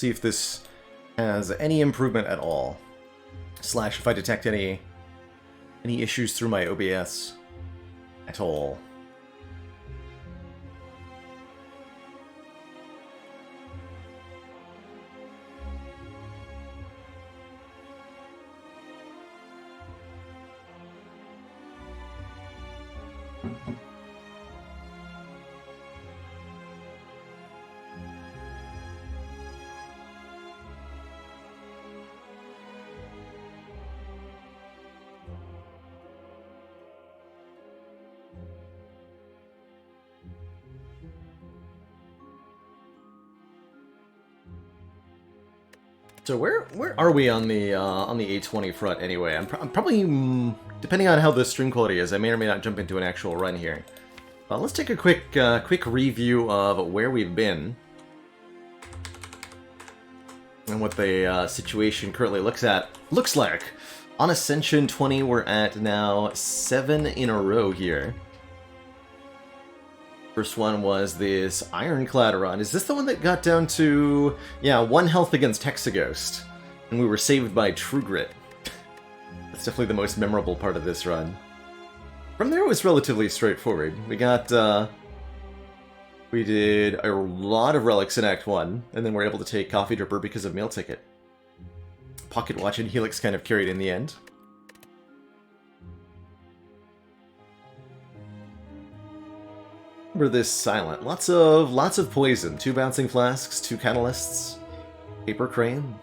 See if this has any improvement at all. Slash if I detect any issues through my OBS at all. So where are we on the A20 front anyway? I'm probably, depending on how the stream quality is, I may or may not jump into an actual run here. Let's take a quick review of where we've been and what the situation currently looks like. On Ascension 20, we're at now 7 in a row here. First one was this Ironclad Run. Is this the one that got down to, yeah, 1 health against Hexaghost? And we were saved by True Grit. That's definitely the most memorable part of this run. From there it was relatively straightforward. We did a lot of relics in Act 1, and then we're able to take Coffee Dripper because of Meal Ticket. Pocket Watch and Helix kind of carried in the end. Remember this silent. Lots of poison. 2 bouncing flasks, 2 catalysts, paper crane.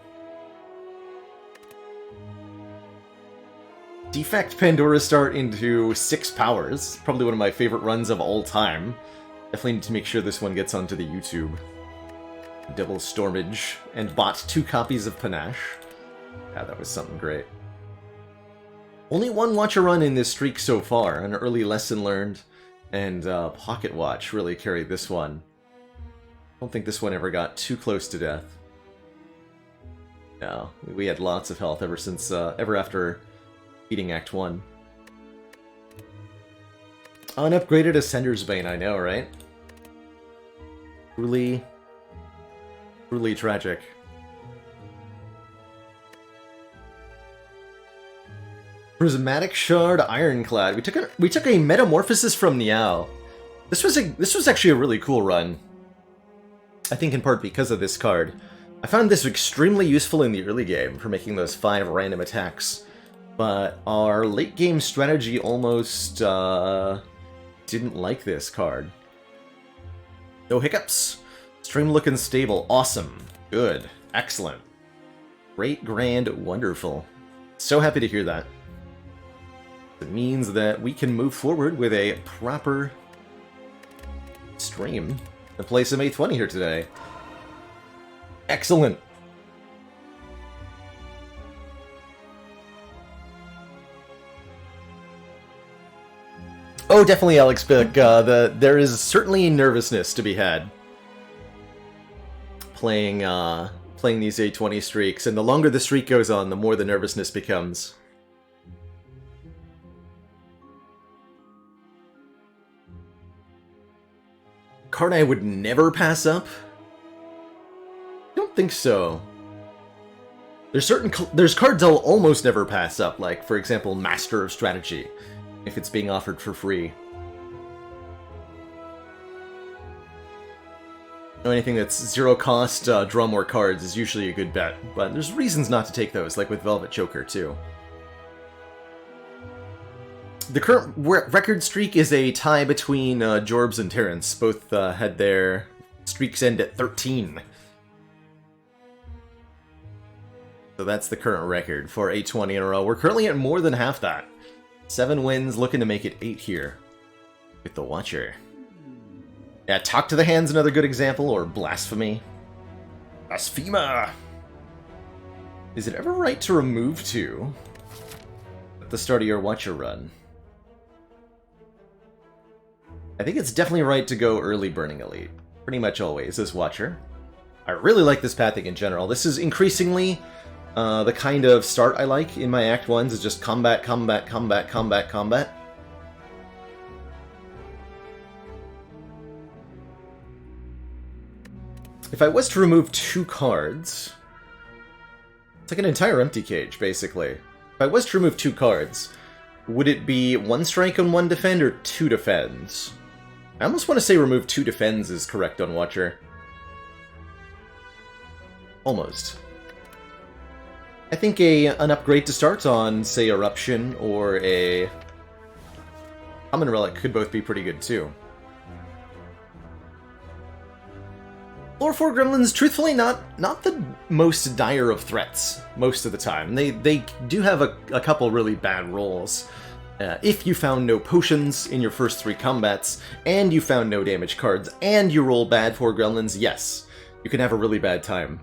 Defect Pandora start into 6 powers. Probably one of my favorite runs of all time. Definitely need to make sure this one gets onto the YouTube. Devil Stormage, and bought 2 copies of Panache. Yeah, that was something great. Only 1 Watcher run in this streak so far, an early lesson learned. And Pocket Watch really carried this one. I don't think this one ever got too close to death. No, we had lots of health ever after beating Act 1. Unupgraded Ascender's Bane, I know, right? Truly tragic. Prismatic Shard Ironclad. We took a Metamorphosis from Niao. This was actually a really cool run. I think in part because of this card. I found this extremely useful in the early game for making those 5 random attacks. But our late game strategy almost didn't like this card. No hiccups. Stream looking stable. Awesome. Good. Excellent. Great, grand, wonderful. So happy to hear that. It means that we can move forward with a proper stream and play some A20 here today. Excellent! Oh, definitely, Alex Bick. There is certainly nervousness to be had playing these A20 streaks, and the longer the streak goes on, the more the nervousness becomes. Card I would never pass up? I don't think so. There's cards I'll almost never pass up, like, for example, Master of Strategy, if it's being offered for free. Anything that's 0 cost, draw more cards is usually a good bet, but there's reasons not to take those, like with Velvet Choker, too. The current record streak is a tie between Jorbs and Terrence. Both had their streaks end at 13. So that's the current record for A20 in a row. We're currently at more than half that. 7 wins, looking to make it 8 here with the Watcher. Yeah, Talk to the Hand's another good example, or Blasphemy. Blasphema! Is it ever right to remove 2 at the start of your Watcher run? I think it's definitely right to go early Burning Elite. Pretty much always as Watcher. I really like this pathing in general. This is increasingly the kind of start I like in my Act 1s, is just combat, combat, combat, combat, combat. If I was to remove 2 cards... It's like an entire empty cage, basically. If I was to remove 2 cards, would it be 1 strike and 1 defend, or 2 defends? I almost want to say remove 2 defends is correct on Watcher. Almost. I think an upgrade to start on, say, Eruption or a Common Relic could both be pretty good, too. Lore 4 Gremlins, truthfully, not the most dire of threats, most of the time. They do have a couple really bad rolls. If you found no potions in your first 3 combats, and you found no damage cards, and you roll bad 4 Gremlins, yes, you can have a really bad time.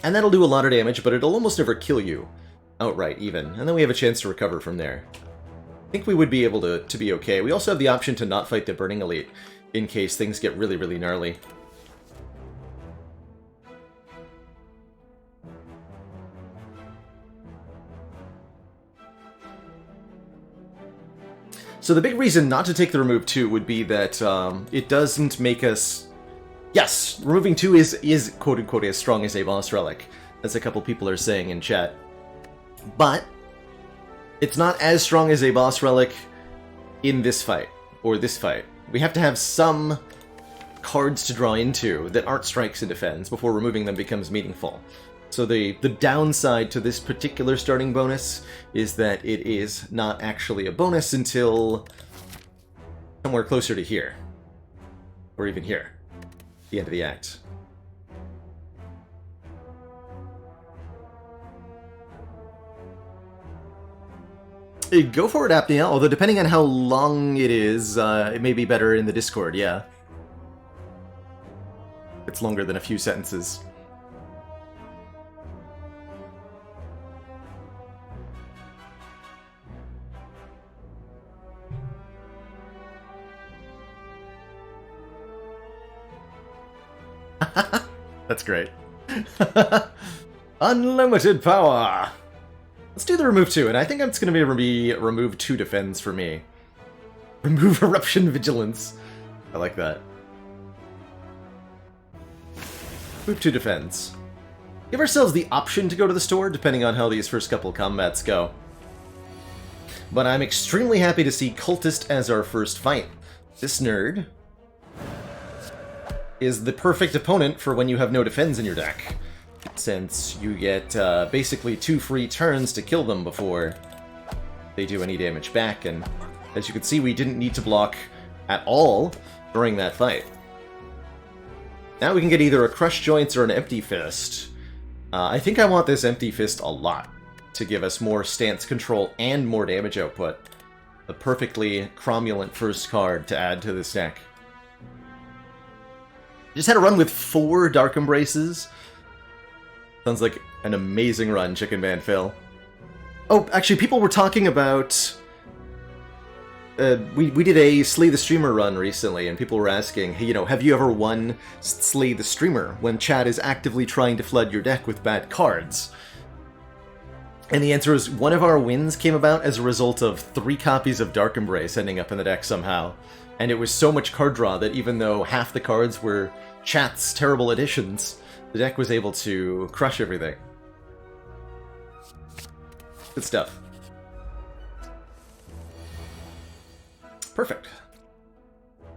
And that'll do a lot of damage, but it'll almost never kill you outright, even. And then we have a chance to recover from there. I think we would be able to be okay. We also have the option to not fight the Burning Elite, in case things get really, really gnarly. So the big reason not to take the remove 2 would be that it doesn't make us... Yes, removing 2 is quote-unquote as strong as a boss relic, as a couple people are saying in chat. But it's not as strong as a boss relic in this fight, or this fight. We have to have some cards to draw into that aren't strikes and defends before removing them becomes meaningful. So the downside to this particular starting bonus is that it is not actually a bonus until somewhere closer to here. Or even here. The end of the act. Go for it, Apnea, although depending on how long it is, it may be better in the Discord, yeah. It's longer than a few sentences. That's great. Unlimited power! Let's do the remove 2, and I think it's going to be remove 2 defends for me. Remove Eruption Vigilance. I like that. Move 2 defends. Give ourselves the option to go to the store, depending on how these first couple combats go. But I'm extremely happy to see Cultist as our first fight. This nerd is the perfect opponent for when you have no defends in your deck, since you get basically 2 free turns to kill them before they do any damage back, and as you can see, we didn't need to block at all during that fight. Now we can get either a Crush Joints or an Empty Fist. I think I want this Empty Fist a lot, to give us more stance control and more damage output. A perfectly cromulent first card to add to this deck. Just had a run with 4 Dark Embraces. Sounds like an amazing run, Chicken Man Phil. Oh, actually, people were talking about... we did a Slay the Streamer run recently, and people were asking, hey, you know, have you ever won Slay the Streamer when Chad is actively trying to flood your deck with bad cards? And the answer is, one of our wins came about as a result of 3 copies of Dark Embrace ending up in the deck somehow. And it was so much card draw that even though half the cards were Chat's terrible additions, the deck was able to crush everything. Good stuff. Perfect.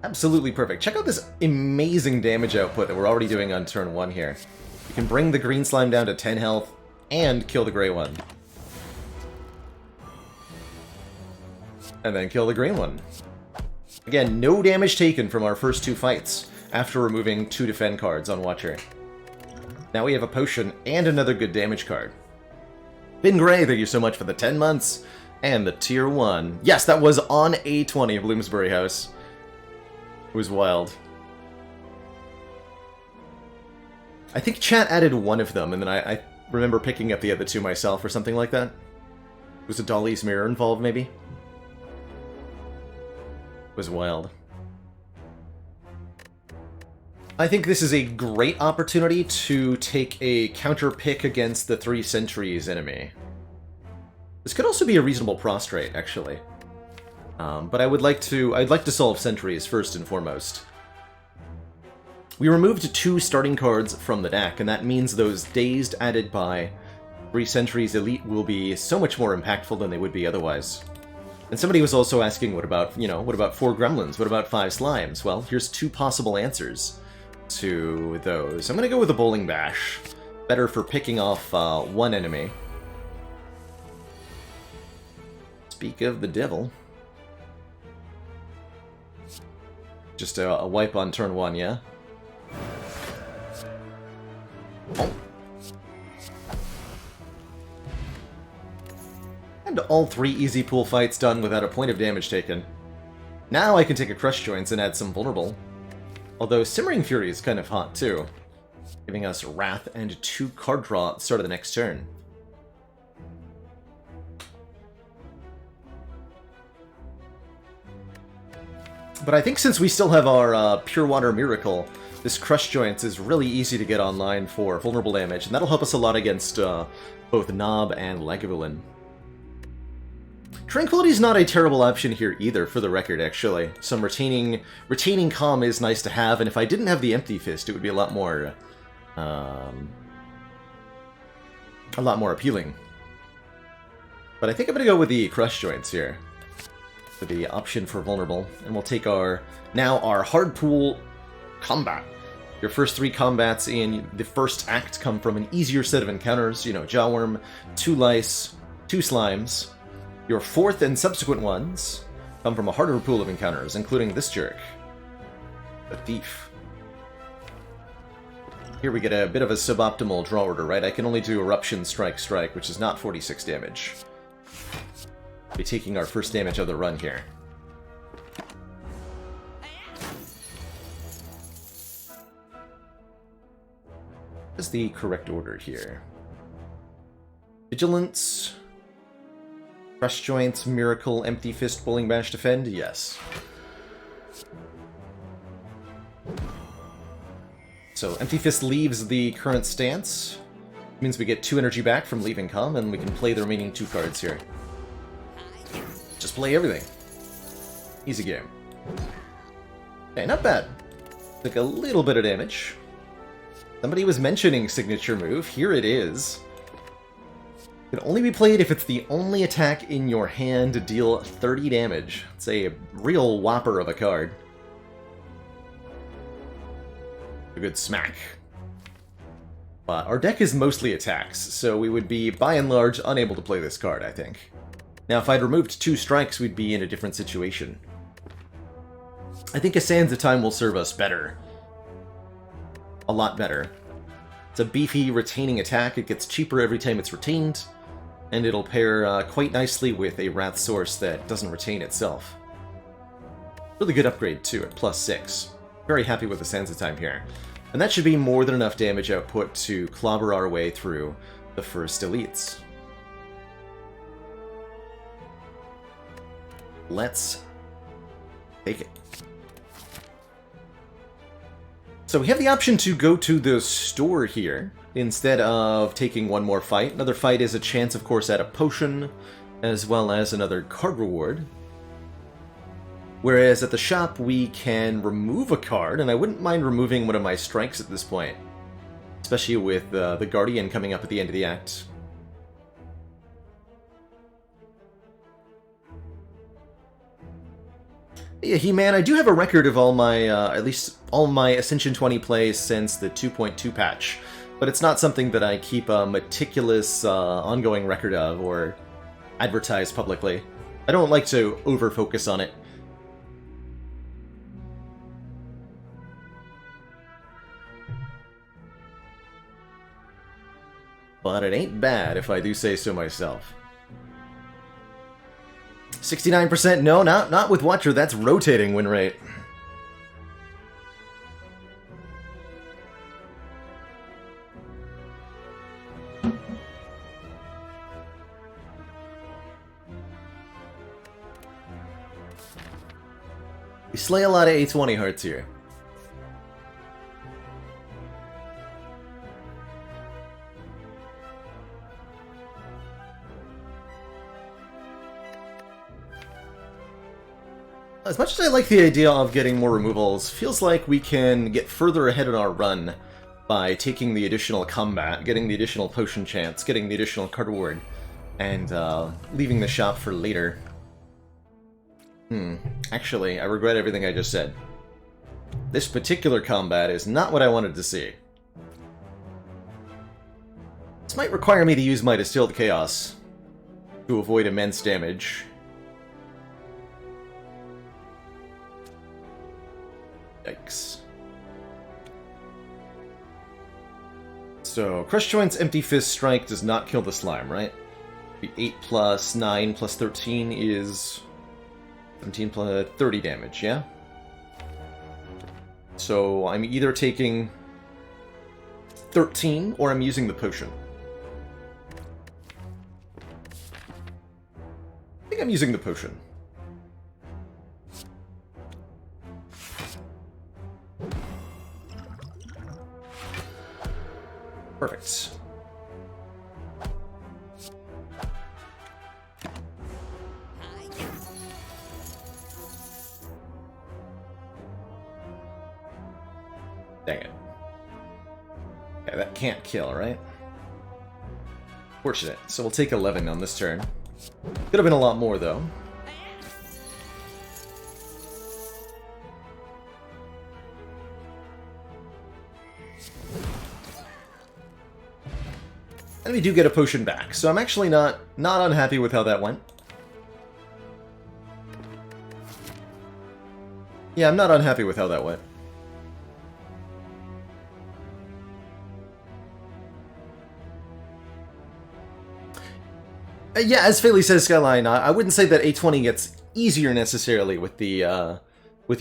Absolutely perfect. Check out this amazing damage output that we're already doing on turn 1 here. You can bring the green slime down to 10 health and kill the gray one. And then kill the green one. Again, no damage taken from our first 2 fights after removing 2 defend cards on Watcher. Now we have a potion and another good damage card. Bin Gray, thank you so much for the 10 months and the tier 1. Yes, that was on A20 Bloomsbury House. It was wild. I think chat added 1 of them, and then I remember picking up the other 2 myself or something like that. Was a Dolly's Mirror involved, maybe? It was wild. I think this is a great opportunity to take a counter pick against the 3 Sentries enemy. This could also be a reasonable prostrate, actually. But I'd like to solve Sentries first and foremost. We removed 2 starting cards from the deck, and that means those Dazed added by 3 Centuries Elite will be so much more impactful than they would be otherwise. And somebody was also asking, what about 4 Gremlins? What about 5 Slimes? Well, here's 2 possible answers to those. I'm gonna go with a Bowling Bash. Better for picking off 1 enemy. Speak of the devil. Just a wipe on turn 1, yeah? Oh. And all 3 easy pool fights done without a point of damage taken. Now I can take a Crush Joints and add some Vulnerable. Although Simmering Fury is kind of hot too, giving us Wrath and 2 card draw at the start of the next turn. But I think since we still have our Pure Water Miracle, this Crush Joints is really easy to get online for vulnerable damage, and that'll help us a lot against both Nob and Lagavulin. Tranquility's not a terrible option here either, for the record, actually. Some retaining Calm is nice to have, and if I didn't have the Empty Fist, it would be a lot more appealing. But I think I'm gonna go with the Crush Joints here for the option for vulnerable, and we'll take our hard pool combat. Your first 3 combats in the first act come from an easier set of encounters, Jawworm, 2 Lice, 2 Slimes. Your 4th and subsequent ones come from a harder pool of encounters, including this jerk, the Thief. Here we get a bit of a suboptimal draw order, right? I can only do Eruption, Strike, Strike, which is not 46 damage. We'll be taking our first damage of the run here. What is the correct order here? Vigilance, Crush Joints, Miracle, Empty Fist, Bowling Bash, Defend? Yes. So, Empty Fist leaves the current stance. Means we get 2 energy back from leaving Calm, and we can play the remaining 2 cards here. Just play everything. Easy game. Okay, not bad. Took a little bit of damage. Somebody was mentioning signature move. Here it is. It can only be played if it's the only attack in your hand to deal 30 damage. It's a real whopper of a card. A good smack. But our deck is mostly attacks, so we would be, by and large, unable to play this card, I think. Now, if I'd removed 2 strikes, we'd be in a different situation. I think a Sands of Time will serve us better. A lot better. It's a beefy, retaining attack. It gets cheaper every time it's retained, and it'll pair quite nicely with a Wrath Source that doesn't retain itself. Really good upgrade, too, at +6. Very happy with the Sands of Time here. And that should be more than enough damage output to clobber our way through the first elites. Let's take it. So we have the option to go to the store here, instead of taking one more fight. Another fight is a chance, of course, at a potion, as well as another card reward. Whereas at the shop, we can remove a card, and I wouldn't mind removing one of my strikes at this point. Especially with the Guardian coming up at the end of the act. Yeah, He-Man, I do have a record of all my, at least all my Ascension 20 plays since the 2.2 patch, but it's not something that I keep a meticulous, ongoing record of or advertise publicly. I don't like to over-focus on it. But it ain't bad, if I do say so myself. 69%? No, not with Watcher. That's rotating win rate. We slay a lot of A20 hearts here. As much as I like the idea of getting more removals, feels like we can get further ahead in our run by taking the additional combat, getting the additional potion chance, getting the additional card reward, and leaving the shop for later. Actually, I regret everything I just said. This particular combat is not what I wanted to see. This might require me to use my Distilled Chaos to avoid immense damage. Yikes. So, Crush Joint's Empty Fist Strike does not kill the slime, right? The 8 plus 9 plus 13 is 17 plus 30 damage, yeah? So, I'm either taking 13 or I'm using the potion. I think I'm using the potion. Perfect. Dang it. Yeah, that can't kill, right? Fortunate. So we'll take 11 on this turn. Could have been a lot more, though. And we do get a potion back, so I'm actually not unhappy with how that went. Yeah, I'm not unhappy with how that went. Yeah, as Faley says, Skyline, I wouldn't say that A20 gets easier necessarily with the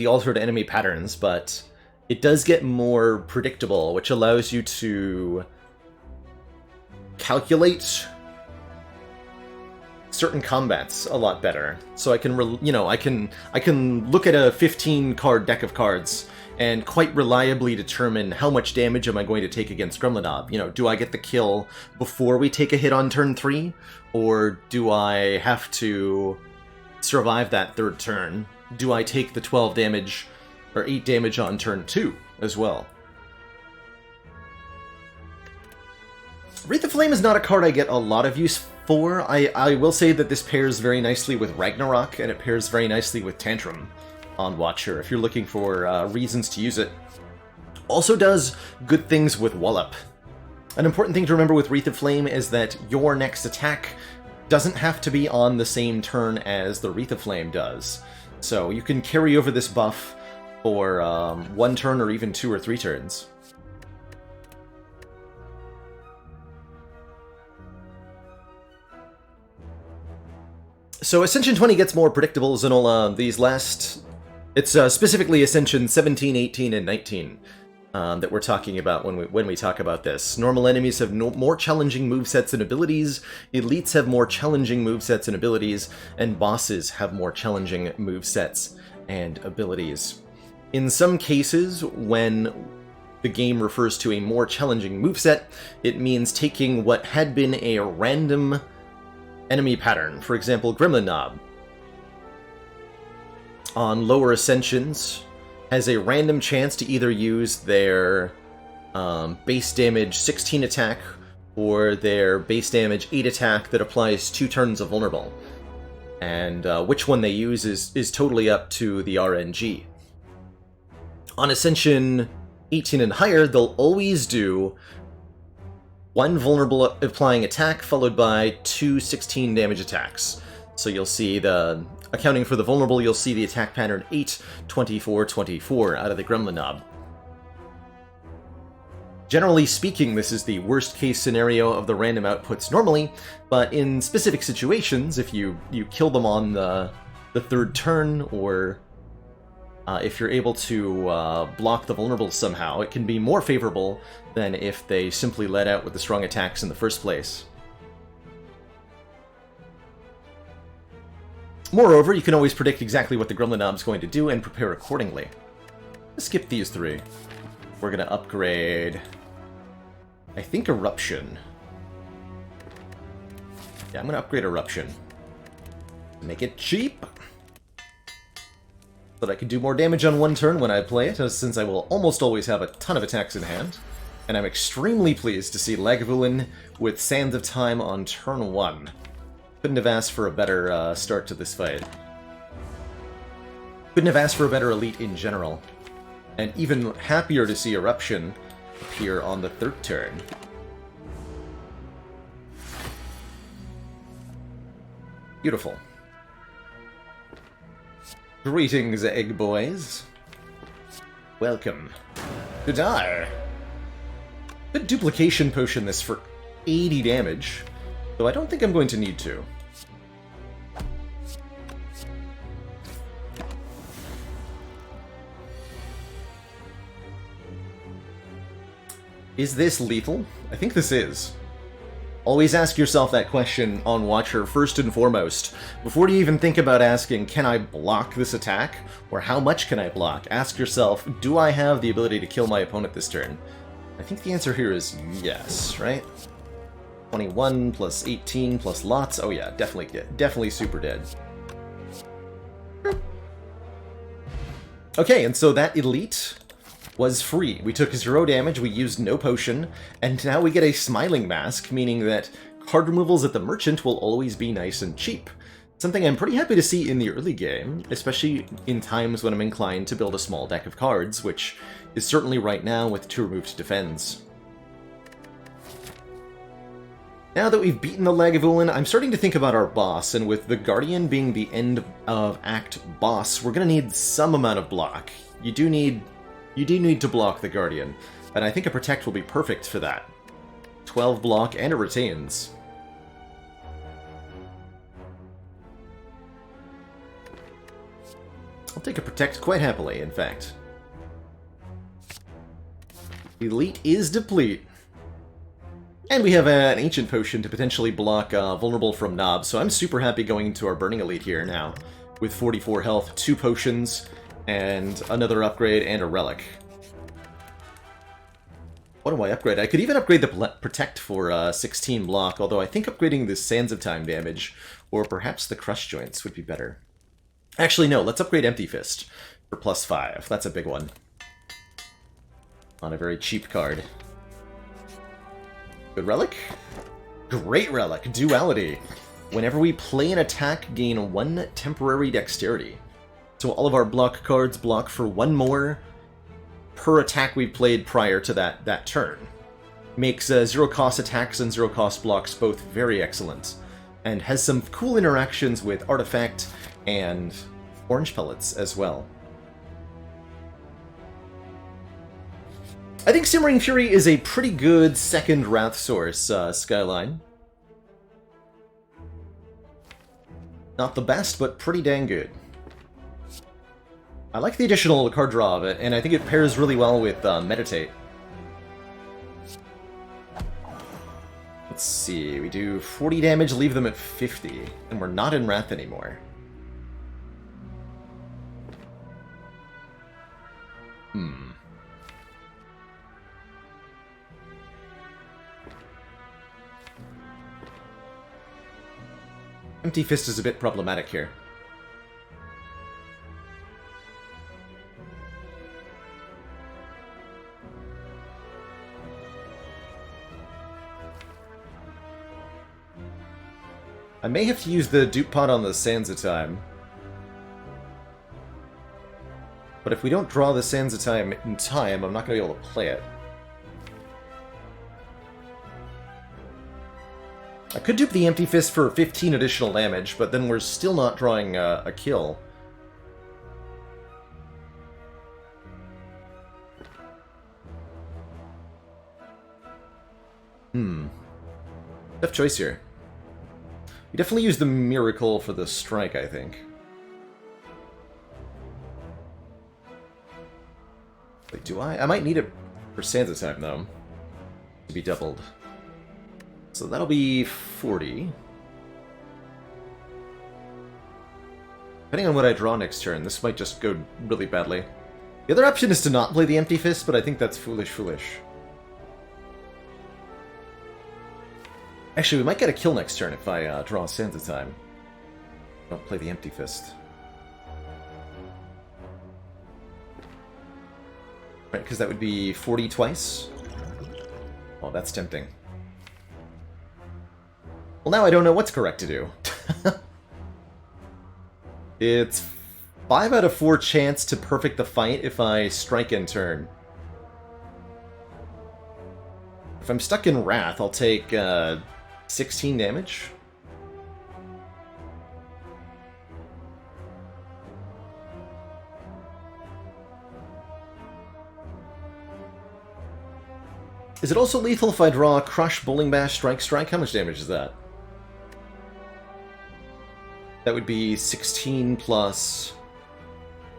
altered enemy patterns, but it does get more predictable, which allows you to calculate certain combats a lot better. So I can, I can look at a 15-card deck of cards and quite reliably determine how much damage am I going to take against Gremlinob. You know, do I get the kill before we take a hit on turn 3? Or do I have to survive that third turn? Do I take the 12 damage, or 8 damage on turn 2 as well? Wreath of Flame is not a card I get a lot of use for. I will say that this pairs very nicely with Ragnarok, and it pairs very nicely with Tantrum on Watcher, if you're looking for reasons to use it. Also does good things with Wallop. An important thing to remember with Wreath of Flame is that your next attack doesn't have to be on the same turn as the Wreath of Flame does. So you can carry over this buff for 1 turn or even 2 or 3 turns. So Ascension 20 gets more predictable, Zenola. These last... It's specifically Ascension 17, 18, and 19 that we're talking about when we talk about this. Normal enemies have more challenging movesets and abilities, elites have more challenging movesets and abilities, and bosses have more challenging movesets and abilities. In some cases, when the game refers to a more challenging moveset, it means taking what had been a random enemy pattern. For example, Gremlinob on lower ascensions has a random chance to either use their base damage 16 attack or their base damage 8 attack that applies 2 turns of vulnerable. And which one they use is totally up to the RNG. On Ascension 18 and higher, they'll always do 1 vulnerable applying attack followed by 2 16 damage attacks. So you'll see the... Accounting for the vulnerable, you'll see the attack pattern 8, 24, 24 out of the Gremlinob. Generally speaking, this is the worst case scenario of the random outputs normally, but in specific situations, if you kill them on the 3rd turn, or if you're able to block the vulnerable somehow, it can be more favorable than if they simply let out with the strong attacks in the first place. Moreover, you can always predict exactly what the Gremlinob's going to do and prepare accordingly. Let's skip these 3. We're going to upgrade, I think, Eruption. Yeah, I'm going to upgrade Eruption. Make it cheap. that I can do more damage on one turn when I play it, since I will almost always have a ton of attacks in hand. And I'm extremely pleased to see Lagavulin with Sands of Time on turn 1. Couldn't have asked for a better start to this fight. Couldn't have asked for a better elite in general. And even happier to see Eruption appear on the 3rd turn. Beautiful. Greetings, egg boys. Welcome. Goodar. Good duplication potion this for 80 damage, though I don't think I'm going to need to. Is this lethal? I think this is. Always ask yourself that question on Watcher first and foremost. Before you even think about asking, can I block this attack? Or how much can I block? Ask yourself, do I have the ability to kill my opponent this turn? I think the answer here is yes, right? 21 plus 18 plus lots. Oh yeah, definitely super dead. Okay, and so that elite was free. We took 0 damage, we used no potion, and now we get a smiling mask, meaning that card removals at the merchant will always be nice and cheap. Something I'm pretty happy to see in the early game, especially in times when I'm inclined to build a small deck of cards, which is certainly right now with 2 removed defense. Now that we've beaten the Lagavulin, I'm starting to think about our boss, and with the Guardian being the end of Act boss, we're going to need some amount of block. You do need to block the Guardian, and I think a Protect will be perfect for that. 12 block, and it retains. I'll take a Protect quite happily, in fact. Elite is Deplete. And we have an Ancient Potion to potentially block Vulnerable from Knobs, so I'm super happy going into our Burning Elite here now. With 44 health, 2 potions, and another upgrade, and a relic. What do I upgrade? I could even upgrade the Protect for 16 block, although I think upgrading the Sands of Time damage, or perhaps the Crush Joints would be better. Actually, no, let's upgrade Empty Fist for +5. That's a big one. On a very cheap card. Good relic? Great relic. Duality. Whenever we play an attack, gain 1 temporary dexterity. So all of our block cards block for 1 more per attack we've played prior to that turn. Makes 0-cost attacks and 0-cost blocks both very excellent. And has some cool interactions with Artifact and Orange Pellets as well. I think Simmering Fury is a pretty good second Wrath Source, Skyline. Not the best, but pretty dang good. I like the additional card draw of it, and I think it pairs really well with Meditate. Let's see, we do 40 damage, leave them at 50, and we're not in Wrath anymore. Empty Fist is a bit problematic here. I may have to use the dupe pot on the Sands of Time. But if we don't draw the Sands of Time in time, I'm not going to be able to play it. I could dupe the Empty Fist for 15 additional damage, but then we're still not drawing a kill. Tough choice here. We definitely use the Miracle for the strike, I think. Wait, do I? I might need it for Sands of Time, though. To be doubled. So that'll be 40. Depending on what I draw next turn, this might just go really badly. The other option is to not play the Empty Fist, but I think that's foolish. Actually, we might get a kill next turn if I draw Sands of Time. Don't play the Empty Fist. Right, because that would be 40 twice. Oh, that's tempting. Well, now I don't know what's correct to do. It's 5 out of 4 chance to perfect the fight if I strike in turn. If I'm stuck in Wrath, I'll take 16 damage. Is it also lethal if I draw Crush, Bowling Bash, Strike, Strike? How much damage is that? That would be 16 plus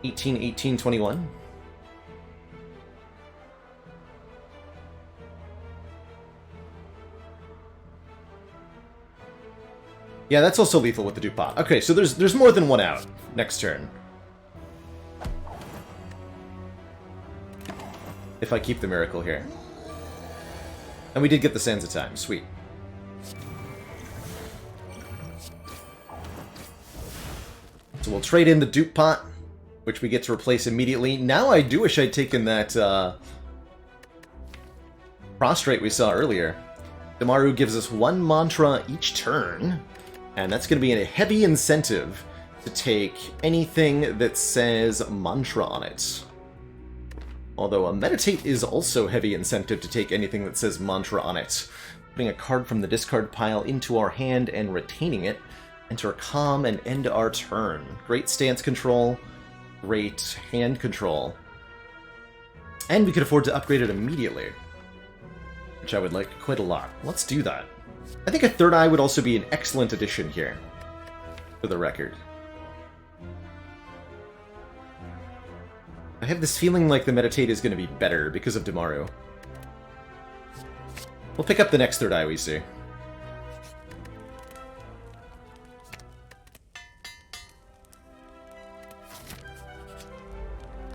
18, 18, 21. Yeah, that's also lethal with the Dupont. Okay, so there's more than one out next turn. If I keep the Miracle here. And we did get the Sands of Time. Sweet. So we'll trade in the Dupe Pot, which we get to replace immediately. Now I do wish I'd taken that Prostrate we saw earlier. Damaru gives us 1 mantra each turn, and that's going to be a heavy incentive to take anything that says mantra on it. Although a Meditate is also heavy incentive to take anything that says mantra on it. Putting a card from the discard pile into our hand and retaining it. Enter Calm and end our turn. Great stance control. Great hand control. And we could afford to upgrade it immediately. Which I would like quite a lot. Let's do that. I think a Third Eye would also be an excellent addition here. For the record. I have this feeling like the Meditate is going to be better because of Damaru. We'll pick up the next Third Eye we see.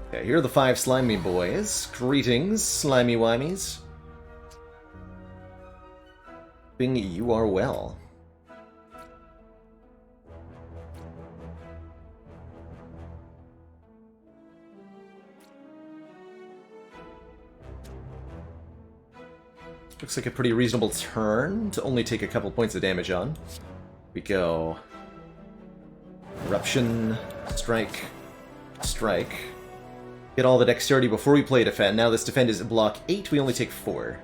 Okay, here are the 5 slimy boys. Greetings, slimy wimies. Hoping you are well. Looks like a pretty reasonable turn to only take a couple points of damage on. We go... Eruption, Strike, Strike. Get all the dexterity before we play Defend. Now this Defend is block 8, we only take 4.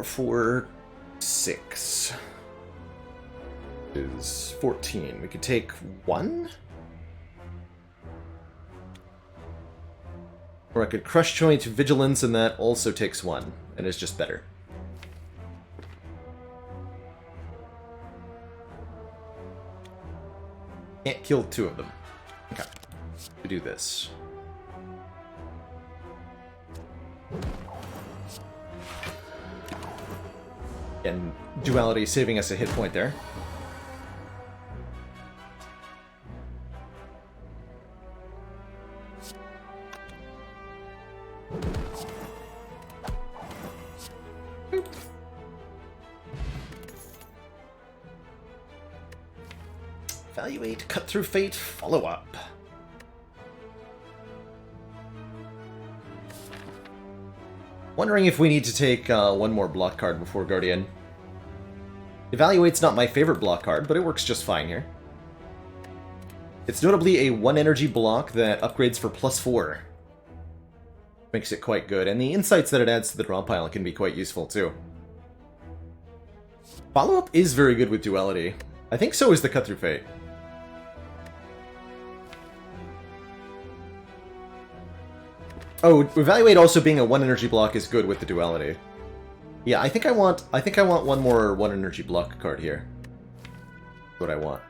Four, 6 is 14. We could take 1? Or I could Crush Joint, Vigilance, and that also takes 1, and is just better. Can't kill 2 of them. Okay. We do this. And Duality saving us a hit point there. Evaluate, Cut Through Fate, Follow Up. Wondering if we need to take one more block card before Guardian. Evaluate's not my favorite block card, but it works just fine here. It's notably a 1 energy block that upgrades for +4. Makes it quite good, and the insights that it adds to the draw pile can be quite useful too. Follow-up is very good with Duality. I think so is the Cut Through Fate. Oh, Evaluate also being a 1 energy block is good with the Duality. Yeah, I think I want one more 1 energy block card here. That's what I want.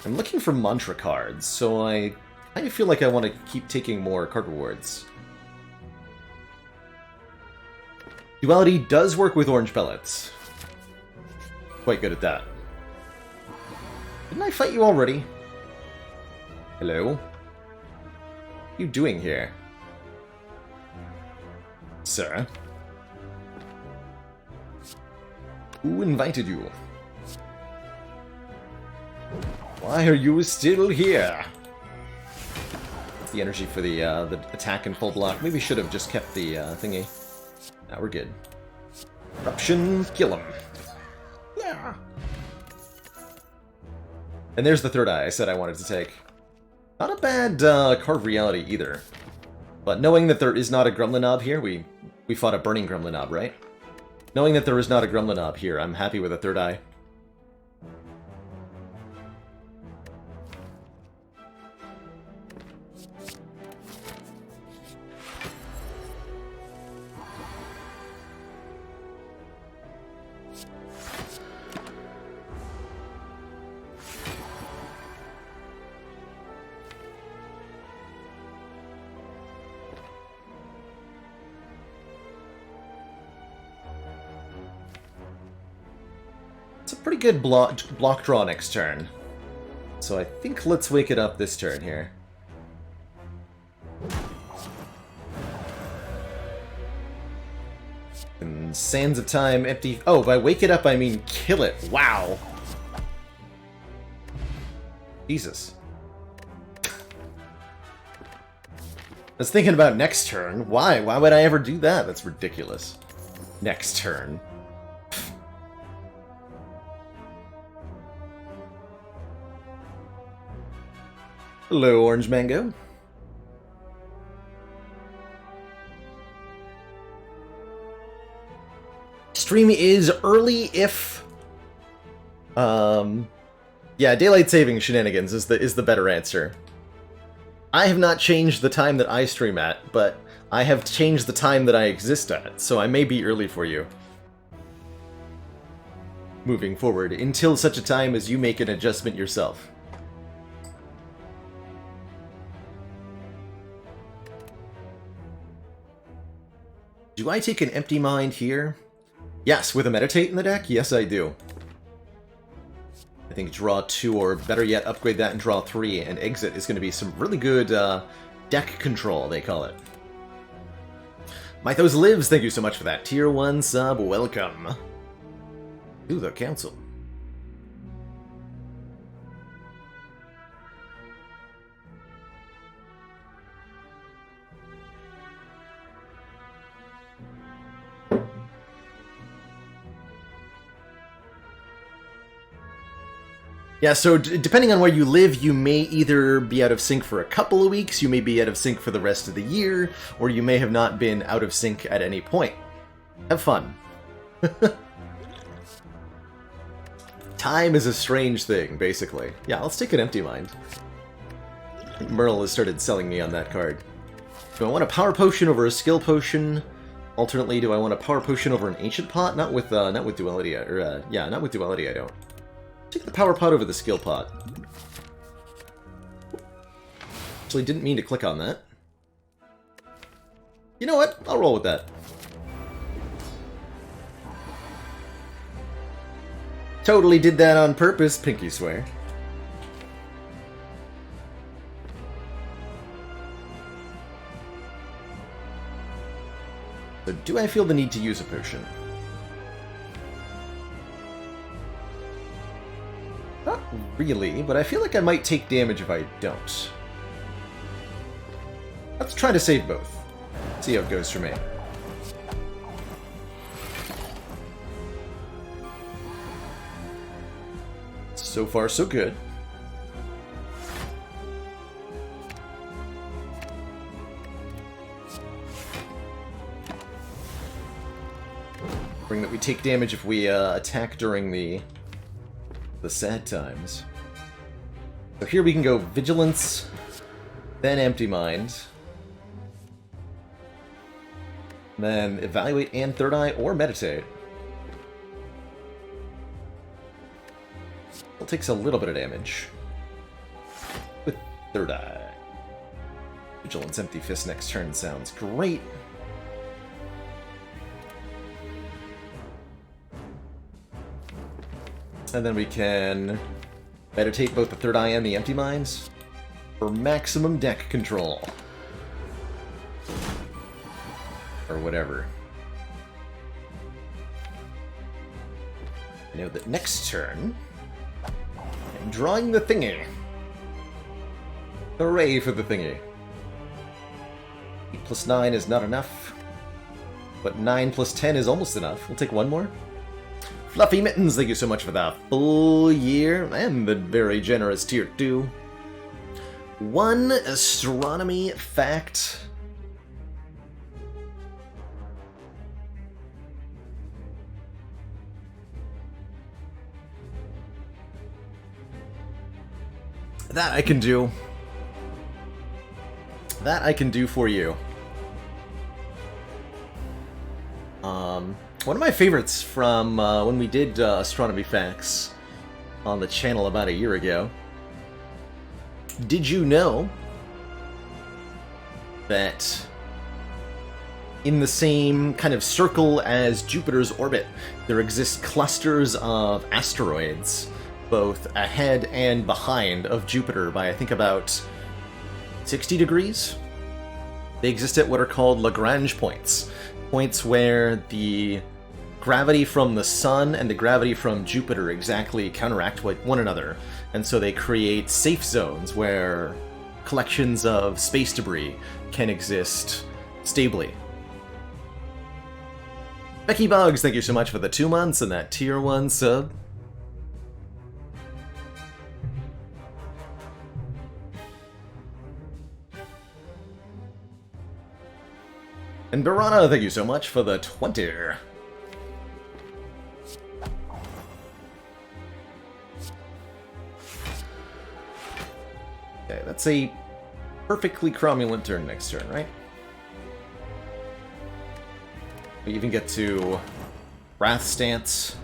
I'm looking for mantra cards, so I kind of feel like I want to keep taking more card rewards. Duality does work with orange pellets. Quite good at that. Didn't I fight you already? Hello? What are you doing here? sir. Who invited you? Why are you still here? The energy for the attack and full block. Maybe should have just kept the thingy. Now we're good. Eruption, kill him. Yeah. And there's the third eye I said I wanted to take. Not a bad carved reality either. But knowing that there is not a Gremlinob here, we fought a burning Gremlinob, right? Knowing that there is not a Gremlinob here, I'm happy with a third eye. Pretty good block draw next turn. So I think let's wake it up this turn here. And Sands of Time, empty... Oh, by wake it up I mean kill it. Wow. Jesus. I was thinking about next turn. Why? Why would I ever do that? That's ridiculous. Next turn. Hello, Orange Mango. Stream is early if... Yeah, daylight saving shenanigans is the better answer. I have not changed the time that I stream at, but I have changed the time that I exist at, so I may be early for you. Moving forward, until such a time as you make an adjustment yourself. Do I take an Empty Mind here? Yes, with a Meditate in the deck? Yes, I do. I think draw 2, or better yet, upgrade that and draw 3, and exit is going to be some really good deck control, they call it. Mythos Lives, thank you so much for that. Tier 1 sub, welcome to the council. Yeah, so depending on where you live, you may either be out of sync for a couple of weeks, you may be out of sync for the rest of the year, or you may have not been out of sync at any point. Have fun. Time is a strange thing, basically. Yeah, let's take an Empty Mind. I think Merle has started selling me on that card. Do I want a Power Potion over a Skill Potion? Alternately, do I want a Power Potion over an Ancient Pot? Not with Duality, yeah, not with Duality I don't. Take the Power Pot over the Skill Pot. Actually, didn't mean to click on that. You know what? I'll roll with that. Totally did that on purpose, pinky swear. So do I feel the need to use a potion? Not really, but I feel like I might take damage if I don't. Let's try to save both. See how it goes for me. So far, so good. Bring that we take damage if we attack during the sad times. So here we can go Vigilance, then Empty Mind, then Evaluate and Third Eye, or Meditate. It takes a little bit of damage with Third Eye. Vigilance, Empty Fist next turn sounds great. And then we can meditate both the Third Eye and the Empty Minds for maximum deck control. Or whatever. I know that next turn, I'm drawing the thingy. Hooray for the thingy. 8 plus 9 is not enough, but 9 plus 10 is almost enough. We'll take one more. Fluffy Mittens, thank you so much for the full year, and the very generous tier 2. One astronomy fact. That I can do. That I can do for you. One of my favorites from when we did Astronomy Facts on the channel about a year ago. Did you know that in the same kind of circle as Jupiter's orbit, there exist clusters of asteroids, both ahead and behind of Jupiter by, I think, about 60 degrees? They exist at what are called Lagrange points. Points where the gravity from the Sun and the gravity from Jupiter exactly counteract one another. And so they create safe zones where collections of space debris can exist stably. Becky Buggs, thank you so much for the 2 months and that tier 1 sub. And Barana, thank you so much for the 20. Okay, that's a perfectly cromulent turn next turn, right? We even get to Wrath Stance,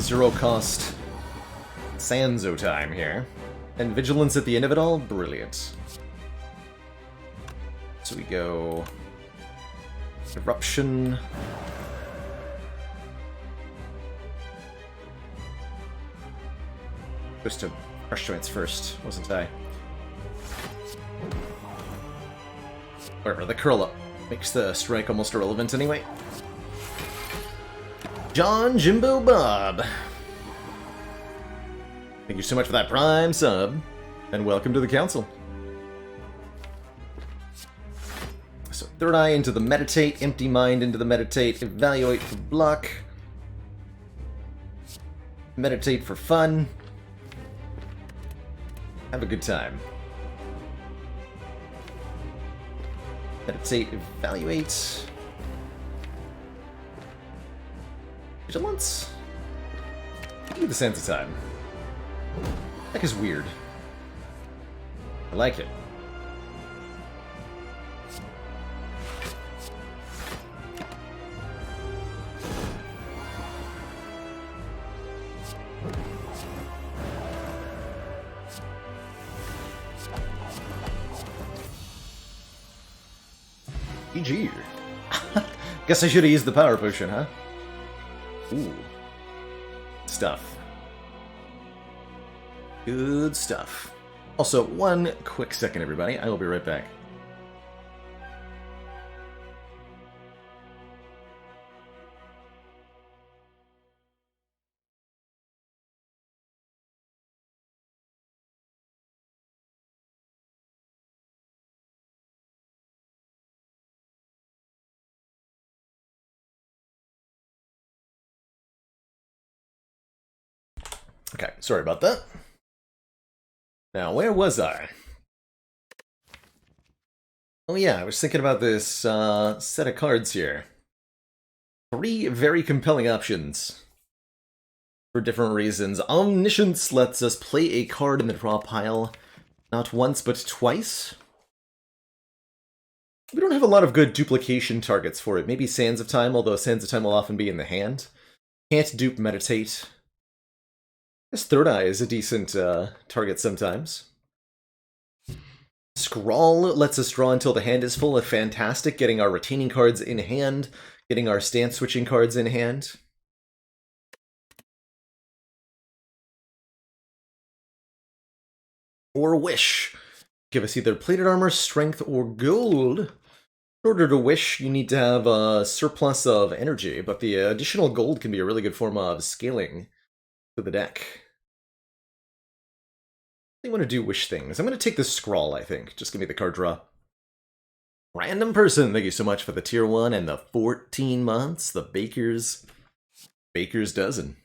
0 cost, Sanzo time here. And Vigilance at the end of it all? Brilliant. So we go Eruption. Supposed to Crush Joints first, wasn't I? Whatever, the curl up makes the strike almost irrelevant anyway. John Jimbo Bob, thank you so much for that Prime sub, and welcome to the council. So Third Eye into the Meditate, Empty Mind into the Meditate, Evaluate for block, Meditate for fun, have a good time. Meditate, Evaluate, Vigilance? Give me the sense of time. That is weird. I like it. GG. Guess I should have used the power potion, huh? Ooh. Stuff. Good stuff. Also, one quick second, everybody. I will be right back. Okay, sorry about that. Now, where was I? Oh yeah, I was thinking about this set of cards here. 3 very compelling options for different reasons. Omniscience lets us play a card in the draw pile not once but twice. We don't have a lot of good duplication targets for it. Maybe Sands of Time, although Sands of Time will often be in the hand. Can't dupe Meditate. This Third Eye is a decent target sometimes. Scrawl lets us draw until the hand is full. Fantastic, getting our retaining cards in hand, getting our stance switching cards in hand. Or Wish. Give us either plated armor, strength, or gold. In order to wish, you need to have a surplus of energy, but the additional gold can be a really good form of scaling to the deck. I want to do wish things. I'm going to take this scrawl, I think. Just give me the card draw. Random person, thank you so much for the tier 1 and the 14 months. The Baker's dozen.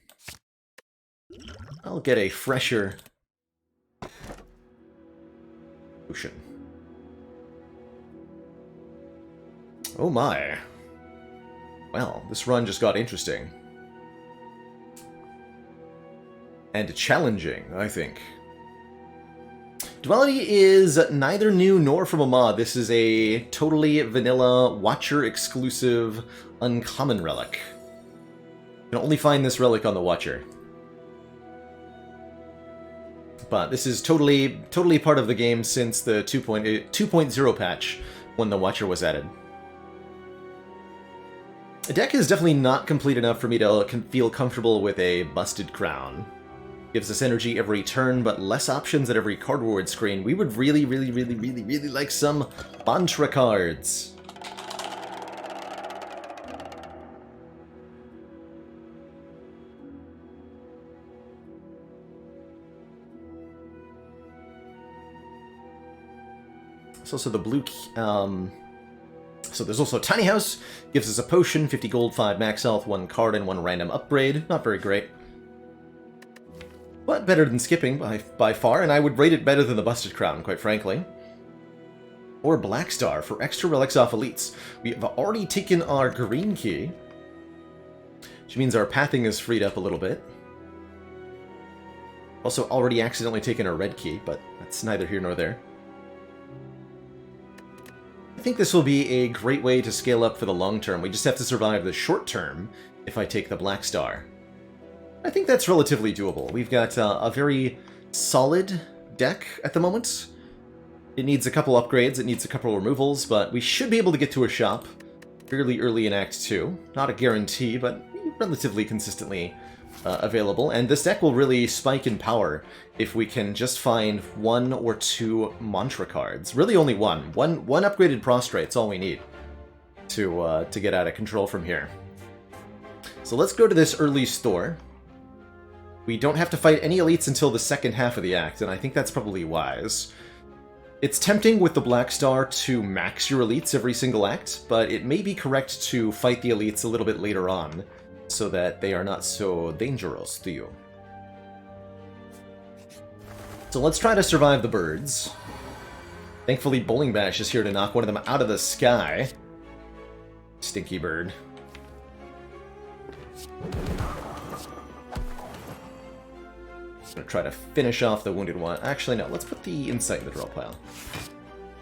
I'll get a fresher potion. Oh my. Well, this run just got interesting. And challenging, I think. Duality is neither new nor from a mod. This is a totally vanilla, Watcher exclusive, uncommon relic. You can only find this relic on the Watcher. But this is totally part of the game since the 2.0 patch when the Watcher was added. The deck is definitely not complete enough for me to feel comfortable with a Busted Crown. Gives us energy every turn, but less options at every card reward screen. We would really like some mantra cards. There's also the blue so there's also Tiny House, gives us a potion, 50 gold, 5 max health, 1 card, and 1 random upgrade. Not very great. But better than skipping by far, and I would rate it better than the Busted Crown, quite frankly. Or Black Star for extra relics off elites. We have already taken our green key, which means our pathing is freed up a little bit. Also already accidentally taken our red key, but that's neither here nor there. I think this will be a great way to scale up for the long term. We just have to survive the short term if I take the Black Star. I think that's relatively doable. We've got a very solid deck at the moment. It needs a couple upgrades, it needs a couple removals, but we should be able to get to a shop fairly early in Act 2. Not a guarantee, but relatively consistently available. And this deck will really spike in power if we can just find 1 or 2 mantra cards. Really only one. One upgraded Prostrate's all we need to get out of control from here. So let's go to this early store. We don't have to fight any elites until the second half of the act, and I think that's probably wise. It's tempting with the Black Star to max your elites every single act, but it may be correct to fight the elites a little bit later on, so that they are not so dangerous to you. So let's try to survive the birds. Thankfully, Bowling Bash is here to knock one of them out of the sky. Stinky bird. I'm gonna try to finish off the wounded one. Actually, no, let's put the Insight in the draw pile.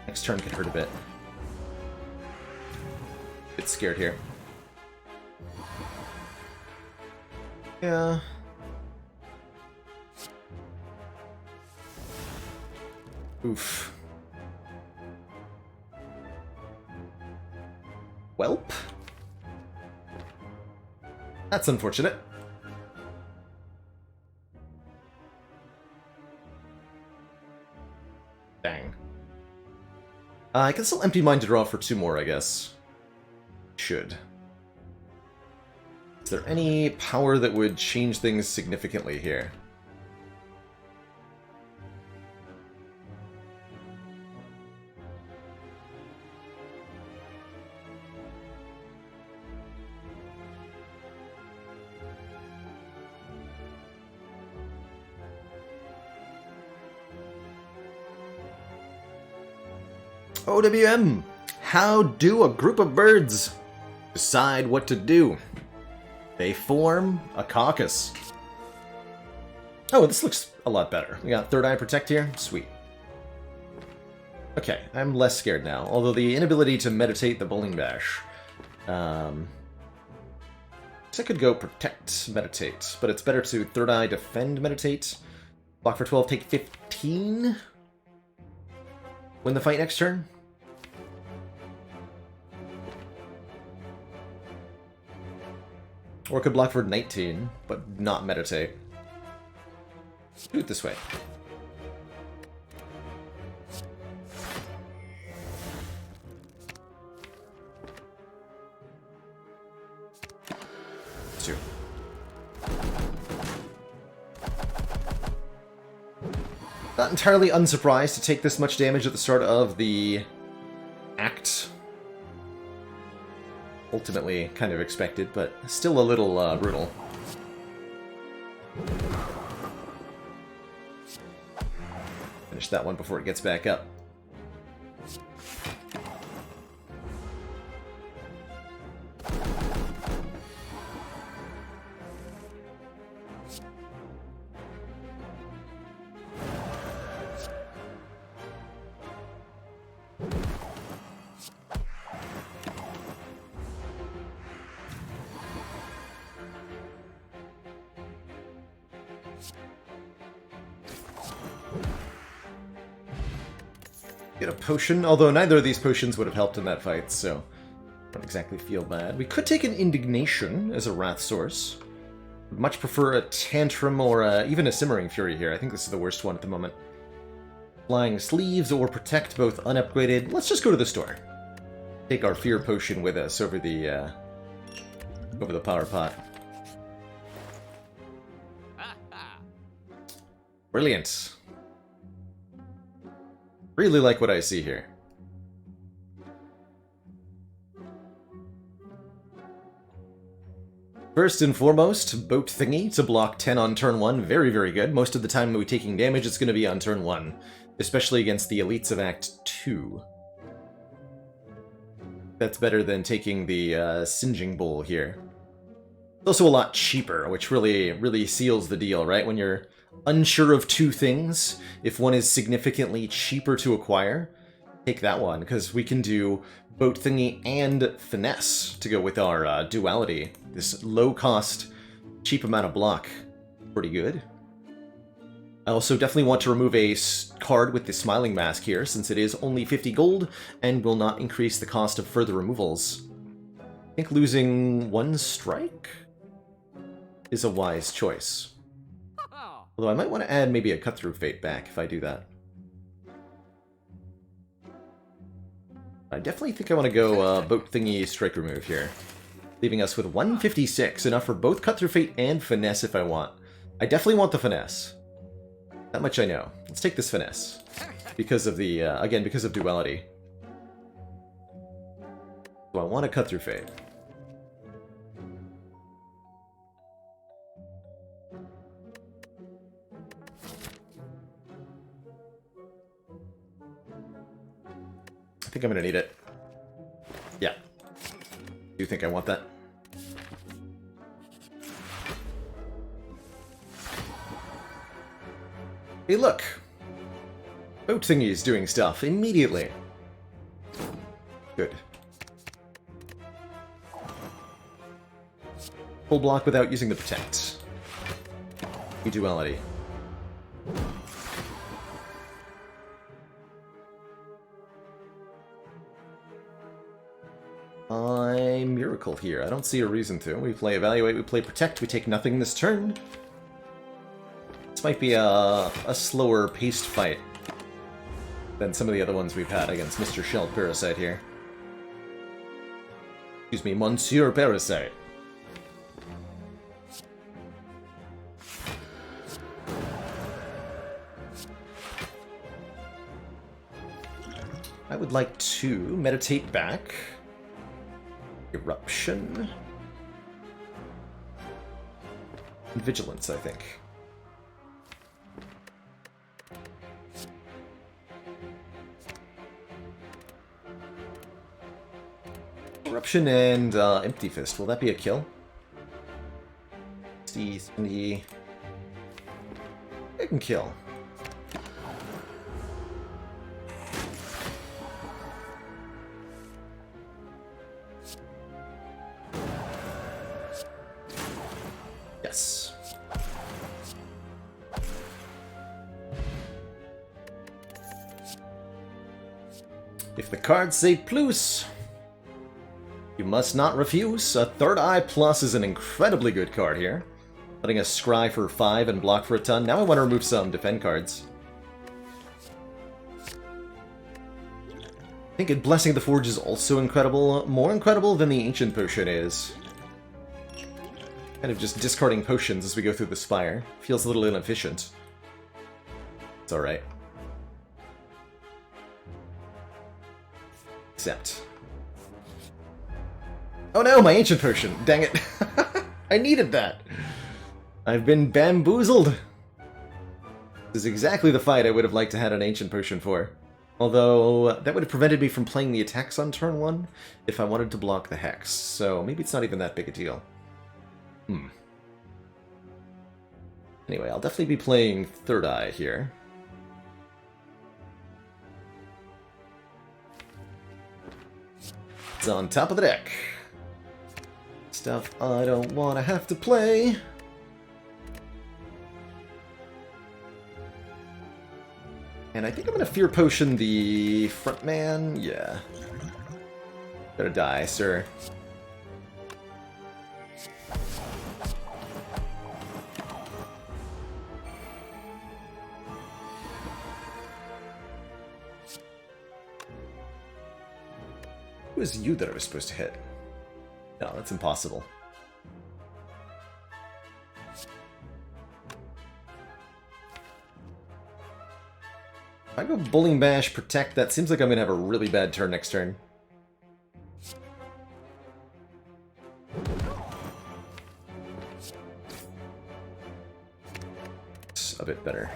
Next turn could hurt a bit. Bit scared here. Yeah. Oof. Welp. That's unfortunate. Dang. I can still empty mine to draw for 2 more, I guess. Should. Is there any power that would change things significantly here? OWM! How do a group of birds decide what to do? They form a caucus. Oh, this looks a lot better. We got Third Eye Protect here. Sweet. Okay, I'm less scared now. Although the inability to meditate the Bowling Bash. I could go Protect, Meditate, but it's better to Third Eye, Defend, Meditate. Block for 12, take 15. Win the fight next turn. Or could block for 19, but not meditate. Do it this way. Not entirely unsurprised to take this much damage at the start of the act. Ultimately kind of expected, but still a little brutal. Finish that one before it gets back up. Get a potion, although neither of these potions would have helped in that fight, so I don't exactly feel bad. We could take an Indignation as a Wrath source. Would much prefer a Tantrum or even a Simmering Fury here. I think this is the worst one at the moment. Flying Sleeves or Protect, both unupgraded. Let's just go to the store. Take our Fear Potion with us over the power pot. Brilliant. Really like what I see here. First and foremost, Boat Thingy to block 10 on turn 1. Very, very good. Most of the time we're taking damage, it's going to be on turn 1. Especially against the elites of Act 2. That's better than taking the Singeing Bowl here. It's also a lot cheaper, which really seals the deal, right? When you're unsure of two things, if one is significantly cheaper to acquire, take that one, because we can do Boat Thingy and Finesse to go with our duality. This low-cost, cheap amount of block. Pretty good. I also definitely want to remove a card with the Smiling Mask here, since it is only 50 gold, and will not increase the cost of further removals. I think losing one strike is a wise choice. Although I might want to add maybe a Cut-Through Fate back if I do that. I definitely think I want to go Boat Thingy Strike Remove here. Leaving us with 156, enough for both Cut-Through Fate and Finesse if I want. I definitely want the Finesse. That much I know. Let's take this Finesse. Because of the, again, because of duality. So I want to Cut-Through Fate. I think I'm gonna need it. Yeah. Do you think I want that? Hey, look! Boat Thingy's doing stuff immediately. Good. Full block without using the Protect. Duality. Miracle here. I don't see a reason to. We play Evaluate, we play Protect, we take nothing this turn. This might be a slower paced fight than some of the other ones we've had against Mr. Shelled Parasite here. Excuse me, Monsieur Parasite. I would like to meditate back. Eruption. And Vigilance, I think. Eruption and Empty Fist. Will that be a kill? 60, 70. I can kill. Yes. If the cards say plus, you must not refuse. A Third Eye Plus is an incredibly good card here. Letting us scry for 5 and block for a ton. Now I want to remove some defend cards. I think Blessing of the Forge is also incredible. More incredible than the Ancient Potion is. Kind of just discarding potions as we go through the Spire. Feels a little inefficient. It's alright. Except... Oh no, my ancient potion! Dang it! I needed that! I've been bamboozled! This is exactly the fight I would have liked to have an ancient potion for. Although, that would have prevented me from playing the attacks on turn 1 if I wanted to block the Hex, so maybe it's not even that big a deal. Anyway, I'll definitely be playing Third Eye here. It's on top of the deck. Stuff I don't want to have to play. And I think I'm going to Fear Potion the front man. Yeah. Better die, sir. Who is you that I was supposed to hit? No, that's impossible. If I go Bullying Bash, Protect, that seems like I'm going to have a really bad turn next turn. It's a bit better.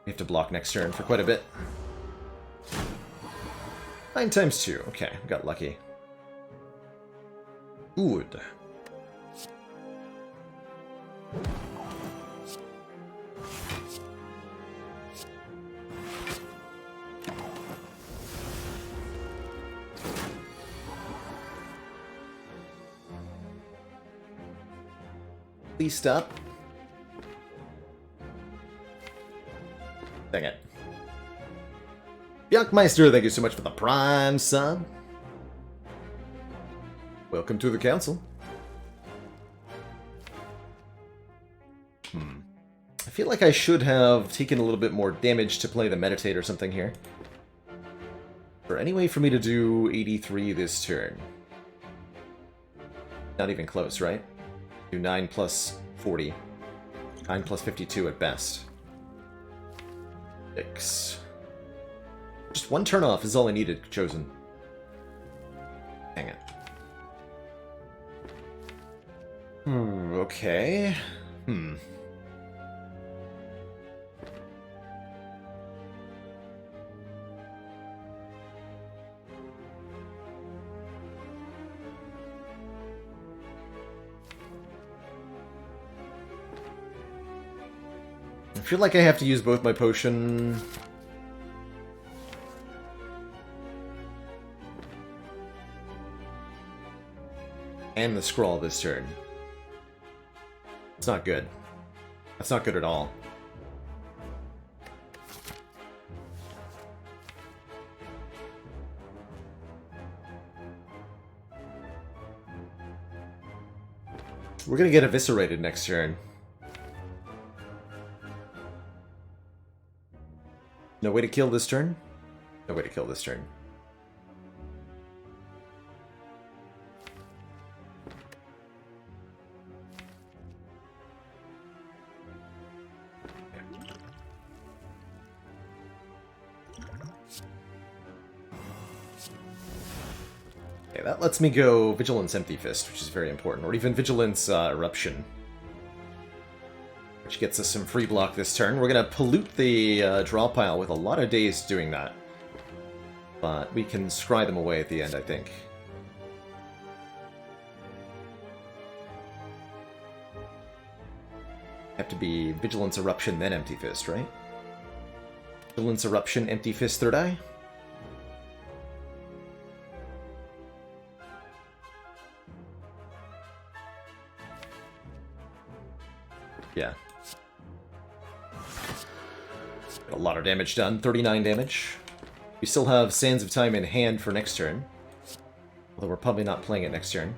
We have to block next turn for quite a bit. 9 times 2. Okay, got lucky. Good. Please stop. Dang it. Yuckmeister, thank you so much for the Prime sub. Welcome to the council. I feel like I should have taken a little bit more damage to play the Meditate or something here. Or any way for me to do 83 this turn? Not even close, right? Do 9 plus 40. 9 plus 52 at best. 6. Just one turn off is all I needed, Chosen. Dang it. Okay. I feel like I have to use both my potion... and the scroll this turn. It's not good. That's not good at all. We're gonna get eviscerated next turn. No way to kill this turn? No way to kill this turn. Okay, that lets me go Vigilance Empty Fist, which is very important, or even Vigilance Eruption. Which gets us some free block this turn. We're going to pollute the draw pile with a lot of days doing that. But we can scry them away at the end, I think. Have to be Vigilance Eruption, then Empty Fist, right? Vigilance Eruption, Empty Fist, Third Eye? Yeah. Got a lot of damage done. 39 damage. We still have Sands of Time in hand for next turn. Although we're probably not playing it next turn.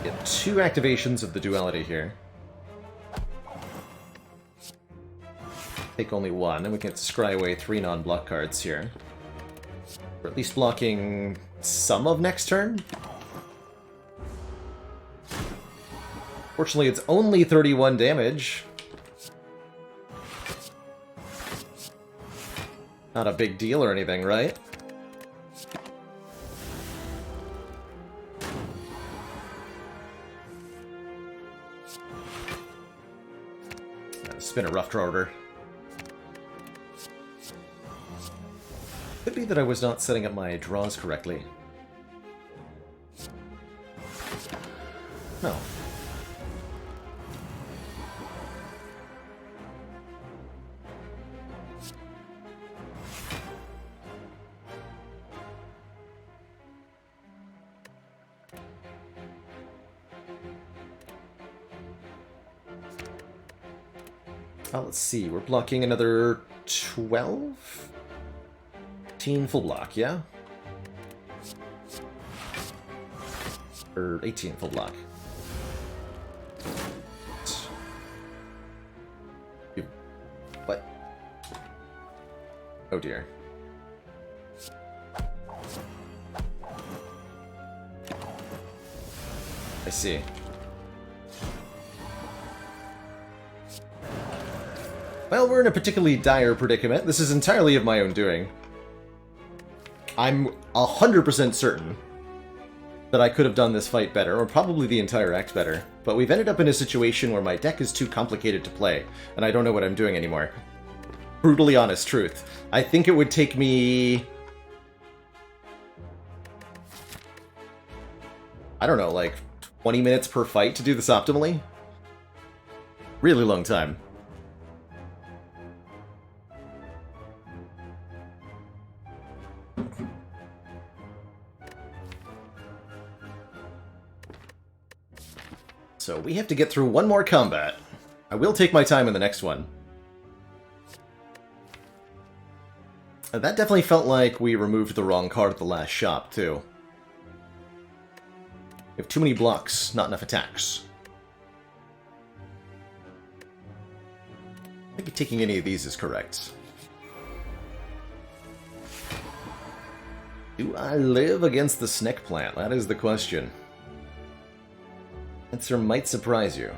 Get 2 activations of the Duality here. Take only one, and we can scry away 3 non-block cards here. We're at least blocking some of next turn. Fortunately, it's only 31 damage. Not a big deal or anything, right? Spin a rough draw order. Could be that I was not setting up my draws correctly. No. Let's see, we're blocking another 12? 18 full block, yeah? Or 18 full block. What? Oh dear. I see. Well, we're in a particularly dire predicament. This is entirely of my own doing. I'm 100% certain that I could have done this fight better, or probably the entire act better, but we've ended up in a situation where my deck is too complicated to play, and I don't know what I'm doing anymore. Brutally honest truth. I think it would take me... I don't know, like 20 minutes per fight to do this optimally? Really long time. So we have to get through one more combat. I will take my time in the next one. That definitely felt like we removed the wrong card at the last shop, too. We have too many blocks, not enough attacks. Maybe taking any of these is correct. Do I live against the snake plant? That is the question. Answer might surprise you.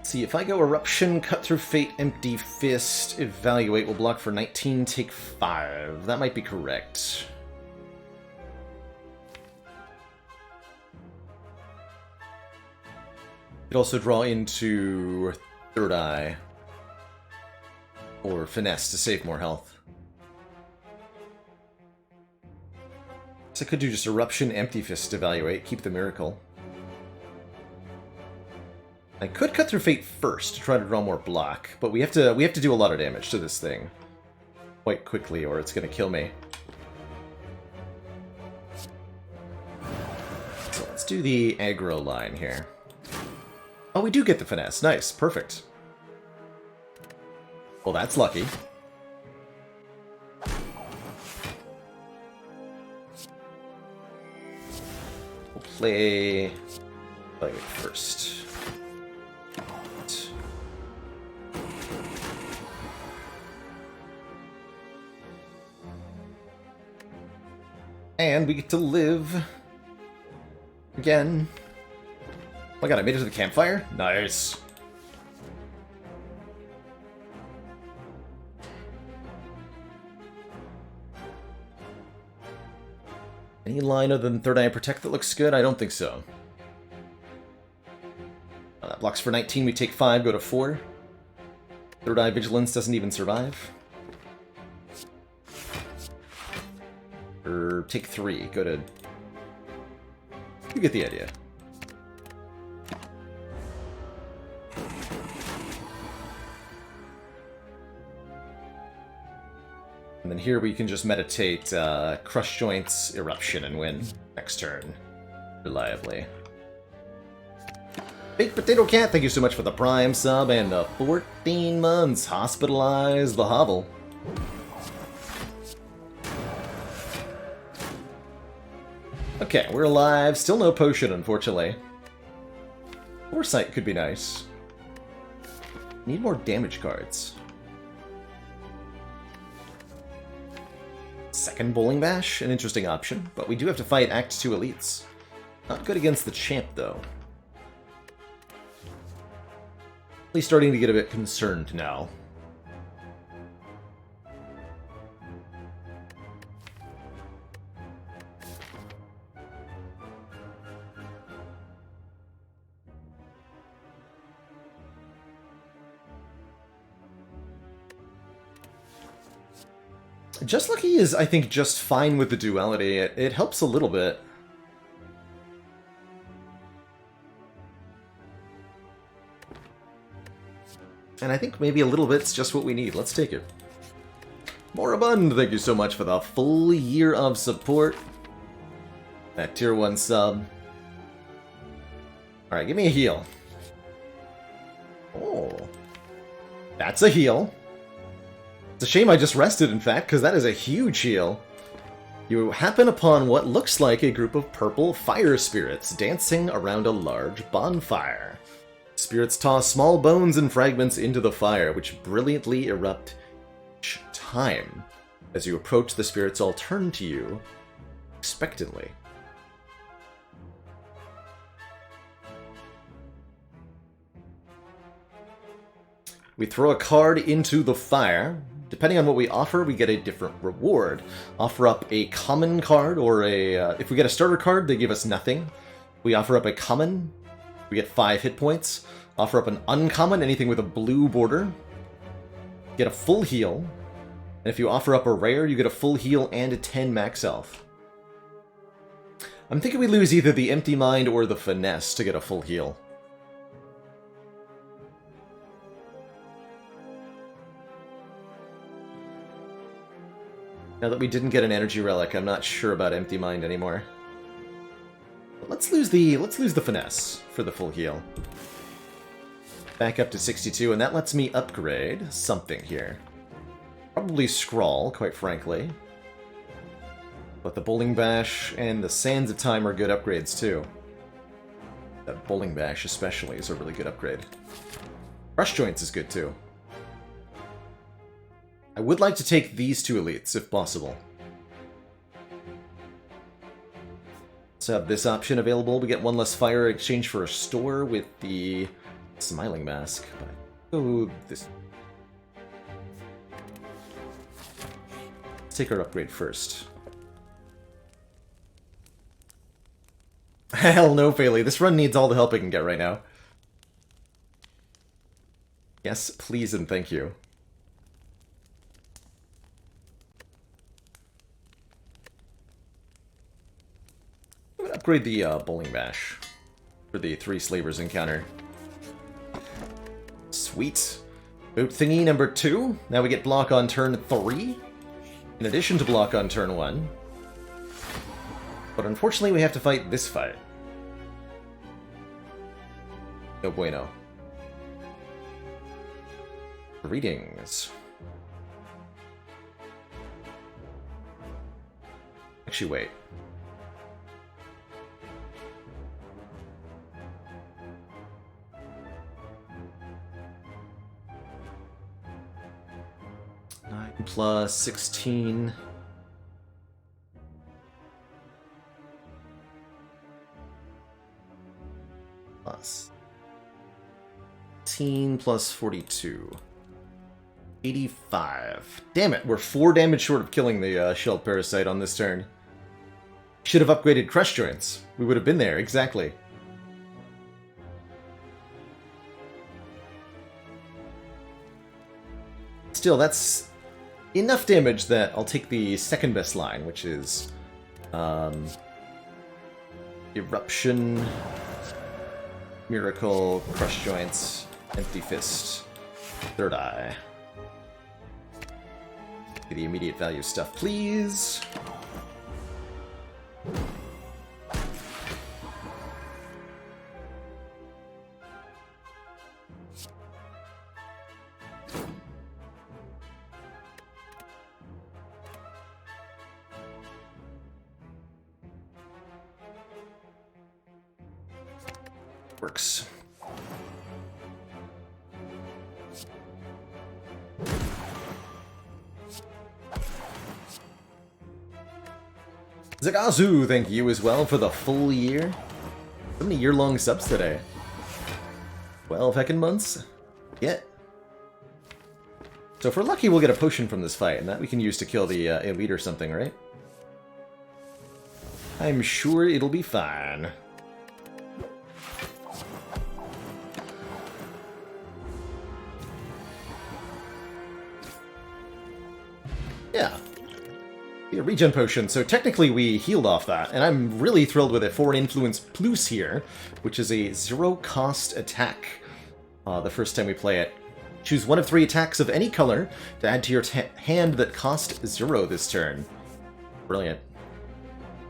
See, if I go Eruption, Cut Through Fate, Empty Fist, Evaluate, will block for 19, take 5. That might be correct. Could also draw into Third Eye. Or Finesse to save more health. So I could do just Eruption, Empty Fist, Evaluate, keep the Miracle. I could Cut Through Fate first to try to draw more block, but we have to do a lot of damage to this thing quite quickly, or it's going to kill me. So let's do the aggro line here. Oh, we do get the Finesse. Nice, perfect. Well, that's lucky. We'll play first. And we get to live again. Oh my god, I made it to the campfire? Nice. Any line other than Third Eye and Protect that looks good? I don't think so. That blocks for 19, we take 5, go to 4. Third Eye Vigilance doesn't even survive. Or take 3, go to... You get the idea. And then here we can just meditate Crush Joints, Eruption, and win next turn. Reliably. Baked Potato Cat, thank you so much for the Prime sub and the 14 months. Hospitalize the hovel. Okay, we're alive. Still no potion, unfortunately. Foresight could be nice. Need more damage cards. Second Bowling Bash, an interesting option, but we do have to fight Act 2 elites. Not good against the champ, though. Really starting to get a bit concerned now. Just Lucky is, I think, just fine with the duality. It helps a little bit. And I think maybe a little bit's just what we need. Let's take it. Moribund, thank you so much for the full year of support. That tier 1 sub. Alright, give me a heal. Oh. That's a heal. It's a shame I just rested, in fact, because that is a huge heal. You happen upon what looks like a group of purple fire spirits dancing around a large bonfire. Spirits toss small bones and fragments into the fire, which brilliantly erupt each time. As you approach, the spirits all turn to you expectantly. We throw a card into the fire. Depending on what we offer, we get a different reward. Offer up a common card, or a... if we get a starter card, they give us nothing. We offer up a common, we get 5 hit points. Offer up an uncommon, anything with a blue border. Get a full heal. And if you offer up a rare, you get a full heal and a 10 max health. I'm thinking we lose either the Empty Mind or the Finesse to get a full heal. Now that we didn't get an energy relic, I'm not sure about Empty Mind anymore. But let's lose the Finesse for the full heal. Back up to 62, and that lets me upgrade something here. Probably Scrawl, quite frankly. But the Bowling Bash and the Sands of Time are good upgrades too. That Bowling Bash especially is a really good upgrade. Crush Joints is good too. I would like to take these 2 elites, if possible. Let's have this option available. We get 1 less fire in exchange for a store with the Smiling Mask. But this. Let's take our upgrade first. Hell no, Faley. This run needs all the help it can get right now. Yes, please and thank you. Upgrade the Bowling Bash for the 3 Slavers encounter. Sweet. Boot thingy number 2. Now we get block on turn 3, in addition to block on turn 1. But unfortunately we have to fight this fight. No bueno. Greetings. Actually, wait. Plus 16. Plus 18 plus 42. 85. Damn it, we're 4 damage short of killing the Shelled Parasite on this turn. Should have upgraded Crush Joints. We would have been there, exactly. Still, that's enough damage that I'll take the second best line, which is Eruption, Miracle, Crush Joints, Empty Fist, Third Eye. Get the immediate value stuff, please. Works. Zagazu, thank you as well for the full year. So many year-long subs today. 12 heckin' months? Yeah. So if we're lucky, we'll get a potion from this fight, and that we can use to kill the elite or something, right? I'm sure it'll be fine. Yeah. A regen potion, so technically we healed off that, and I'm really thrilled with it. Foreign Influence Plus here, which is a zero-cost attack the first time we play it. Choose one of 3 attacks of any color to add to your hand that cost 0 this turn. Brilliant.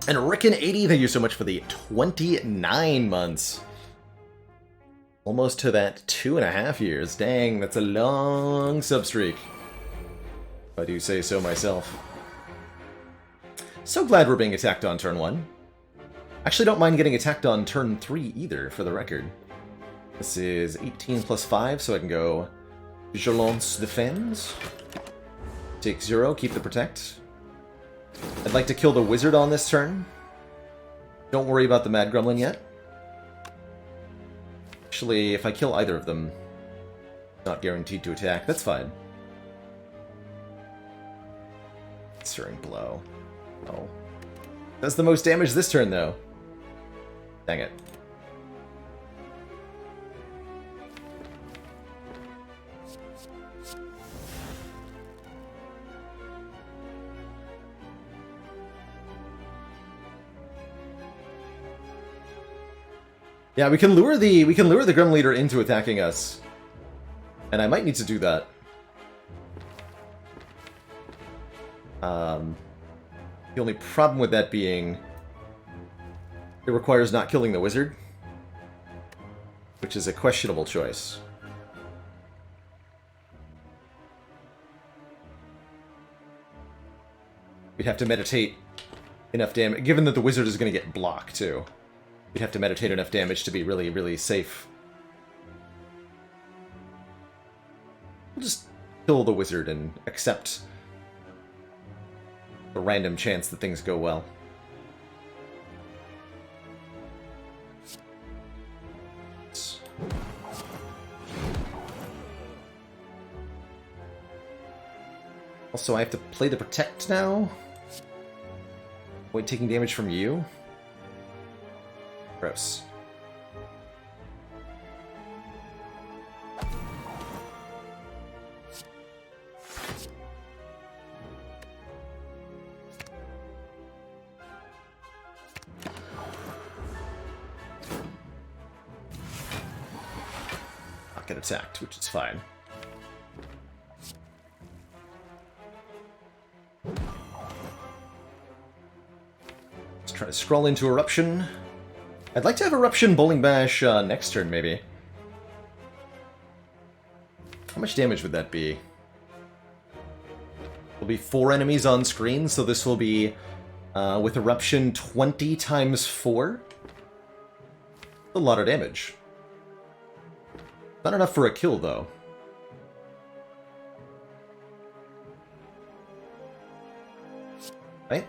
And Rickon80, thank you so much for the 29 months. Almost to that 2.5 years. Dang, that's a long sub streak. If I do say so myself. So glad we're being attacked on turn 1. Actually don't mind getting attacked on turn 3 either, for the record. This is 18 plus 5, so I can go Vigilance Defense. Take 0, keep the Protect. I'd like to kill the Wizard on this turn. Don't worry about the Mad Gremlin yet. Actually, if I kill either of them, not guaranteed to attack, that's fine. Stirring Blow. Oh. Does the most damage this turn, though. Dang it. Yeah, we can lure the Grim Leader into attacking us. And I might need to do that. The only problem with that being it requires not killing the wizard, which is a questionable choice. We'd have to meditate enough damage, given that the wizard is going to get blocked too. We'd have to meditate enough damage to be really, really safe. We'll just kill the wizard and accept the random chance that things go well. Also, I have to play the Protect now? Avoid taking damage from you? Gross. Not get attacked, which is fine. Let's try to scroll into Eruption. I'd like to have Eruption Bowling Bash next turn, maybe. How much damage would that be? There'll be 4 enemies on screen, so this will be, with Eruption, 20 times 4. A lot of damage. Not enough for a kill, though. Right?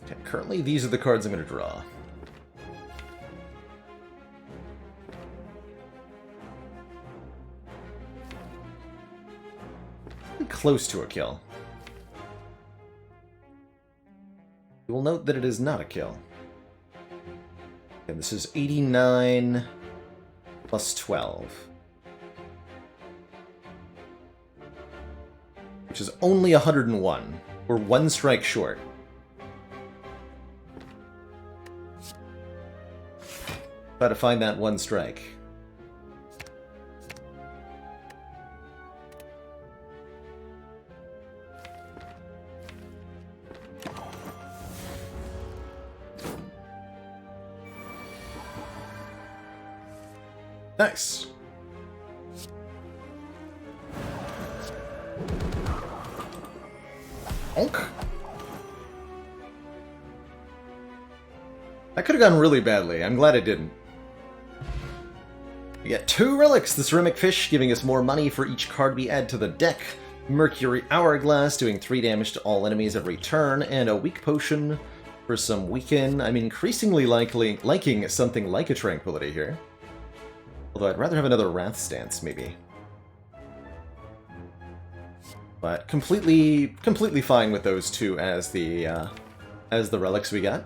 Okay, currently these are the cards I'm going to draw. Close to a kill. You will note that it is not a kill. And this is 89 plus 12. Which is only 101. We're 1 strike short. Try to find that 1 strike. Nice. Onk. That could have gone really badly. I'm glad it didn't. We get 2 relics. The ceramic fish giving us more money for each card we add to the deck. Mercury Hourglass doing 3 damage to all enemies every turn, and a weak potion for some weaken. I'm increasingly liking something like a Tranquility here. Although I'd rather have another Wrath Stance, maybe. But completely fine with those 2 as the relics we got.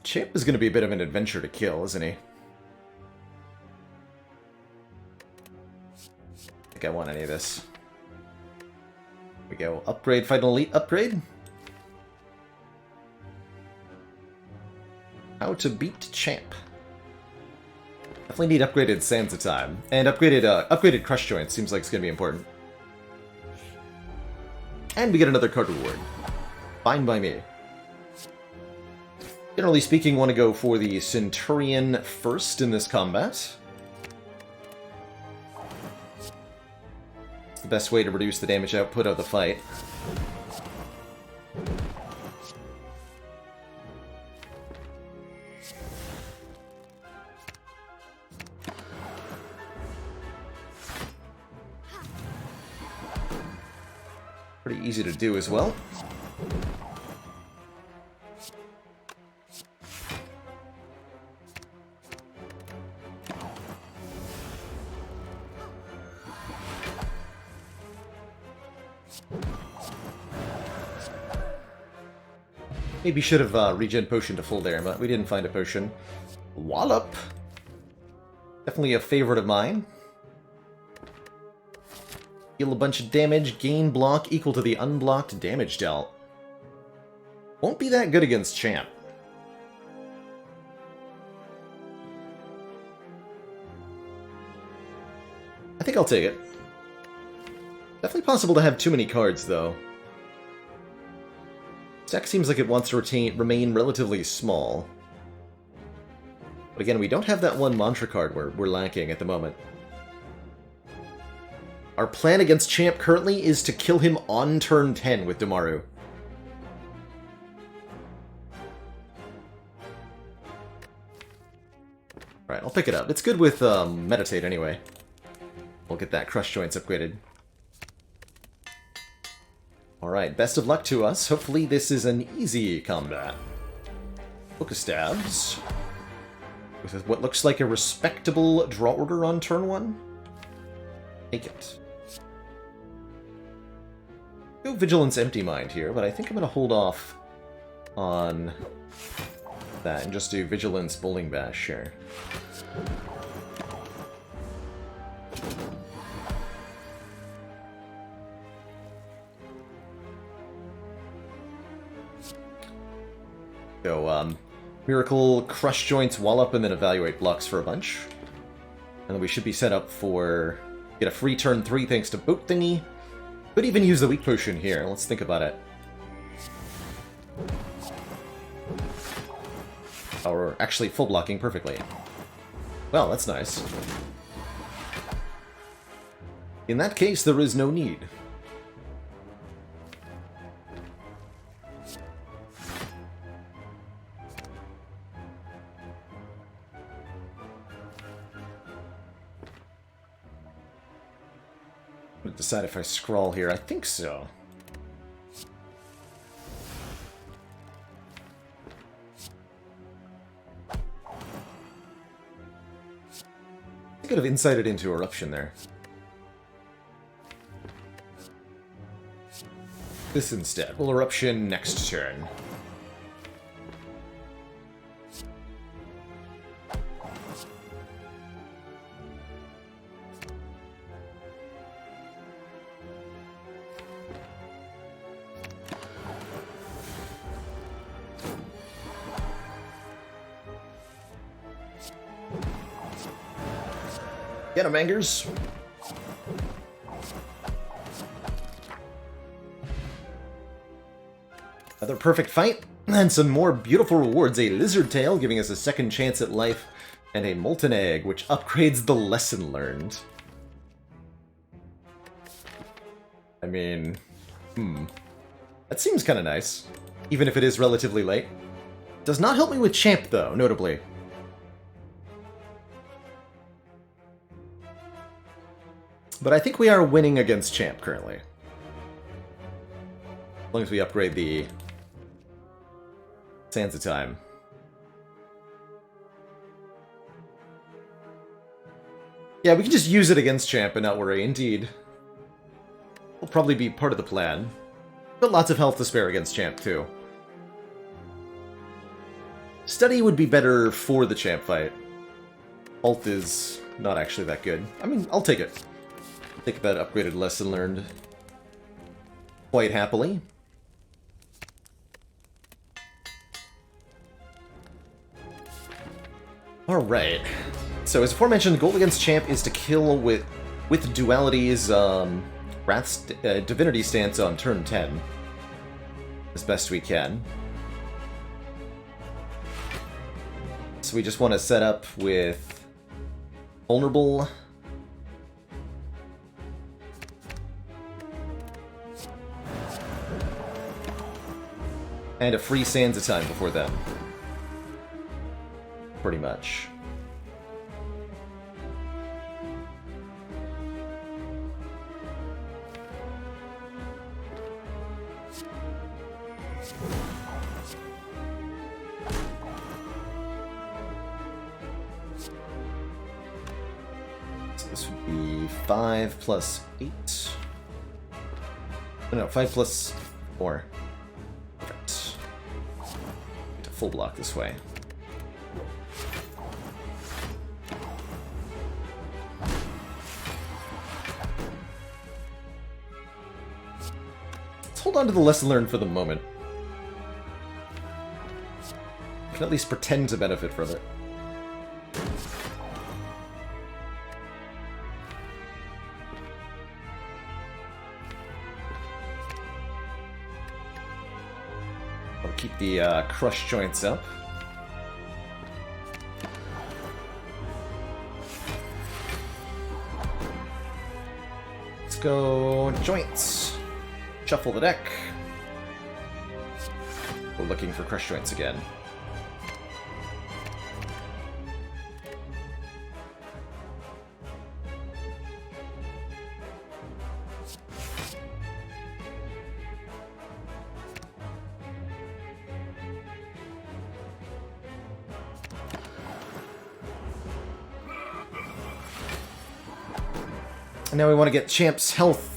Champ is going to be a bit of an adventure to kill, isn't he? I think I want any of this. Here we go. Upgrade, Final Elite upgrade. How to beat Champ. Definitely need upgraded Sands of Time. And upgraded Crush Joints seems like it's going to be important. And we get another card reward. Fine by me. Generally speaking, want to go for the Centurion first in this combat. It's the best way to reduce the damage output of the fight. Pretty easy to do as well. Maybe should have regen potion to full there, but we didn't find a potion. Wallop! Definitely a favorite of mine. Deal a bunch of damage, gain block equal to the unblocked damage dealt. Won't be that good against Champ. I think I'll take it. Definitely possible to have too many cards, though. Deck seems like it wants to remain relatively small. But again, we don't have that one mantra card we're lacking at the moment. Our plan against Champ currently is to kill him on turn 10 with Damaru. Alright, I'll pick it up. It's good with Meditate anyway. We'll get that Crush Joints upgraded. Alright, best of luck to us. Hopefully this is an easy combat. Focus Stabs. With what looks like a respectable draw order on turn 1. Take it. Go Vigilance Empty Mind here, but I think I'm going to hold off on that and just do Vigilance Bowling Bash here. Go, Miracle, Crush Joints, Wallop, and then Evaluate Blocks for a bunch. And then we should be set up for... get a free turn 3 thanks to Boat Thingy. Could even use the Weak Potion here, let's think about it. Oh, we're actually full blocking perfectly. Well, that's nice. In that case, there is no need. Decide if I scroll here. I think so. I could have incited into Eruption there. This instead. We'll Eruption next turn. Get him, Angers. Another perfect fight. And some more beautiful rewards, a lizard tail giving us a second chance at life, and a molten egg, which upgrades the lesson learned. I mean, that seems kind of nice, even if it is relatively late. Does not help me with Champ, though, notably. But I think we are winning against Champ currently. As long as we upgrade the Sands of Time. Yeah, we can just use it against Champ and not worry, indeed. Will probably be part of the plan. But lots of health to spare against Champ, too. Study would be better for the Champ fight. Ult is not actually that good. I mean, I'll take it. I'll take that upgraded lesson learned quite happily. Alright. So, as aforementioned, the goal against Champ is to kill with Duality's Wrath's Divinity stance on turn 10. As best we can. So we just want to set up with Vulnerable. And a free Sands of Time before then. Pretty much. So this would be 5 plus 8. Oh, no, 5 plus 4. Perfect. Get a full block this way. Hold on to the lesson learned for the moment. I can at least pretend to benefit from it. I'll keep the crush joints up. Let's go joints. Shuffle the deck. We're looking for crush joints again. And now we want to get Champ's health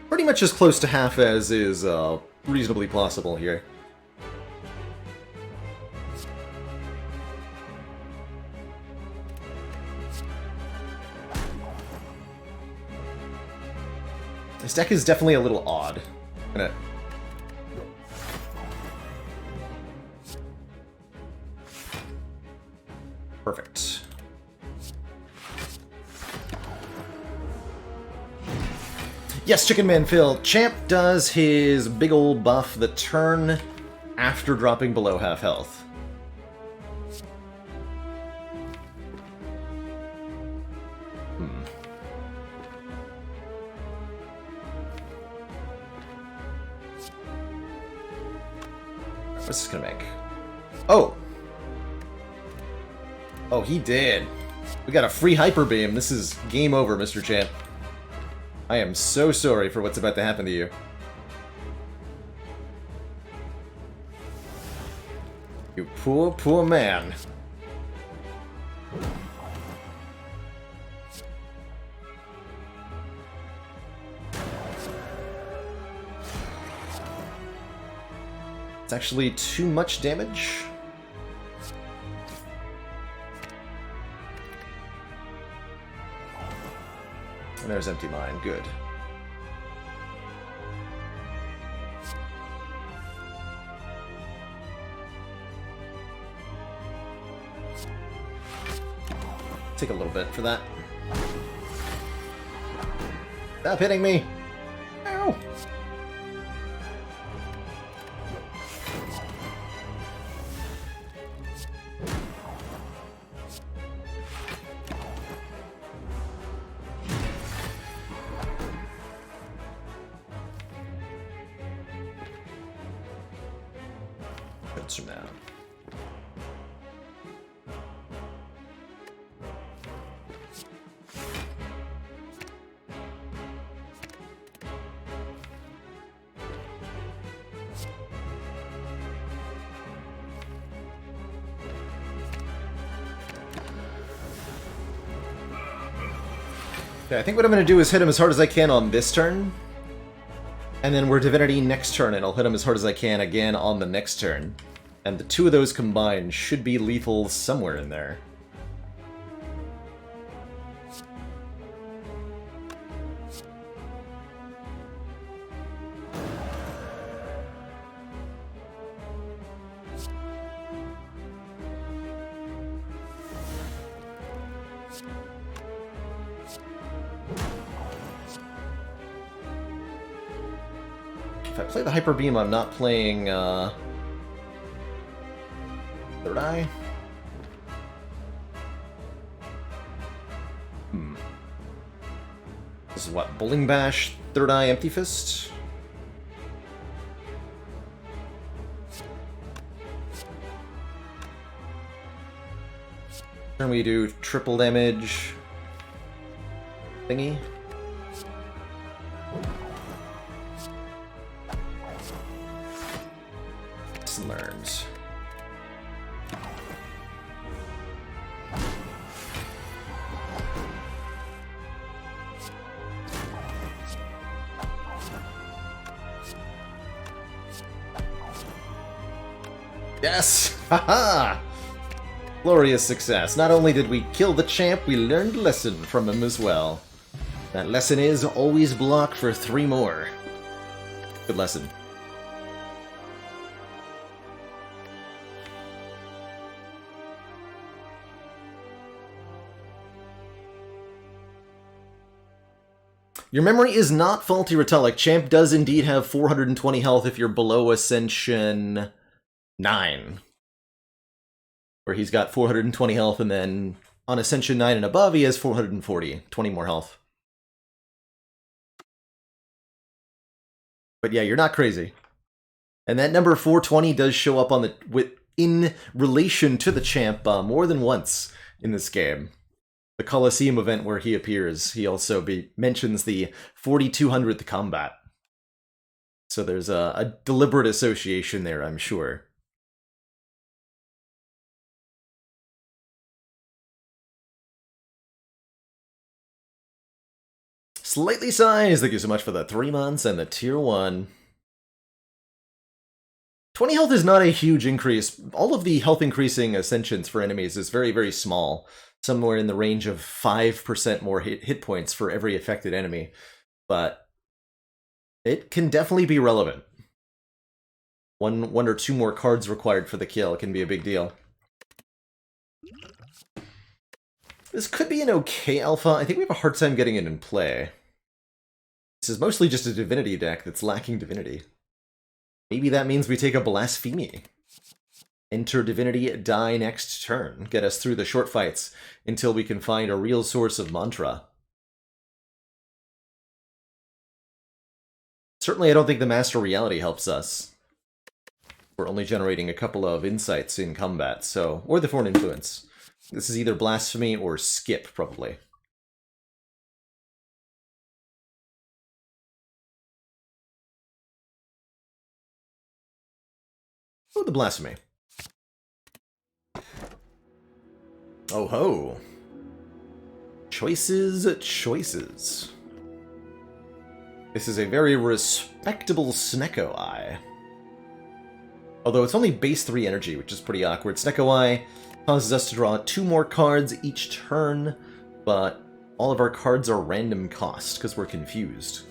pretty much as close to half as is reasonably possible here. This deck is definitely a little odd. I'm gonna... Perfect. Yes, Chicken Man Phil. Champ does his big old buff the turn after dropping below half health. What's this gonna make? Oh! Oh, he did. We got a free Hyper Beam. This is game over, Mr. Champ. I am so sorry for what's about to happen to you. You poor, poor man. It's actually too much damage. And there's Empty Mind. Good. Take a little bit for that. Stop hitting me! Ow! Turns from now. Okay, I think what I'm going to do is hit him as hard as I can on this turn. And then we're Divinity next turn, and I'll hit him as hard as I can again on the next turn. And the two of those combined should be lethal somewhere in there. If I play the Hyper Beam, I'm not playing, Third Eye? This is what? Bowling Bash, Third Eye, Empty Fist? Then we do triple damage thingy. Learns. Yes! Haha! Glorious success. Not only did we kill the champ, we learned a lesson from him as well. That lesson is always block for 3 more. Good lesson. Your memory is not faulty, Retallic. Champ does indeed have 420 health if you're below Ascension 9. Where he's got 420 health, and then on Ascension 9 and above, he has 440. 20 more health. But yeah, you're not crazy. And that number 420 does show up on the in relation to the champ more than once in this game. The Colosseum event where he appears, he also mentions the 4200th combat. So there's a deliberate association there, I'm sure. Slightly sized, thank you so much for the 3 months and the tier 1. 20 health is not a huge increase. All of the health increasing ascensions for enemies is very, very small. Somewhere in the range of 5% more hit points for every affected enemy. But it can definitely be relevant. One or two more cards required for the kill can be a big deal. This could be an okay alpha. I think we have a hard time getting it in play. This is mostly just a Divinity deck that's lacking Divinity. Maybe that means we take a Blasphemy. Enter Divinity, die next turn. Get us through the short fights until we can find a real source of mantra. Certainly I don't think the Master Reality helps us. We're only generating a couple of insights in combat, so... Or the Foreign Influence. This is either Blasphemy or Skip, probably. Oh, the Blasphemy. Oh ho. Choices, choices. This is a very respectable Snecko Eye. Although it's only base 3 energy, which is pretty awkward. Snecko Eye causes us to draw 2 more cards each turn, but all of our cards are random cost, because we're confused.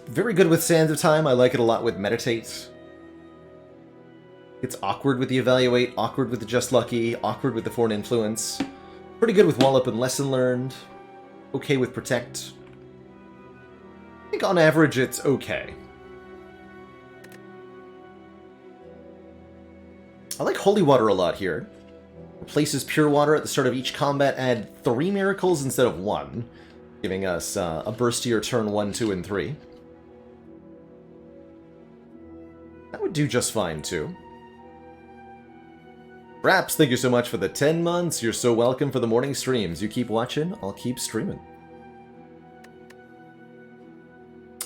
Very good with Sands of Time. I like it a lot with Meditate. It's awkward with the Evaluate, awkward with the Just Lucky, awkward with the Foreign Influence. Pretty good with Wallop and Lesson Learned. Okay with Protect. I think on average it's okay. I like Holy Water a lot here. Replaces Pure Water at the start of each combat, add 3 miracles instead of 1, giving us a burstier turn 1, 2, and 3. would do just fine, too. Raps, thank you so much for the 10 months. You're so welcome for the morning streams. You keep watching, I'll keep streaming.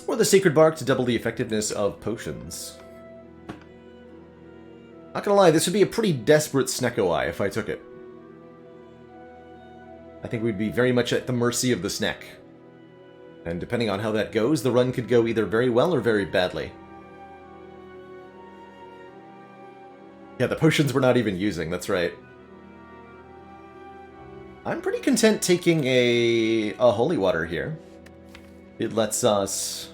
Or the Sacred Bark to double the effectiveness of potions. Not gonna lie, this would be a pretty desperate Snecko Eye if I took it. I think we'd be very much at the mercy of the Sneck. And depending on how that goes, the run could go either very well or very badly. Yeah, the potions we're not even using, that's right. I'm pretty content taking a Holy Water here. It lets us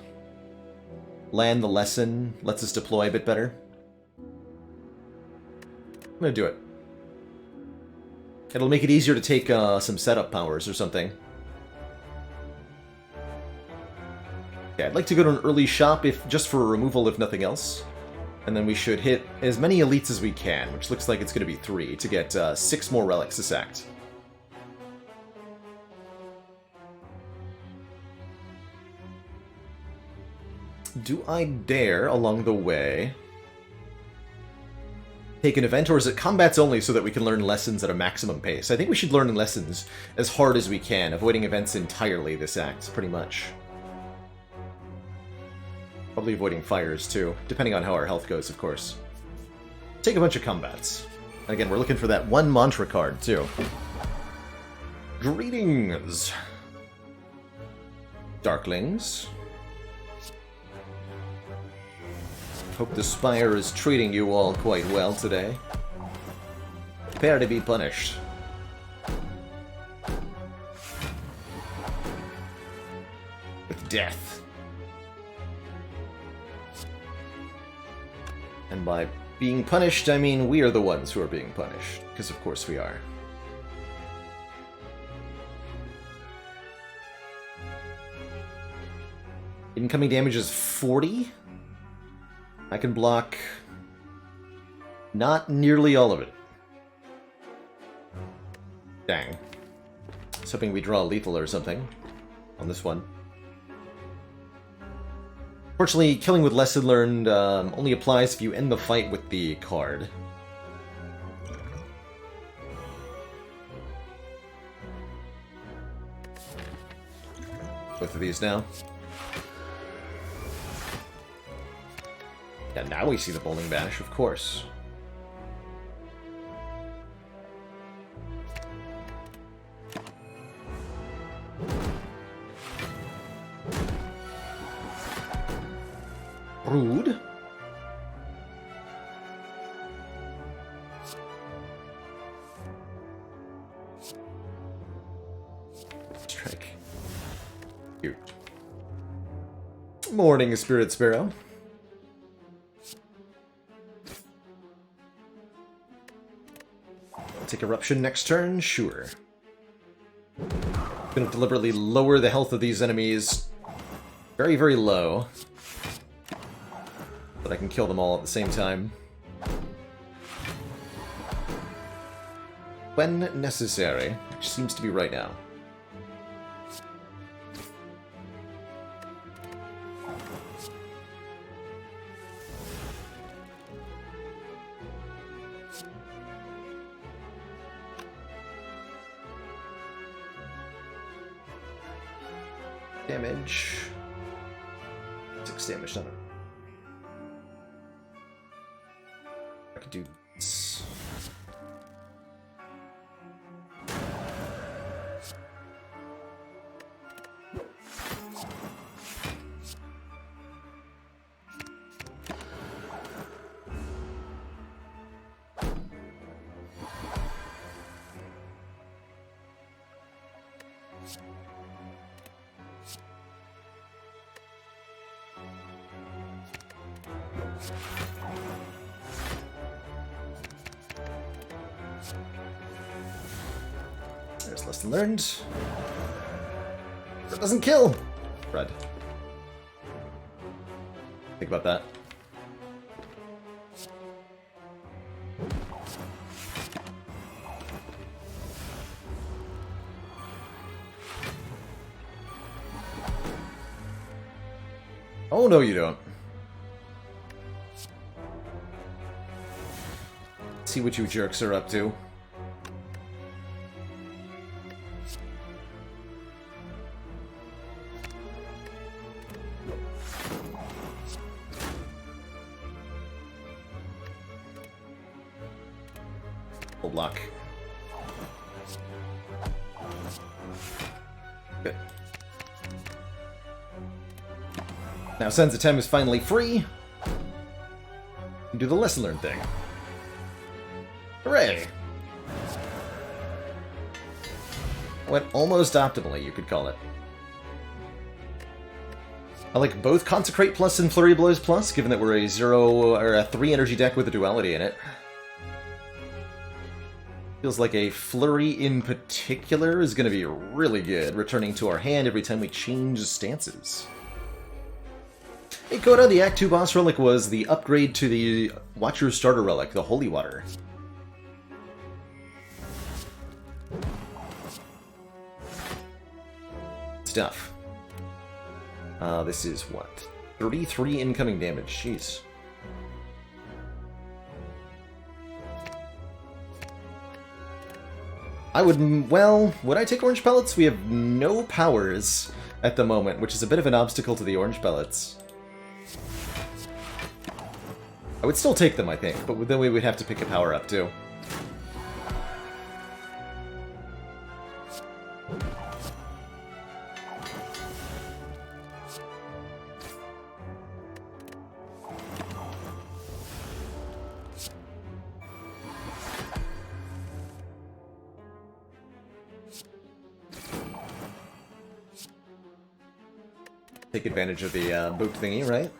land the lesson, lets us deploy a bit better. I'm gonna do it. It'll make it easier to take some setup powers or something. Yeah, I'd like to go to an early shop if just for removal, if nothing else. And then we should hit as many elites as we can, which looks like it's going to be 3, to get 6 more relics this act. Do I dare, along the way, take an event, or is it combats only so that we can learn lessons at a maximum pace? I think we should learn lessons as hard as we can, avoiding events entirely this act, pretty much. Probably avoiding fires, too, depending on how our health goes, of course. Take a bunch of combats. Again, we're looking for that one mantra card, too. Greetings, Darklings. Hope the Spire is treating you all quite well today. Prepare to be punished. With death. And by being punished, I mean we are the ones who are being punished. Because of course we are. Incoming damage is 40? I can block not nearly all of it. Dang. I was hoping we draw lethal or something on this one. Fortunately, killing with Lesson Learned only applies if you end the fight with the card. Both of these now. Yeah, now we see the Bowling Bash, of course. Rude. Strike. Cute. Morning, Spirit Sparrow. Take Eruption next turn? Sure. Gonna deliberately lower the health of these enemies very, very low. But I can kill them all at the same time. When necessary, which seems to be right now. Damage. 6 damage, not it. I could do this. There's lesson learned. It doesn't kill! Red. Think about that. Oh, no, you don't. see what you jerks are up to. Full block. Good. Now Sen's attempt is finally free. Do the lesson learned thing. Hooray! Went almost optimally, you could call it. I like both Consecrate Plus and Flurry Blows Plus, given that we're a 3 energy deck with a duality in it. Feels like a Flurry in particular is going to be really good, returning to our hand every time we change stances. Hey Coda, the Act 2 boss relic was the upgrade to the Watcher starter relic, the Holy Water. Stuff. This is what? 33 incoming damage, jeez. Would I take orange pellets? We have no powers at the moment, which is a bit of an obstacle to the orange pellets. I would still take them, I think, but then we would have to pick a power up, too. Take advantage of the boot thingy, right?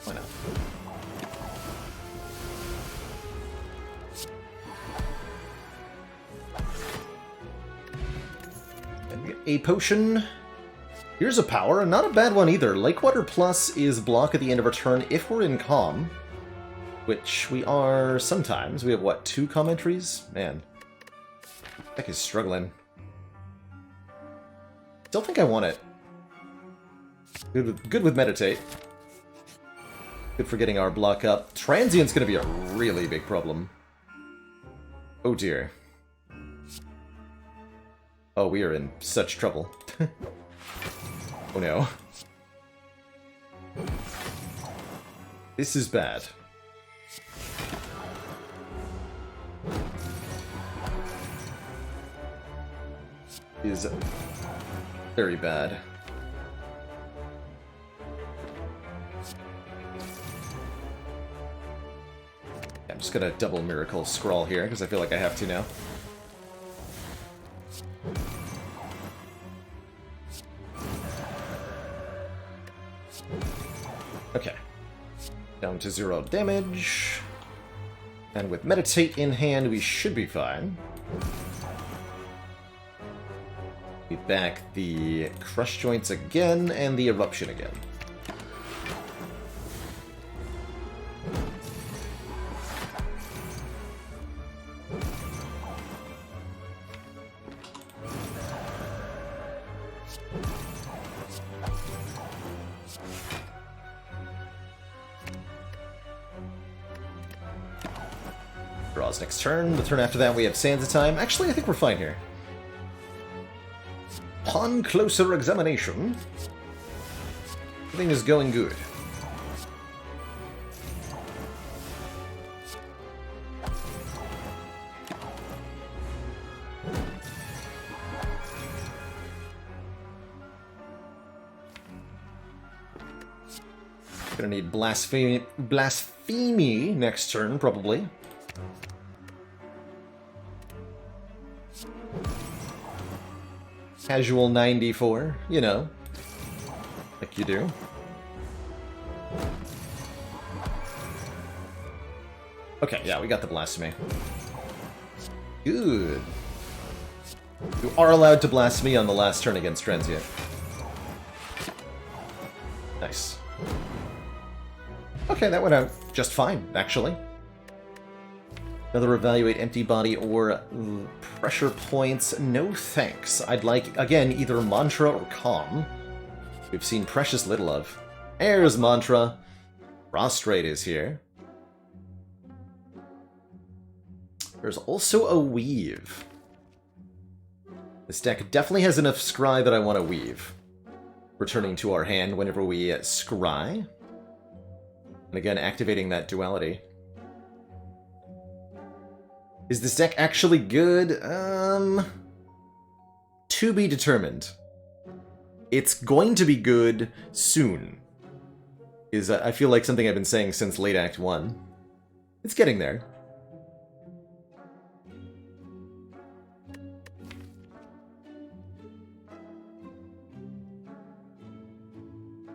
Why not? A potion. Here's a power, not a bad one either. Lakewater Plus is block at the end of our turn if we're in calm, which we are sometimes. We have, what, 2 calm entries? Man, deck is struggling. Still think I want it. Good with Meditate. Good for getting our block up. Transient's gonna be a really big problem. Oh dear. Oh, we are in such trouble. Oh no. This is bad. Is very bad. I'm just gonna double Miracle Scrawl here, because I feel like I have to now. Okay. Down to 0 damage. And with Meditate in hand, we should be fine. We back the Crush Joints again, and the Eruption again. Draws next turn. The turn after that we have Sands of Time. Actually, I think we're fine here. Upon closer examination, everything is going good. Gonna need Blasphemy next turn, probably. Casual 94, you know, like you do. Okay, yeah, we got the Blasphemy. Good. You are allowed to Blasphemy on the last turn against Transient. Nice. Okay, that went out just fine, actually. Another evaluate empty body or pressure points. No thanks. I'd like, again, either mantra or calm. We've seen precious little of. There's mantra. Prostrate is here. There's also a weave. This deck definitely has enough scry that I want to weave. Returning to our hand whenever we scry. And again, activating that duality. Is this deck actually good? To be determined. It's going to be good soon. Is I feel like something I've been saying since late Act 1. It's getting there.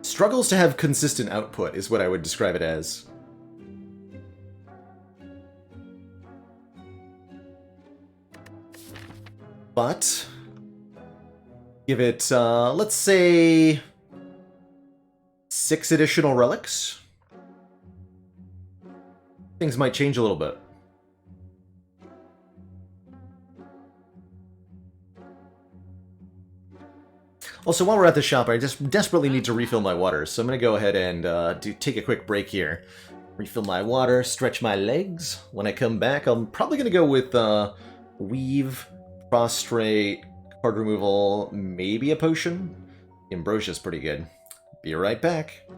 Struggles to have consistent output is what I would describe it as. But give it, let's say, 6 additional relics. Things might change a little bit. Also, while we're at the shop, I just desperately need to refill my water, so I'm going to go ahead and take a quick break here. Refill my water, stretch my legs. When I come back, I'm probably going to go with Weave, Prostrate, card removal, maybe a potion. Ambrosia's pretty good. Be right back.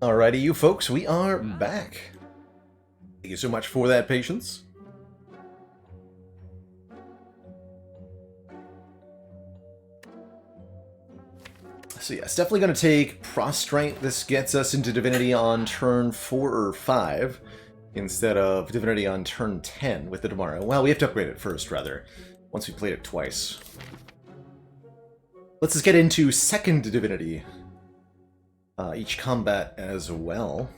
Alrighty, you folks, we are back. Thank you so much for that patience. So yeah, it's definitely going to take Prostrate. This gets us into Divinity on turn 4 or 5, instead of Divinity on turn 10 with the tomorrow. Well, we have to upgrade it first, rather, once we played it twice. Let's just get into second Divinity. Each combat as well.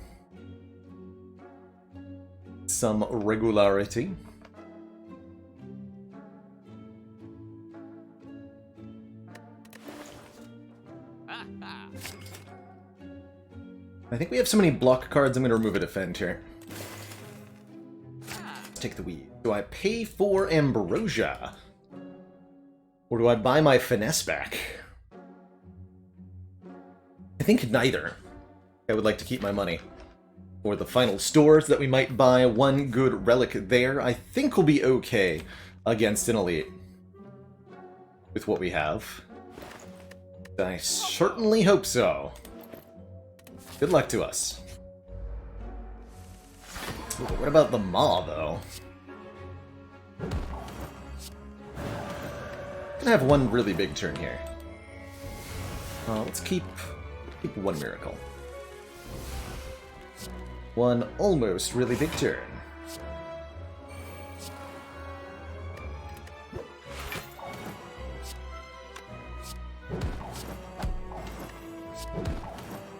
Some regularity. I think we have so many block cards, I'm going to remove a defend here. Let's take the weed. Do I pay for Ambrosia? Or do I buy my finesse back? I think neither. I would like to keep my money. For the final stores that we might buy, one good relic there, I think we'll be okay against an elite. With what we have. I certainly hope so. Good luck to us. Ooh, what about the Maw, though? Gonna have one really big turn here. Let's keep one miracle. One almost really big turn.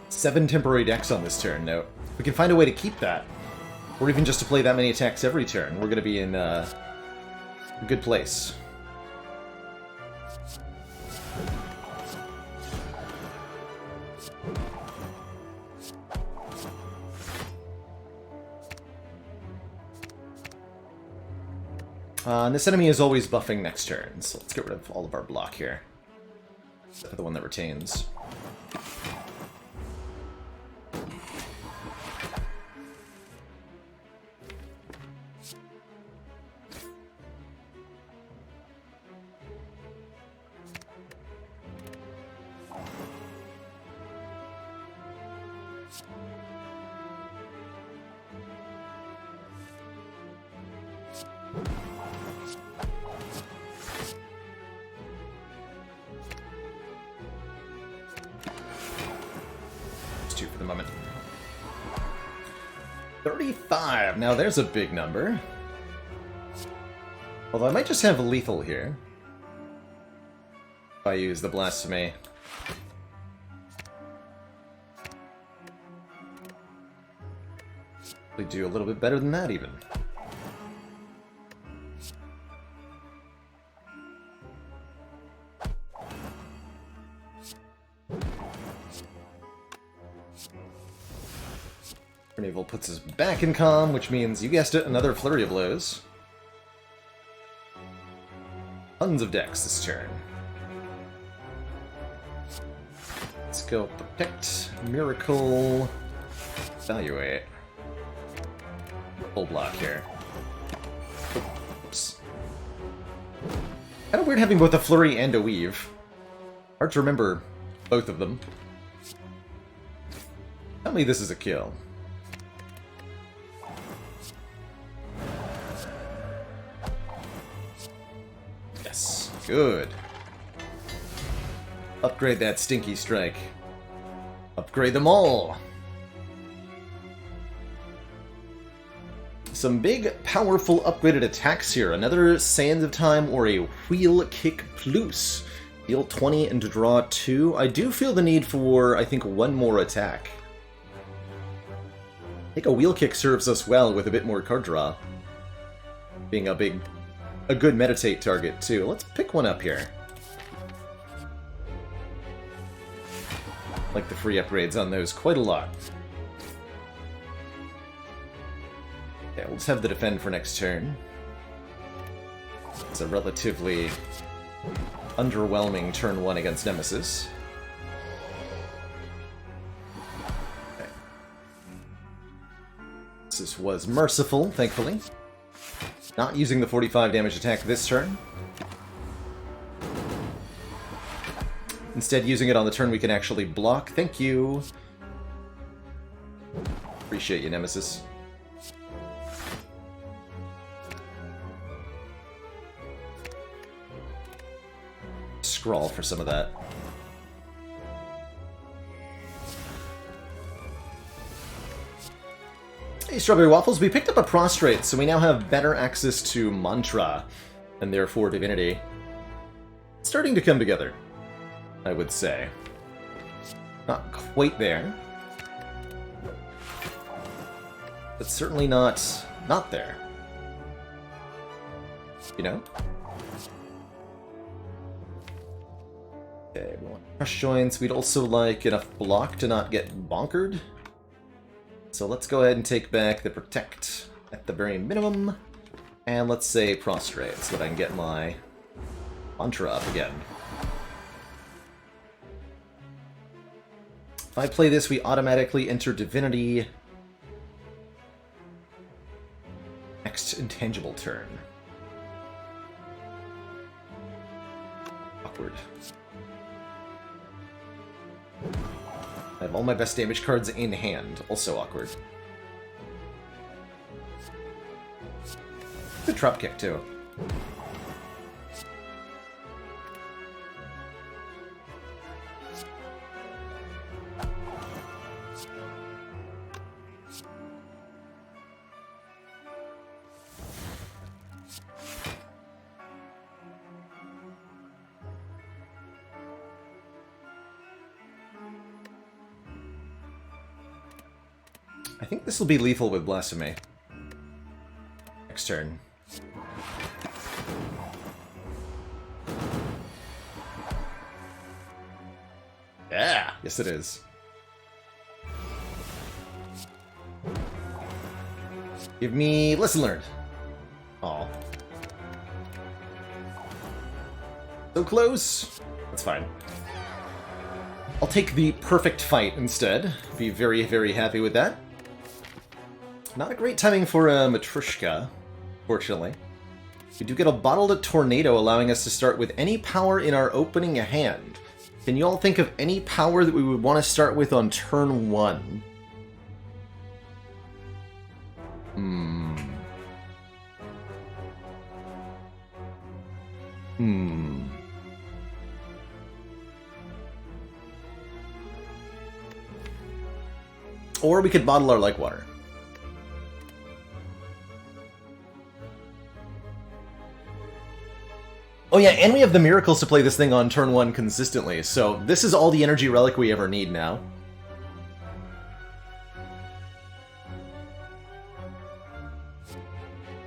Seven temporary decks on this turn. Now, if we can find a way to keep that, or even just to play that many attacks every turn, we're going to be in a good place. And this enemy is always buffing next turn, so let's get rid of all of our block here. Except for the one that retains. Two for the moment. 35! Now there's a big number. Although I might just have lethal here. If I use the Blasphemy. We do a little bit better than that, even. Naval puts us back in calm, which means, you guessed it, another flurry of blows. Tons of decks this turn. Let's go Protect, Miracle, Evaluate. Full block here. Oops. Kind of weird having both a flurry and a weave. Hard to remember both of them. Tell me this is a kill. Yes, good. Upgrade that stinky strike. Upgrade them all. Some big, powerful upgraded attacks here. Another Sands of Time or a Wheel Kick Plus. Deal 20 and draw 2. I do feel the need for, I think, one more attack. I think a Wheel Kick serves us well with a bit more card draw. Being a good meditate target, too. Let's pick one up here. Like the free upgrades on those quite a lot. Yeah, we'll just have the defend for next turn. It's a relatively underwhelming turn 1 against Nemesis. Okay. This was merciful, thankfully. Not using the 45 damage attack this turn. Instead, using it on the turn we can actually block. Thank you. Appreciate you, Nemesis. Scrawl for some of that. Hey, Strawberry Waffles, we picked up a Prostrate, so we now have better access to Mantra, and therefore Divinity. It's starting to come together, I would say. Not quite there. But certainly not there. You know? Okay, we want crush joints. We'd also like enough block to not get bonkered. So let's go ahead and take back the protect at the very minimum. And let's say prostrate so that I can get my mantra up again. If I play this, we automatically enter Divinity. Next intangible turn. Awkward. I have all my best damage cards in hand. Also awkward. Good drop kick, too. I think this will be lethal with Blasphemy. Next turn. Yeah! Yes, it is. Give me Lesson Learned. Aw. So close. That's fine. I'll take the perfect fight instead. Be very, very happy with that. Not a great timing for a Matryoshka, fortunately. We do get a Bottled Tornado, allowing us to start with any power in our opening hand. Can you all think of any power that we would want to start with on turn 1? Or we could bottle our like water. Oh yeah, and we have the miracles to play this thing on turn 1 consistently, so this is all the energy relic we ever need now.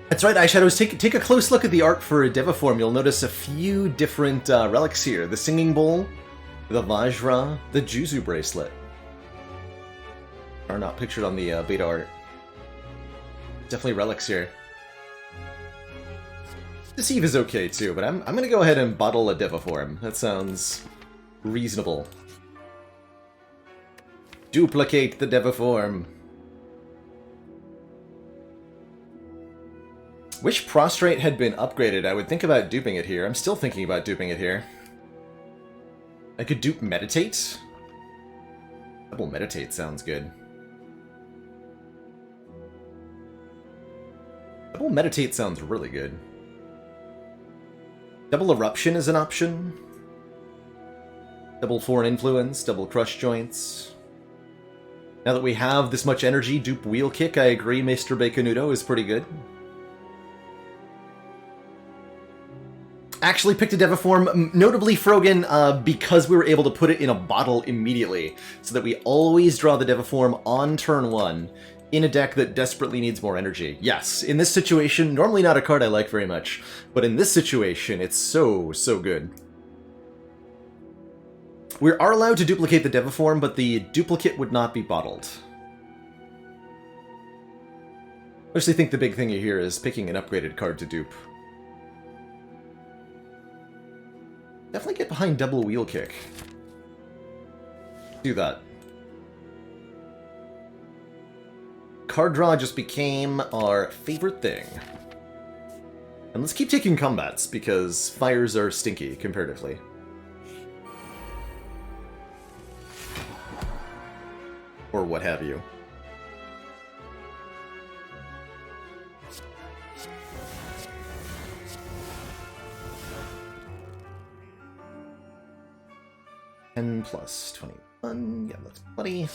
That's right, Eyeshadows, take a close look at the art for Devaform. You'll notice a few different relics here. The Singing Bowl, the Vajra, the Juzu Bracelet. Are not pictured on the beta art. Definitely relics here. Deceive is okay too, but I'm gonna go ahead and bottle a Devaform. That sounds reasonable. Duplicate the Devaform. Wish Prostrate had been upgraded. I would think about duping it here. I'm still thinking about duping it here. I could dupe Meditate. Double Meditate sounds good. Double Meditate sounds really good. Double Eruption is an option. Double Foreign Influence, double Crush Joints. Now that we have this much energy, dupe Wheel Kick, I agree Mr. Baconudo is pretty good. Actually picked a Devaform, notably Frogan, because we were able to put it in a bottle immediately, so that we always draw the Devaform on turn 1. In a deck that desperately needs more energy. Yes, in this situation, normally not a card I like very much, but in this situation, it's so, so good. We are allowed to duplicate the Devaform, but the duplicate would not be bottled. I actually think the big thing here is picking an upgraded card to dupe. Definitely get behind double Wheel Kick. Do that. Card draw just became our favorite thing. And let's keep taking combats, because fires are stinky, comparatively. Or what have you. And plus 21. Yeah, that's plenty.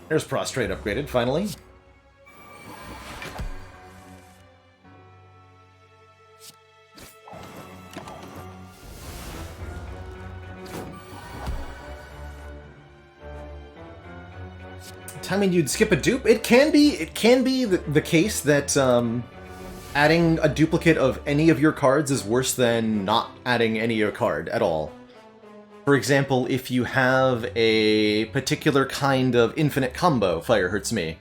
There's Prostrate upgraded, finally. Timing you'd skip a dupe? It can be the case that adding a duplicate of any of your cards is worse than not adding any of your card at all. For example, if you have a particular kind of infinite combo, Fire Hurts Me,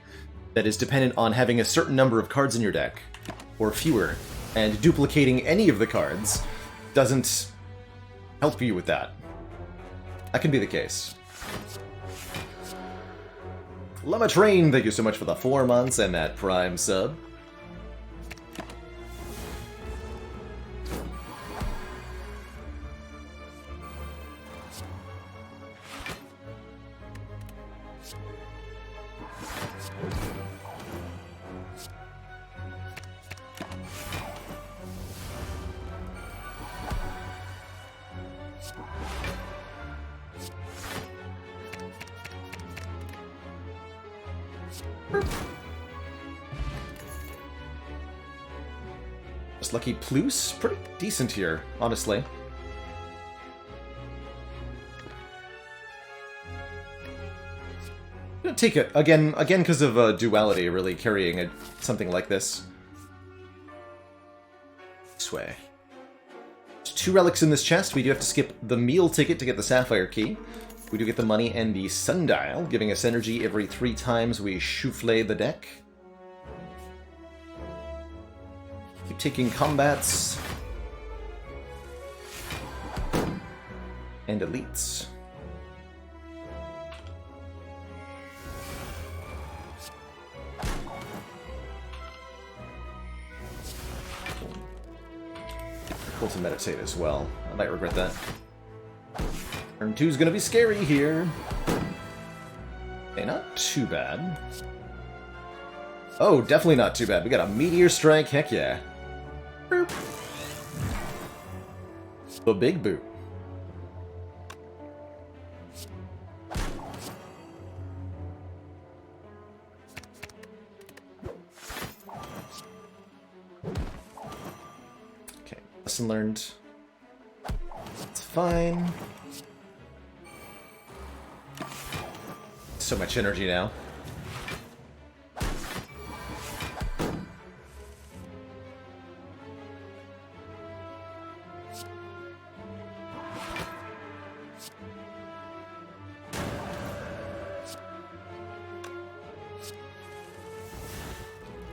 that is dependent on having a certain number of cards in your deck, or fewer, and duplicating any of the cards doesn't help you with that. That can be the case. Llama Train, thank you so much for the 4 months and that Prime sub. Just Lucky Plus, pretty decent here, honestly. I'm gonna take it again because of duality, really carrying something like this. This way. There's 2 relics in this chest. We do have to skip the meal ticket to get the Sapphire Key. We do get the money and the Sundial, giving us energy every 3 times we souffle the deck. Keep taking combats. And elites. Cool to meditate as well. I might regret that. Turn 2's gonna be scary here. Okay, not too bad. Oh, definitely not too bad. We got a Meteor Strike, heck yeah. Boop. The big boot. Okay, lesson learned. It's fine. So much energy now.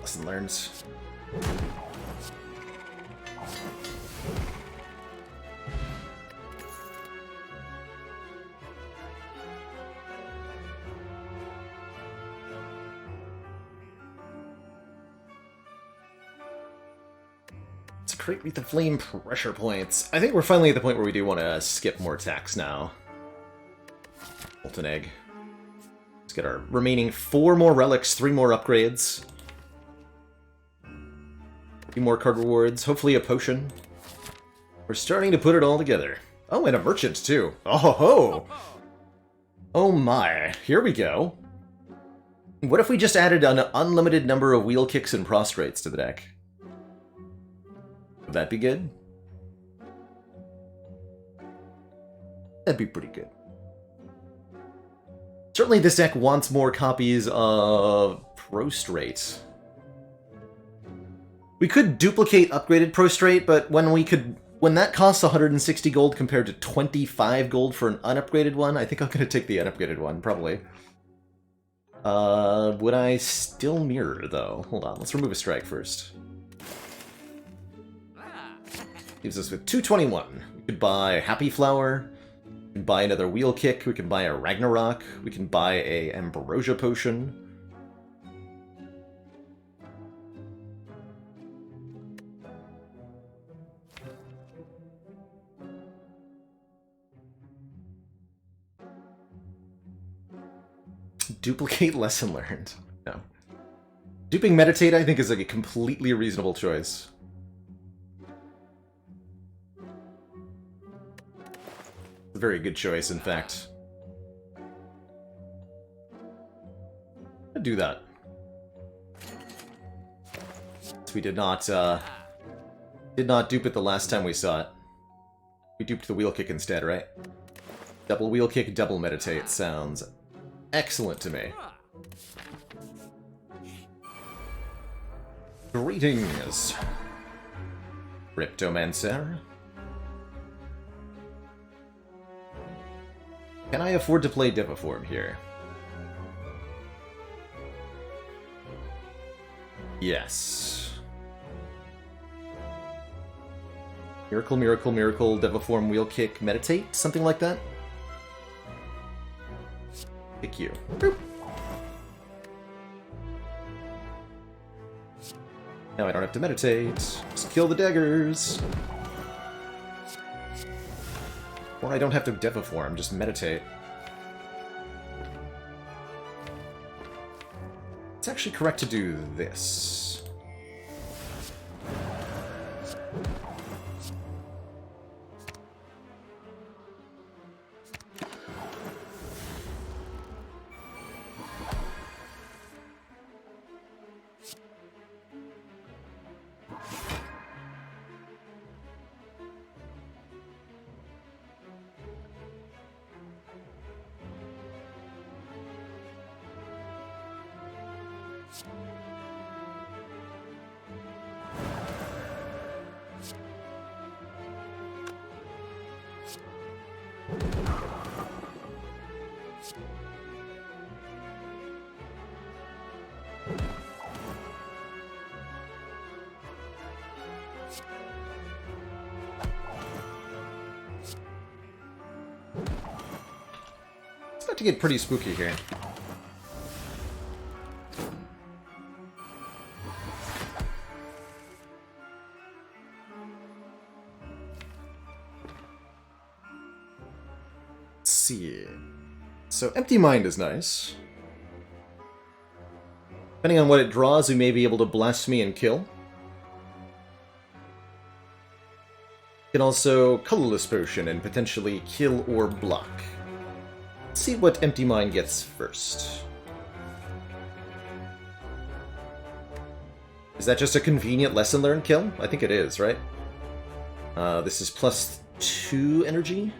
Lesson learned. Create Wreath of Flame pressure points. I think we're finally at the point where we do want to skip more attacks now. Molten Egg. Let's get our remaining 4 more relics, 3 more upgrades. 3 more card rewards, hopefully a potion. We're starting to put it all together. Oh, and a merchant too. Oh ho ho! Oh my, here we go. What if we just added an unlimited number of wheel kicks and prostrates to the deck? Would that be good? That'd be pretty good. Certainly this deck wants more copies of Prostrate. We could duplicate upgraded Prostrate, but when that costs 160 gold compared to 25 gold for an unupgraded one, I think I'm gonna take the unupgraded one, probably. Would I still mirror, though? Hold on, let's remove a strike first. Leaves us with 221. We could buy Happy Flower. We can buy another Wheel Kick. We can buy a Ragnarok. We can buy a Ambrosia Potion. duplicate lesson learned. No. Duping meditate, I think, is like a completely reasonable choice. A very good choice, in fact. I'd do that. We did not dupe it the last time we saw it. We duped the wheel kick instead, right? Double wheel kick, double meditate. Sounds excellent to me. Greetings, Cryptomancer. Can I afford to play Deviform here? Yes. Miracle, miracle, miracle, Deviform, wheel kick, meditate? Something like that? Pick you. Boop. Now I don't have to meditate. Just kill the daggers. Or I don't have to Deviform, just meditate. It's actually correct to do this. It's about to get pretty spooky here. Let's see. So, Empty Mind is nice. Depending on what it draws, we may be able to blast me and kill. You can also Colorless Potion and potentially kill or block. Let's see what Empty Mind gets first. Is that just a convenient lesson learned kill? I think it is, right? This is plus 2 energy?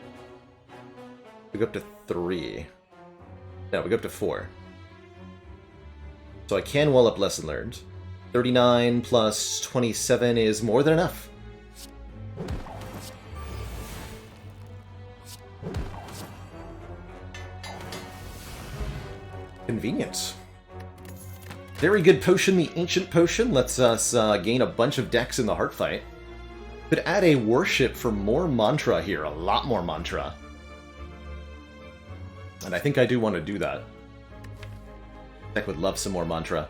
We go up to 3. No, we go up to 4. So I can wall up lesson learned. 39 plus 27 is more than enough. Convenient. Very good potion, the Ancient Potion lets us gain a bunch of decks in the heart fight. Could add a worship for more mantra here, a lot more mantra. And I think I do want to do that. Deck would love some more mantra.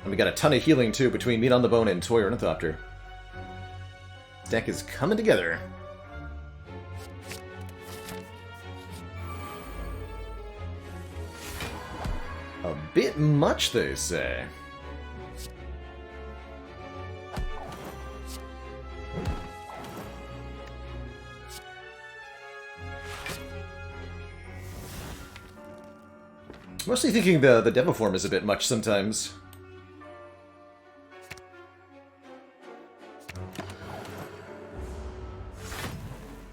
And we got a ton of healing too between Meat on the Bone and Toy Ornithopter. This deck is coming together. A bit much, they say. Mostly thinking the Deviform is a bit much sometimes.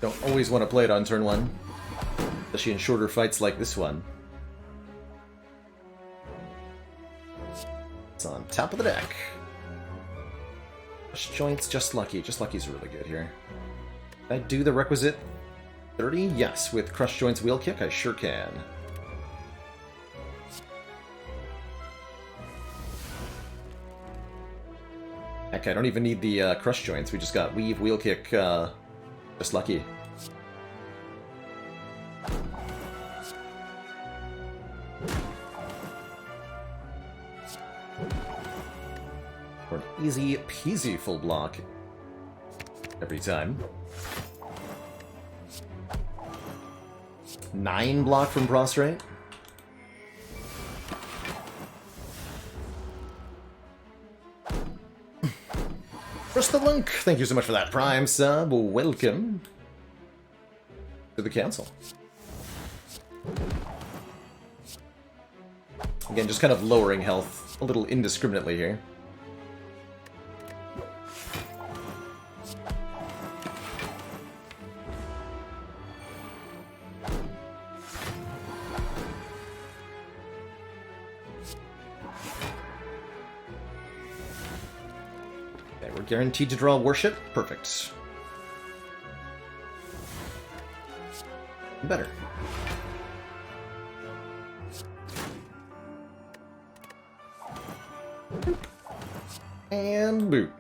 Don't always want to play it on turn 1. Especially in shorter fights like this one. It's on top of the deck. Crush Joints, Just Lucky. Just Lucky's really good here. Can I do the requisite 30? Yes, with Crush Joints Wheel Kick, I sure can. Heck, I don't even need the Crush Joints. We just got Weave, Wheel Kick, Just Lucky. For an easy peasy full block every time. 9 block from prostrate. Press the link. Thank you so much for that Prime sub. Welcome to the council. Again, just kind of lowering health a little indiscriminately here. Okay, we're guaranteed to draw worship. Perfect. Better. And boot.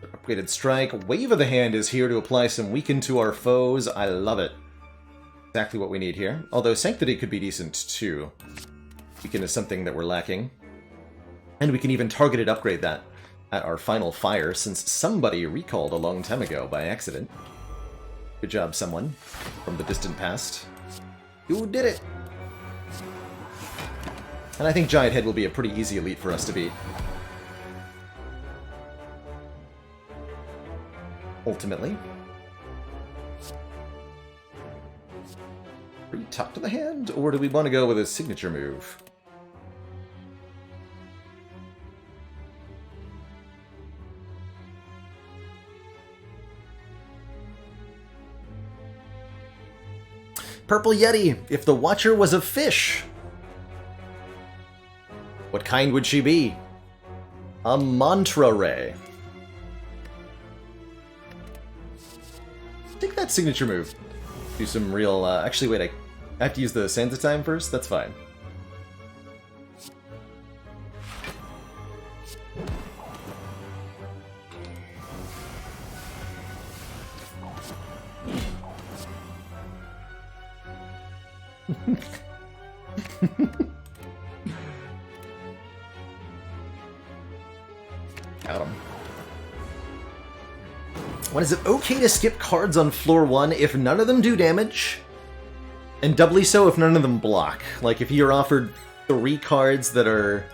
Upgraded strike. Wave of the Hand is here to apply some weaken to our foes. I love it. Exactly what we need here. Although Sanctity could be decent too. Weaken is something that we're lacking. And we can even targeted upgrade that at our final fire, since somebody recalled a long time ago by accident. Good job, someone from the distant past. You did it! And I think Giant Head will be a pretty easy elite for us to beat. Ultimately. Top to the hand, or do we want to go with a signature move? Purple Yeti, if the Watcher was a fish, what kind would she be? A Mantra Ray. Take that signature move. Do some real, actually wait, I have to use the Sands of Time first? That's fine. Got him. When is it okay to skip cards on floor 1 if none of them do damage? And doubly so if none of them block. Like, if you're offered 3 cards that are...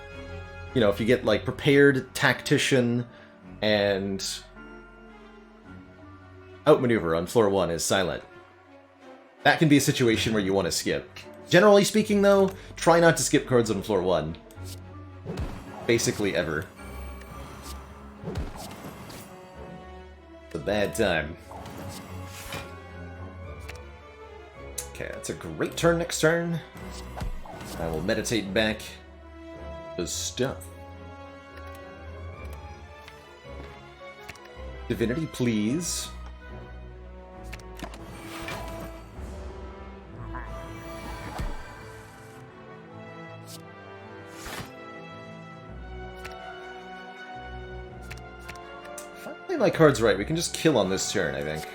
You know, if you get, like, Prepared, Tactician, and... Outmaneuver on floor 1 is silent. That can be a situation where you want to skip. Generally speaking, though, try not to skip cards on floor 1. Basically ever. It's a bad time. Okay, that's a great turn next turn. I will meditate back the stuff. Divinity, please. If I play my cards right, we can just kill on this turn, I think.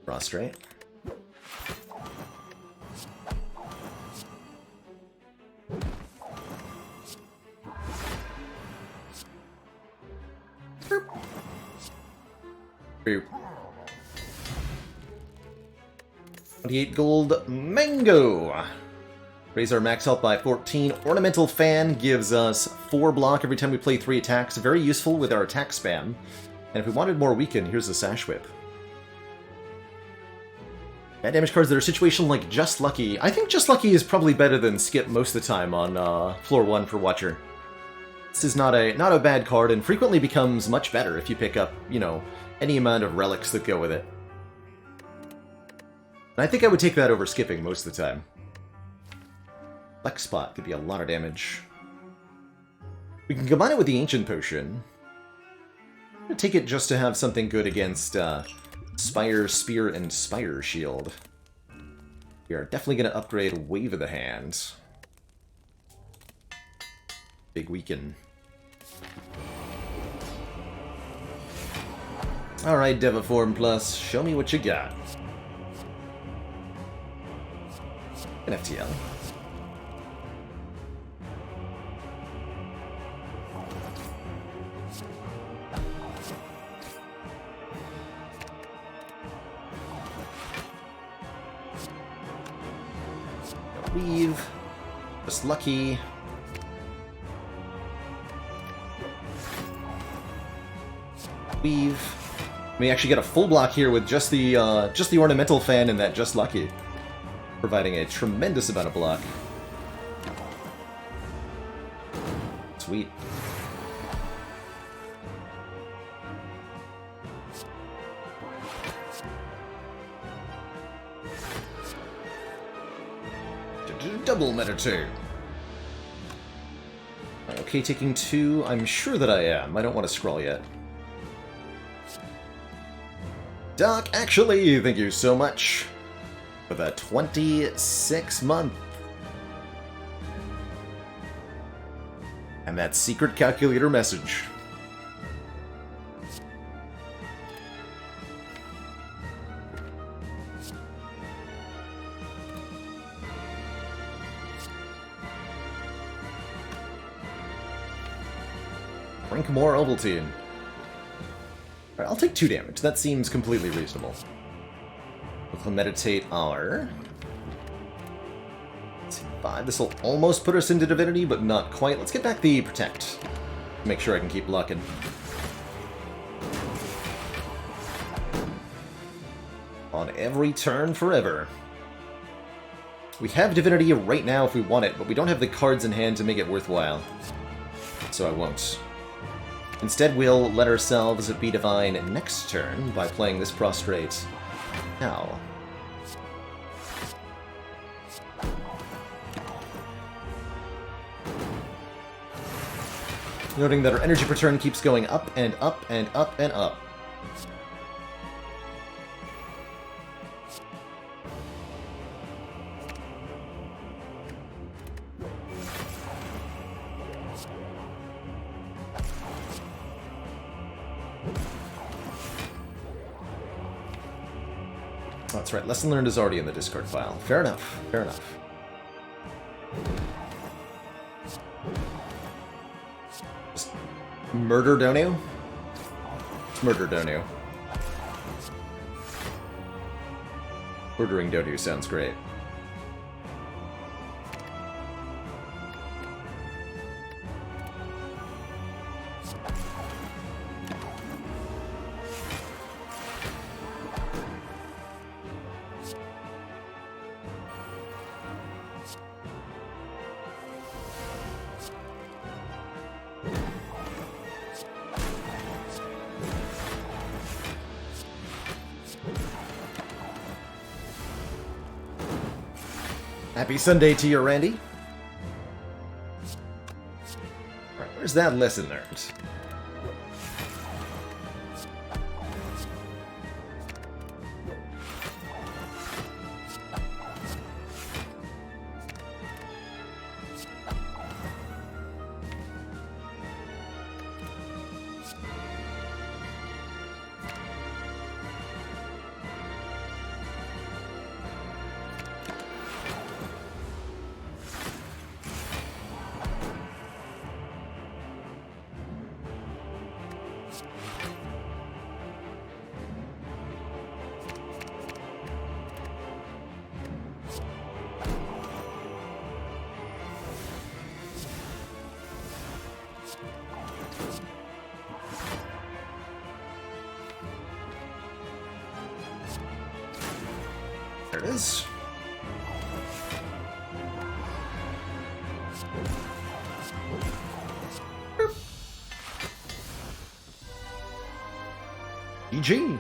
Prostrate. Boop. 28 gold mango. Raise our max health by 14. Ornamental Fan gives us 4 block every time we play 3 attacks. Very useful with our attack spam. And if we wanted more weaken, here's a Sash Whip. Bad damage cards that are situational like Just Lucky. I think Just Lucky is probably better than Skip most of the time on floor 1 for Watcher. This is not a bad card, and frequently becomes much better if you pick up, you know, any amount of relics that go with it. And I think I would take that over skipping most of the time. Flex Spot could be a lot of damage. We can combine it with the Ancient Potion. I'm gonna take it just to have something good against Spire, Spear, and Spire Shield. We are definitely going to upgrade Wave of the Hand. Big weaken. Alright, Deviform Plus, show me what you got. An FTL. Weave. Just lucky. Weave. We actually get a full block here with just the ornamental fan and that just lucky, providing a tremendous amount of block. Sweet. Double meditate. Okay, taking 2. I'm sure that I am. I don't want to scroll yet. Doc, actually, thank you so much for the 26-month. And that secret calculator message. Drink more Ovaltine. Alright, I'll take 2 damage. That seems completely reasonable. We'll meditate our... 5. This will almost put us into Divinity, but not quite. Let's get back the Protect. Make sure I can keep lucking. On every turn forever. We have Divinity right now if we want it, but we don't have the cards in hand to make it worthwhile. So I won't. Instead, we'll let ourselves be divine next turn by playing this Prostrate now. Noting that our energy per turn keeps going up and up and up and up. That's right, Lesson Learned is already in the discard file. Fair enough, fair enough. Just murder Donu? It's murder Donu. Murdering Donu sounds great. Happy Sunday to you, Randy. Alright, where's that lesson learned? There it is. GG.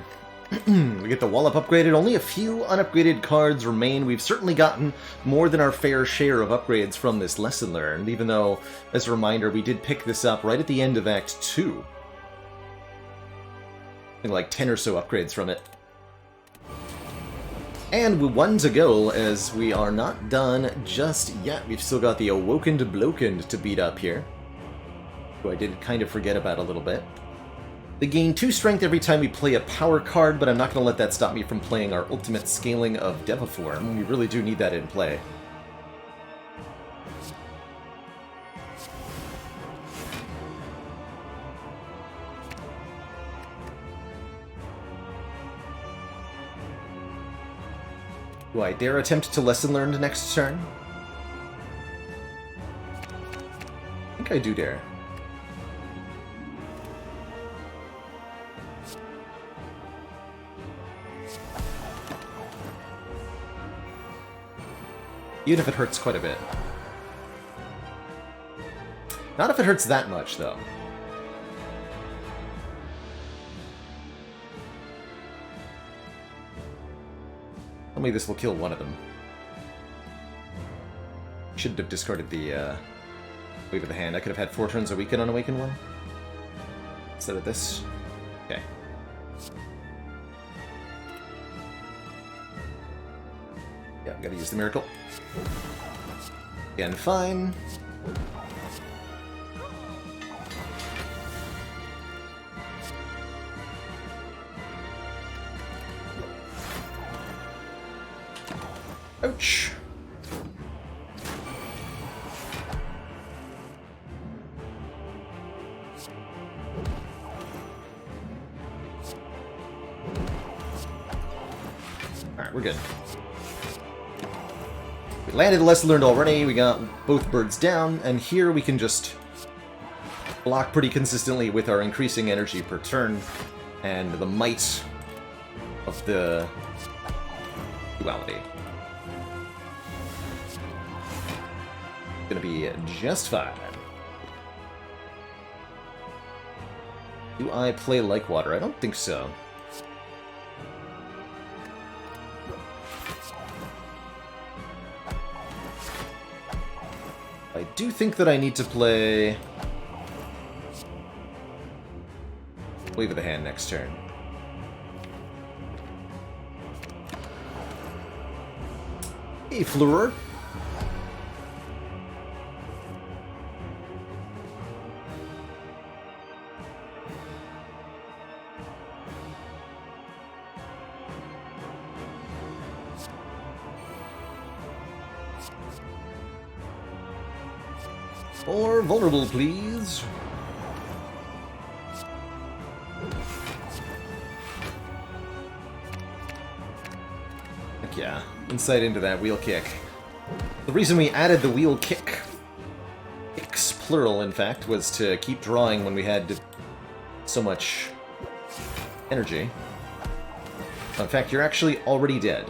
We get the wall-up upgraded. Only a few unupgraded cards remain. We've certainly gotten more than our fair share of upgrades from this lesson learned, even though, as a reminder, we did pick this up right at the end of Act 2. I think like 10 or so upgrades from it. And with 1 to go, as we are not done just yet. We've still got the Awokened Blokened to beat up here, who I did kind of forget about a little bit. They gain 2 strength every time we play a power card, but I'm not going to let that stop me from playing our ultimate scaling of Devaform. We really do need that in play. Do I dare attempt to lesson learned next turn? I think I do dare. Even if it hurts quite a bit. Not if it hurts that much, though. Tell me this will kill one of them. Shouldn't have discarded the Wave of the Hand. I could have had 4 turns a weekend on Awaken one. Instead of this. Okay. Yeah, gotta use the Miracle. Again, fine. Ouch. Alright, we're good. We landed a lesson learned already, we got both birds down, and here we can just block pretty consistently with our increasing energy per turn and the might of the duality. Gonna be just fine. Do I play like water? I don't think so. I do think that I need to play Wave of the Hand next turn. Hey, Fleur. More vulnerable, please. Heck yeah. Insight into that wheel kick. The reason we added the wheel kick, kicks plural in fact, was to keep drawing when we had so much energy. In fact, you're actually already dead.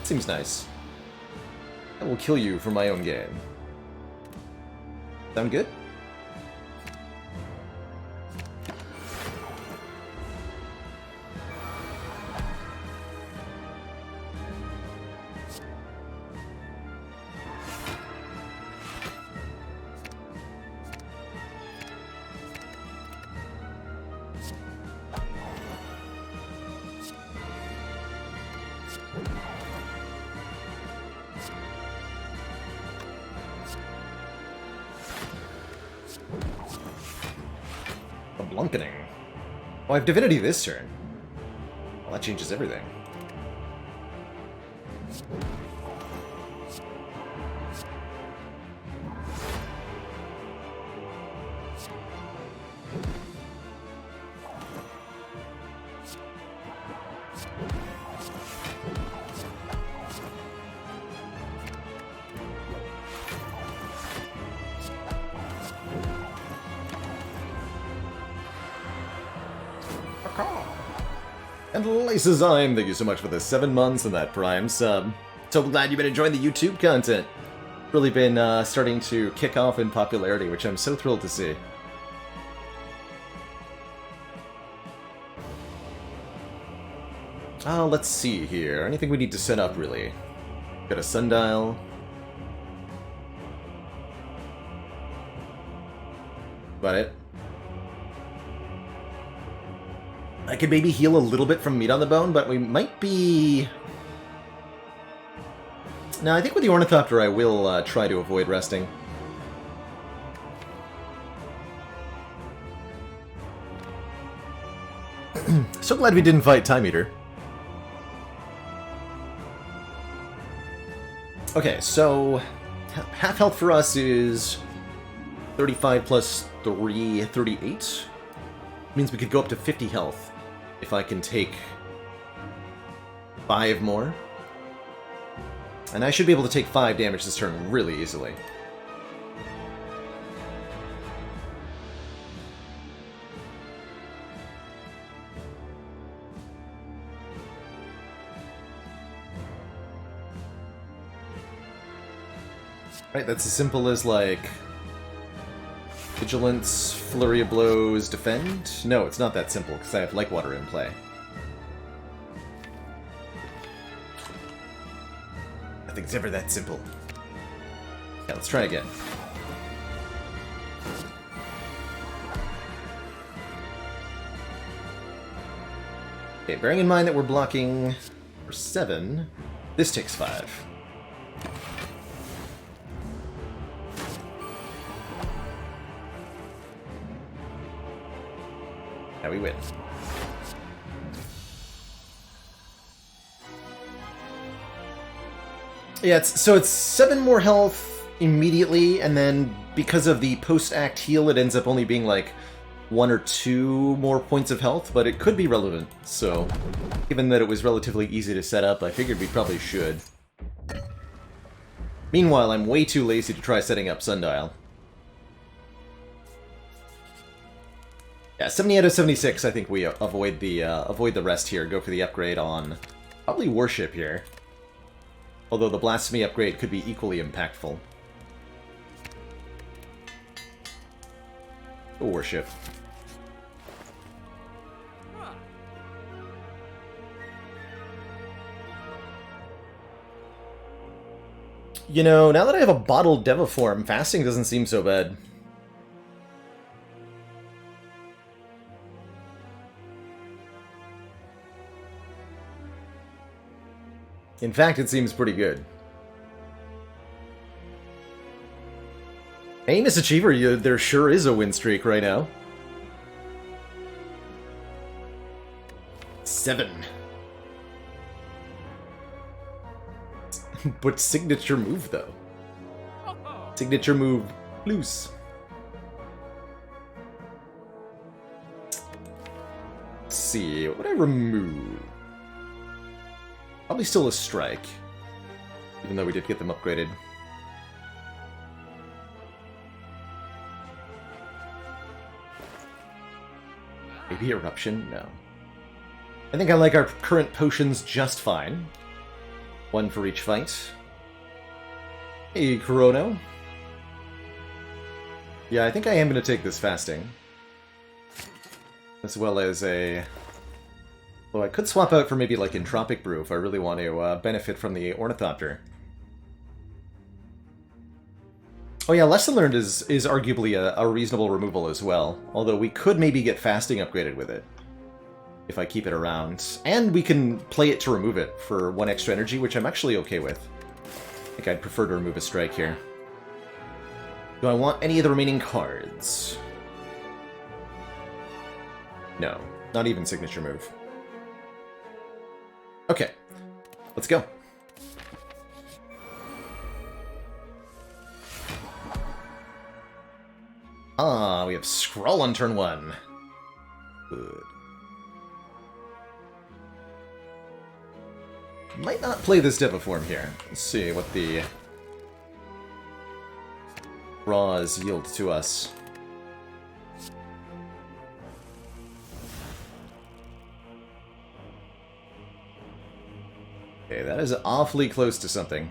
Seems nice. I will kill you for my own game. Sound good? Blunkening. Oh, I have Divinity this turn. Well, that changes everything. And Lacezyme, thank you so much for the 7 months and that Prime sub. So glad you've been enjoying the YouTube content. Really been starting to kick off in popularity, which I'm so thrilled to see. Let's see here. Anything we need to set up, really? Got a sundial. About it. I could maybe heal a little bit from meat on the bone, but we might be... No, I think with the Ornithopter I will try to avoid resting. So glad we didn't fight Time Eater. Okay, so half health for us is 35 plus 3, 38. Means we could go up to 50 health if I can take 5 more. And I should be able to take 5 damage this turn really easily. Right, that's as simple as, like, Vigilance, Flurry of Blows, Defend? No, it's not that simple, because I have Like Water in play. Nothing's ever that simple. Yeah, let's try again. Okay, bearing in mind that we're blocking for 7, this takes 5. Now we win. Yeah, so it's 7 more health immediately, and then because of the post-act heal, it ends up only being like 1 or 2 more points of health, but it could be relevant, so given that it was relatively easy to set up, I figured we probably should. Meanwhile, I'm way too lazy to try setting up Sundial. Yeah, 70 out of 76, I think we avoid the rest here, go for the upgrade on probably Worship here. Although the Blasphemy upgrade could be equally impactful. Go Worship. You know, now that I have a bottled Deviform, fasting doesn't seem so bad. In fact, it seems pretty good. Hey, Miss Achiever, there sure is a win streak right now. 7. But signature move, though. Signature move, loose. Let's see, what would I remove? Probably still a strike, even though we did get them upgraded. Maybe Eruption? No. I think I like our current potions just fine. 1 for each fight. Hey, Chrono. Yeah, I think I am going to take this fasting. As well as a... Well, I could swap out for maybe like Entropic Brew if I really want to benefit from the Ornithopter. Oh yeah, Lesson Learned is arguably a reasonable removal as well. Although we could maybe get Fasting upgraded with it. If I keep it around. And we can play it to remove it for 1 extra energy, which I'm actually okay with. I think I'd prefer to remove a strike here. Do I want any of the remaining cards? No, not even Signature Move. Okay, let's go. Ah, we have Scroll on turn 1. Good. Might not play this Deviform here. Let's see what the draws yield to us. Okay, that is awfully close to something.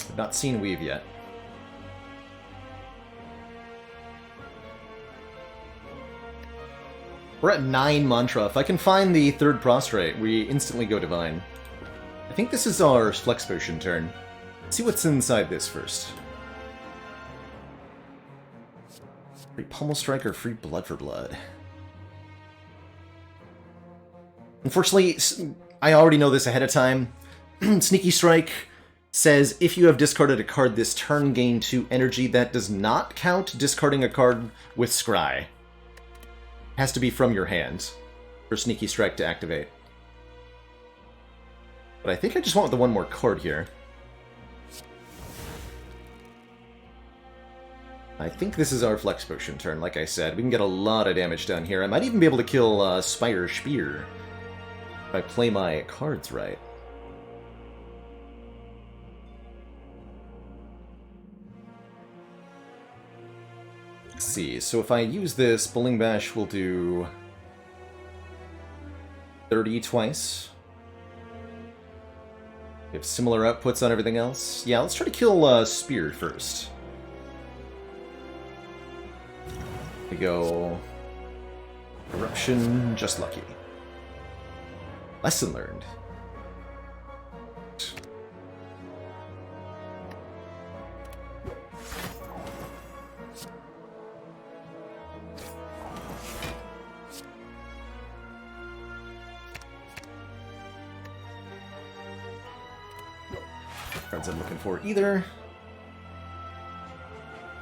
I've not seen Weave yet. We're at 9 Mantra. If I can find the 3rd Prostrate, we instantly go Divine. I think this is our Flex Potion turn. Let's see what's inside this first. Free Pummel Strike or free Blood for Blood? Unfortunately, I already know this ahead of time. Sneaky Strike says if you have discarded a card this turn, gain 2 energy. That does not count discarding a card with Scry. Has to be from your hand for Sneaky Strike to activate. But I think I just want the 1 more card here. I think this is our Flex Potion turn, like I said. We can get a lot of damage down here. I might even be able to kill Spire Spear if I play my cards right. Let's see, so if I use this, Bowling Bash will do 30 twice. We have similar outputs on everything else. Yeah, let's try to kill Spear first. We go Eruption, just lucky. Lesson learned. Cards I'm looking for either.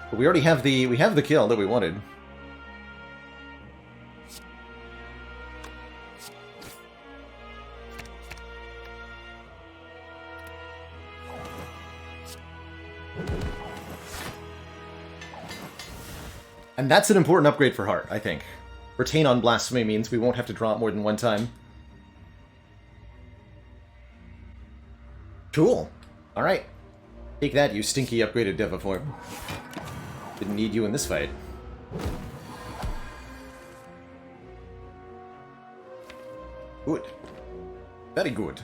But we already have the kill that we wanted. And that's an important upgrade for Heart, I think. Retain on Blasphemy means we won't have to draw it more than one time. Cool. Alright. Take that, you stinky upgraded Devaform. Didn't need you in this fight. Good. Very good.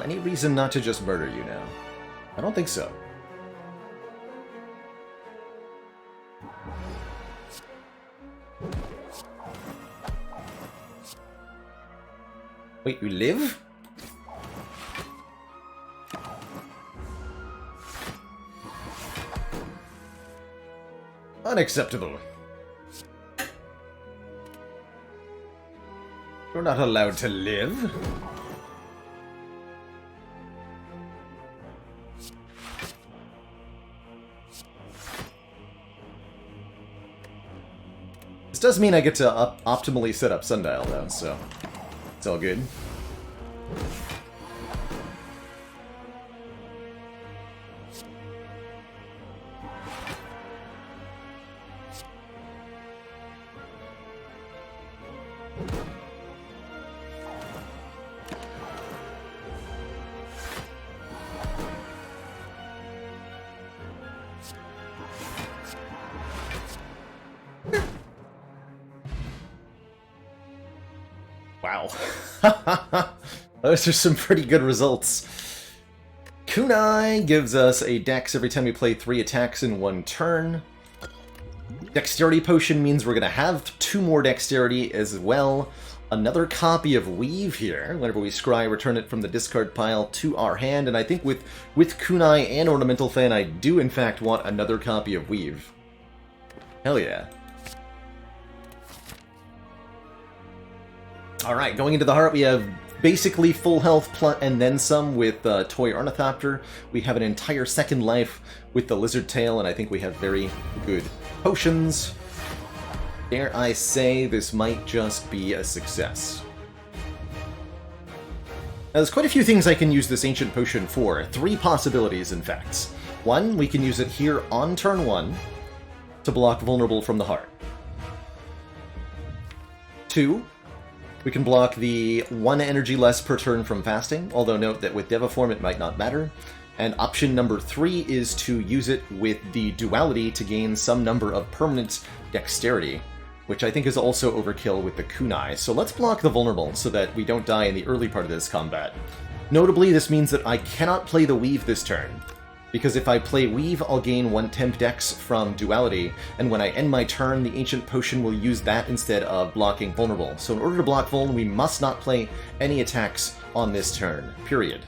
Any reason not to just murder you now? I don't think so. Wait, you live? Unacceptable. You're not allowed to live. This does mean I get to optimally set up Sundial, though, so it's all good. Wow. Those are some pretty good results. Kunai gives us a dex every time we play 3 attacks in 1 turn. Dexterity Potion means we're going to have 2 more Dexterity as well. Another copy of Weave here. Whenever we scry, return it from the discard pile to our hand. And I think with Kunai and Ornamental Fan, I do in fact want another copy of Weave. Hell yeah. Alright, going into the heart, we have basically full health and then some with Toy Ornithopter. We have an entire second life with the Lizard Tail, and I think we have very good potions. Dare I say, this might just be a success. Now, there's quite a few things I can use this Ancient Potion for. 3 possibilities, in fact. 1, we can use it here on turn 1 to block Vulnerable from the heart. 2, we can block the 1 energy less per turn from fasting, although note that with Devaform it might not matter. And option number 3 is to use it with the duality to gain some number of permanent dexterity, which I think is also overkill with the Kunai. So let's block the vulnerable so that we don't die in the early part of this combat. Notably, this means that I cannot play the Weave this turn, because if I play Weave, I'll gain 1 temp dex from duality, and when I end my turn, the Ancient Potion will use that instead of blocking vulnerable. So in order to block vuln, we must not play any attacks on this turn, period.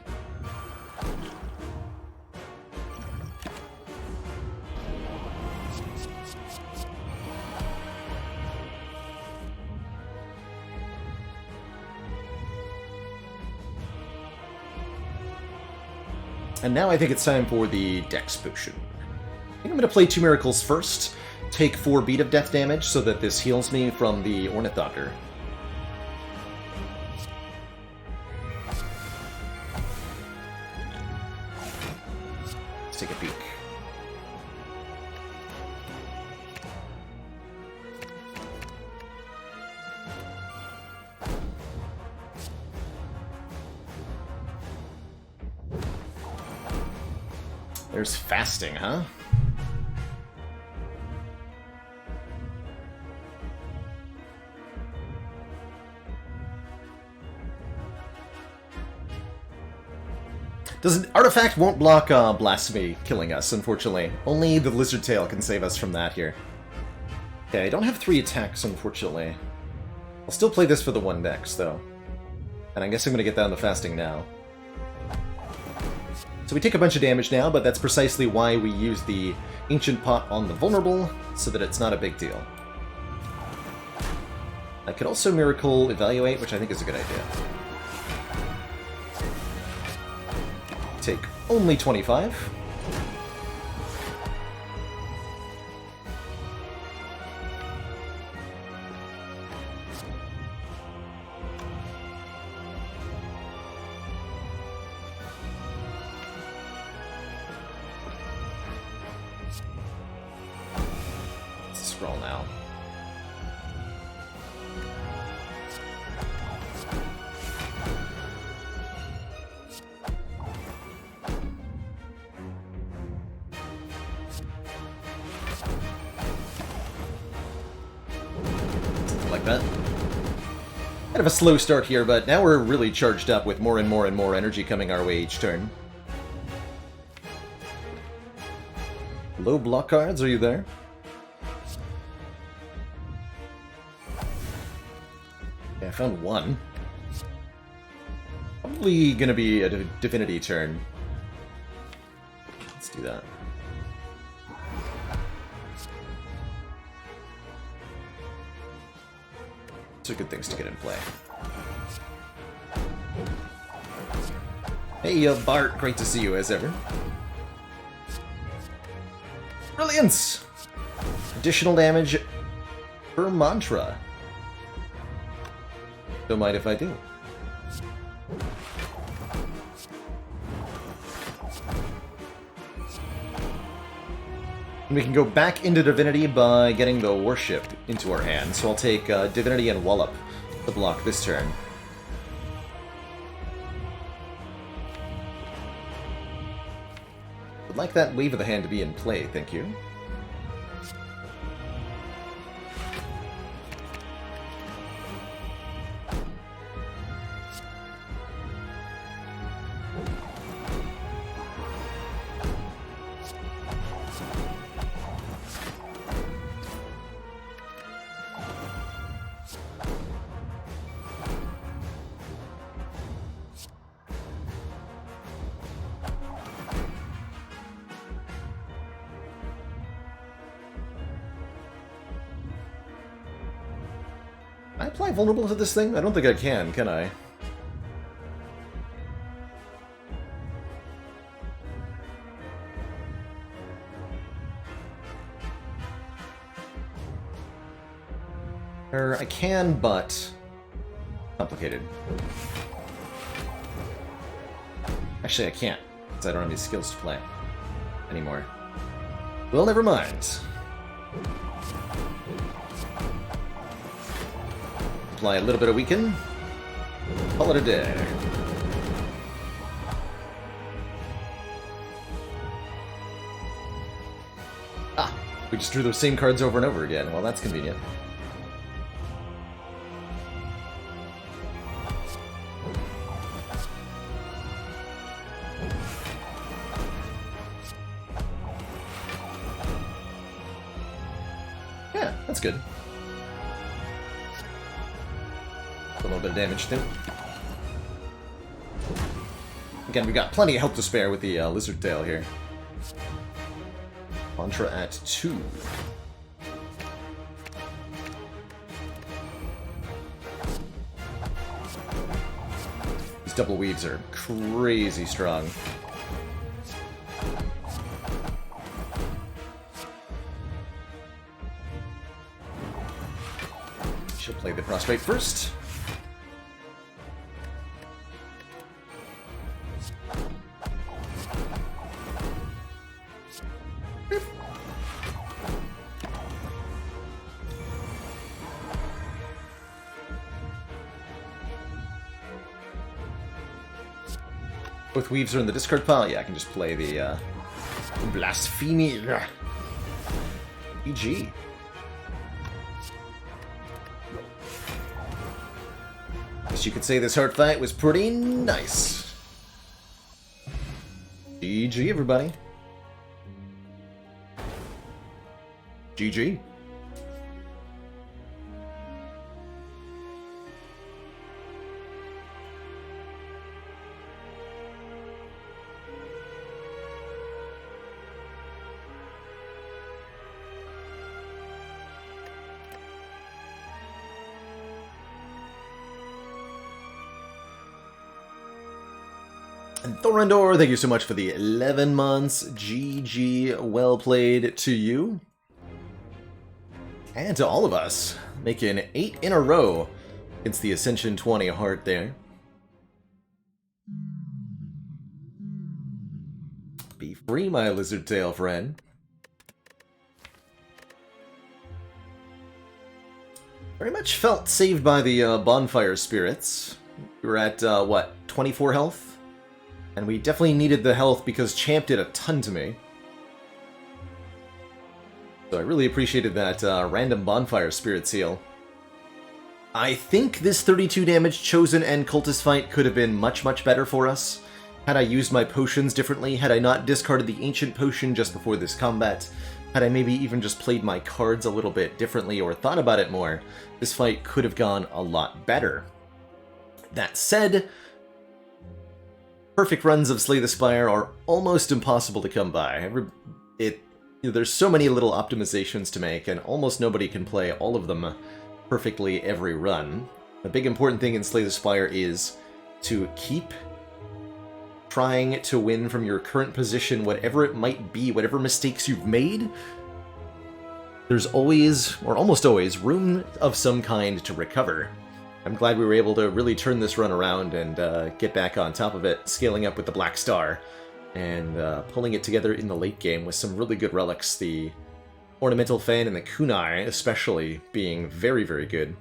And now I think it's time for the Dex Potion. I think I'm going to play 2 Miracles first, take 4 beat of death damage so that this heals me from the Ornithopter. There's fasting, huh? Artifact won't block Blasphemy killing us, unfortunately. Only the Lizard Tail can save us from that here. Okay, I don't have 3 attacks, unfortunately. I'll still play this for the 1 dex, though. And I guess I'm going to get down to fasting now. So we take a bunch of damage now, but that's precisely why we use the Ancient Pot on the Vulnerable, so that it's not a big deal. I could also Miracle Evaluate, which I think is a good idea. Take only 25. Scroll now. Like that. Kind of a slow start here, but now we're really charged up with more and more and more energy coming our way each turn. Low block cards, are you there? Yeah, I found 1. Probably gonna be a Divinity turn. Let's do that. Those are good things to get in play. Hey, Bart, great to see you as ever. Brilliance! Additional damage per mantra. Don't mind if I do. And we can go back into Divinity by getting the Warship into our hand. So I'll take Divinity and Wallop to block this turn. Would like that Wave of the Hand to be in play, thank you. Can I apply Vulnerable to this thing? I don't think I can I? I can, but complicated. Actually, I can't, because I don't have any skills to play anymore. Well, never mind. Apply a little bit of Weaken. Call it a day. Ah! We just drew those same cards over and over again. Well, that's convenient. Yeah, that's good. A little bit of damage too. Again, we got plenty of help to spare with the Lizard Tail here. Mantra at 2. These double weaves are crazy strong. She'll play the Prostrate first. Both weaves are in the discard pile. Yeah, I can just play the Blasphemy. GG. Guess you could say this hard fight was pretty nice. GG, everybody. GG. And Thorondor, thank you so much for the 11 months. GG, well played to you. And to all of us, making 8 in a row against the Ascension 20 heart there. Be free, my lizard tail friend. Very much felt saved by the bonfire spirits. We were at, what, 24 health? And we definitely needed the health because Champ did a ton to me. So I really appreciated that random bonfire spirit seal. I think this 32 damage Chosen and Cultist fight could have been much, much better for us. Had I used my potions differently, had I not discarded the Ancient Potion just before this combat, had I maybe even just played my cards a little bit differently or thought about it more, this fight could have gone a lot better. That said, perfect runs of Slay the Spire are almost impossible to come by. There's so many little optimizations to make, and almost nobody can play all of them perfectly every run. The big important thing in Slay the Spire is to keep trying to win from your current position, whatever it might be, whatever mistakes you've made. There's always, or almost always, room of some kind to recover. I'm glad we were able to really turn this run around and get back on top of it, scaling up with the Black Star, and pulling it together in the late game with some really good relics, the Ornamental Fan and the Kunai especially being very, very good.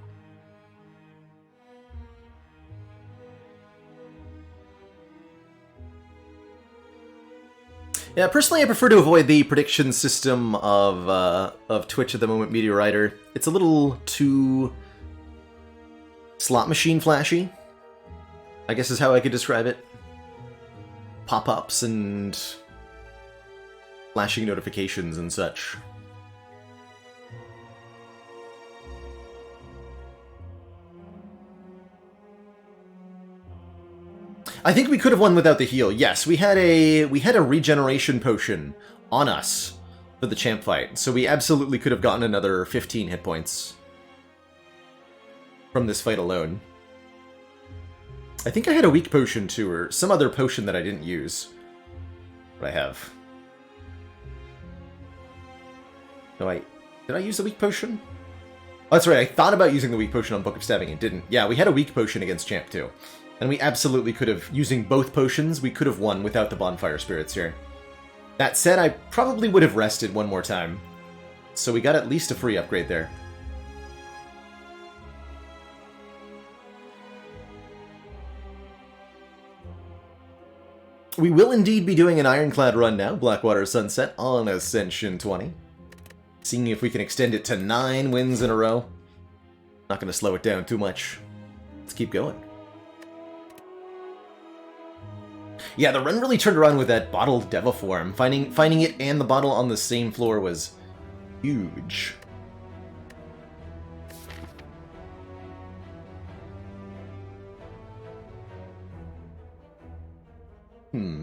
Yeah, personally I prefer to avoid the prediction system of Twitch at the moment, Meteoriter. It's a little too slot machine flashy, I guess is how I could describe it. Pop-ups and flashing notifications and such. I think we could have won without the heal. Yes, we had a regeneration potion on us for the champ fight, so we absolutely could have gotten another 15 hit points from this fight alone. I think I had a weak potion too, or some other potion that I didn't use. What I have. No, did I use the weak potion? Oh, that's right, I thought about using the weak potion on Book of Stabbing and didn't. Yeah, we had a weak potion against Champ too. And we absolutely could have, using both potions, we could have won without the bonfire spirits here. That said, I probably would have rested one more time. So we got at least a free upgrade there. We will indeed be doing an Ironclad Run now, Blackwater Sunset, on Ascension 20. Seeing if we can extend it to 9 wins in a row. Not going to slow it down too much. Let's keep going. Yeah, the run really turned around with that bottled Deviform. Finding it and the bottle on the same floor was huge.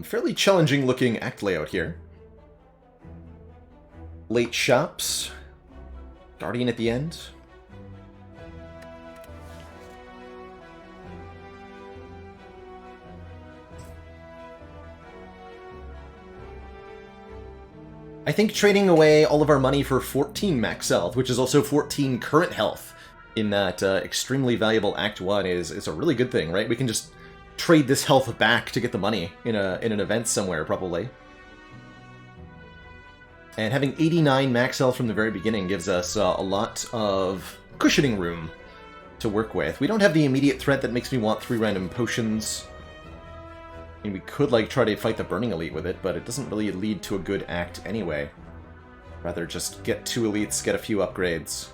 Fairly challenging looking act layout here. Late shops. Guardian at the end. I think trading away all of our money for 14 max health, which is also 14 current health in that extremely valuable Act 1 is a really good thing, right? We can just trade this health back to get the money in an event somewhere, probably. And having 89 max health from the very beginning gives us a lot of cushioning room to work with. We don't have the immediate threat that makes me want 3 random potions. I mean, we could, like, try to fight the Burning Elite with it, but it doesn't really lead to a good act anyway. Rather just get 2 elites, get a few upgrades.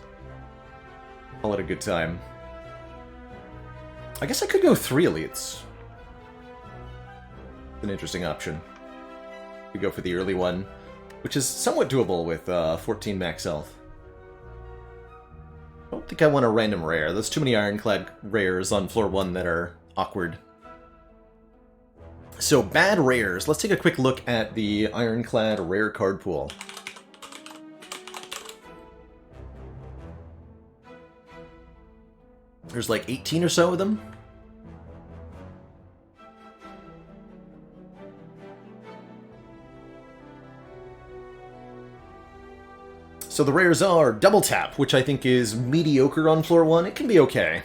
Call it a good time. I guess I could go 3 elites. An interesting option. We go for the early one, which is somewhat doable with 14 max health. I don't think I want a random rare. There's too many Ironclad rares on floor 1 that are awkward. So, bad rares. Let's take a quick look at the Ironclad rare card pool. There's like 18 or so of them. So the rares are Double Tap, which I think is mediocre on floor 1. It can be okay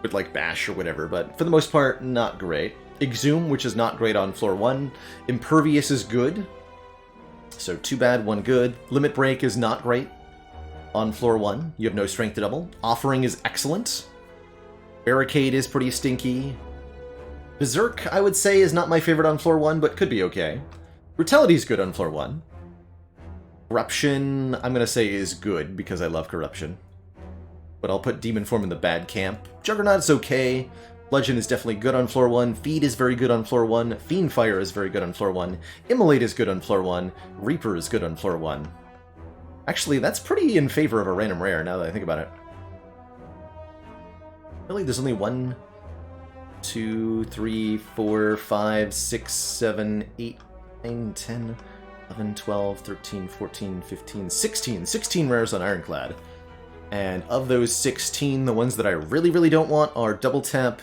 with like Bash or whatever, but for the most part, not great. Exhume, which is not great on floor 1. Impervious is good. So 2 bad, 1 good. Limit Break is not great on floor 1. You have no strength to double. Offering is excellent. Barricade is pretty stinky. Berserk, I would say, is not my favorite on floor 1, but could be okay. Brutality is good on floor 1. Corruption, I'm going to say, is good, because I love Corruption. But I'll put Demon Form in the bad camp. Juggernaut is okay. Bludgeon is definitely good on floor 1. Feed is very good on floor 1. Fiend Fire is very good on floor 1. Immolate is good on floor 1. Reaper is good on floor 1. Actually, that's pretty in favor of a random rare, now that I think about it. Really, there's only 1, 2, 3, 4, 5, 6, 7, 8, 9, 10, 11, 12, 13, 14, 15, 16. 16 rares on Ironclad. And of those 16, the ones that I really don't want are Double Tap,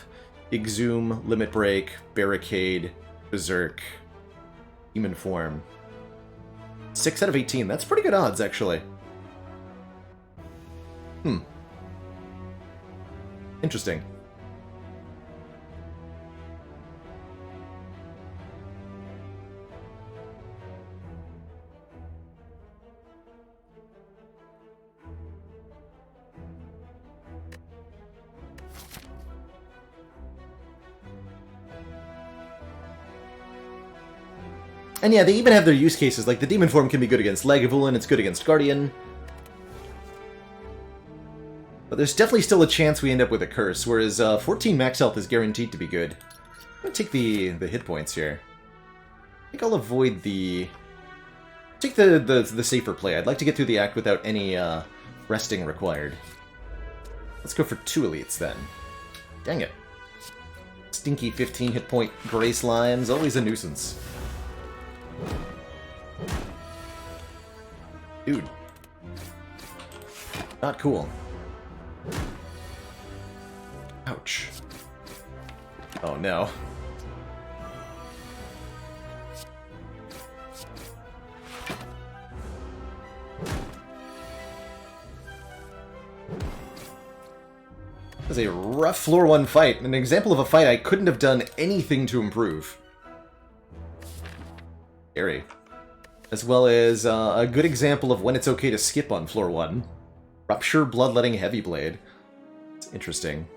Exhume, Limit Break, Barricade, Berserk, Demon Form. 6 out of 18. That's pretty good odds, actually. Interesting. And yeah, they even have their use cases, like the Demon Form can be good against Lagavulin, it's good against Guardian. But there's definitely still a chance we end up with a Curse, whereas 14 max health is guaranteed to be good. I'm gonna take the hit points here. I think I'll avoid the... Take the safer play. I'd like to get through the act without any resting required. Let's go for 2 elites then. Dang it. Stinky 15 hit point Gray Slime's always a nuisance. Dude. Not cool. Ouch. Oh no. It was a rough floor 1 fight, an example of a fight I couldn't have done anything to improve. Scary. As well as a good example of when it's okay to skip on floor 1. Rupture, Bloodletting, Heavy Blade. It's interesting.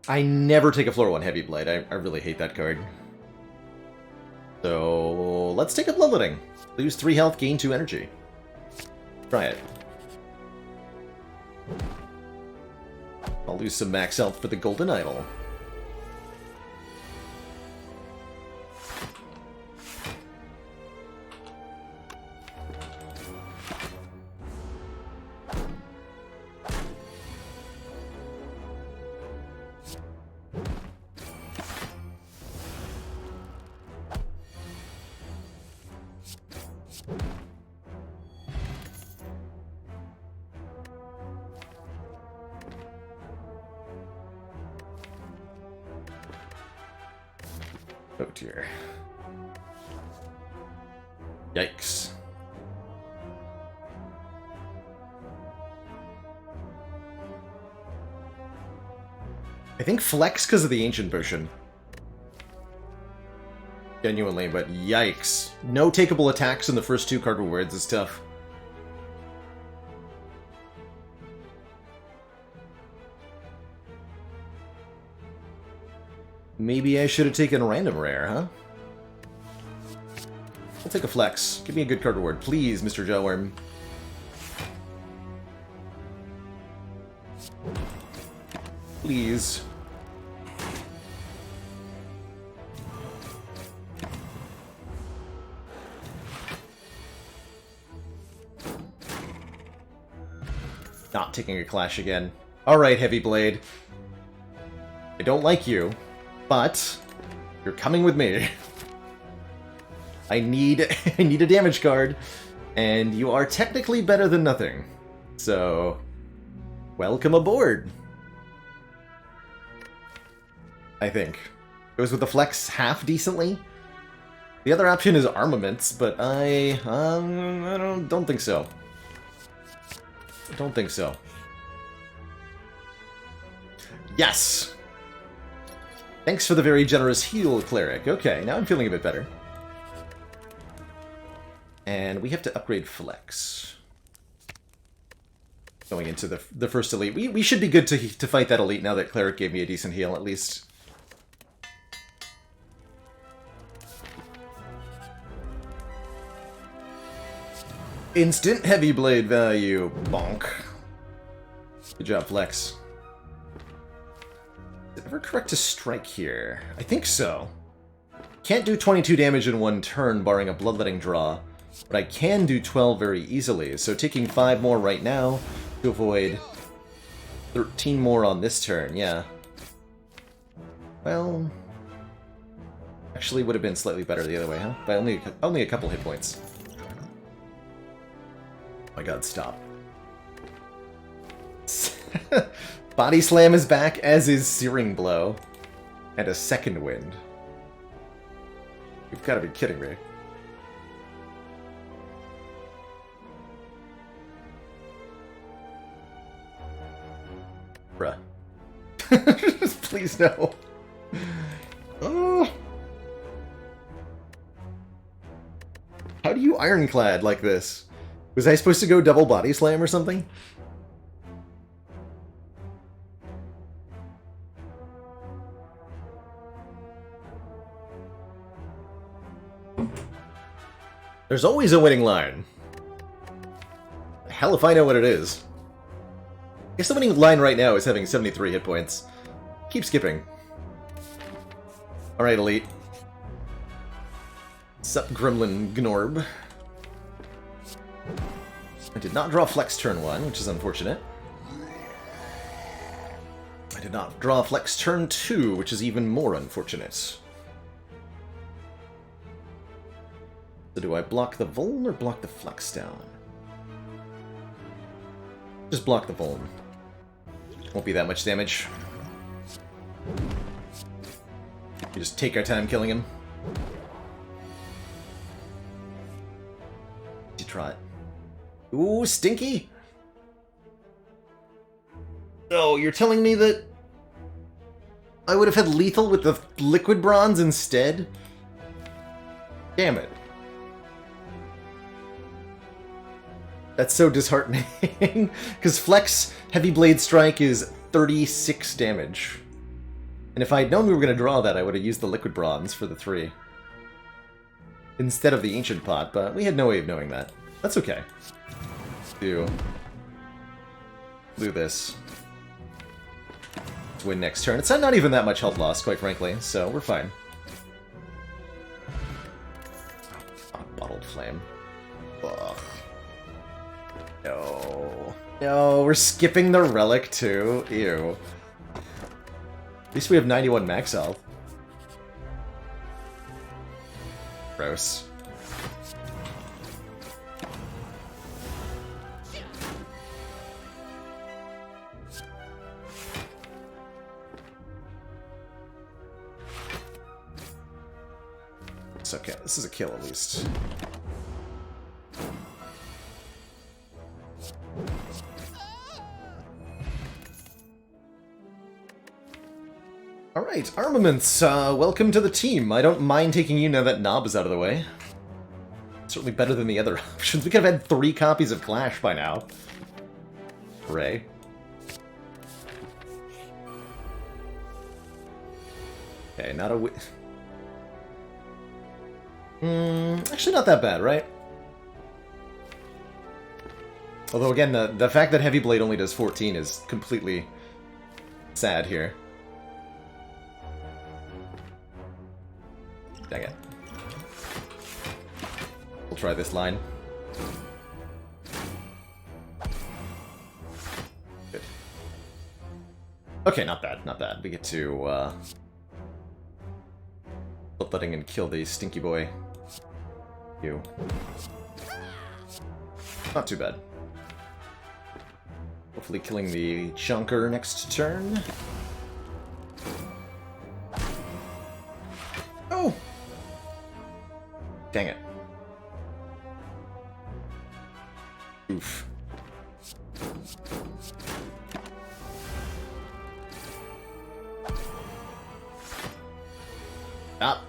I never take a floor 1 Heavy Blade. I really hate that card. So, let's take a Bloodletting. Lose 3 health, gain 2 energy. Try it. I'll lose some max health for the Golden Idol. Oh dear. Yikes. I think flex because of the Ancient Potion. Genuinely, but yikes. No takeable attacks in the first 2 card rewards is tough. Maybe I should have taken a random rare, huh? I'll take a flex. Give me a good card reward, please, Mr. Jawworm. Please. Not taking a clash again. Alright, Heavy Blade. I don't like you, but you're coming with me. I need a damage card, and you are technically better than nothing. So, welcome aboard. I think. Goes with the flex half decently. The other option is armaments, but I don't think so. I don't think so. Yes! Thanks for the very generous heal, Cleric. Okay, now I'm feeling a bit better. And we have to upgrade Flex. Going into the first elite. We should be good to fight that elite now that Cleric gave me a decent heal, at least. Instant Heavy Blade value. Bonk. Good job, Flex. Is it ever correct to strike here? I think so. Can't do 22 damage in one turn, barring a bloodletting draw. But I can do 12 very easily, so taking 5 more right now to avoid 13 more on this turn, yeah. Well... actually would have been slightly better the other way, huh? By only a couple hit points. Oh my god, stop. Body Slam is back, as is Searing Blow. And a second wind. You've got to be kidding me. Bruh. Please no. Oh. How do you Ironclad like this? Was I supposed to go double Body Slam or something? There's always a winning line. Hell if I know what it is. I guess the winning line right now is having 73 hit points. Keep skipping. Alright, Elite. Sup, Gremlin Gnorb. I did not draw Flex turn 1, which is unfortunate. I did not draw Flex turn 2, which is even more unfortunate. So do I block the Vuln or block the Flex down? Just block the Vuln. Won't be that much damage. We just take our time killing him. You try it. Ooh, Stinky! Oh, you're telling me that I would have had lethal with the liquid bronze instead? Damn it. That's so disheartening. Because Flex Heavy Blade Strike is 36 damage. And if I had known we were going to draw that, I would have used the liquid bronze for the 3. Instead of the ancient pot, but we had no way of knowing that. That's okay. Do this. Let's win next turn. It's not even that much health loss, quite frankly, so we're fine. Oh, bottled flame. Ugh. No. No, we're skipping the relic too. Ew. At least we have 91 max health. Gross. It's okay. This is a kill at least. Alright, armaments, welcome to the team. I don't mind taking you now that Knob is out of the way. Certainly better than the other options. We could have had 3 copies of Clash by now. Hooray. Okay, not a actually not that bad, right? Although again, the fact that Heavy Blade only does 14 is completely sad here. Dang it. We'll try this line. Good. Okay, not bad, not bad. We get to, letting and kill the stinky boy. You. Not too bad. Hopefully killing the chunker next turn. Oh! Dang it. Oof. Ah.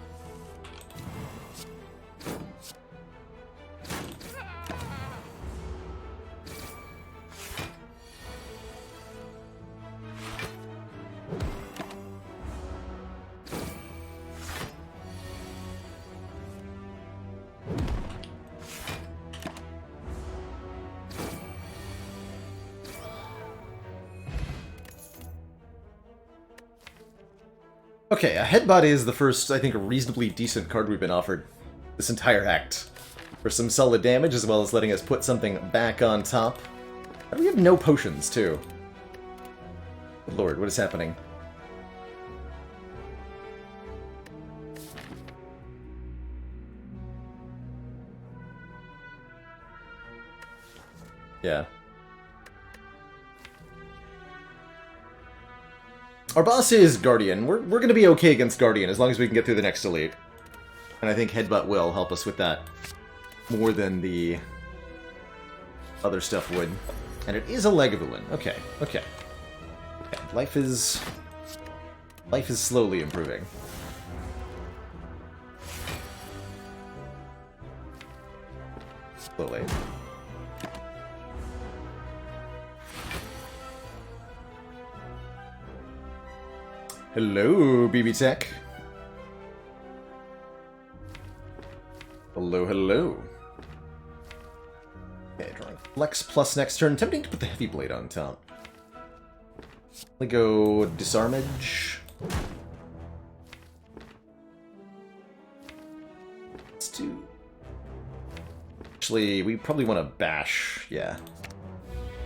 Okay, a headbutt is the first, I think, reasonably decent card we've been offered this entire act. For some solid damage, as well as letting us put something back on top. And we have no potions, too. Good lord, what is happening? Yeah. Our boss is Guardian. We're going to be okay against Guardian as long as we can get through the next elite. And I think Headbutt will help us with that more than the other stuff would. And it is a Lagavulin. Okay, okay. Okay, life is slowly improving. Slowly. Hello, BB Tech. Hello, hello. Okay, drawing Flex plus next turn. Tempting to put the Heavy Blade on top. Let me go Disarmage. Let's do... Actually, we probably want to Bash. Yeah.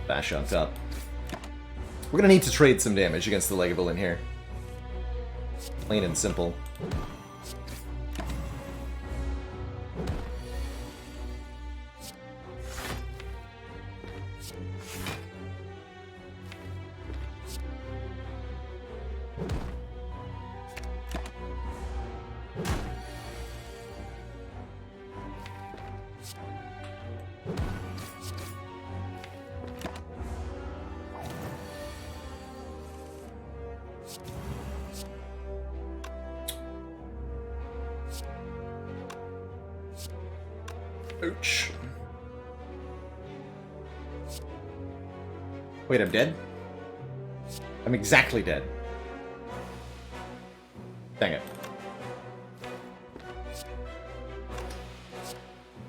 Bash on top. We're gonna need to trade some damage against the Lagavulin here. Plain and simple. Ouch. Wait, I'm dead? I'm exactly dead. Dang it.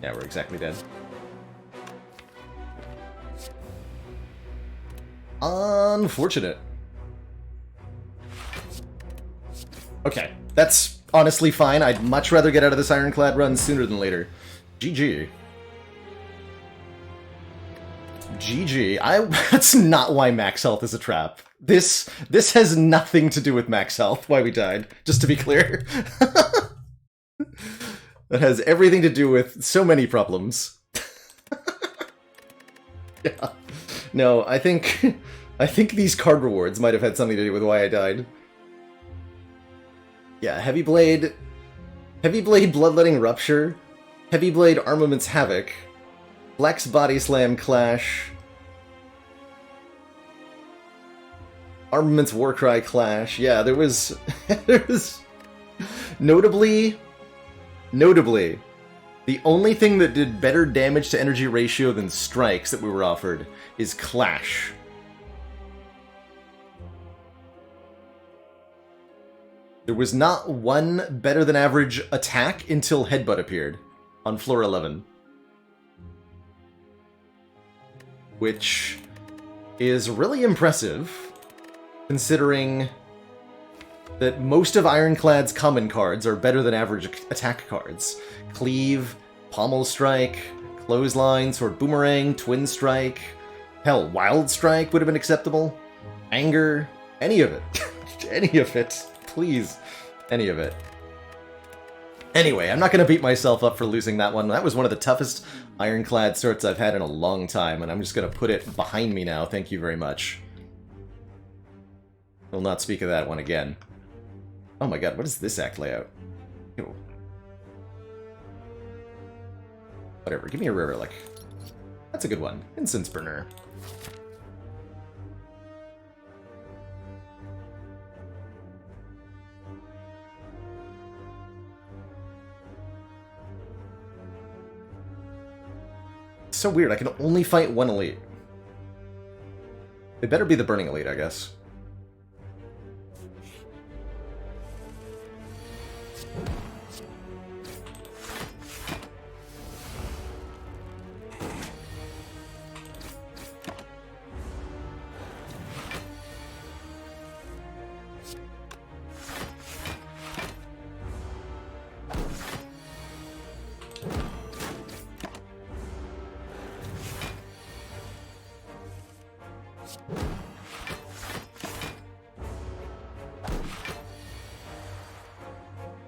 Yeah, we're exactly dead. Unfortunate. Okay, that's honestly fine. I'd much rather get out of this Ironclad run sooner than later. GG. GG. That's not why max health is a trap. This has nothing to do with max health, why we died, just to be clear. That has everything to do with so many problems. Yeah. No, I think these card rewards might have had something to do with why I died. Yeah, Heavy Blade, Bloodletting Rupture, Heavy Blade Armaments Havoc, Flex Body Slam Clash, Armaments Warcry Clash. Yeah, there was notably, the only thing that did better damage to energy ratio than strikes that we were offered is Clash. There was not one better than average attack until Headbutt appeared on floor 11. Which is really impressive, considering that most of Ironclad's common cards are better than average attack cards. Cleave, Pommel Strike, Clothesline, Sword Boomerang, Twin Strike, hell, Wild Strike would have been acceptable. Anger, any of it. Any of it. Please, any of it. Anyway, I'm not going to beat myself up for losing that one. That was one of the toughest Ironclad starts I've had in a long time, and I'm just going to put it behind me now. Thank you very much. Will not speak of that one again. Oh my god, what is this act layout? Ew. Whatever, give me a rare relic. That's a good one. Incense Burner. So weird, I can only fight one elite. It better be the Burning Elite, I guess.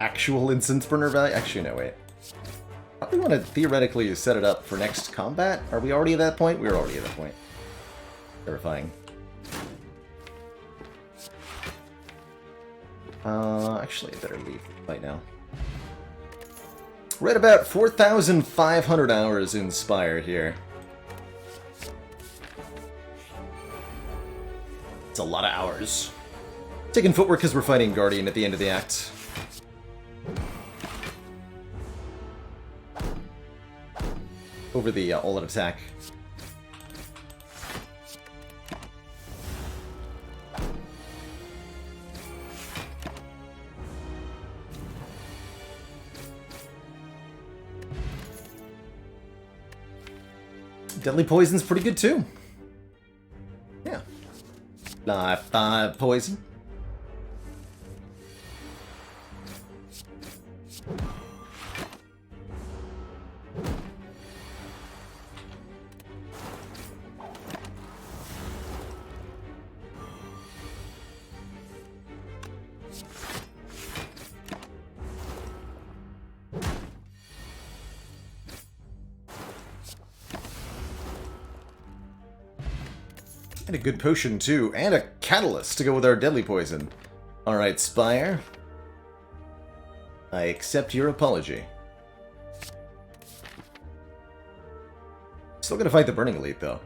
Actual incense burner value? Actually, no, wait. Probably want to theoretically set it up for next combat. Are we already at that point? We're already at that point. Terrifying. Actually, I better leave right now. We're at about 4,500 hours in Spire here. It's a lot of hours. Taking footwork because we're fighting Guardian at the end of the act. Over the all-out attack. Deadly Poison's pretty good too. Yeah. Live 5 poison. And a good potion, too. And a catalyst to go with our deadly poison. Alright, Spire. I accept your apology. Still gonna fight the Burning Elite, though.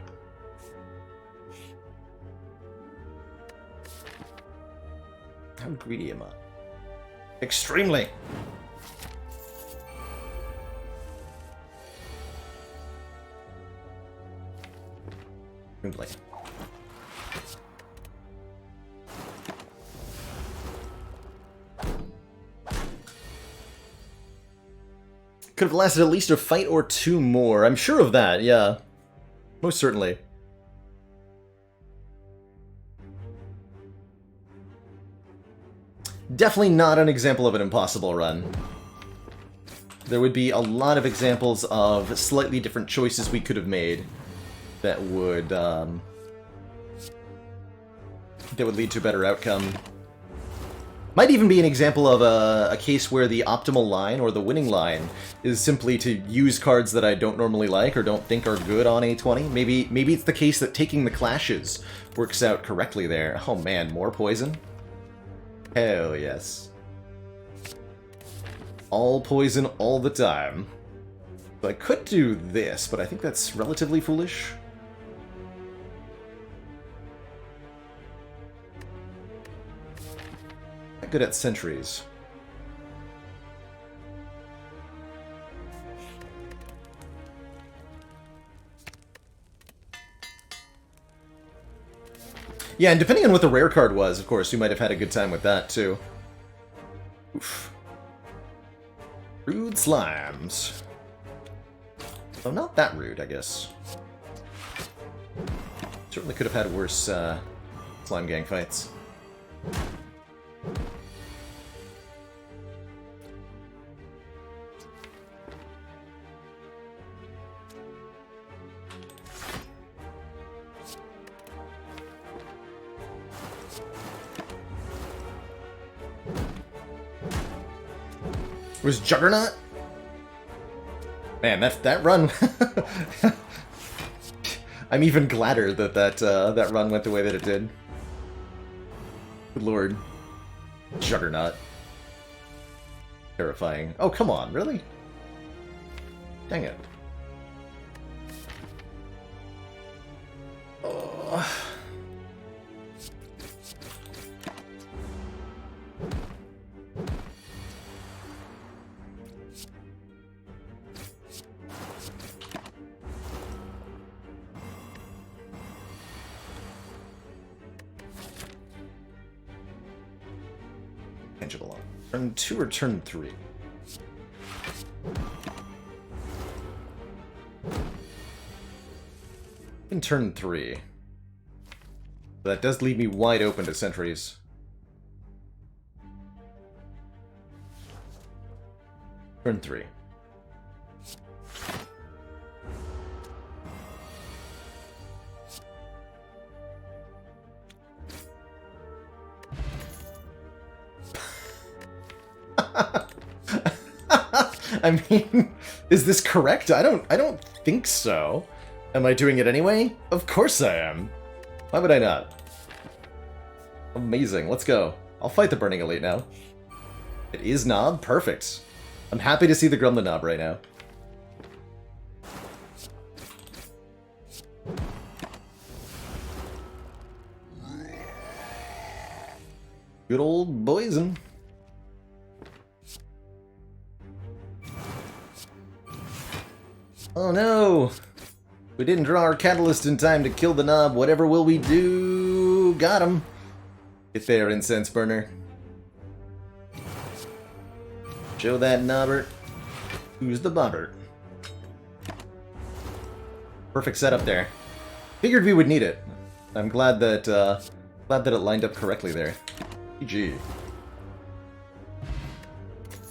How greedy am I? Extremely! Like could have lasted at least a fight or two more. I'm sure of that, yeah. Most certainly. Definitely not an example of an impossible run. There would be a lot of examples of slightly different choices we could have made that would lead to a better outcome. Might even be an example of a case where the optimal line, or the winning line, is simply to use cards that I don't normally like or don't think are good on A20. Maybe it's the case that taking the clashes works out correctly there. Oh man, more poison? Hell yes. All poison all the time. So I could do this, but I think that's relatively foolish. Good at sentries. Yeah, and depending on what the rare card was, of course, you might have had a good time with that, too. slimes. Oh, not that rude, I guess. Certainly could have had worse slime gang fights. Was Juggernaut? Man, that run. I'm even gladder that run went the way that it did. Good lord. Juggernaut. Terrifying. Oh, come on, really? Dang it. Oh. Tangible. Turn 2 or turn 3? In turn 3. But that does leave me wide open to sentries. Turn 3. I mean, is this correct? I don't think so. Am I doing it anyway? Of course I am. Why would I not? Amazing. Let's go. I'll fight the Burning Elite now. It is Knob? Perfect. I'm happy to see the Gremlin Knob right now. Good old Poison. Oh no! We didn't draw our catalyst in time to kill the Knob. Whatever will we do? Got him. Get there, Incense Burner. Show that Nobbert who's the Bobbert. Perfect setup there. Figured we would need it. I'm glad that it lined up correctly there. GG.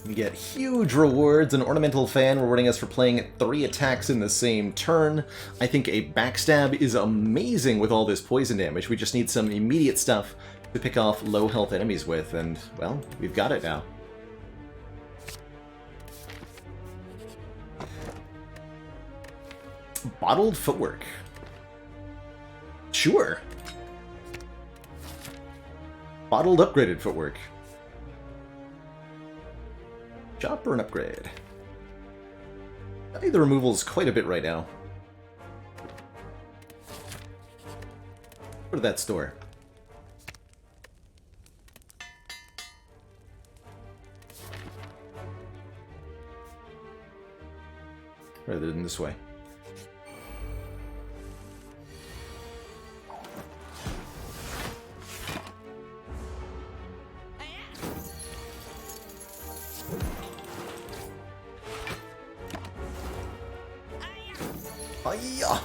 We get huge rewards, an Ornamental Fan rewarding us for playing 3 attacks in the same turn. I think a Backstab is amazing with all this poison damage. We just need some immediate stuff to pick off low health enemies with, and, well, we've got it now. Bottled Footwork. Sure. Bottled Upgraded Footwork. Shop or an upgrade? I think the removal's quite a bit right now. Go to that store. Rather than this way. Hiya!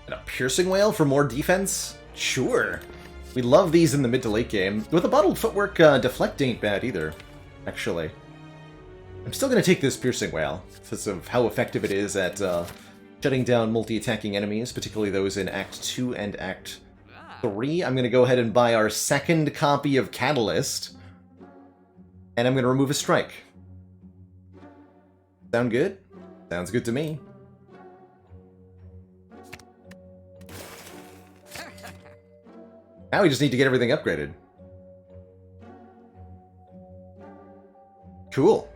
And a Piercing Whale for more defense? Sure. We love these in the mid to late game. With a Bottled Footwork, Deflect ain't bad either, actually. I'm still going to take this Piercing Whale, because of how effective it is at shutting down multi-attacking enemies, particularly those in Act 2 and Act 3. I'm going to go ahead and buy our second copy of Catalyst, and I'm going to remove a strike. Sound good? Sounds good to me. Now we just need to get everything upgraded. Cool.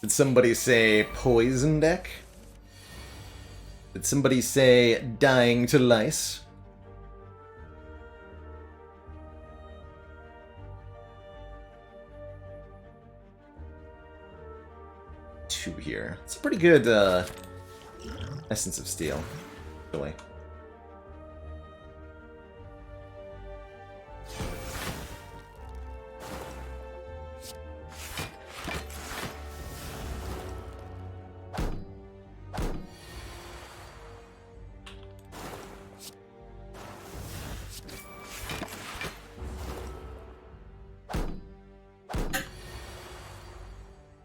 Did somebody say poison deck? Did somebody say dying to lice? 2 here. It's a pretty good Essence of Steel, really.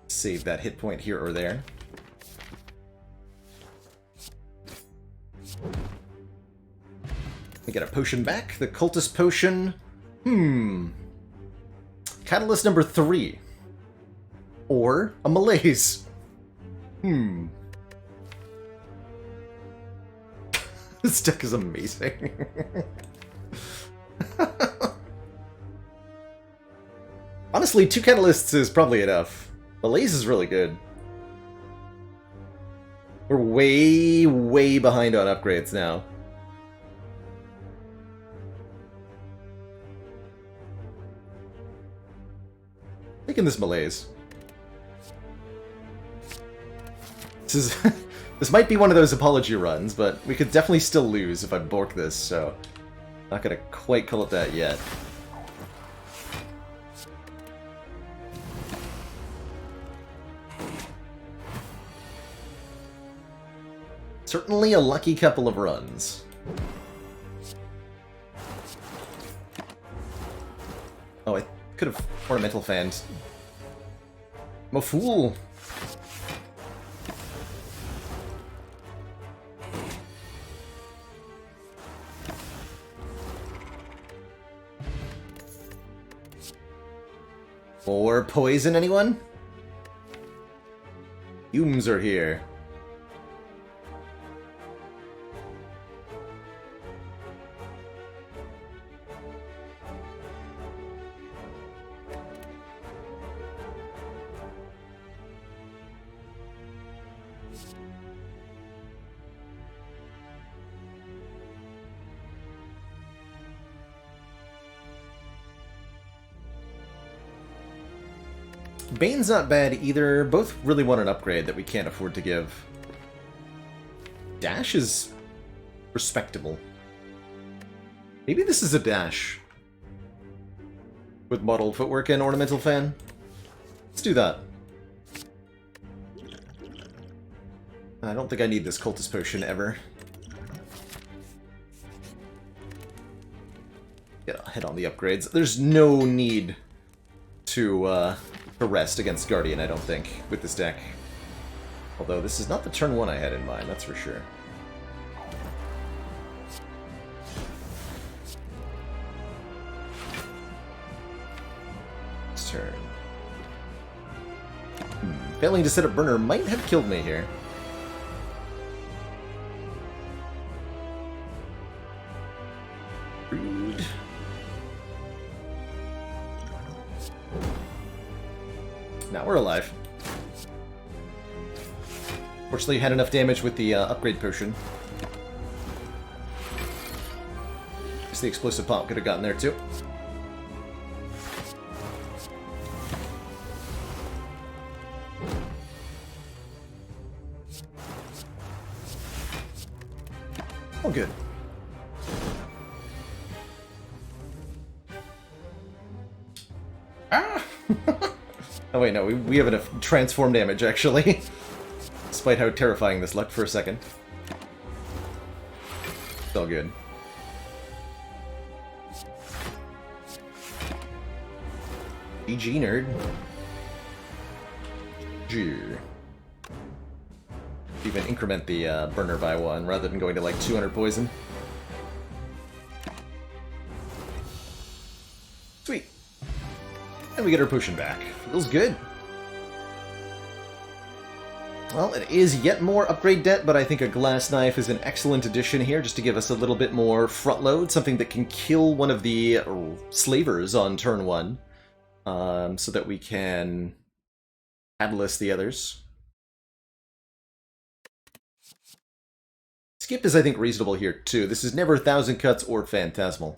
Save that hit point here or there. We get a potion back. The Cultist Potion. Catalyst number 3. Or a Malaise. This deck is amazing. Honestly, 2 Catalysts is probably enough. Malaise is really good. We're way, way behind on upgrades now. Taking this Malaise. This might be one of those apology runs, but we could definitely still lose if I bork this, so not gonna quite call it that yet. Certainly a lucky couple of runs. Oh, I could have Ornamental Fanned. I'm a fool! More poison, anyone? Fumes are here. Bane's not bad either. Both really want an upgrade that we can't afford to give. Dash is respectable. Maybe this is a dash. With Modeled Footwork and Ornamental Fan. Let's do that. I don't think I need this Cultist Potion ever. Yeah, hit on the upgrades. There's no need to rest against Guardian, I don't think, with this deck. Although this is not the turn 1 I had in mind, that's for sure. This turn. Failing to set up burner might have killed me here. Rude. Now we're alive. Fortunately, had enough damage with the upgrade potion. Guess the explosive pop could have gotten there too. Oh, good. Ah! Oh wait, no, we have enough transform damage, actually. Despite how terrifying this looked for a second. It's all good. GG, nerd. G. Even increment the burner by 1, rather than going to like 200 poison. Sweet. And we get our potion back. Feels good. Well, it is yet more upgrade debt, but I think a Glass Knife is an excellent addition here, just to give us a little bit more front load, something that can kill one of the slavers on turn 1, so that we can catalyst the others. Skip is, I think, reasonable here, too. This is never 1,000 Cuts or Phantasmal.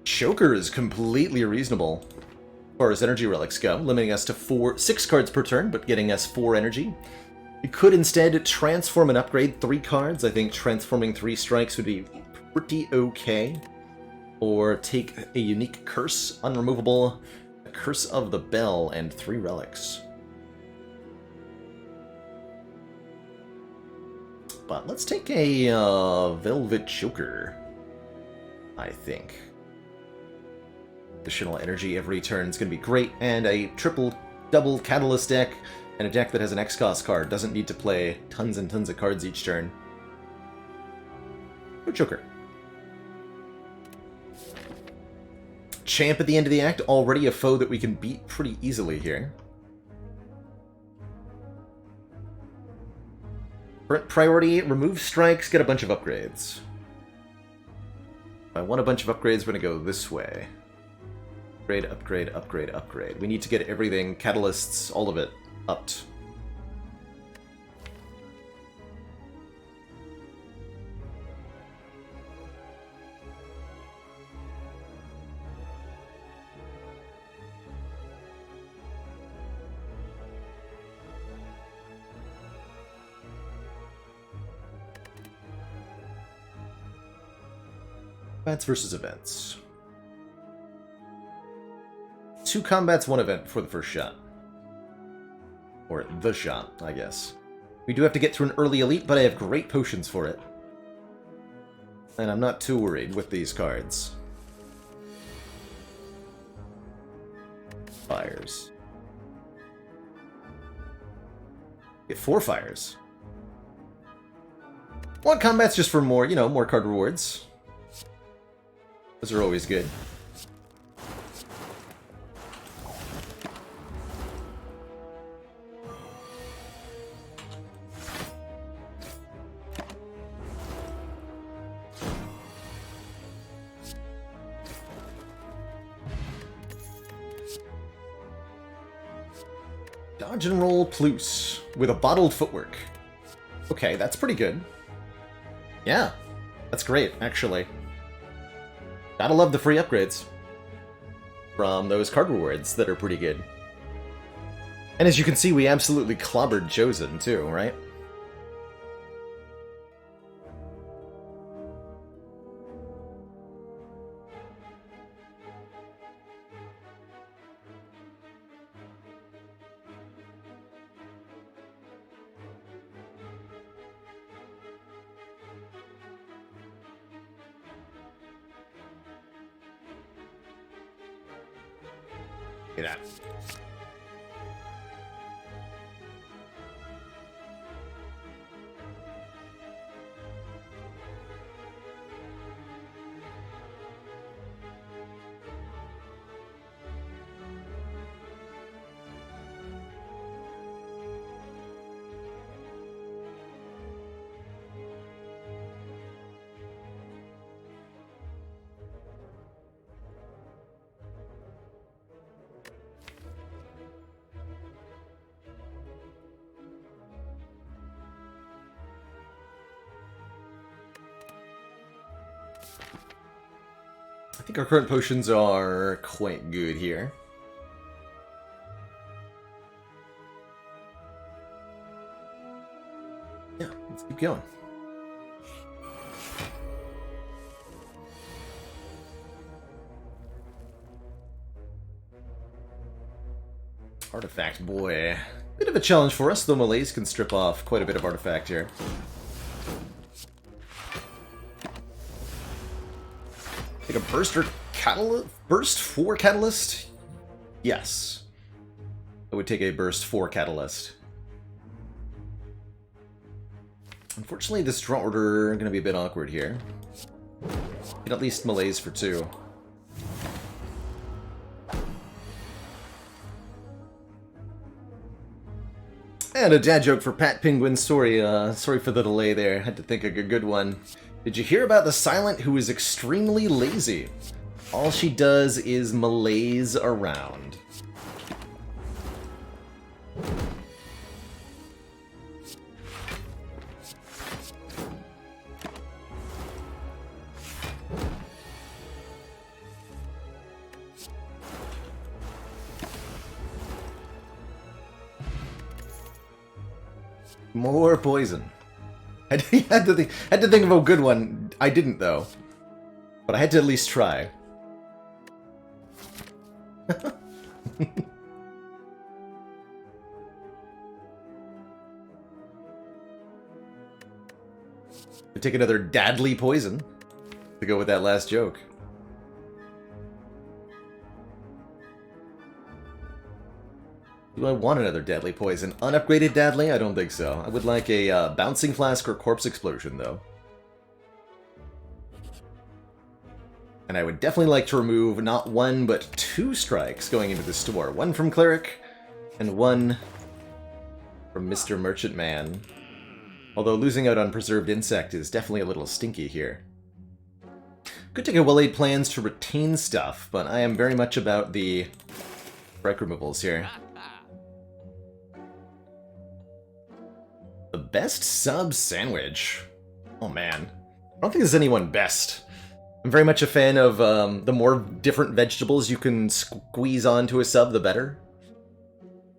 Choker is completely reasonable. far as energy relics go, limiting us to 6 cards per turn, but getting us 4 energy. We could instead transform and upgrade 3 cards. I think transforming 3 strikes would be pretty okay. Or take a unique curse, unremovable, a Curse of the Bell, and 3 relics. But let's take a Velvet Choker, I think. Additional energy every turn is going to be great, and a double Catalyst deck, and a deck that has an X-Cost card. Doesn't need to play tons and tons of cards each turn. Go Choker. Champ at the end of the act, already a foe that we can beat pretty easily here. Priority, remove strikes, get a bunch of upgrades. If I want a bunch of upgrades, we're going to go this way. Upgrade, upgrade, upgrade, upgrade. We need to get everything, catalysts, all of it, upped. Combats versus events. 2 combats, 1 event before the first shot. Or the shot, I guess. We do have to get through an early elite, but I have great potions for it. And I'm not too worried with these cards. Fires. Get 4 fires. 1 combat's just for more, more card rewards. Those are always good. Dodge and roll plus with a bottled footwork. Okay, that's pretty good. Yeah, that's great, actually. Gotta love the free upgrades from those card rewards that are pretty good. And as you can see, we absolutely clobbered Chosen too, right? Look at that. I think our current potions are quite good here. Yeah, let's keep going. Artifact, boy. Bit of a challenge for us, though Malaise can strip off quite a bit of artifact here. Take a burst 4 catalyst? Yes. I would take a burst 4 catalyst. Unfortunately, this draw order is going to be a bit awkward here. Get at least Malaise for 2. And a dad joke for Pat Penguin. Sorry for the delay there. Had to think of a good one. Did you hear about the Silent who is extremely lazy? All she does is malaise around. More poison. I had to think of a good one. I didn't, though. But I had to at least try. Take another deadly poison to go with that last joke. Do I want another deadly poison? Unupgraded deadly? I don't think so. I would like a bouncing flask or corpse explosion, though. And I would definitely like to remove not one, but 2 strikes going into the store. One from Cleric, and one from Mr. Merchant Man. Although losing out on Preserved Insect is definitely a little stinky here. Could take a well-laid plans to retain stuff, but I am very much about the strike removals here. The best sub sandwich? Oh man. I don't think there's anyone best. I'm very much a fan of the more different vegetables you can squeeze onto a sub, the better.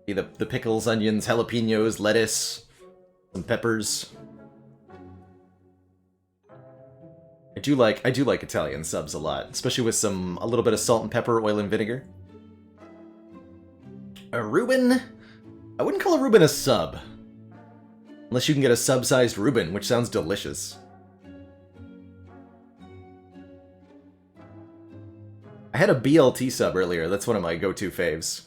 The pickles, onions, jalapenos, lettuce, some peppers. I do like Italian subs a lot, especially with a little bit of salt and pepper, oil and vinegar. A Reuben? I wouldn't call a Reuben a sub. Unless you can get a sub-sized Reuben, which sounds delicious. I had a BLT sub earlier, that's one of my go-to faves.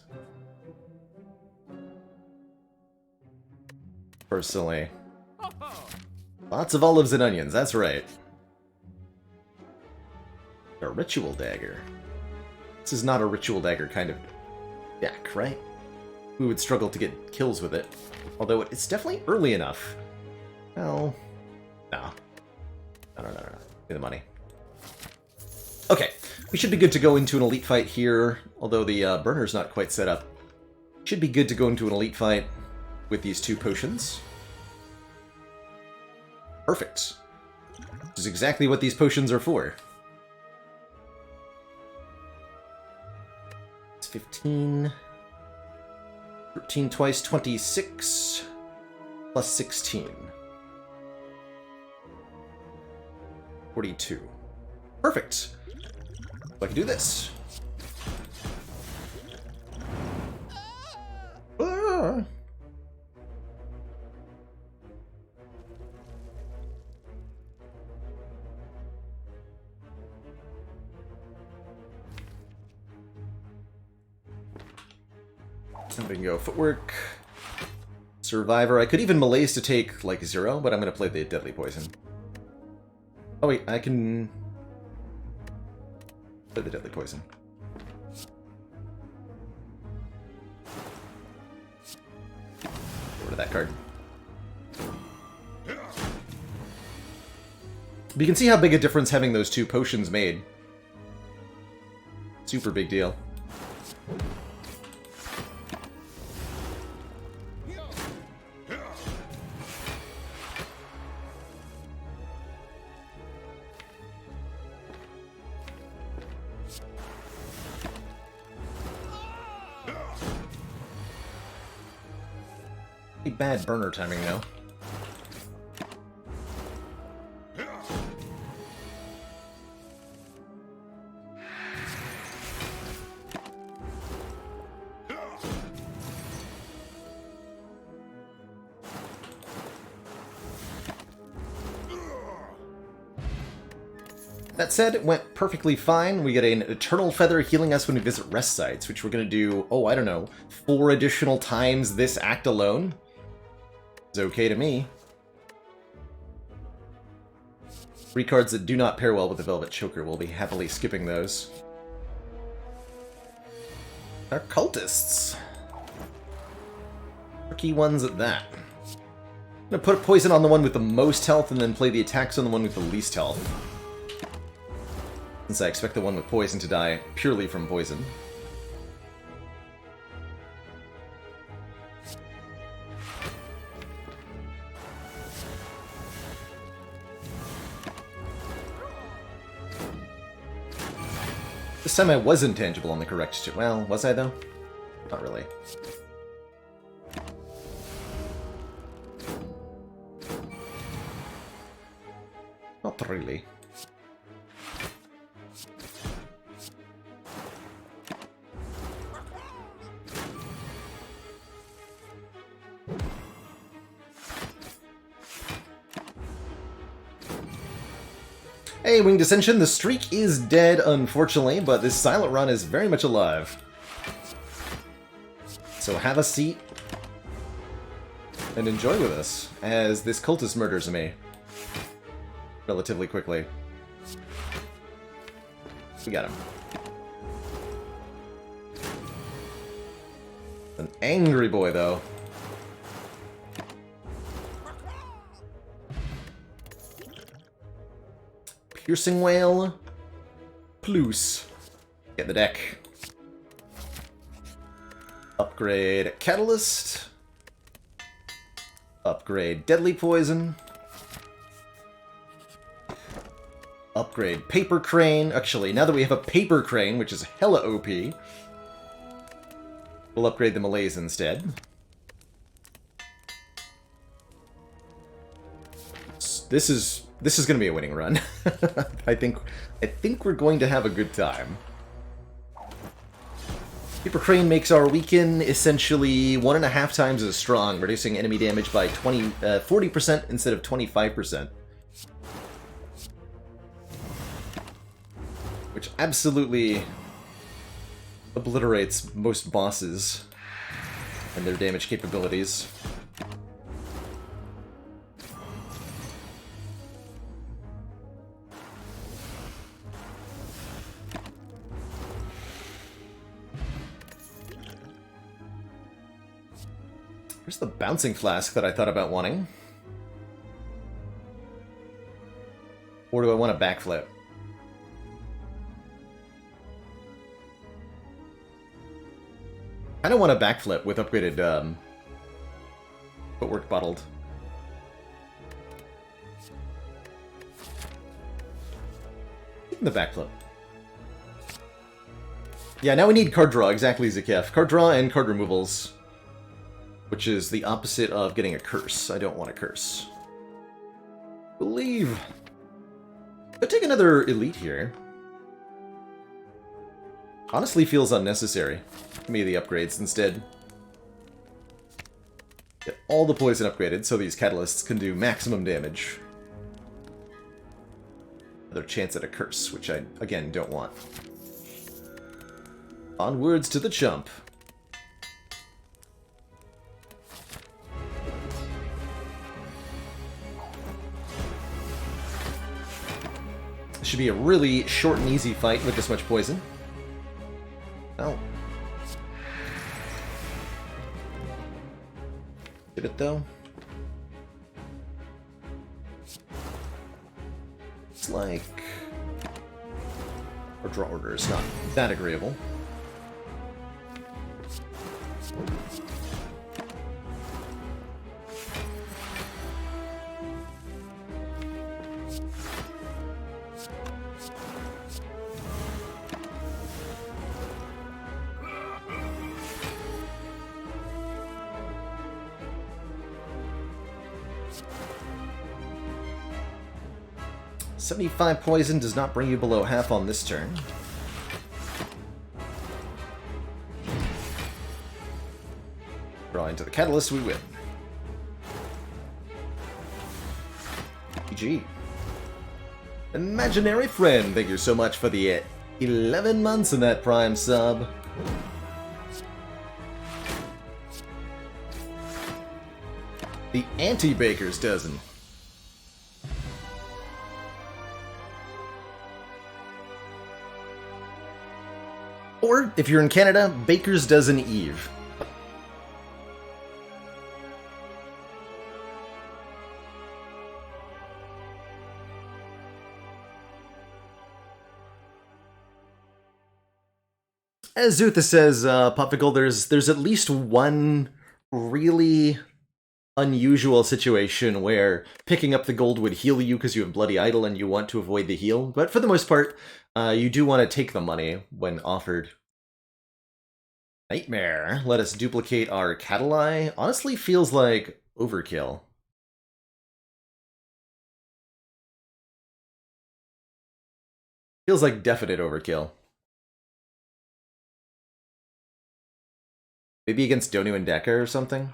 Personally. Lots of olives and onions, that's right. A ritual dagger. This is not a ritual dagger kind of deck, right? We would struggle to get kills with it. Although it's definitely early enough. Well, no. No. Give me the money. Okay, we should be good to go into an elite fight here, although the burner's not quite set up. Should be good to go into an elite fight with these 2 potions. Perfect. Which is exactly what these potions are for. It's 15... 13 twice, 26... plus 16. 42. Perfect. So I can do this. Ah. And we can go footwork, survivor. I could even malaise to take like 0, but I'm gonna play the deadly poison. Oh wait, I can play the deadly poison. Get rid of that card. But you can see how big a difference having those 2 potions made. Super big deal. Bad burner timing now. That said, it went perfectly fine. We get an Eternal Feather healing us when we visit rest sites, which we're going to do, oh, I don't know, 4 additional times this act alone. It's okay to me. 3 cards that do not pair well with the Velvet Choker. We'll be happily skipping those. Our cultists. Tricky ones at that. I'm gonna put poison on the one with the most health and then play the attacks on the one with the least health. Since I expect the one with poison to die purely from poison. This time I was intangible on the correct... Well, was I though? Not really. Not really. Hey, Winged Ascension, the streak is dead, unfortunately, but this silent run is very much alive. So have a seat and enjoy with us, as this cultist murders me relatively quickly. We got him. An angry boy, though. Piercing Whale. Plus. Get the deck. Upgrade Catalyst. Upgrade Deadly Poison. Upgrade Paper Crane. Actually, now that we have a Paper Crane, which is hella OP, we'll upgrade the Malaise instead. This is going to be a winning run. I think we're going to have a good time. Paper Crane makes our weaken essentially 1.5 times as strong, reducing enemy damage by 40% instead of 25%. Which absolutely obliterates most bosses and their damage capabilities. Here's the bouncing flask that I thought about wanting. Or do I want a backflip? I don't want a backflip with upgraded footwork bottled. The backflip. Yeah, now we need card draw, exactly, Zakef. Card draw and card removals. Which is the opposite of getting a curse. I don't want a curse. Believe. I'll take another elite here. Honestly feels unnecessary. Give me the upgrades instead. Get all the poison upgraded so these catalysts can do maximum damage. Another chance at a curse, which I, again, don't want. Onwards to the chump. Should be a really short and easy fight with this much poison. Oh. Did it though? It's like... Our draw order is not that agreeable. .75 poison does not bring you below half on this turn. Draw into the catalyst, we win. GG. Imaginary friend, thank you so much for the 11 months in that Prime sub. The anti-Baker's dozen. Or, if you're in Canada, Baker's Dozen Eve. As Zutha says, Popical, there's at least one really unusual situation where picking up the gold would heal you because you have Bloody Idol and you want to avoid the heal. But for the most part, you do want to take the money when offered. Nightmare. Let us duplicate our Catalai. Honestly feels like overkill. Feels like definite overkill. Maybe against Donu and Deca or something?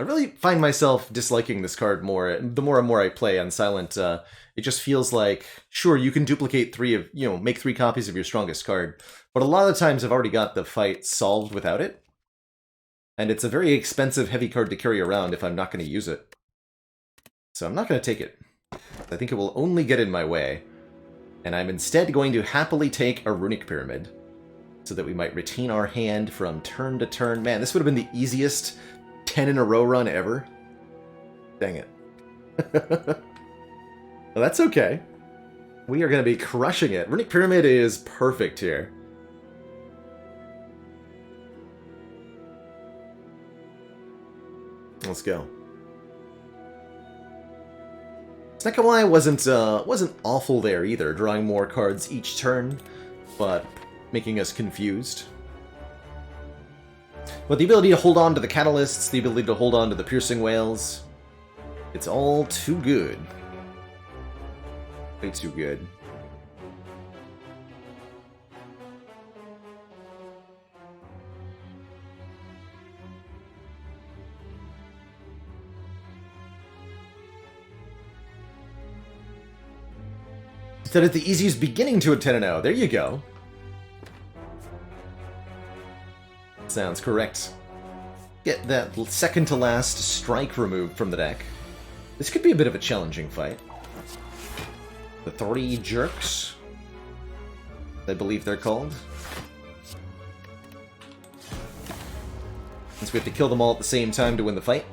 I really find myself disliking this card more. The more and more I play on Silent, it just feels like, sure, you can duplicate make 3 copies of your strongest card, but a lot of the times I've already got the fight solved without it. And it's a very expensive, heavy card to carry around if I'm not going to use it. So I'm not going to take it. I think it will only get in my way. And I'm instead going to happily take a Runic Pyramid, so that we might retain our hand from turn to turn. Man, this would have been the easiest 10 in a row run ever. Dang it. Well, that's okay. We are going to be crushing it. Runic Pyramid is perfect here. Let's go. Snekawai wasn't awful there either, drawing more cards each turn, but making us confused. But the ability to hold on to the Catalysts, the ability to hold on to the Piercing Whales, it's all too good. Way too good. That is the easiest beginning to a 10-0. There you go. Sounds correct. Get that second to last strike removed from the deck. This could be a bit of a challenging fight. The 3 jerks, I believe they're called. Since we have to kill them all at the same time to win the fight.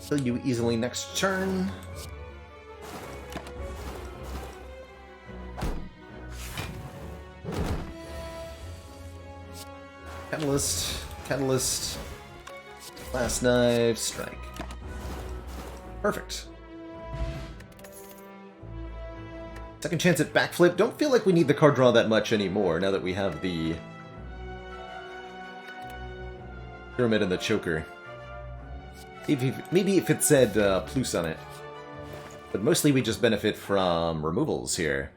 Kill you easily next turn. Catalyst, last knife, strike. Perfect. Second chance at backflip. Don't feel like we need the card draw that much anymore now that we have the Pyramid and the Choker. Maybe if it said plus on it. But mostly we just benefit from removals here.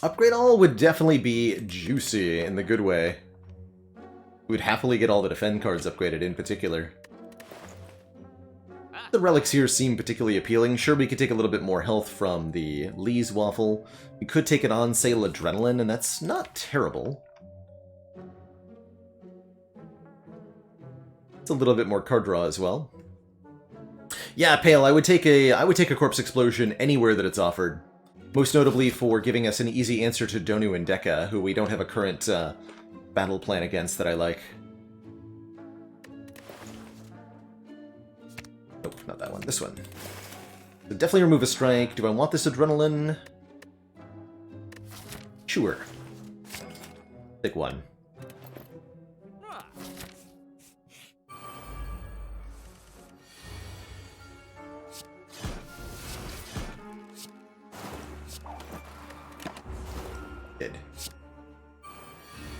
Upgrade all would definitely be juicy in the good way. We'd happily get all the defend cards upgraded in particular. The relics here seem particularly appealing. Sure, we could take a little bit more health from the Lee's Waffle. We could take an on-sale Adrenaline, and that's not terrible. It's a little bit more card draw as well. Yeah, Pale, I would take a Corpse Explosion anywhere that it's offered. Most notably for giving us an easy answer to Donu and Deca, who we don't have a current battle plan against that I like. Nope, not that one. This one. So definitely remove a strike. Do I want this Adrenaline? Sure. Pick one.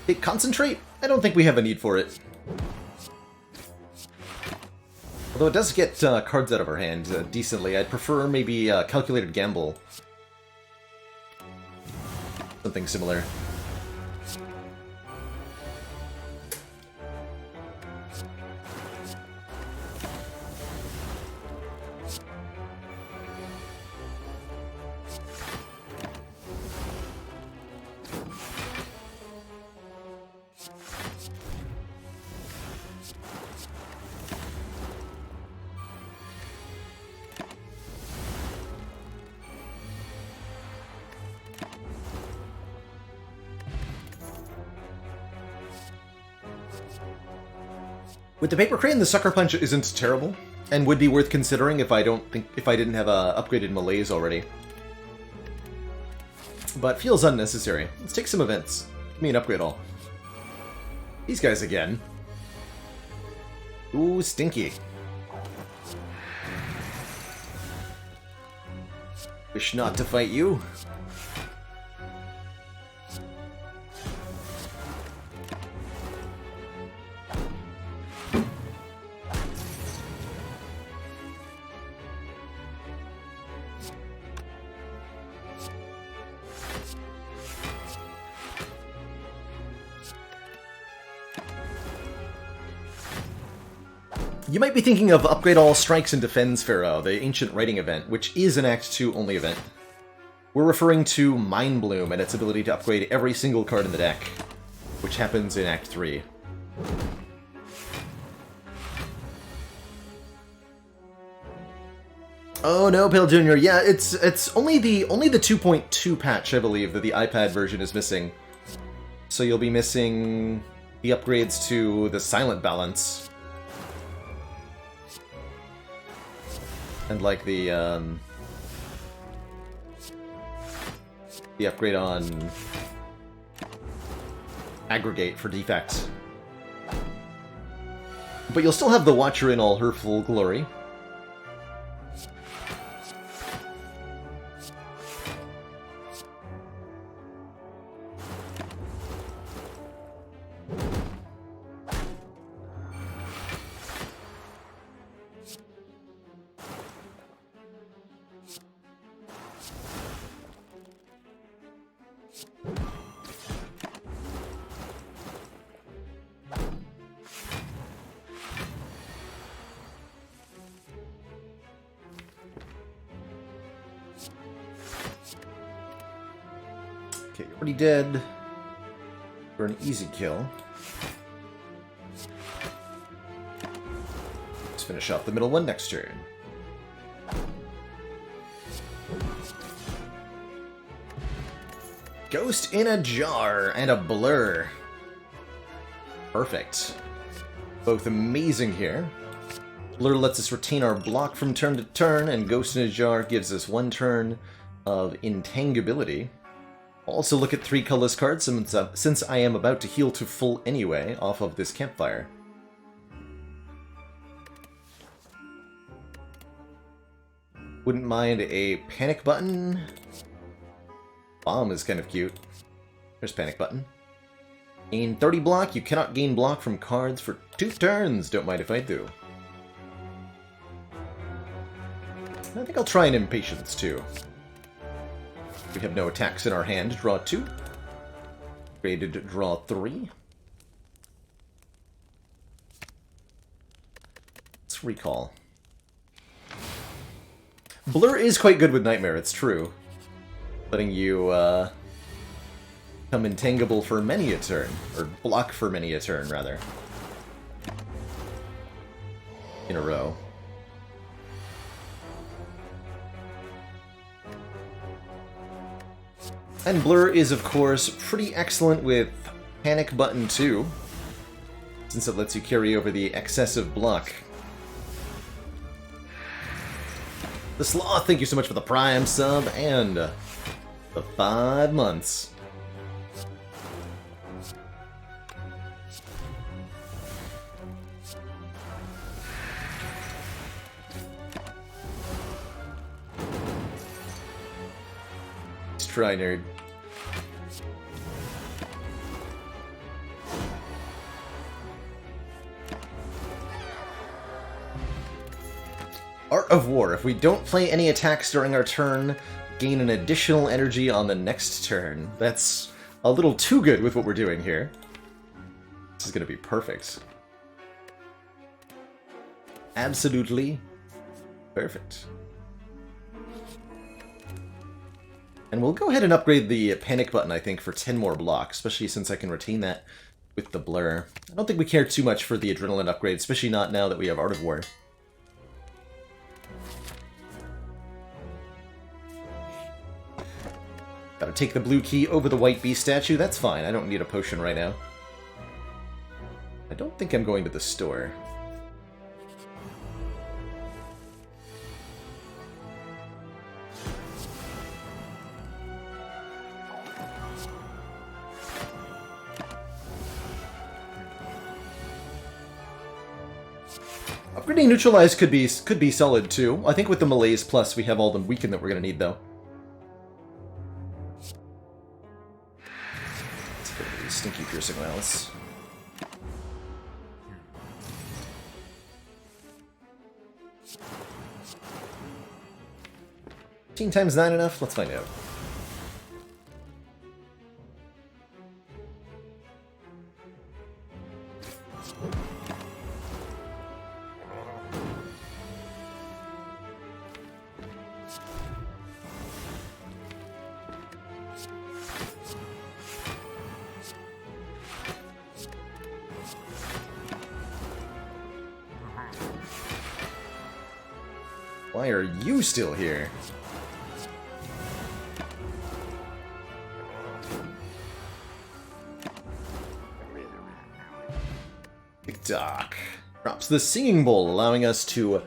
Hey, Concentrate? I don't think we have a need for it. Although it does get cards out of our hand decently. I'd prefer maybe Calculated Gamble. Something similar. With the Paper Crane, the Sucker Punch isn't terrible, and would be worth considering if I didn't have upgraded Malaise already. But feels unnecessary. Let's take some events. Give me an upgrade all. These guys again. Ooh, stinky. Wish not to fight you. You might be thinking of Upgrade All Strikes and Defends Pharaoh, the Ancient Writing event, which is an Act 2 only event. We're referring to Mind Bloom and its ability to upgrade every single card in the deck, which happens in Act 3. Oh no, Pale Junior. Yeah, it's only the 2.2 patch, I believe, that the iPad version is missing. So you'll be missing the upgrades to the Silent Balance. And like the upgrade on Aggregate for defect. But you'll still have the Watcher in all her full glory. Okay, you're already dead. For an easy kill. Let's finish off the middle one next turn. Ghost in a Jar and a Blur. Perfect. Both amazing here. Blur lets us retain our block from turn to turn, and Ghost in a Jar gives us 1 turn of Intangability. Also look at 3 colorless cards since I am about to heal to full anyway off of this campfire. Wouldn't mind a Panic Button. Bomb is kind of cute. There's Panic Button. Gain 30 block. You cannot gain block from cards for 2 turns. Don't mind if I do. I think I'll try an Impatience too. We have no attacks in our hand. Draw 2. Graded draw 3. Let's recall. Blur is quite good with Nightmare, it's true. Letting you become Intangable for many a turn. Or block for many a turn, rather. In a row. And Blur is, of course, pretty excellent with Panic Button too, since it lets you carry over the excessive block. The Sloth, thank you so much for the Prime sub and the 5 months. Let's try, nerd. Art of War. If we don't play any attacks during our turn, gain an additional energy on the next turn. That's a little too good with what we're doing here. This is going to be perfect. Absolutely perfect. And we'll go ahead and upgrade the Panic Button, I think, for 10 more blocks, especially since I can retain that with the Blur. I don't think we care too much for the Adrenaline upgrade, especially not now that we have Art of War. Gotta take the blue key over the white beast statue. That's fine. I don't need a potion right now. I don't think I'm going to the store. Upgrading Neutralize could be solid too. I think with the Malaise Plus we have all the Weaken that we're going to need though. Let's get rid of these stinky piercing wells. 15 times 9 enough? Let's find out. Why are you still here? TikTok. Drops the Singing Bowl, allowing us to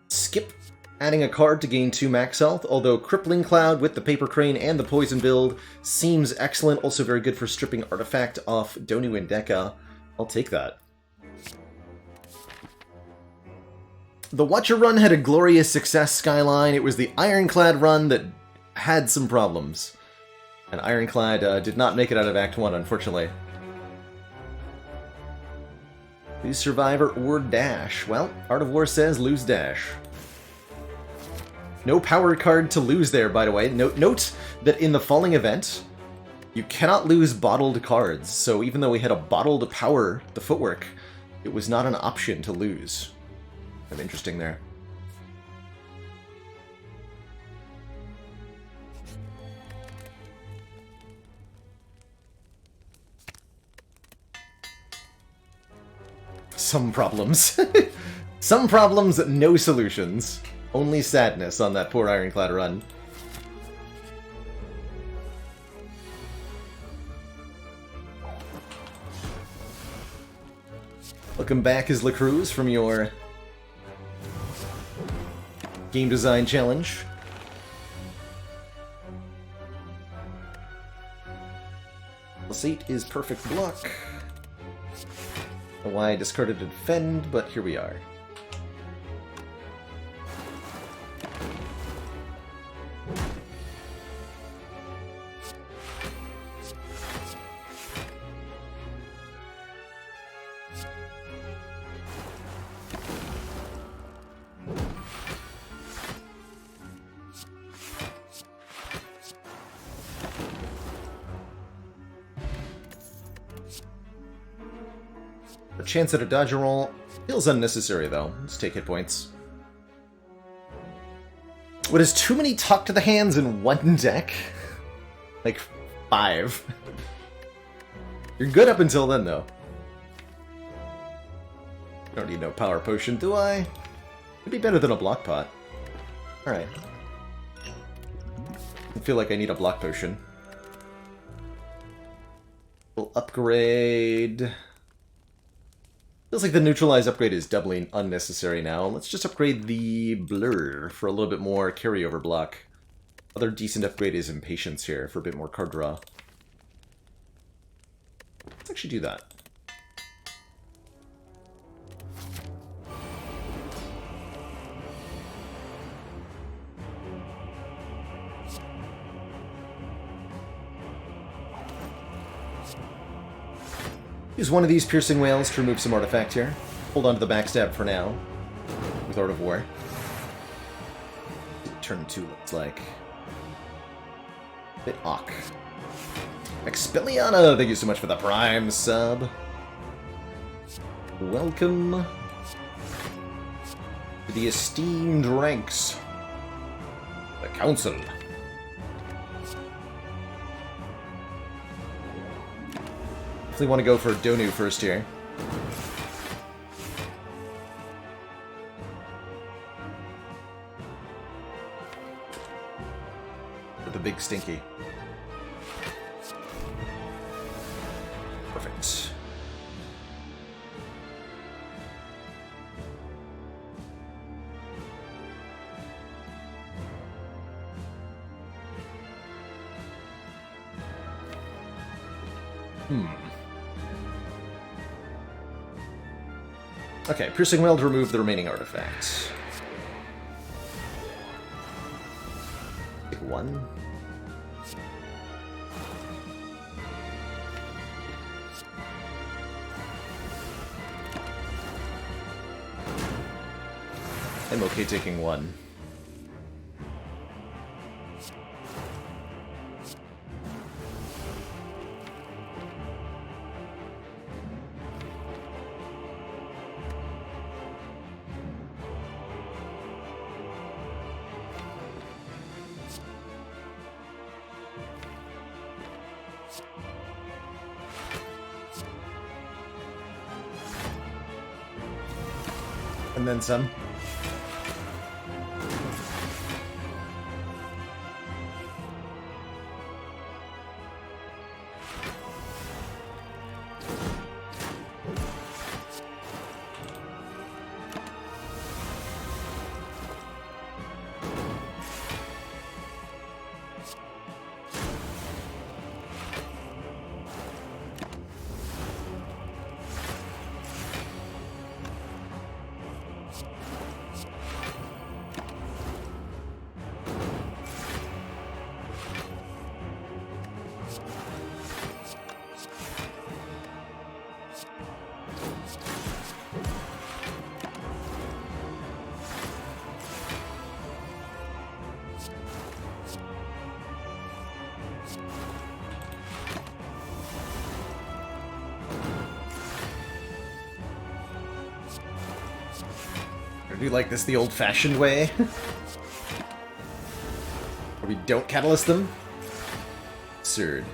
skip adding a card to gain 2 max health, although Crippling Cloud with the Paper Crane and the Poison build seems excellent, also very good for stripping Artifact off Donu and Deka. I'll take that. The Watcher run had a glorious success skyline. It was the Ironclad run that had some problems. And Ironclad did not make it out of Act 1, unfortunately. Lose Survivor or Dash. Well, Art of War says lose Dash. No power card to lose there, by the way. Note that in the Falling event, you cannot lose bottled cards. So even though we had a bottled power, the footwork, it was not an option to lose. Kind of interesting there. Some problems. Some problems, no solutions. Only sadness on that poor Ironclad run. Welcome back as La Cruz from your game design challenge. Seat is perfect block. Don't know why I discarded to defend, but here we are. The chance at a dodge roll feels unnecessary, though. Let's take hit points. What is too many talk to the hands in one deck? Like 5. You're good up until then, though. Don't need no power potion, do I? It'd be better than a block pot. Alright. I feel like I need a block potion. We'll upgrade. Feels like the neutralize upgrade is doubly unnecessary now. Let's just upgrade the blur for a little bit more carryover block. Other decent upgrade is impatience here for a bit more card draw. Let's actually do that. Use one of these piercing whales to remove some artifact here. Hold on to the backstab for now, with Art of War. Turn 2 looks like. Bit awk. Expelliarmus, thank you so much for the Prime sub. Welcome to the esteemed ranks. The Council. Definitely want to go for Donu first here. With the big stinky. Perfect. Okay, Piercing Wail to remove the remaining artifacts. Take one. I'm okay taking one. And then some. Or do you like this the old-fashioned way? Where we don't catalyst them? Absurd.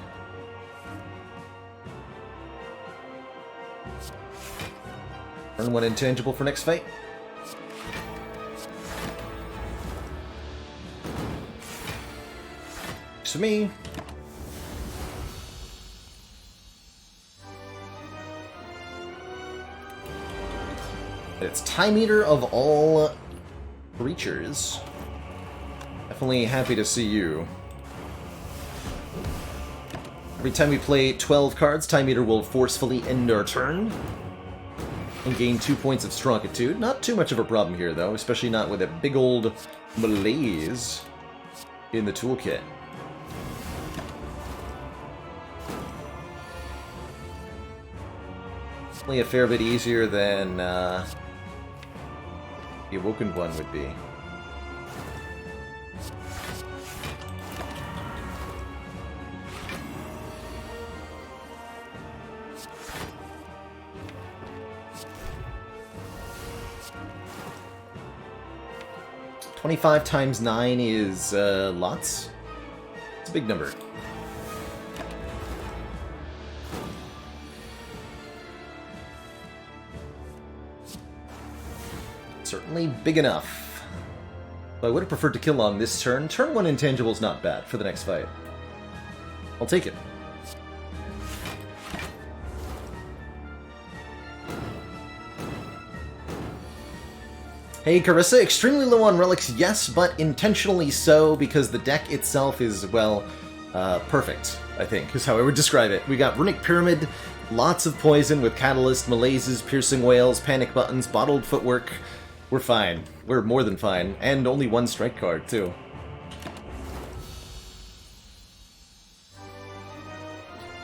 Earn one intangible for next fight. Works for me. It's Time Eater of all creatures. Definitely happy to see you. Every time we play 12 cards, Time Eater will forcefully end our turn and gain 2 points of Strongitude. Not too much of a problem here, though, especially not with a big old malaise in the toolkit. Definitely a fair bit easier than the Awoken one would be. $25 times 9 is lots. It's a big number. Certainly big enough. But I would have preferred to kill on this turn. Turn 1 intangible is not bad for the next fight. I'll take it. Hey Carissa, extremely low on relics, yes, but intentionally so, because the deck itself is, well, perfect, I think, is how I would describe it. We got Runic Pyramid, lots of poison with Catalyst, Malaises, Piercing Wails, Panic Buttons, Bottled Footwork. We're fine. We're more than fine. And only one strike card, too.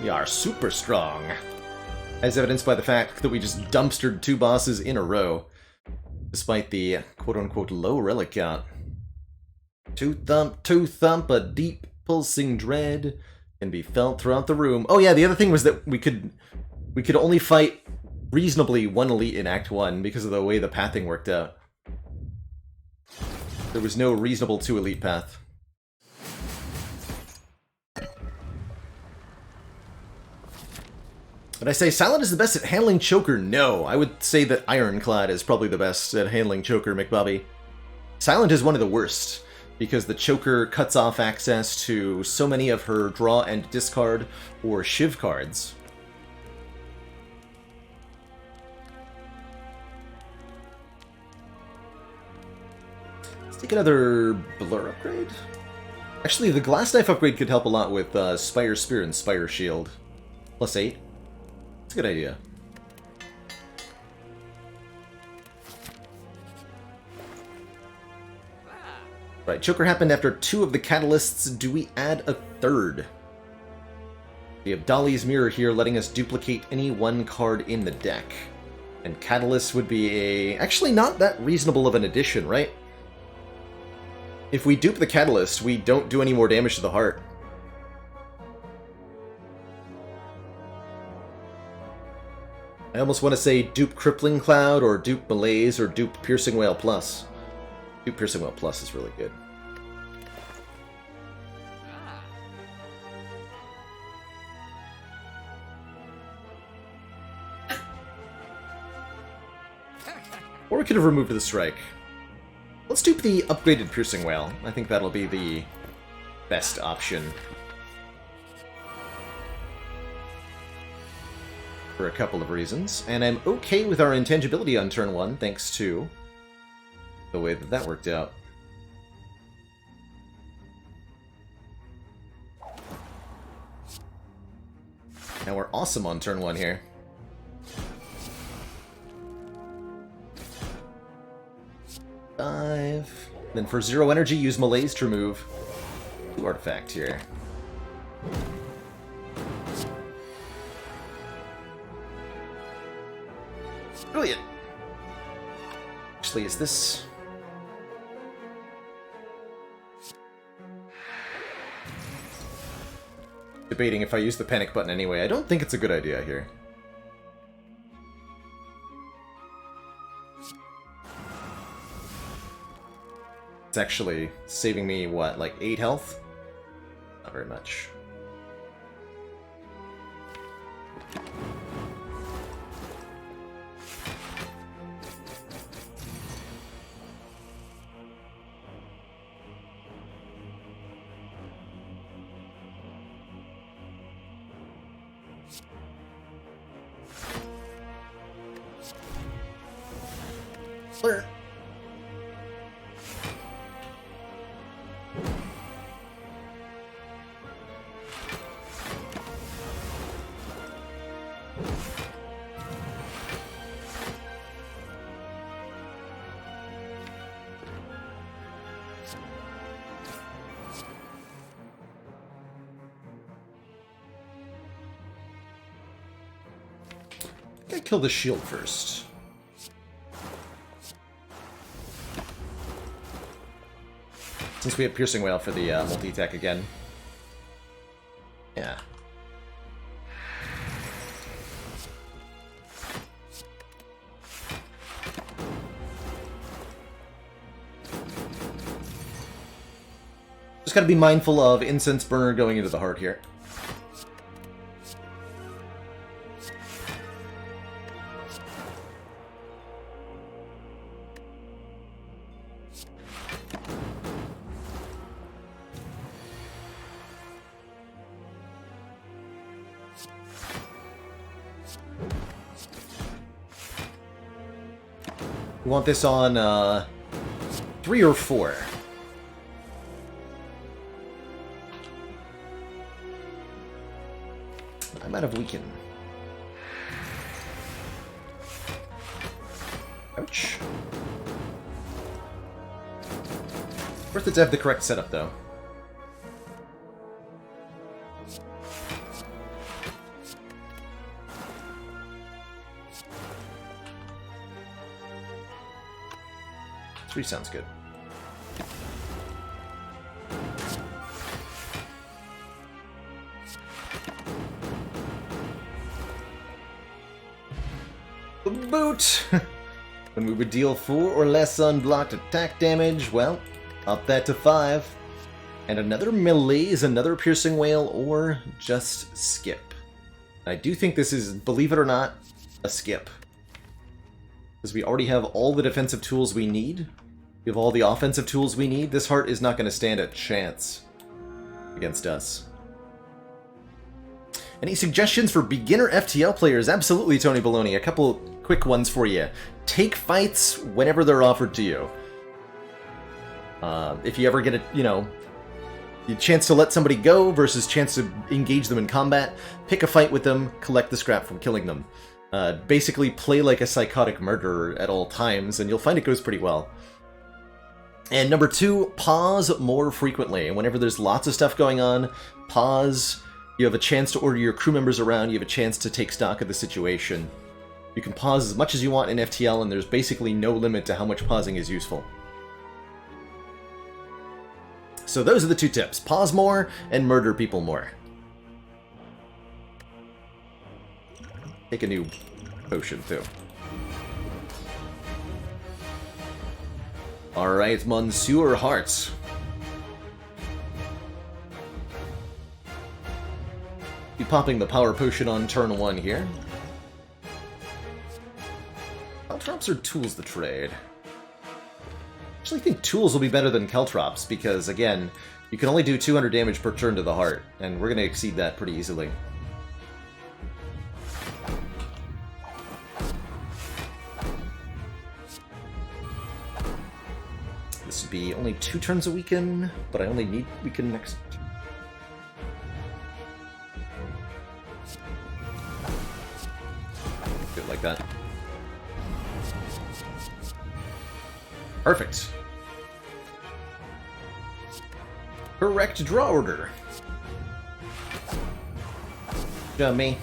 We are super strong. As evidenced by the fact that we just dumpstered 2 bosses in a row. Despite the quote-unquote low relic count. 2 thump, a deep pulsing dread can be felt throughout the room. Oh yeah, the other thing was that we could only fight reasonably 1 elite in Act 1 because of the way the pathing worked out. There was no reasonable 2 elite path. Would I say Silent is the best at handling Choker? No, I would say that Ironclad is probably the best at handling Choker, McBobby. Silent is one of the worst, because the Choker cuts off access to so many of her draw and discard or Shiv cards. Let's take another Blur upgrade. Actually, the Glass Knife upgrade could help a lot with Spire Spear and Spire Shield. +8. It's a good idea. Right, Choker happened after 2 of the catalysts. Do we add a 3rd? We have Dolly's Mirror here, letting us duplicate any 1 card in the deck. And Catalyst would be actually not that reasonable of an addition, right? If we dupe the Catalyst, we don't do any more damage to the heart. I almost want to say dupe Crippling Cloud, or dupe Malaise, or dupe Piercing Wail Plus. Dupe Piercing Wail Plus is really good. Or we could have removed the strike. Let's dupe the upgraded Piercing Wail. I think that'll be the best option. For a couple of reasons. And I'm okay with our intangibility on turn 1, thanks to the way that worked out. Now we're awesome on turn 1 here. Then for 0 energy, use Malaise to remove 2 artifact here. Brilliant! Actually, is this... Debating if I use the panic button anyway. I don't think it's a good idea here. It's actually saving me, what, like 8 health? Not very much. Clear. Gotta kill the shield first. Since we have Piercing Wail for the multi-attack again. Yeah. Just gotta be mindful of Incense Burner going into the heart here. We want this on 3 or 4. I'm out of weaken. Ouch. Worth it to have the correct setup, though. Three sounds good. The boot! When we would deal 4 or less unblocked attack damage, well, up that to 5. And another Malaise, another Piercing Wail, or just skip. I do think this is, believe it or not, a skip. Because we already have all the defensive tools we need. We have all the offensive tools we need. This heart is not going to stand a chance against us. Any suggestions for beginner FTL players? Absolutely, Tony Baloney. A couple quick ones for you. Take fights whenever they're offered to you. If you ever get a, The chance to let somebody go versus chance to engage them in combat. Pick a fight with them, collect the scrap from killing them. Basically play like a psychotic murderer at all times, and you'll find it goes pretty well. And number 2, pause more frequently. And whenever there's lots of stuff going on, pause. You have a chance to order your crew members around, you have a chance to take stock of the situation. You can pause as much as you want in FTL, and there's basically no limit to how much pausing is useful. So those are the 2 tips. Pause more and murder people more. Take a new potion, too. Alright, Monsieur Hearts. Be popping the power potion on turn 1 here. Caltrops or tools to trade? I actually think tools will be better than Caltrops, because, again, you can only do 200 damage per turn to the heart, and we're going to exceed that pretty easily. This would be only 2 turns a weekend, but I only need weekend next. Do it like that. Perfect. Correct draw order. Got me.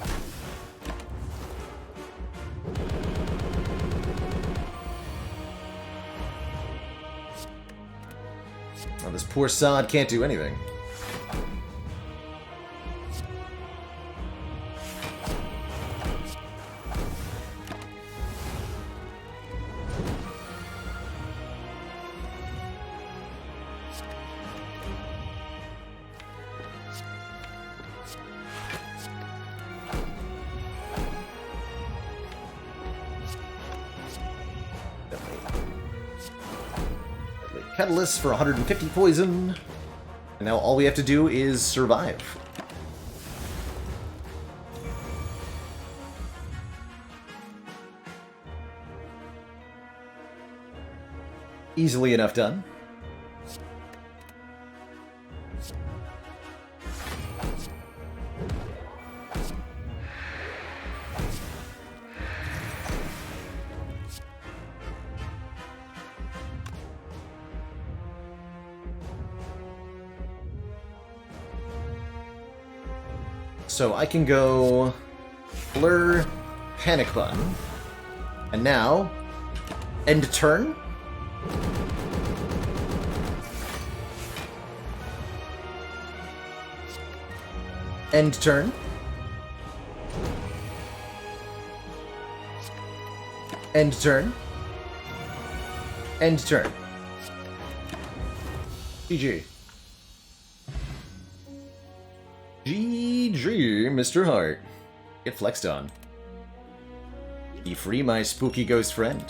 Oh, this poor sod can't do anything. Catalyst for 150 poison. And now all we have to do is survive. Easily enough done. So I can go Blur, Panic Button, and now end turn. End turn. End turn. End turn. GG. GG, Mr. Hart. Get flexed on. Be free, my spooky ghost friend.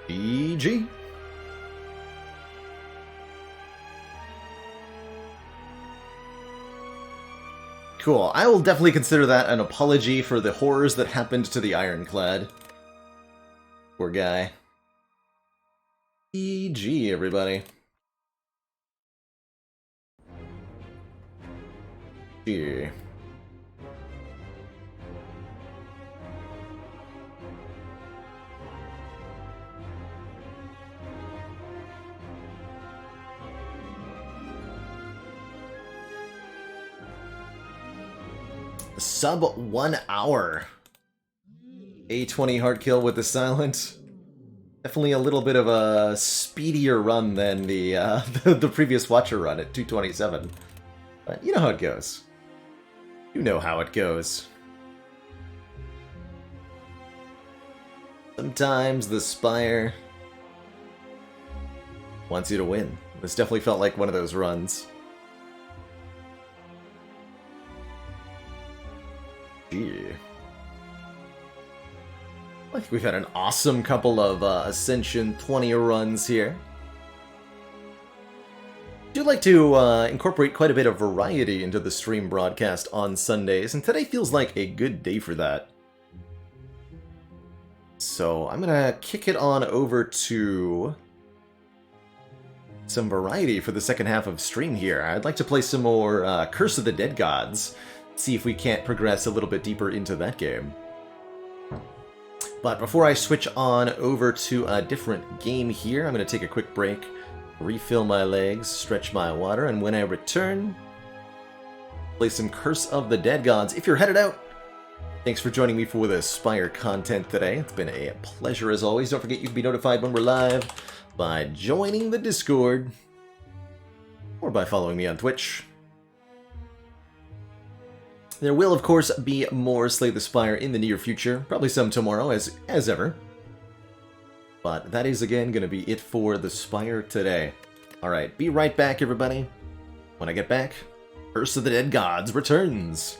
GG. Cool. I will definitely consider that an apology for the horrors that happened to the Ironclad. Poor guy. GG, everybody. Yeah. Sub 1 hour. A20 hard kill with the silent. Definitely a little bit of a speedier run than the the previous Watcher run at 227. But you know how it goes. You know how it goes. Sometimes the Spire wants you to win. This definitely felt like one of those runs. Yeah. I think we've had an awesome couple of Ascension 20 runs here. I do like to incorporate quite a bit of variety into the stream broadcast on Sundays, and today feels like a good day for that. So I'm gonna kick it on over to some variety for the second half of stream here. I'd like to play some more Curse of the Dead Gods, see if we can't progress a little bit deeper into that game. But before I switch on over to a different game here, I'm going to take a quick break, refill my legs, stretch my water, and when I return, play some Curse of the Dead Gods. If you're headed out, thanks for joining me for the Spire content today. It's been a pleasure as always. Don't forget you can be notified when we're live by joining the Discord or by following me on Twitch. There will, of course, be more Slay the Spire in the near future, probably some tomorrow, as ever. But that is, again, going to be it for the Spire today. Alright, be right back, everybody. When I get back, Curse of the Dead Gods returns.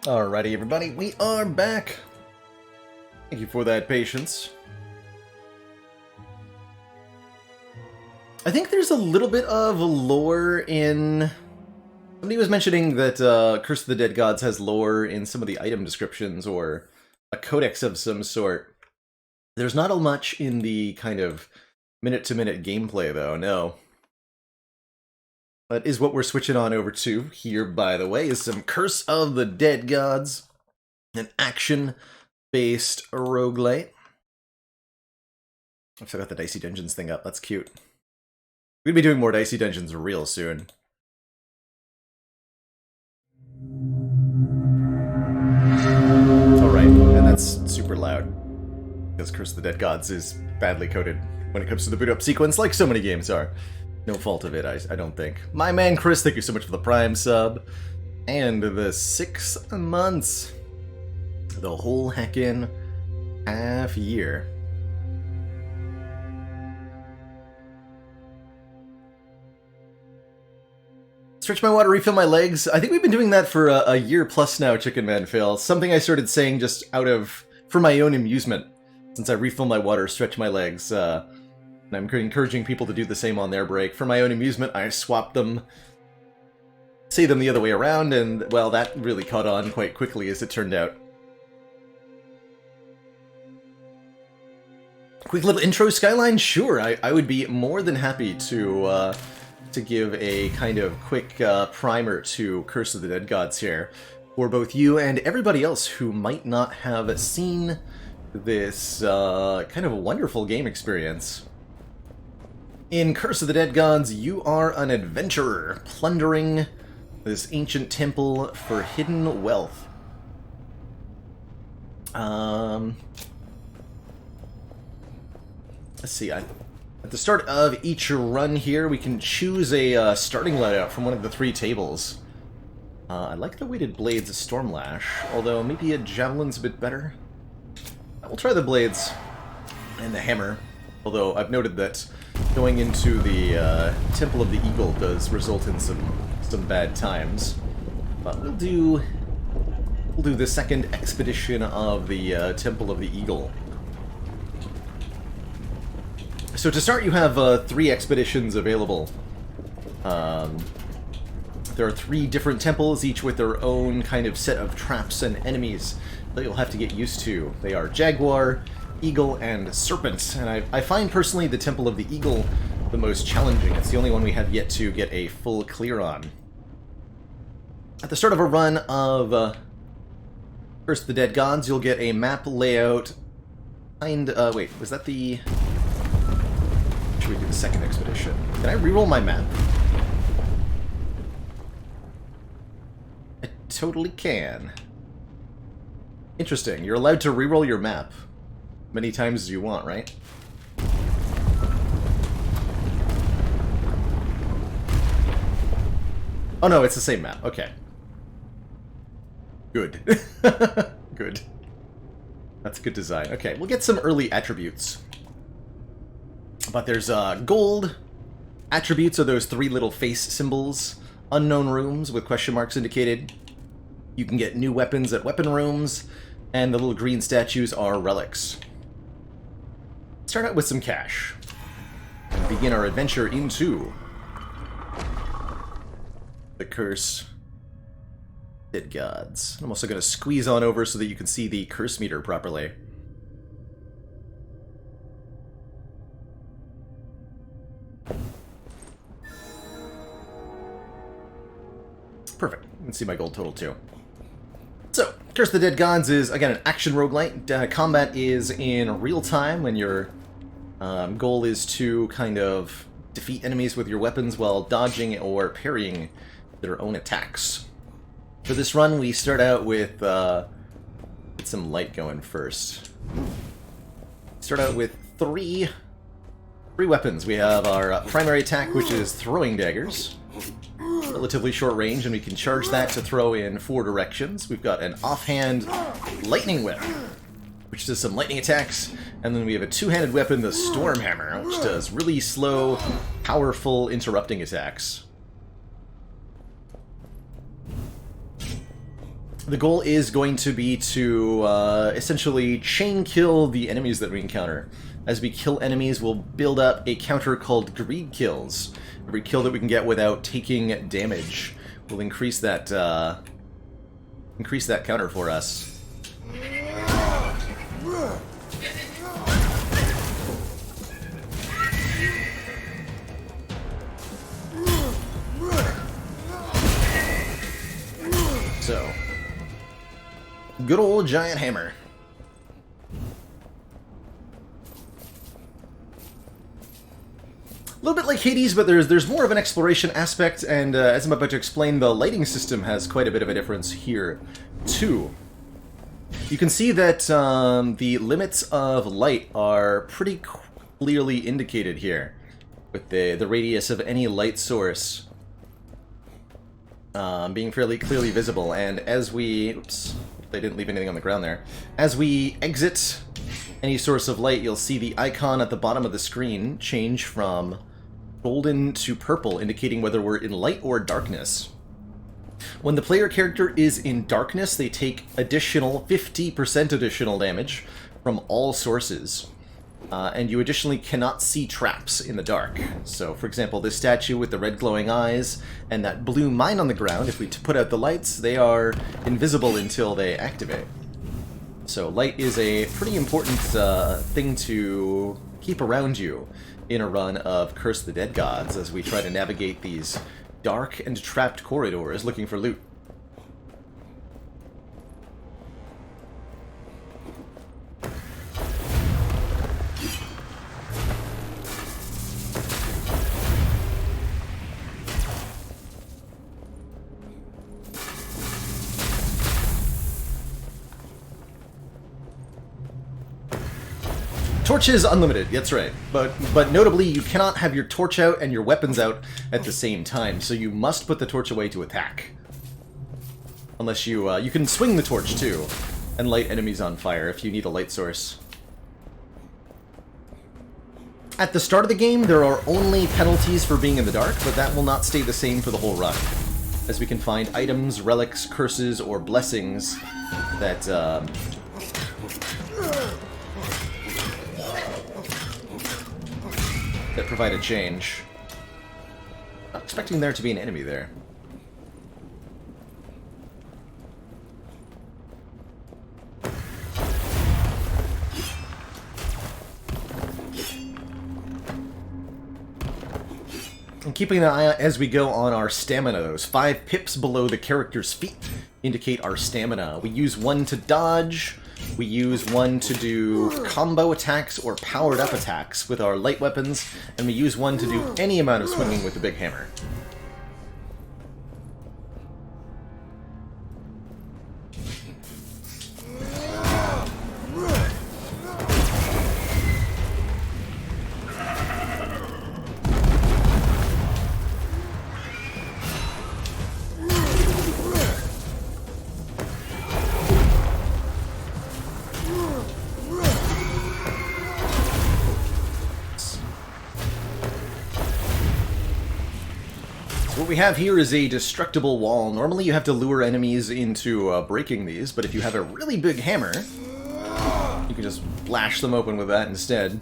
Alrighty, everybody, we are back. Thank you for that patience. I think there's a little bit of lore in... Somebody was mentioning that Curse of the Dead Gods has lore in some of the item descriptions, or a codex of some sort. There's not much in the kind of minute-to-minute gameplay, though, no. That is what we're switching on over to here, by the way, is some Curse of the Dead Gods, an action-based roguelite. I've still got the Dicey Dungeons thing up, that's cute. We'll be doing more Dicey Dungeons real soon. Alright, and that's super loud. Because Curse of the Dead Gods is badly coded when it comes to the boot-up sequence, like so many games are. No fault of it, I don't think. My man Chris, thank you so much for the Prime sub. And the 6 months. The whole heckin' half year. Stretch my water, refill my legs. I think we've been doing that for a year plus now, Chicken Man Phil. Something I started saying just for my own amusement. Since I refill my water, stretch my legs. And I'm encouraging people to do the same on their break. For my own amusement, I swapped them, say them the other way around, and, well, that really caught on quite quickly, as it turned out. Quick little intro, Skyline? Sure, I would be more than happy to give a kind of quick primer to Curse of the Dead Gods here, for both you and everybody else who might not have seen this kind of wonderful game experience. In Curse of the Dead Gods, you are an adventurer, plundering this ancient temple for hidden wealth. Let's see, at the start of each run here, we can choose a starting layout from one of the 3 tables. I like the weighted blades of Stormlash, although maybe a javelin's a bit better. We'll try the blades and the hammer, although I've noted that going into the Temple of the Eagle does result in some bad times. But we'll do the second expedition of the Temple of the Eagle. So to start, you have 3 expeditions available. There are 3 different temples, each with their own kind of set of traps and enemies that you'll have to get used to. They are Jaguar, Eagle, and Serpent, and I find personally the Temple of the Eagle the most challenging. It's the only one we have yet to get a full clear on. At the start of a run of Curse of the Dead Gods, you'll get a map layout. Wait, was that the... Should we do the second expedition? Can I reroll my map? I totally can. Interesting. You're allowed to reroll your map many times as you want, right? Oh no, it's the same map. Okay. Good. Good. That's good design. Okay, we'll get some early attributes. But there's gold. Attributes are those 3 little face symbols. Unknown rooms with question marks indicated. You can get new weapons at weapon rooms. And the little green statues are relics. Start out with some cash. And begin our adventure into the Curse Dead Gods. I'm also going to squeeze on over so that you can see the curse meter properly. Perfect. You can see my gold total too. So, Curse of the Dead Gods is, again, an action roguelite. Combat is in real time when your goal is to kind of defeat enemies with your weapons while dodging or parrying their own attacks. For this run, we start out with get some light going first. Start out with three weapons. We have our primary attack, which is throwing daggers. Relatively short range, and we can charge that to throw in 4 directions. We've got an offhand lightning whip, which does some lightning attacks, and then we have a two-handed weapon, the Storm Hammer, which does really slow, powerful, interrupting attacks. The goal is going to be to essentially chain kill the enemies that we encounter. As we kill enemies, we'll build up a counter called greed kills. Every kill that we can get without taking damage will increase that counter for us. So, good old giant hammer. A little bit like Hades, but there's more of an exploration aspect, and as I'm about to explain, the lighting system has quite a bit of a difference here, too. You can see that the limits of light are pretty clearly indicated here, with the radius of any light source being fairly clearly visible, and as we... Oops, they didn't leave anything on the ground there. As we exit any source of light, you'll see the icon at the bottom of the screen change from golden to purple, indicating whether we're in light or darkness. When the player character is in darkness, they take additional 50% additional damage from all sources. And you additionally cannot see traps in the dark. So, for example, this statue with the red glowing eyes and that blue mine on the ground, if we put out the lights, they are invisible until they activate. So light is a pretty important thing to keep around you in a run of Curse the Dead Gods as we try to navigate these dark and trapped corridors looking for loot. Torch is unlimited, that's right. But notably, you cannot have your torch out and your weapons out at the same time, so you must put the torch away to attack. Unless you can swing the torch too, and light enemies on fire if you need a light source. At the start of the game, there are only penalties for being in the dark, but that will not stay the same for the whole run, as we can find items, relics, curses, or blessings that that provide a change. Not expecting there to be an enemy there. And keeping an eye out as we go on our stamina. Those 5 pips below the character's feet indicate our stamina. We use one to dodge. We use one to do combo attacks or powered up attacks with our light weapons, and we use one to do any amount of swinging with the big hammer. What we have here is a destructible wall. Normally you have to lure enemies into breaking these, but if you have a really big hammer, you can just blash them open with that instead.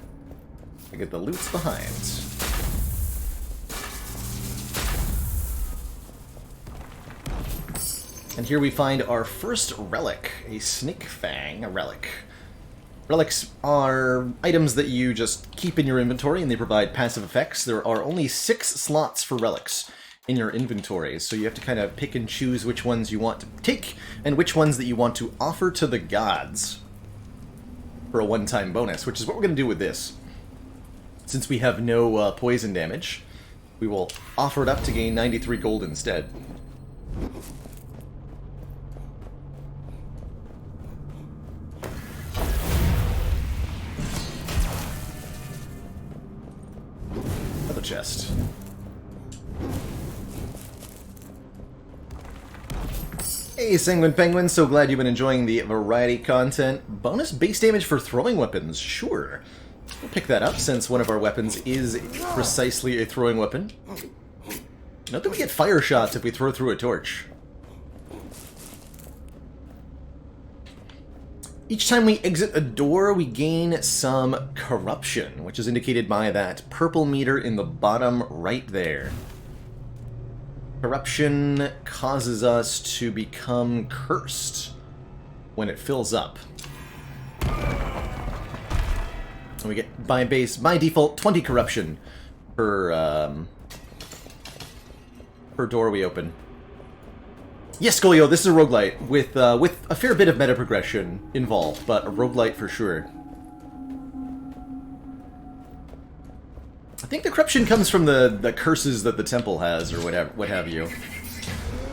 I get the loots behind. And here we find our first relic, a snake fang relic. Relics are items that you just keep in your inventory and they provide passive effects. There are only 6 slots for relics in your inventory, so you have to kind of pick and choose which ones you want to take and which ones that you want to offer to the gods for a one-time bonus, which is what we're going to do with this. Since we have no poison damage, we will offer it up to gain 93 gold instead. Another chest. Hey Sanguine Penguin, so glad you've been enjoying the variety content. Bonus base damage for throwing weapons, sure. We'll pick that up since one of our weapons is precisely a throwing weapon. Note that we get fire shots if we throw through a torch. Each time we exit a door, we gain some corruption, which is indicated by that purple meter in the bottom right there. Corruption causes us to become cursed when it fills up. And we get, by default, 20 corruption per door we open. Yes, Golio, this is a roguelite with a fair bit of meta progression involved, but a roguelite for sure. I think the corruption comes from the curses that the temple has, or what have you.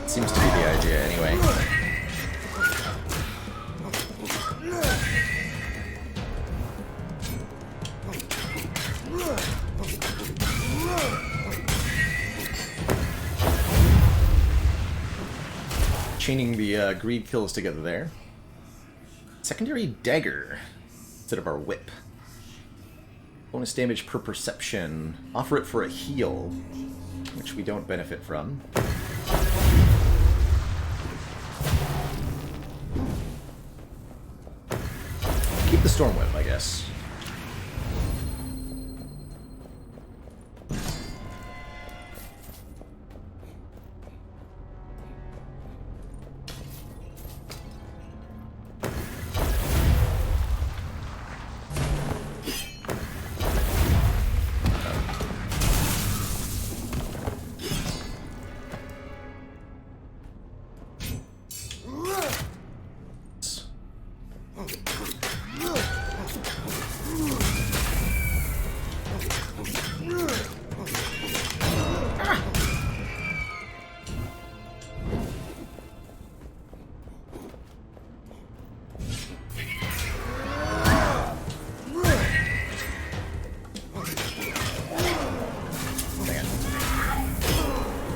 Seems to be the idea, anyway. Chaining the greed kills together there. Secondary dagger instead of our whip. Bonus damage per perception. Offer it for a heal, which we don't benefit from. Keep the storm whip, I guess.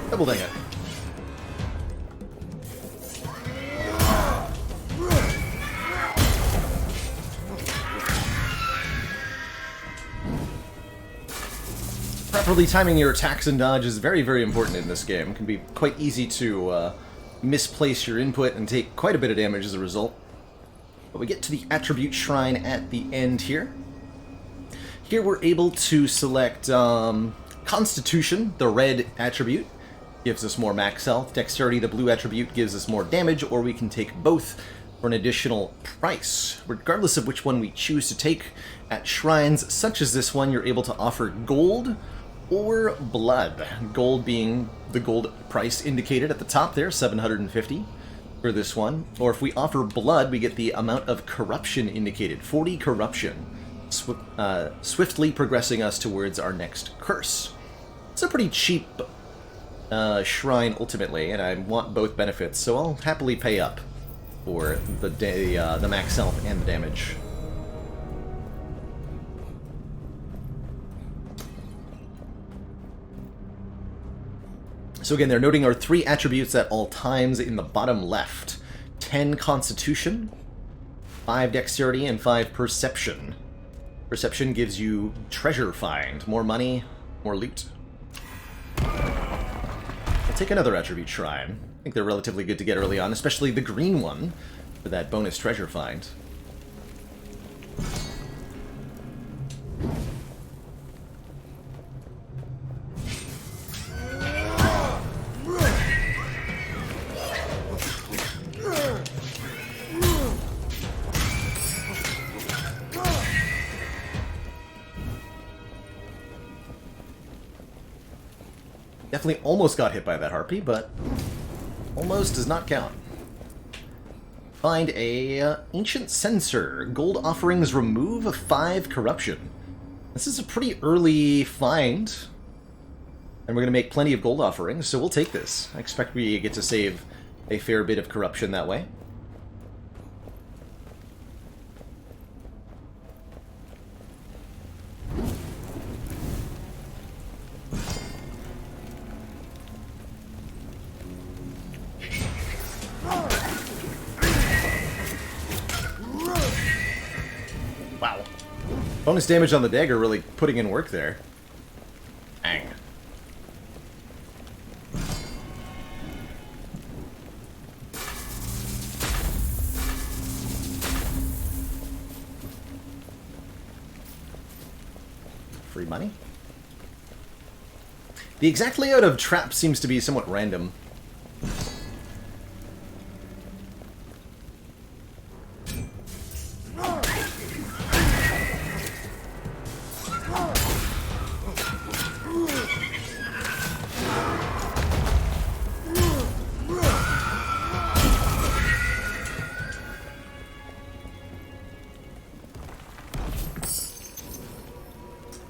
Double dang it. Properly timing your attacks and dodge is very, very important in this game. It can be quite easy to misplace your input and take quite a bit of damage as a result. But we get to the attribute shrine at the end here. Here we're able to select Constitution, the red attribute. Gives us more max health. Dexterity, the blue attribute, gives us more damage, or we can take both for an additional price. Regardless of which one we choose to take, at shrines such as this one, you're able to offer gold or blood. Gold being the gold price indicated at the top there, 750 for this one. Or if we offer blood, we get the amount of corruption indicated, 40 corruption, swiftly progressing us towards our next curse. It's a pretty cheap shrine ultimately, and I want both benefits, so I'll happily pay up for the max health and the damage. So again, they're noting our 3 attributes at all times in the bottom left. 10 Constitution, 5 Dexterity, and 5 Perception. Perception gives you treasure find, more money, more loot. Take another attribute shrine. I think they're relatively good to get early on, especially the green one for that bonus treasure find. Definitely almost got hit by that harpy, but almost does not count. Find a ancient censer. Gold offerings remove 5 corruption. This is a pretty early find, and we're going to make plenty of gold offerings, so we'll take this. I expect we get to save a fair bit of corruption that way. Wow. Bonus damage on the dagger really putting in work there. Dang. Free money. The exact layout of traps seems to be somewhat random.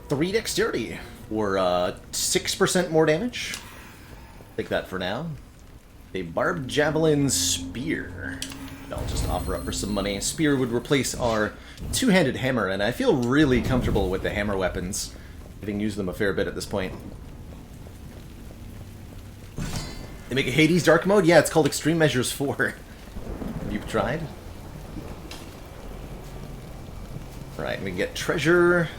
Three dexterity, or 6% more damage. Take that for now. A barbed javelin spear. I'll just offer up for some money. Spear would replace our two-handed hammer, and I feel really comfortable with the hammer weapons, having used them a fair bit at this point. They make a Hades Dark mode? Yeah, it's called Extreme Measures 4. Have you tried? Right, we get treasure.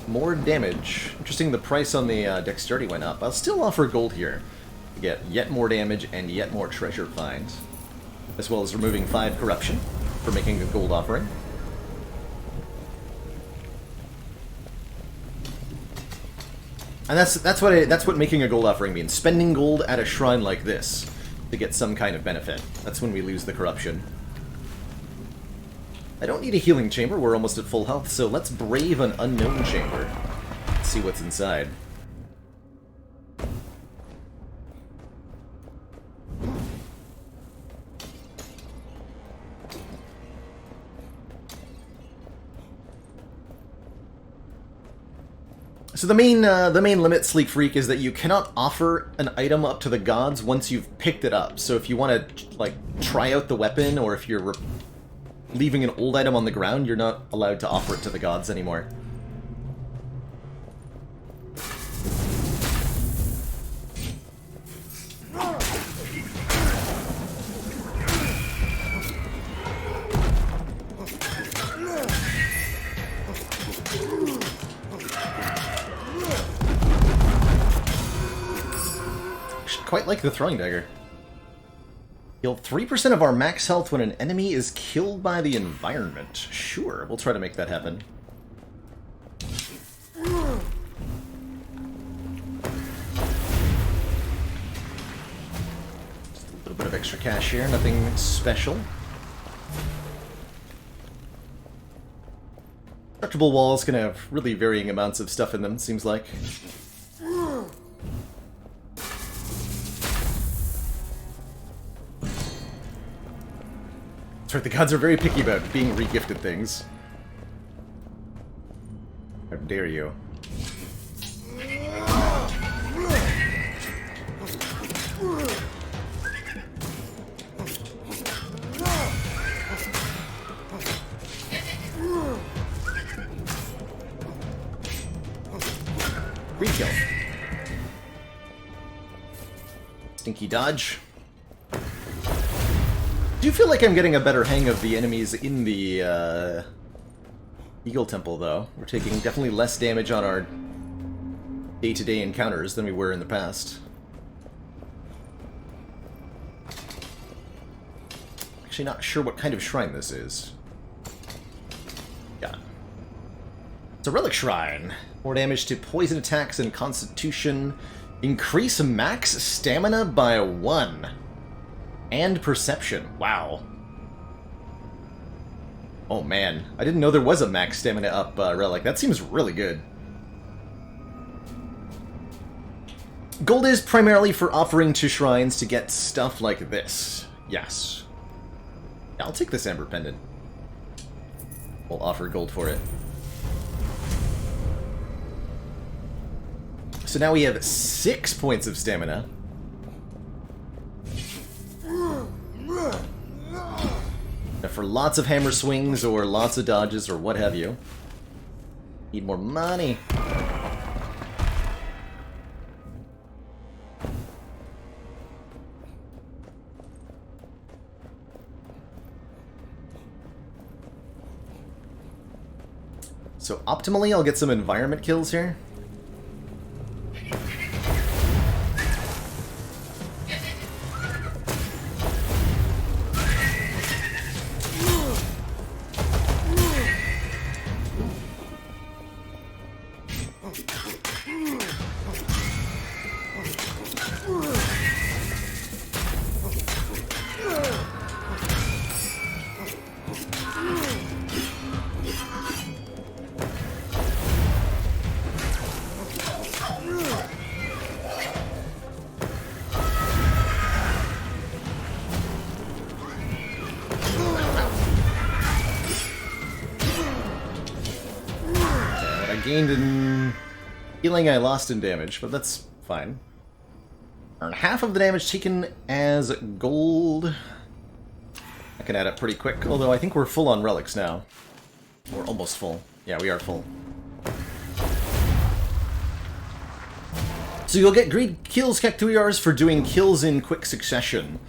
More damage. Interesting, the price on the dexterity went up. I'll still offer gold here to get yet more damage and yet more treasure finds, as well as removing 5 corruption for making a gold offering. And that's what making a gold offering means. Spending gold at a shrine like this to get some kind of benefit. That's when we lose the corruption. I don't need a healing chamber, we're almost at full health, so let's brave an unknown chamber. Let's see what's inside. So the main limit, Sleek Freak, is that you cannot offer an item up to the gods once you've picked it up. So if you want to, like, try out the weapon, or if you're leaving an old item on the ground, you're not allowed to offer it to the gods anymore. Quite like the throwing dagger. Heal 3% of our max health when an enemy is killed by the environment. Sure, we'll try to make that happen. Just a little bit of extra cash here, nothing special. Destructible walls can have really varying amounts of stuff in them, seems like. That's right, the gods are very picky about being re-gifted things. How dare you. Re-kill. Stinky dodge. I do feel like I'm getting a better hang of the enemies in the Eagle Temple, though. We're taking definitely less damage on our day-to-day encounters than we were in the past. Actually not sure what kind of shrine this is. Yeah. It's a relic shrine. More damage to poison attacks and constitution. Increase max stamina by 1. And perception. Wow. Oh man, I didn't know there was a max stamina up relic. That seems really good. Gold is primarily for offering to shrines to get stuff like this. Yes. Yeah, I'll take this amber pendant. We'll offer gold for it. So now we have 6 points of stamina. Now for lots of hammer swings or lots of dodges or what have you. Need more money. So optimally, I'll get some environment kills here. gained in healing, I lost in damage, but that's fine. Earn half of the damage taken as gold. I can add up pretty quick, although I think we're full on relics now. We're almost full. Yeah, we are full. So you'll get greed kills Cactuars for doing kills in quick succession,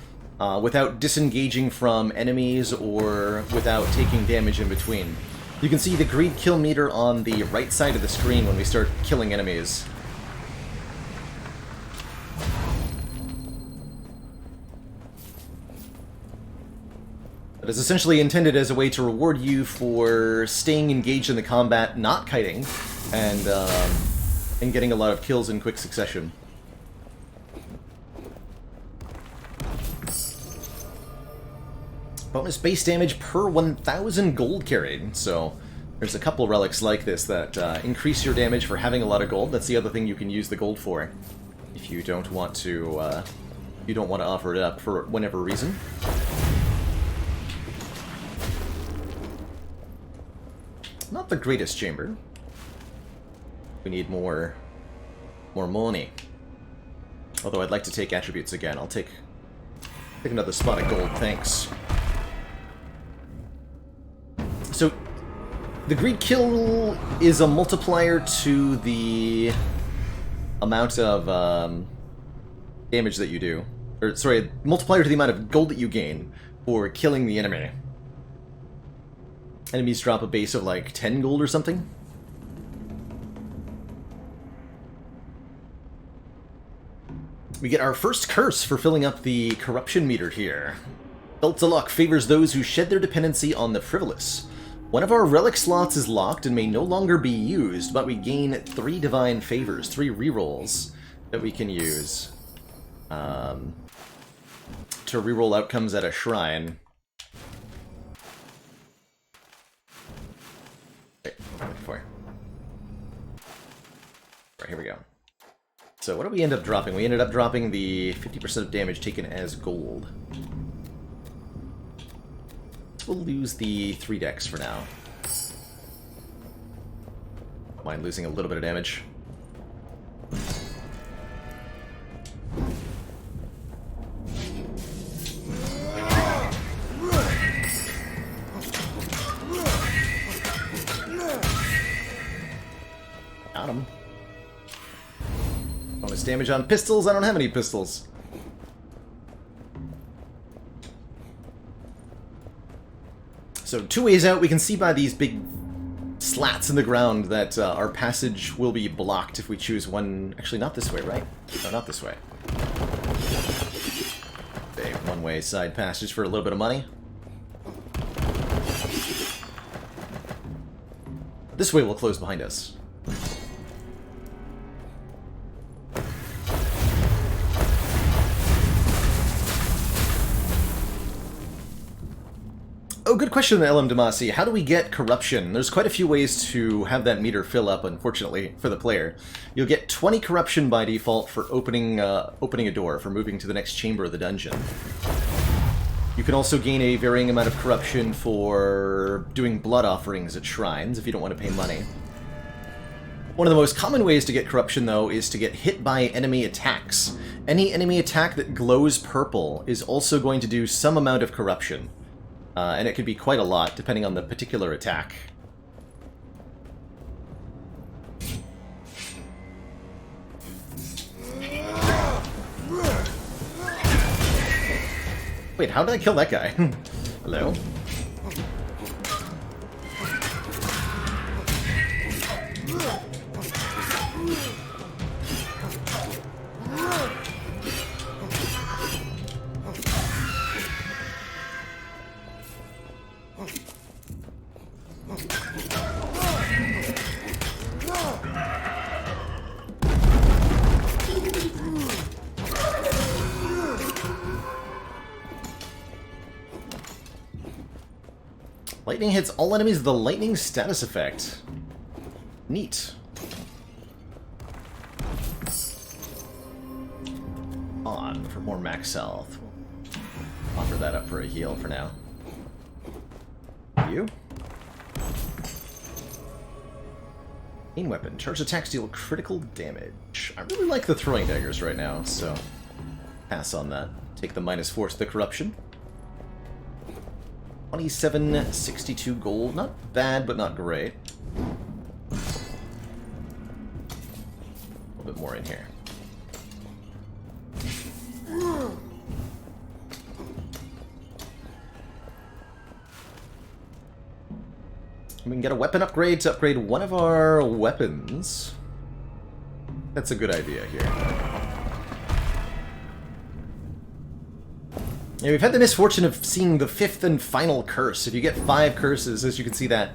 without disengaging from enemies or without taking damage in between. You can see the greed kill meter on the right side of the screen when we start killing enemies. It is essentially intended as a way to reward you for staying engaged in the combat, not kiting, and getting a lot of kills in quick succession. Bonus base damage per 1,000 gold carried, so there's a couple relics like this that increase your damage for having a lot of gold. That's the other thing you can use the gold for, if you don't want to offer it up for whatever reason. Not the greatest chamber. We need more money. Although I'd like to take attributes again. I'll take another spot of gold, thanks. So, the greed kill is a multiplier to the amount of damage that you do. Or, sorry, a multiplier to the amount of gold that you gain for killing the enemy. Enemies drop a base of like 10 gold or something. We get our first curse for filling up the corruption meter here. Belt to Luck favors those who shed their dependency on the frivolous. One of our relic slots is locked and may no longer be used, but we gain 3 divine favors, 3 rerolls that we can use to reroll outcomes at a shrine. Wait, before. Right, here we go. So what did we end up dropping? We ended up dropping the 50% of damage taken as gold. We'll lose the 3 decks for now. Don't mind losing a little bit of damage. Got him. Bonus damage on pistols? I don't have any pistols. So 2 ways out, we can see by these big slats in the ground that our passage will be blocked if we choose one... Actually, not this way, right? No, not this way. Okay, one-way side passage for a little bit of money. This way will close behind us. Oh, good question, LM Damasi. How do we get corruption? There's quite a few ways to have that meter fill up, unfortunately, for the player. You'll get 20 corruption by default for opening a door, for moving to the next chamber of the dungeon. You can also gain a varying amount of corruption for doing blood offerings at shrines, if you don't want to pay money. One of the most common ways to get corruption, though, is to get hit by enemy attacks. Any enemy attack that glows purple is also going to do some amount of corruption. And it could be quite a lot, depending on the particular attack. Wait, how did I kill that guy? Hello? Lightning hits all enemies with the lightning status effect. Neat. On for more max health. We'll offer that up for a heal for now. You? Main weapon. Charged attacks deal critical damage. I really like the throwing daggers right now, so pass on that. Take the -4 to the corruption. 2762 gold. Not bad, but not great. A little bit more in here. We can get a weapon upgrade to upgrade one of our weapons. That's a good idea here. Yeah, we've had the misfortune of seeing the 5th and final curse. If you get 5 curses, as you can see that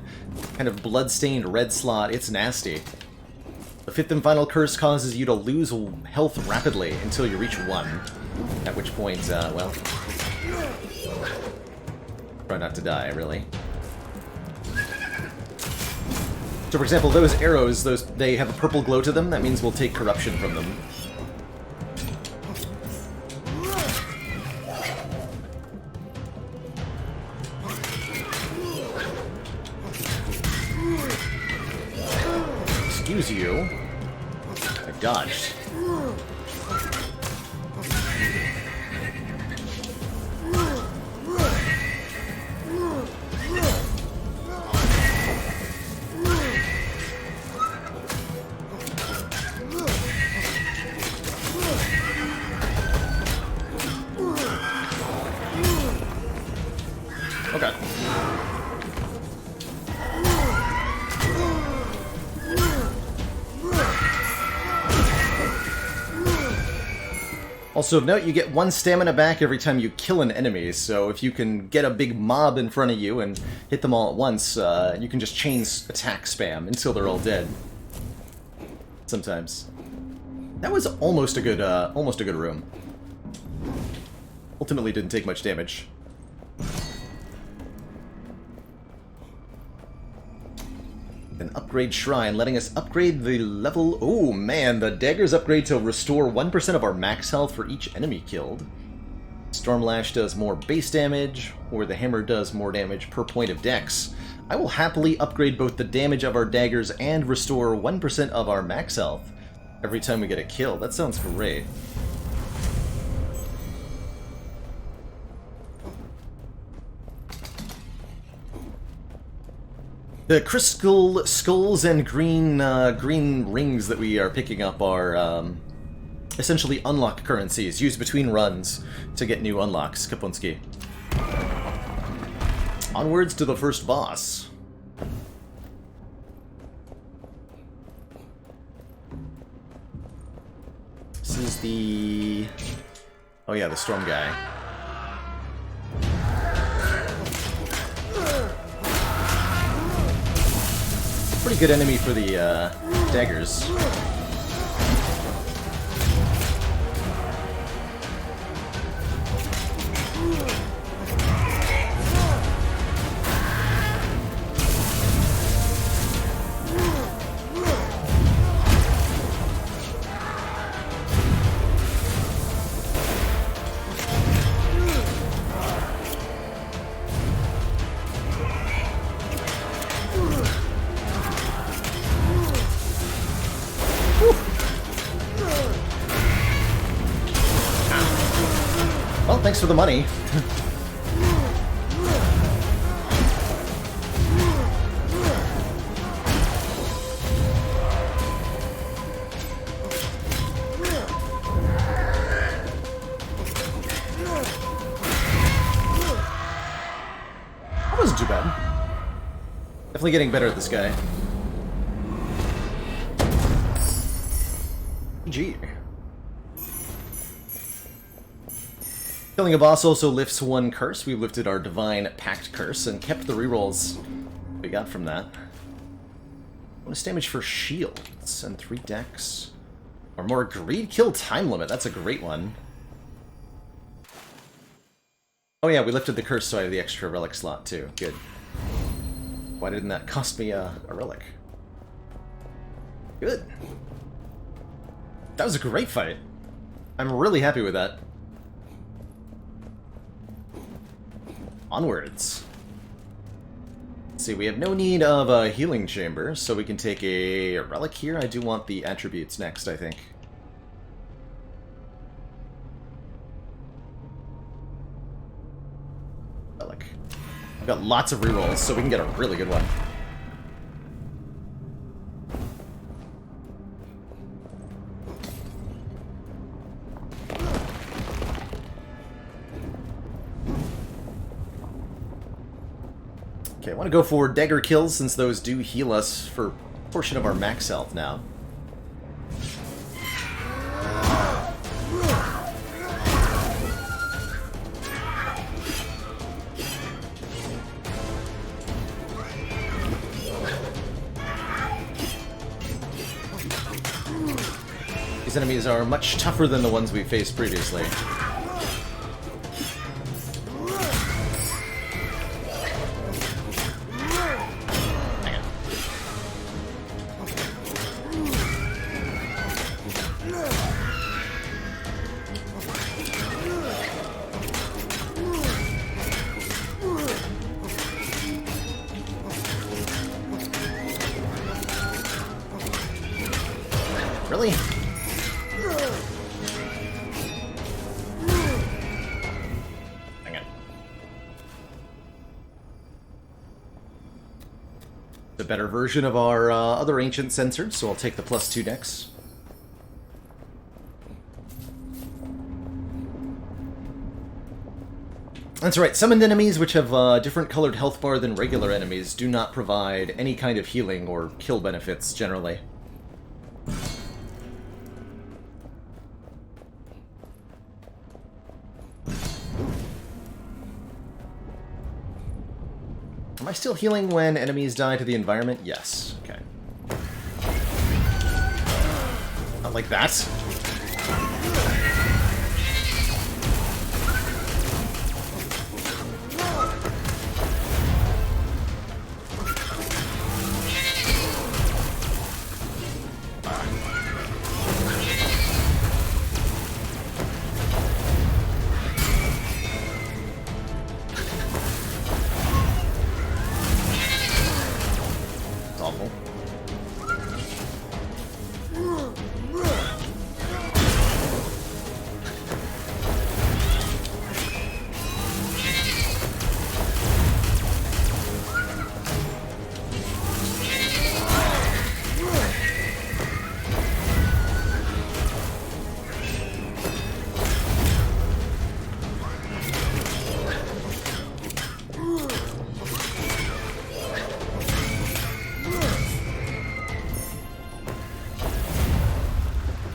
kind of blood-stained red slot, it's nasty. The 5th and final curse causes you to lose health rapidly until you reach 1. At which point, well, try not to die, really. So, for example, those arrows, they have a purple glow to them. That means we'll take corruption from them. Excuse you. I dodged. Okay. Also of note, you get 1 stamina back every time you kill an enemy, so if you can get a big mob in front of you and hit them all at once, you can just chain attack spam until they're all dead. Sometimes. That was almost a good room. Ultimately didn't take much damage. An upgrade shrine, letting us upgrade the level... Oh man, the daggers upgrade to restore 1% of our max health for each enemy killed. Stormlash does more base damage, or the hammer does more damage per point of dex. I will happily upgrade both the damage of our daggers and restore 1% of our max health every time we get a kill. That sounds great. The crystal skulls and green rings that we are picking up are essentially unlock currencies used between runs to get new unlocks. Kapunski. Onwards to the first boss. This is the... Oh yeah, the storm guy. Pretty good enemy for the daggers. Well, thanks for the money. That wasn't too bad. Definitely getting better at this guy. GG. Killing a boss also lifts 1 curse. We've lifted our Divine Pact curse and kept the rerolls we got from that. Bonus damage for shields and 3 decks. Or more greed kill time limit. That's a great one. Oh yeah, we lifted the curse so I have the extra relic slot too. Good. Why didn't that cost me a relic? Good. That was a great fight. I'm really happy with that. Onwards. Let's see, we have no need of a healing chamber, so we can take a relic here. I do want the attributes next, I think. Relic. I've got lots of rerolls, so we can get a really good one. Okay, I want to go for dagger kills since those do heal us for a portion of our max health now. These enemies are much tougher than the ones we faced previously. Really? Hang on. The better version of our other ancient censored, so I'll take the +2 dex. That's right, summoned enemies which have a different colored health bar than regular enemies do not provide any kind of healing or kill benefits, generally. Am I still healing when enemies die to the environment? Yes. Okay. Not like that.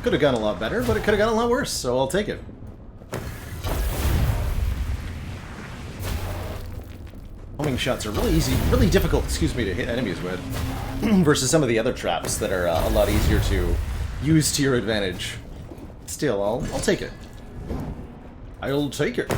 Could have gone a lot better, but it could have gone a lot worse, so I'll take it. Homing shots are really easy, really difficult, excuse me, to hit enemies with, versus some of the other traps that are a lot easier to use to your advantage. Still, I'll take it. I'll take it.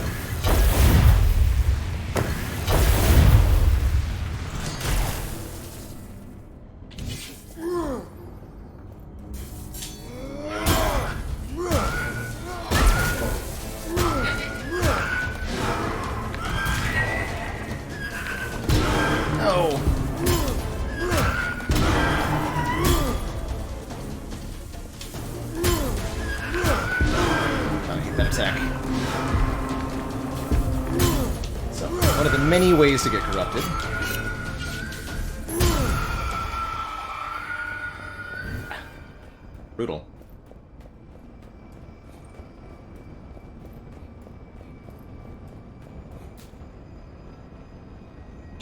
Many ways to get corrupted. Brutal.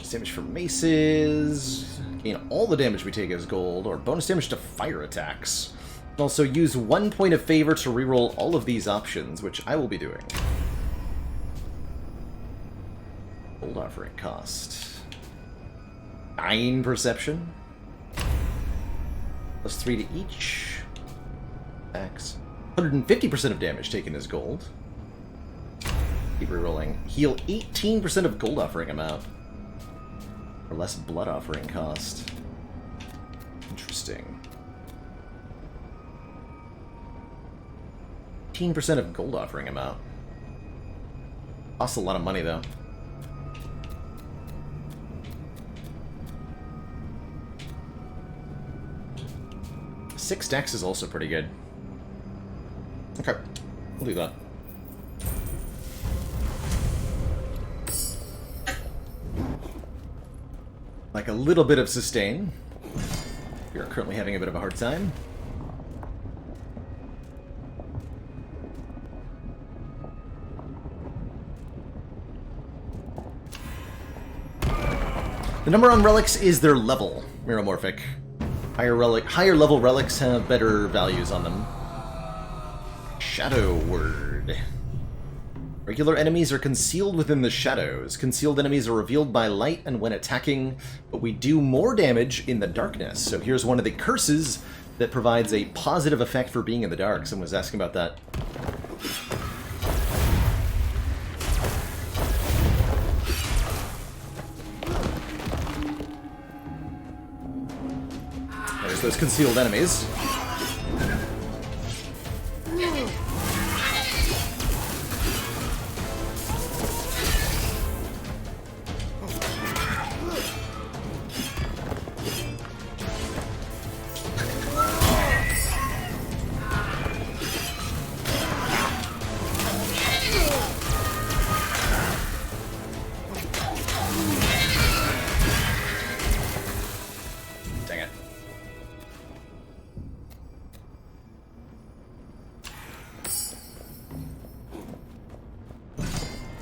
Damage from maces. Gain all the damage we take as gold, or bonus damage to fire attacks. Also use 1 point of favor to reroll all of these options, which I will be doing. Gold offering cost. 9 perception. +3 to each. Max. 150% of damage taken as gold. Keep rerolling. Heal 18% of gold offering amount. Or less blood offering cost. Interesting. 18% of gold offering amount. Costs a lot of money though. 6 dex is also pretty good. Okay, we'll do that. Like a little bit of sustain. We are currently having a bit of a hard time. The number on relics is their level, Mirromorphic. Higher level relics have better values on them. Shadow Word. Regular enemies are concealed within the shadows. Concealed enemies are revealed by light and when attacking, but we do more damage in the darkness. So here's one of the curses that provides a positive effect for being in the dark. Someone was asking about that. There's those concealed enemies.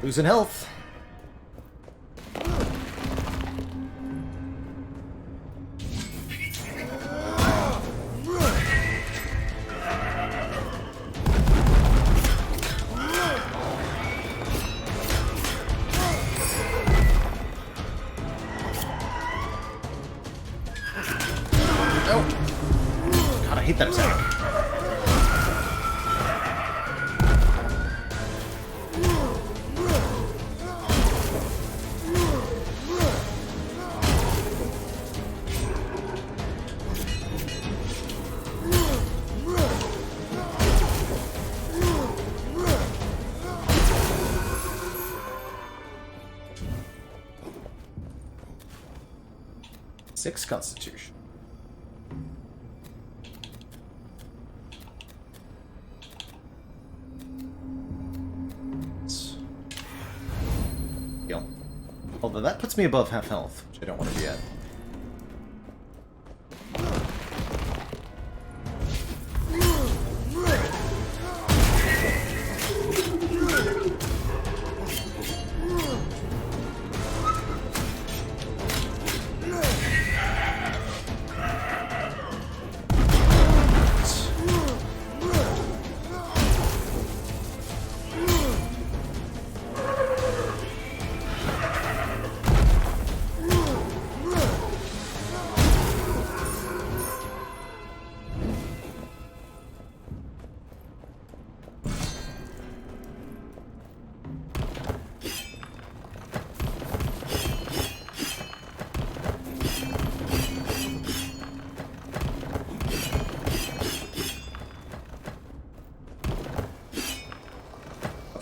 Losing health. Oh. God, I hate that attack. Six Constitution. Heal. Although that puts me above half health, which I don't want to be at.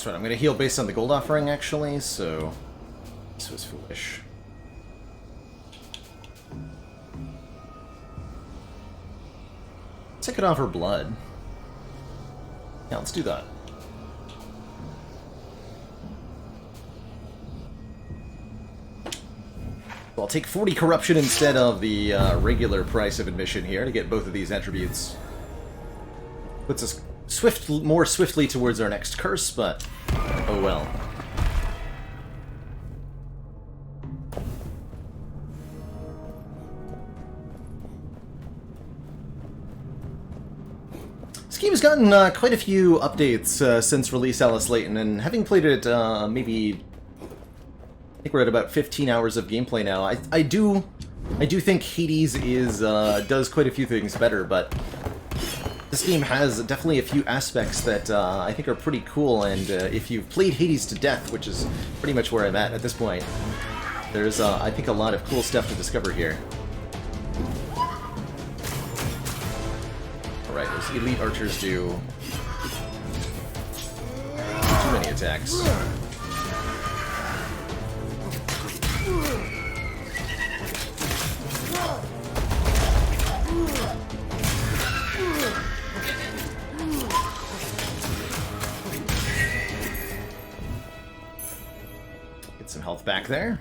I'm going to heal based on the gold offering, actually, so this was foolish. Take it off her blood. Yeah, let's do that. So I'll take 40 corruption instead of the regular price of admission here to get both of these attributes. Puts us more swiftly towards our next curse, but oh well. This game has gotten quite a few updates since release, Alice Layton, and having played it maybe, I think we're at about 15 hours of gameplay now. I do think Hades does quite a few things better, but this game has definitely a few aspects that I think are pretty cool, and if you've played Hades to death, which is pretty much where I'm at this point, there's, I think, a lot of cool stuff to discover here. Alright, those elite archers do too many attacks. back there.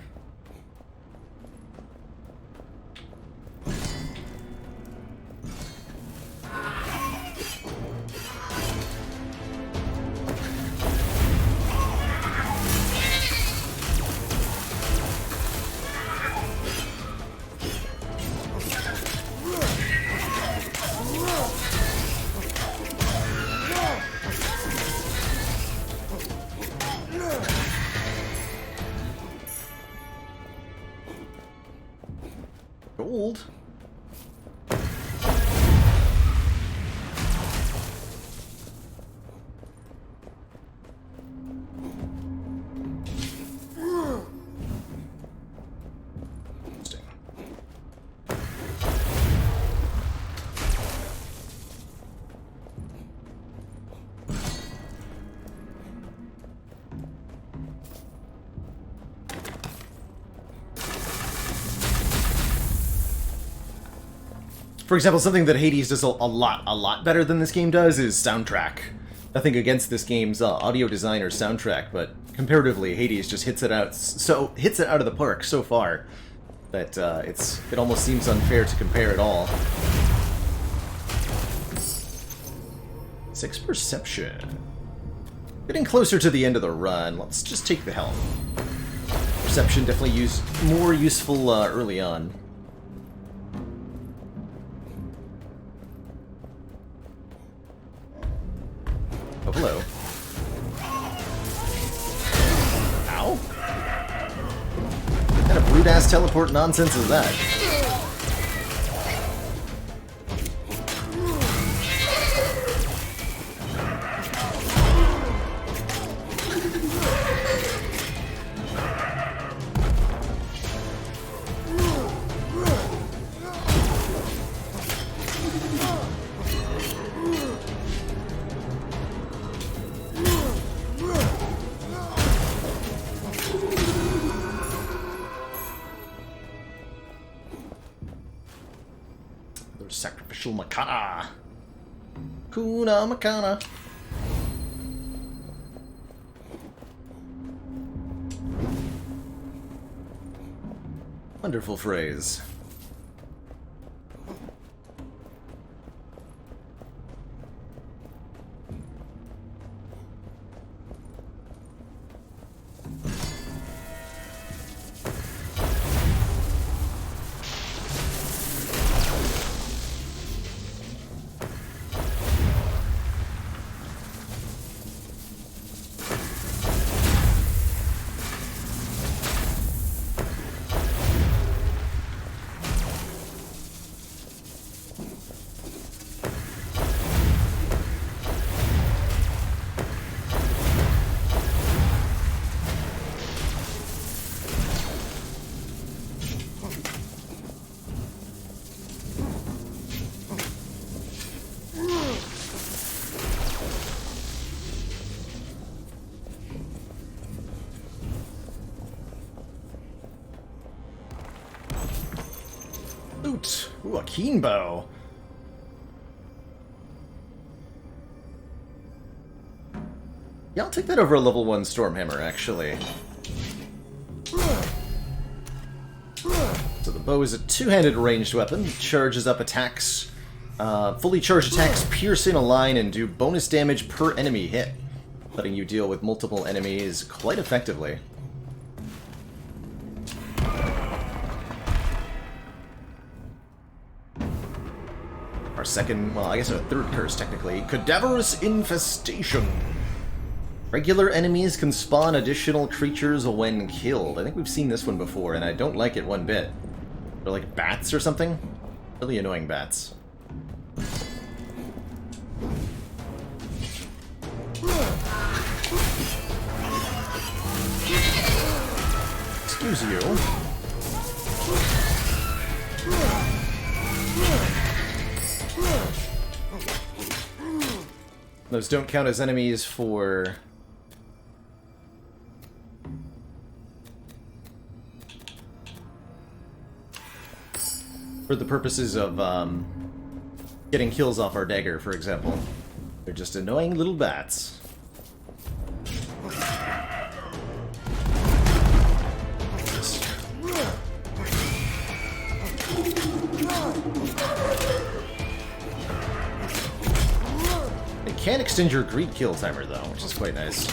Gold. Interesting. For example, something that Hades does a lot better than this game does is soundtrack. Nothing against this game's audio design or soundtrack, but comparatively, Hades just hits it out of the park so far that it almost seems unfair to compare at all. 6 perception. Getting closer to the end of the run. Let's just take the helm. Perception definitely more useful early on. Oh, hello. Ow. What kind of rude-ass teleport nonsense is that? Sacrificial Makana. Kuna Makana. Wonderful phrase. Loot! Ooh, a keen bow. Yeah, I'll take that over a level 1 Stormhammer, actually. So the bow is a two-handed ranged weapon. Charges up attacks. Fully charged attacks pierce in a line and do bonus damage per enemy hit, letting you deal with multiple enemies quite effectively. Our second, well, I guess our third curse, technically. Cadaverous Infestation. Regular enemies can spawn additional creatures when killed. I think we've seen this one before, and I don't like it one bit. They're like bats or something. Really annoying bats. Excuse you. Those don't count as enemies for the purposes of getting kills off our dagger, for example. They're just annoying little bats. can extend your greed kill timer, though, which is quite nice.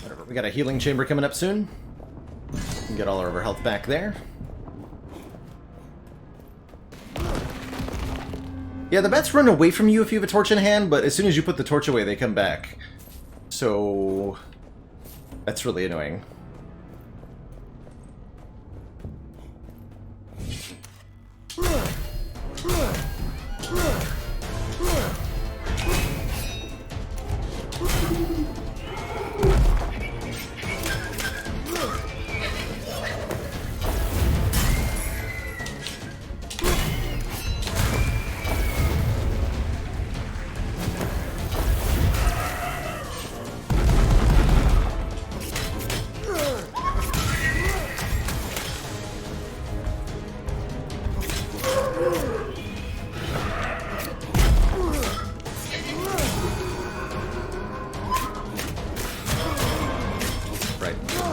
Whatever, we got a healing chamber coming up soon. We can get all of our health back there. Yeah, the bats run away from you if you have a torch in hand, but as soon as you put the torch away, they come back. So that's really annoying.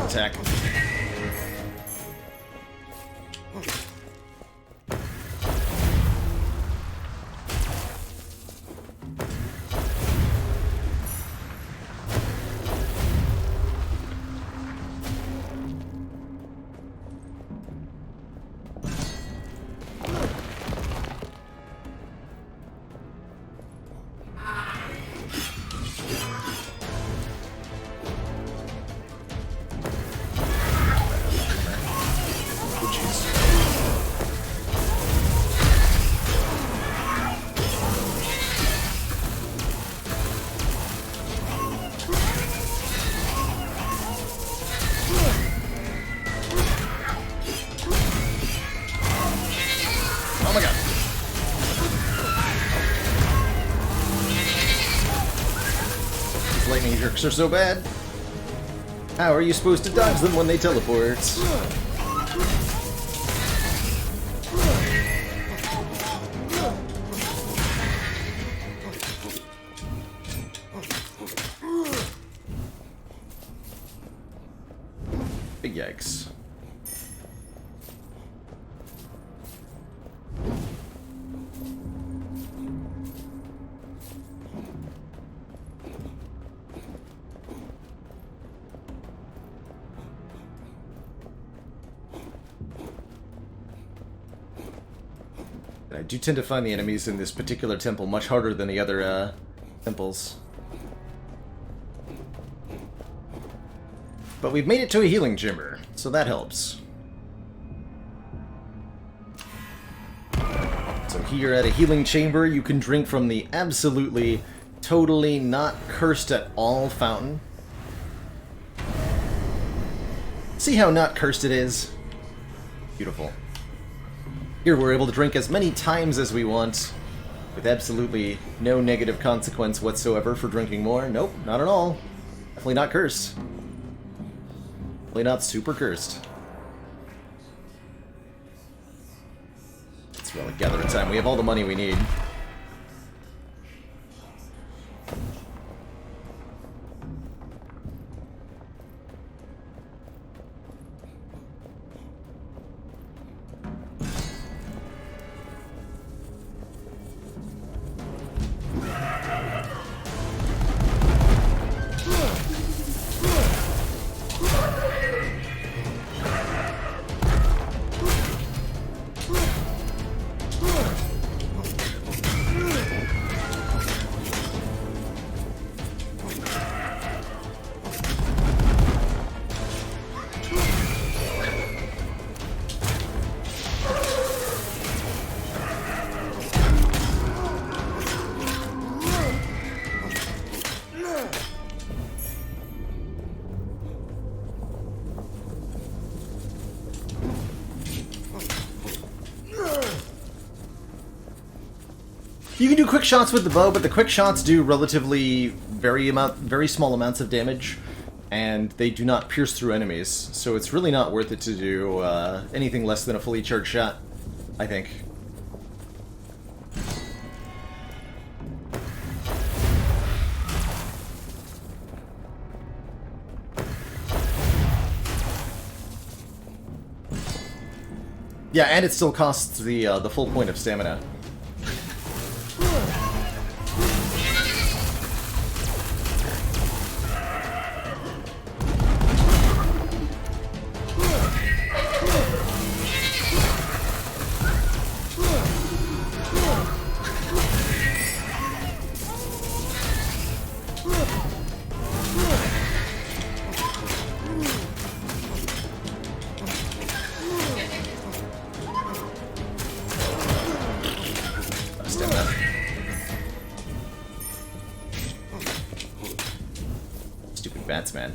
Attack. Oh my god. These lightning jerks are so bad. How are you supposed to dodge them when they teleport? Big yikes. I do tend to find the enemies in this particular temple much harder than the other temples. But we've made it to a healing chamber, so that helps. So here at a healing chamber, you can drink from the absolutely, totally not cursed at all fountain. See how not cursed it is? Beautiful. Here we're able to drink as many times as we want, with absolutely no negative consequence whatsoever for drinking more. Nope, not at all. Definitely not cursed. Definitely not super cursed. It's relic gathering time. We have all the money we need. You can do quick shots with the bow, but the quick shots do relatively very small amounts of damage, and they do not pierce through enemies, so it's really not worth it to do anything less than a fully charged shot, I think. Yeah, and it still costs the full point of stamina. Stupid bats, man.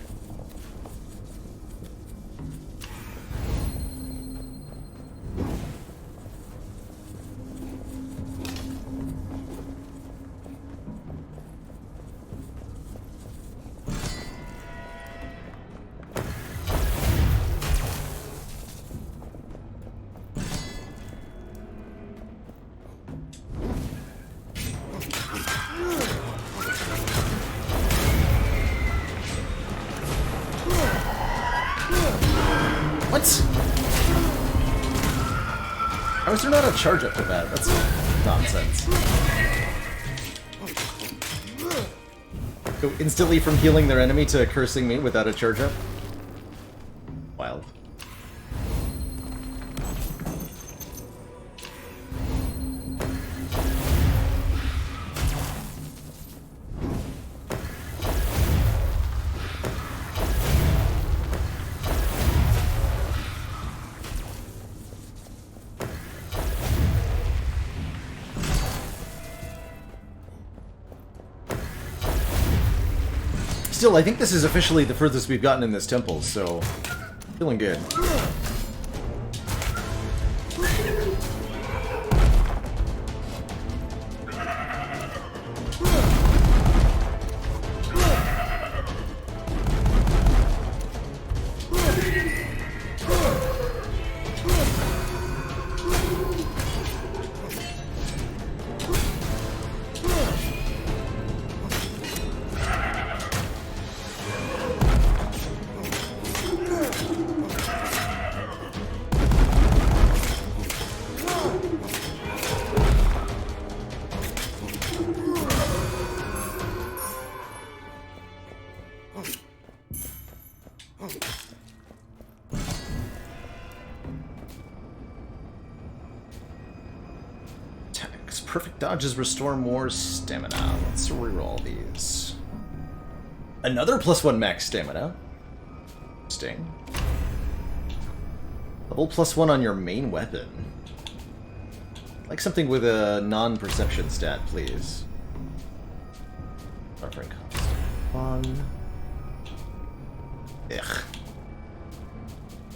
How is there not a charge up to that? That's nonsense. Go instantly from healing their enemy to cursing me without a charge up? Wild. Still, I think this is officially the furthest we've gotten in this temple, so feeling good. Perfect dodges restore more stamina. Let's reroll these. Another +1 max stamina. Interesting. Level +1 on your main weapon. I'd like something with a non-perception stat, please. Suffering cost 1. Ugh.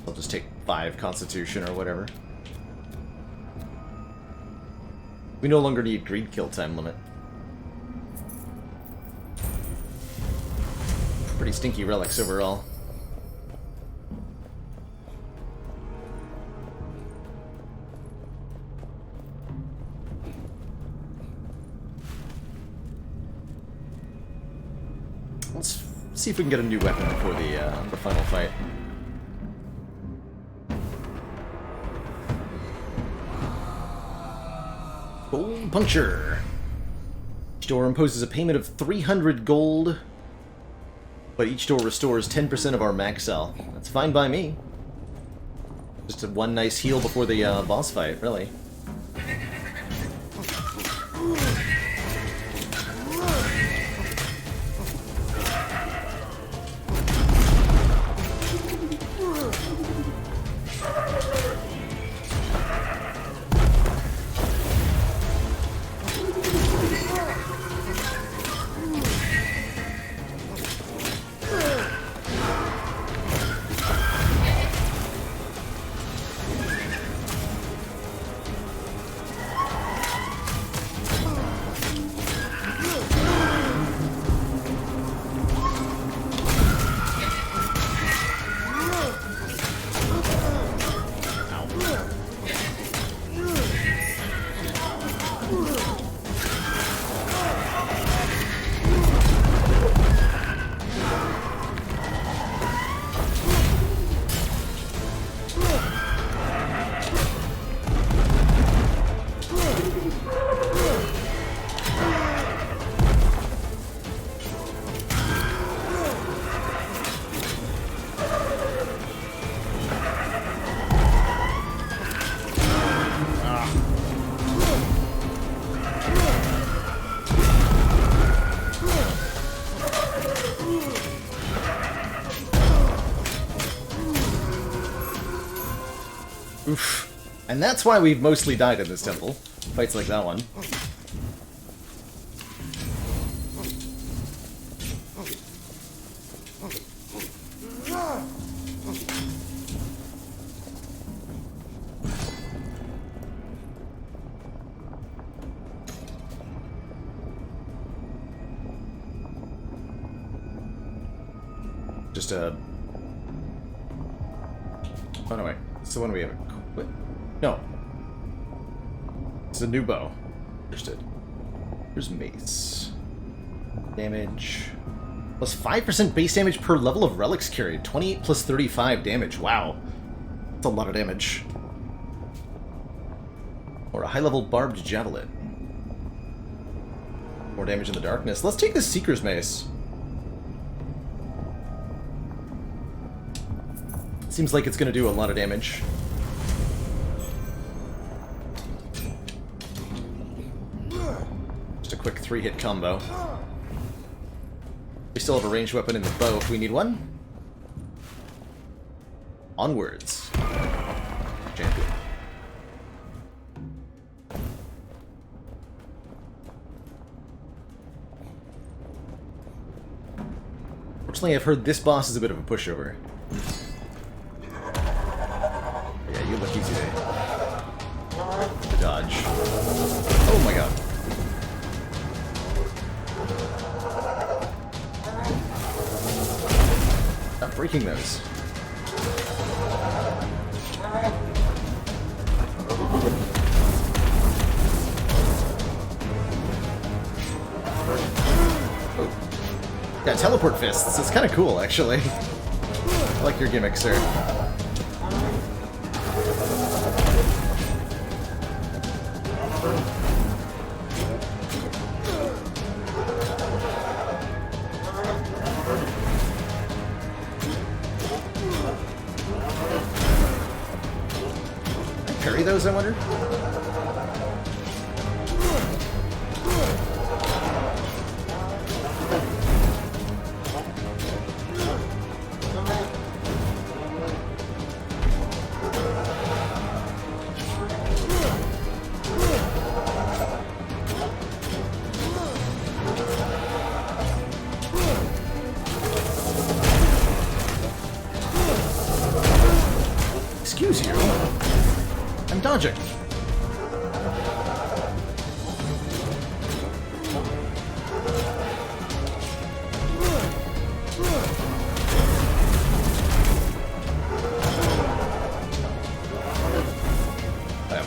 I'll just take 5 constitution or whatever. We no longer need greed kill time limit. Pretty stinky relics overall. Let's see if we can get a new weapon before the final fight. Gold puncture. Each door imposes a payment of 300 gold, but each door restores 10% of our max cell. That's fine by me. Just one nice heal before the boss fight, really. Oof. And that's why we've mostly died in this temple. Fights like that one. Just a... Oh no, wait. It's the one we have equipped? No. It's a new bow. Understood. Here's mace. Damage. Plus 5% base damage per level of relics carried. 28 plus 35 damage. Wow. That's a lot of damage. Or a high-level barbed javelin. More damage in the darkness. Let's take this Seeker's Mace. Seems like it's going to do a lot of damage. Just a quick 3-hit combo. We still have a ranged weapon in the bow if we need one. Onwards. Champion. Fortunately, I've heard this boss is a bit of a pushover. Yeah, you look easy to dodge. Oh my god. Stop breaking those. Oh. Yeah, teleport fists. It's kind of cool, actually. I like your gimmick, sir. Parry those, I wonder? Excuse you. I'm dodging.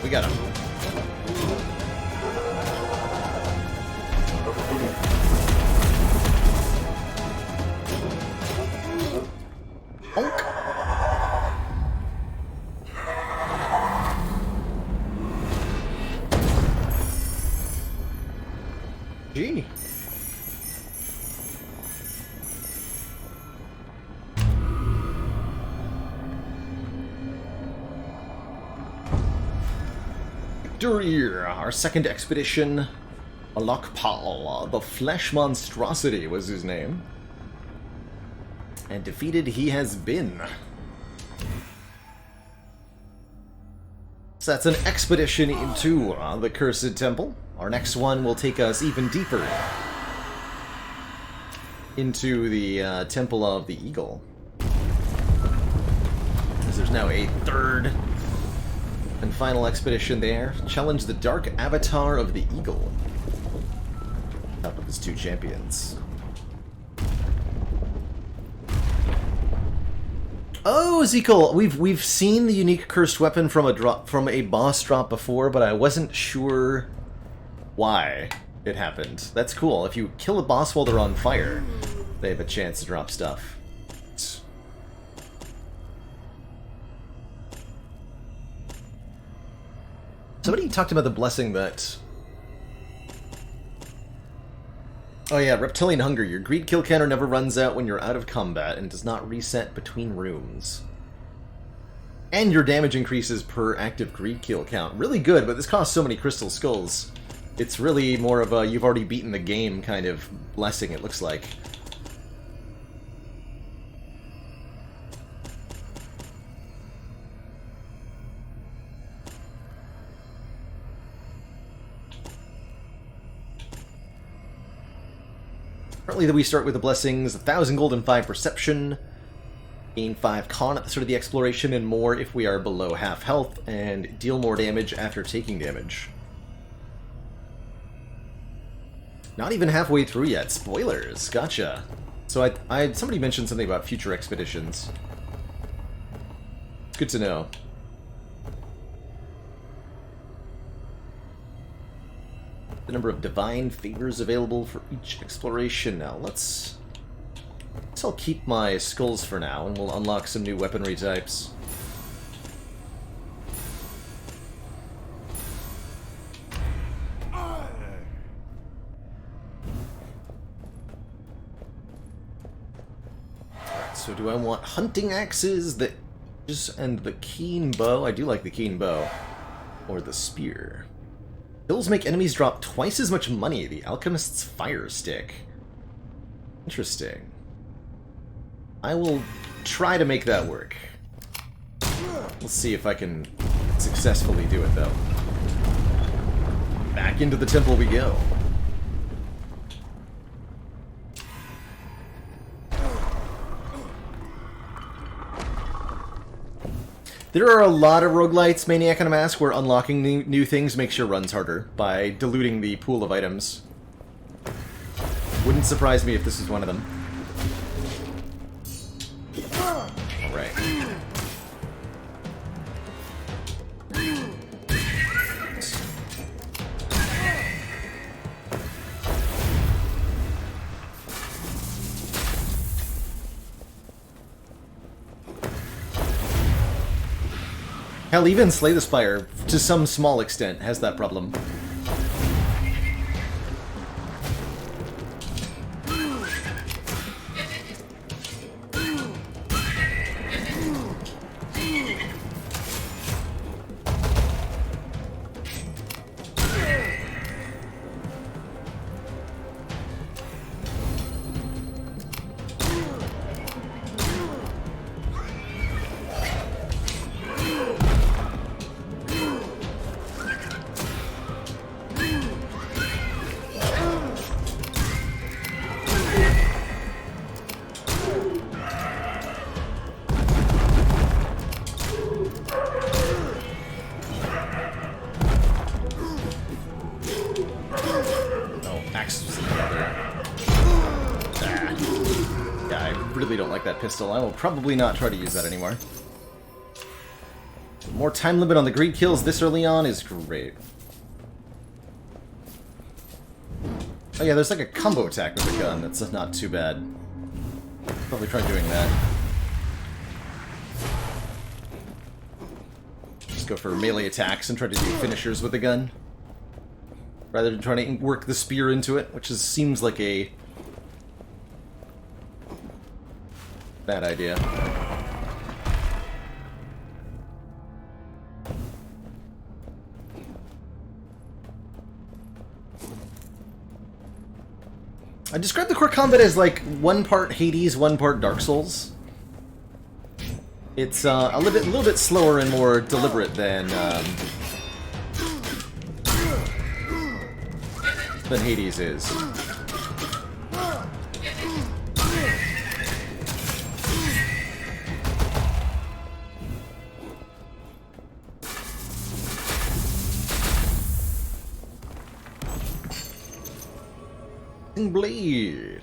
We got him. Honk. Gee. Victory! Our second expedition. Alokpal, the Flesh Monstrosity was his name. And defeated he has been. So that's an expedition into the Cursed Temple. Our next one will take us even deeper into the Temple of the Eagle. Because there's now a third and final expedition there. Challenge the Dark Avatar of the Eagle. Top of his two champions. Oh, Ezekiel, we've seen the unique cursed weapon from a boss drop before, but I wasn't sure why it happened. That's cool. If you kill a boss while they're on fire, they have a chance to drop stuff. Somebody talked about the blessing that... Oh yeah, Reptilian Hunger. Your greed kill counter never runs out when you're out of combat and does not reset between rooms. And your damage increases per active greed kill count. Really good, but this costs so many crystal skulls. It's really more of a you've already beaten the game kind of blessing, it looks like. Currently, we start with the blessings, 1,000 gold and 5 perception. Gain 5 con at the start of the exploration and more if we are below half health, and deal more damage after taking damage. Not even halfway through yet. Spoilers. Gotcha. So somebody mentioned something about future expeditions. It's good to know. The number of divine favors available for each exploration. Now let's... I'll keep my skulls for now, and we'll unlock some new weaponry types. So do I want hunting axes, and the keen bow? I do like the keen bow. Or the spear. Bills make enemies drop twice as much money. The alchemist's fire stick. Interesting. I will try to make that work. Let's see if I can successfully do it, though. Back into the temple we go. There are a lot of roguelites, Maniac and a Mask, where unlocking new things makes your runs harder by diluting the pool of items. Wouldn't surprise me if this is one of them. Alright. Hell, even Slay the Spire, to some small extent, has that problem. Pistol. I will probably not try to use that anymore. More time limit on the greed kills this early on is great. Oh yeah, there's like a combo attack with the gun that's not too bad. Probably try doing that. Just go for melee attacks and try to do finishers with the gun. Rather than trying to work the spear into it, which seems like a bad idea. I describe the core combat as like one part Hades, one part Dark Souls. It's a little bit slower and more deliberate than Hades is. Blade.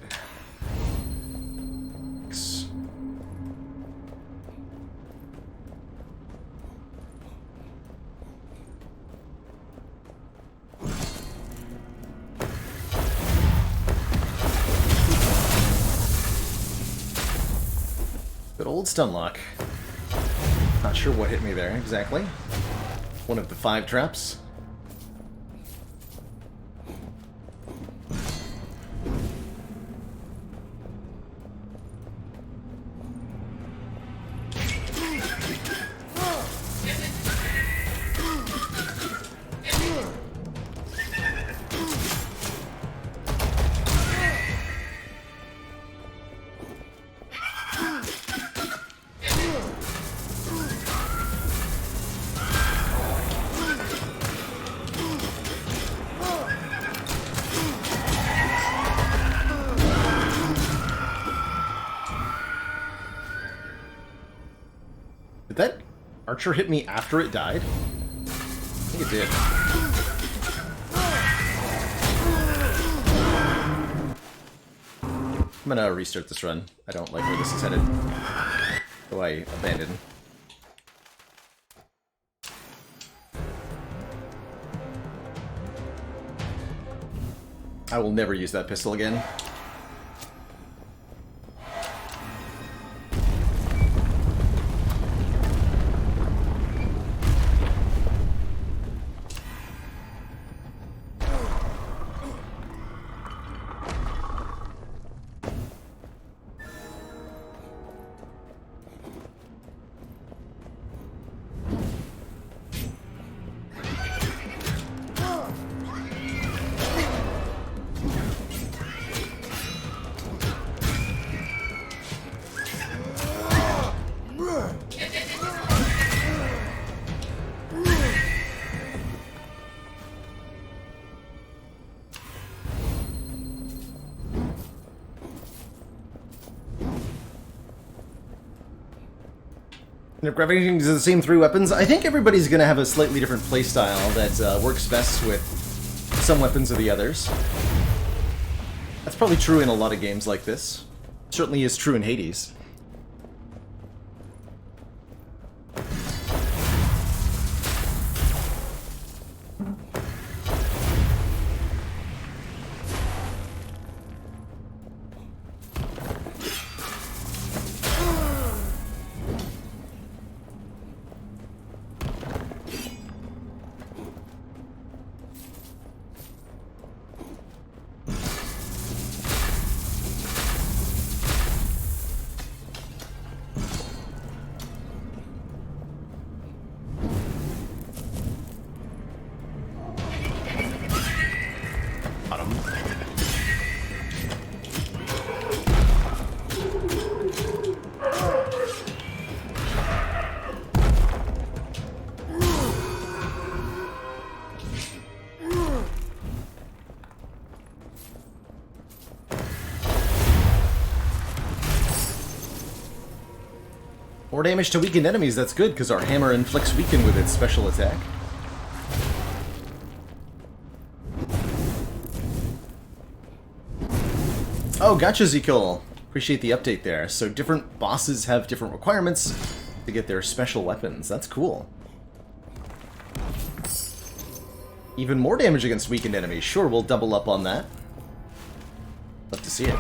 Good old stun lock. Not sure what hit me there exactly. One of the 5 traps. archer hit me after it died? I think it did. I'm gonna restart this run. I don't like where this is headed. So I abandoned. I will never use that pistol again. And if gravitating to the same 3 weapons, I think everybody's going to have a slightly different playstyle that works best with some weapons or the others. That's probably true in a lot of games like this. Certainly is true in Hades. More damage to weakened enemies, that's good, because our hammer inflicts weaken with its special attack. Oh, gotcha, Ezekiel. Appreciate the update there. So different bosses have different requirements to get their special weapons. That's cool. Even more damage against weakened enemies. Sure, we'll double up on that. Love to see it.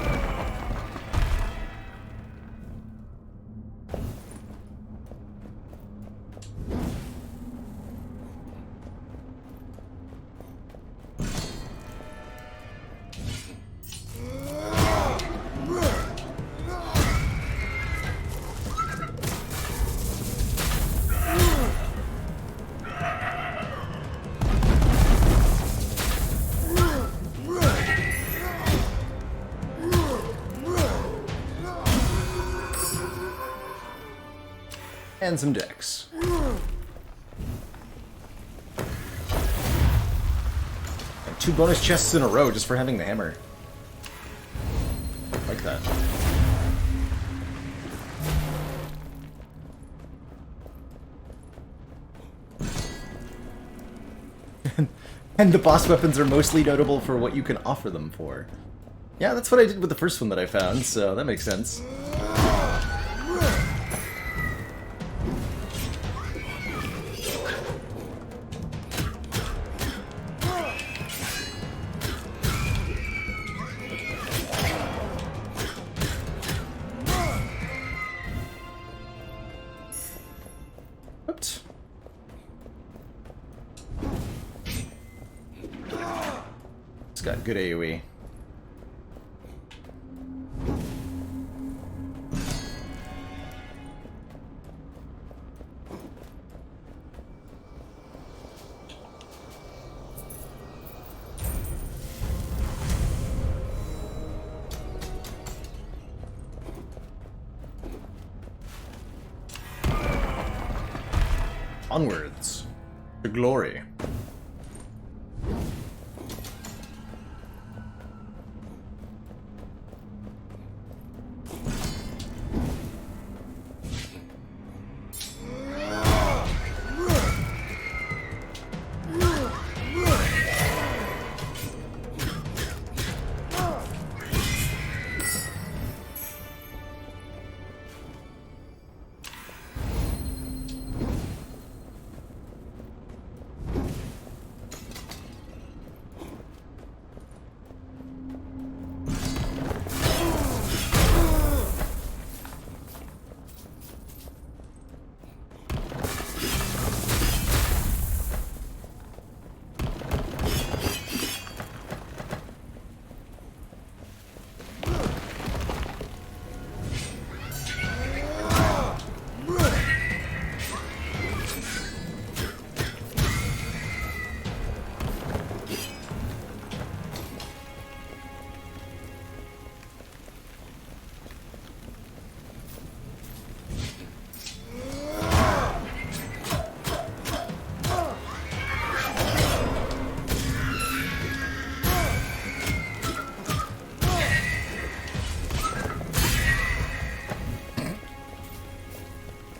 And some decks. And 2 bonus chests in a row just for having the hammer. Like that. And the boss weapons are mostly notable for what you can offer them for. Yeah, that's what I did with the first one that I found, so that makes sense. It's got good AoE. Onwards to glory.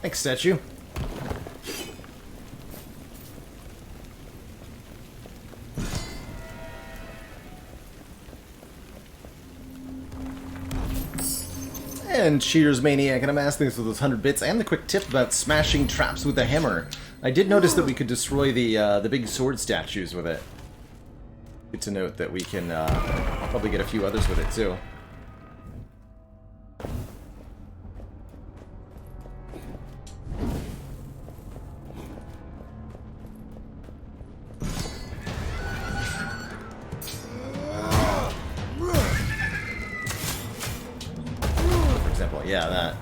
Thanks, statue. And Cheater's Maniac, and I'm asking this with those 100 bits, and the quick tip about smashing traps with a hammer. I did notice that we could destroy the big sword statues with it. Good to note that we can probably get a few others with it, too. For example, yeah, that.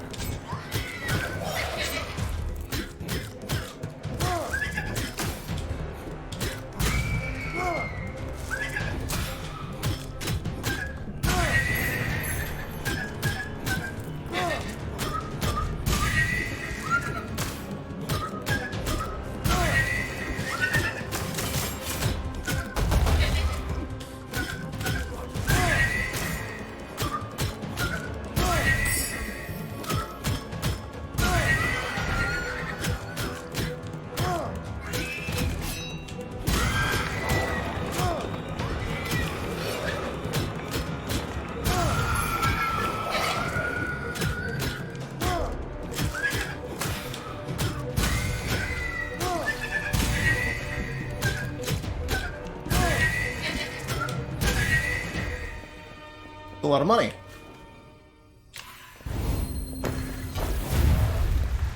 A lot of money.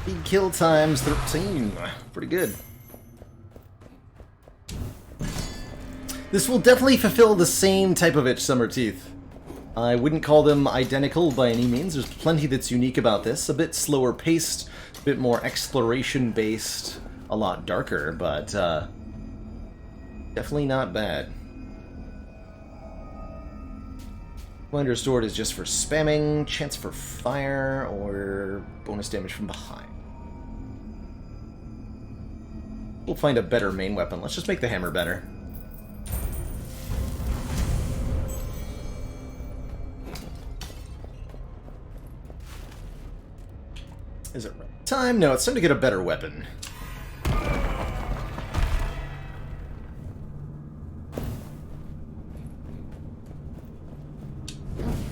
Big kill times 13. Pretty good. This will definitely fulfill the same type of itch, Summer Teeth. I wouldn't call them identical by any means. There's plenty that's unique about this. A bit slower paced, a bit more exploration based, a lot darker, but definitely not bad. Blender Sword is just for spamming, chance for fire, or bonus damage from behind. We'll find a better main weapon. Let's just make the hammer better. Is it right time? No, it's time to get a better weapon.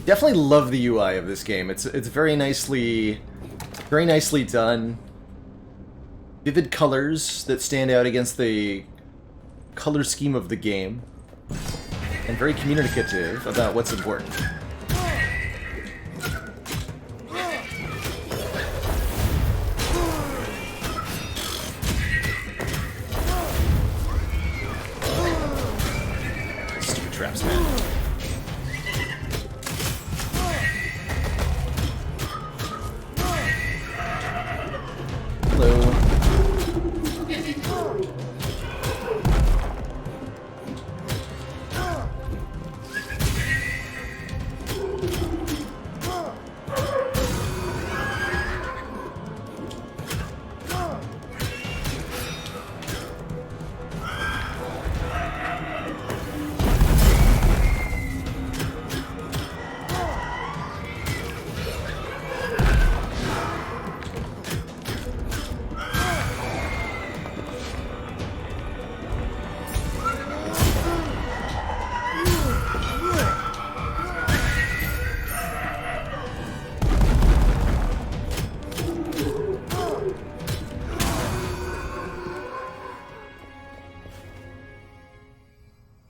Definitely love the UI of this game. It's very nicely done. Vivid colors that stand out against the color scheme of the game, and very communicative about what's important. Stupid traps, man.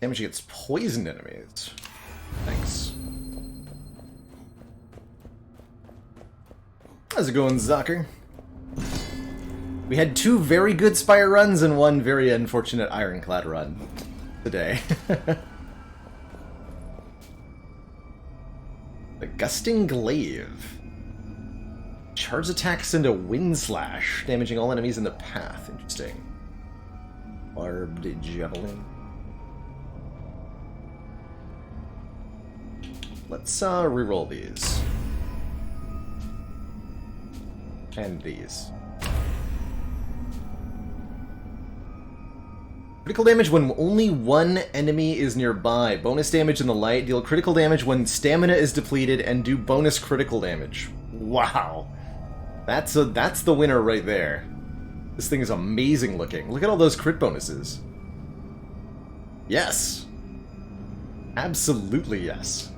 Damage against poisoned enemies. Thanks. How's it going, Zocker? We had 2 very good Spire runs and 1 very unfortunate Ironclad run today. The Gusting Glaive. Charge attacks into Wind Slash, damaging all enemies in the path. Interesting. Barbed Javelin. Let's reroll these. And these. Critical damage when only 1 enemy is nearby. Bonus damage in the light. Deal critical damage when stamina is depleted and do bonus critical damage. Wow. That's the winner right there. This thing is amazing looking. Look at all those crit bonuses. Yes. Absolutely yes.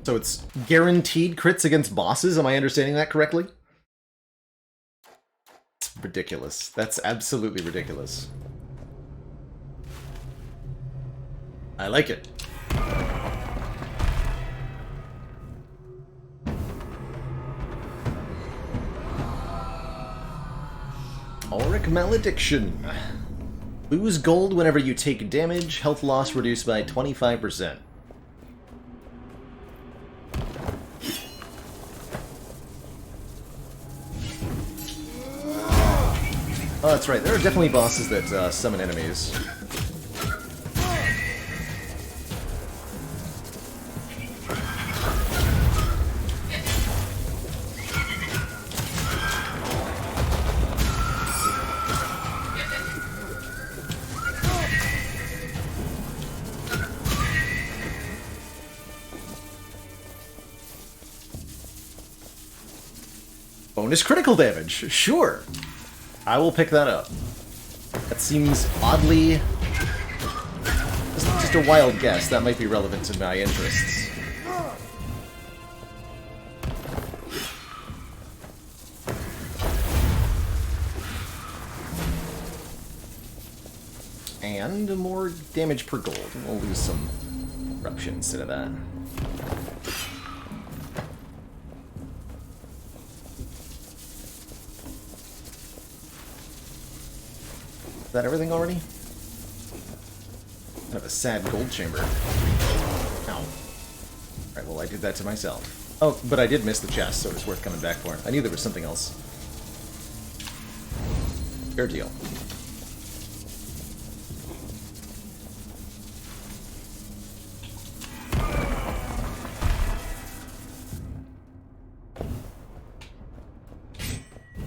So it's guaranteed crits against bosses, am I understanding that correctly? It's ridiculous. That's absolutely ridiculous. I like it. Auric Malediction. Lose gold whenever you take damage, health loss reduced by 25%. Oh, that's right. There are definitely bosses that summon enemies. Bonus critical damage, sure. I will pick that up. That seems oddly... just a wild guess. That might be relevant to my interests. And more damage per gold. We'll lose some corruption instead of that. Is that everything already? Kind of a sad gold chamber. Ow. Alright, well I did that to myself. Oh, but I did miss the chest, so it's worth coming back for. I knew there was something else. Fair deal.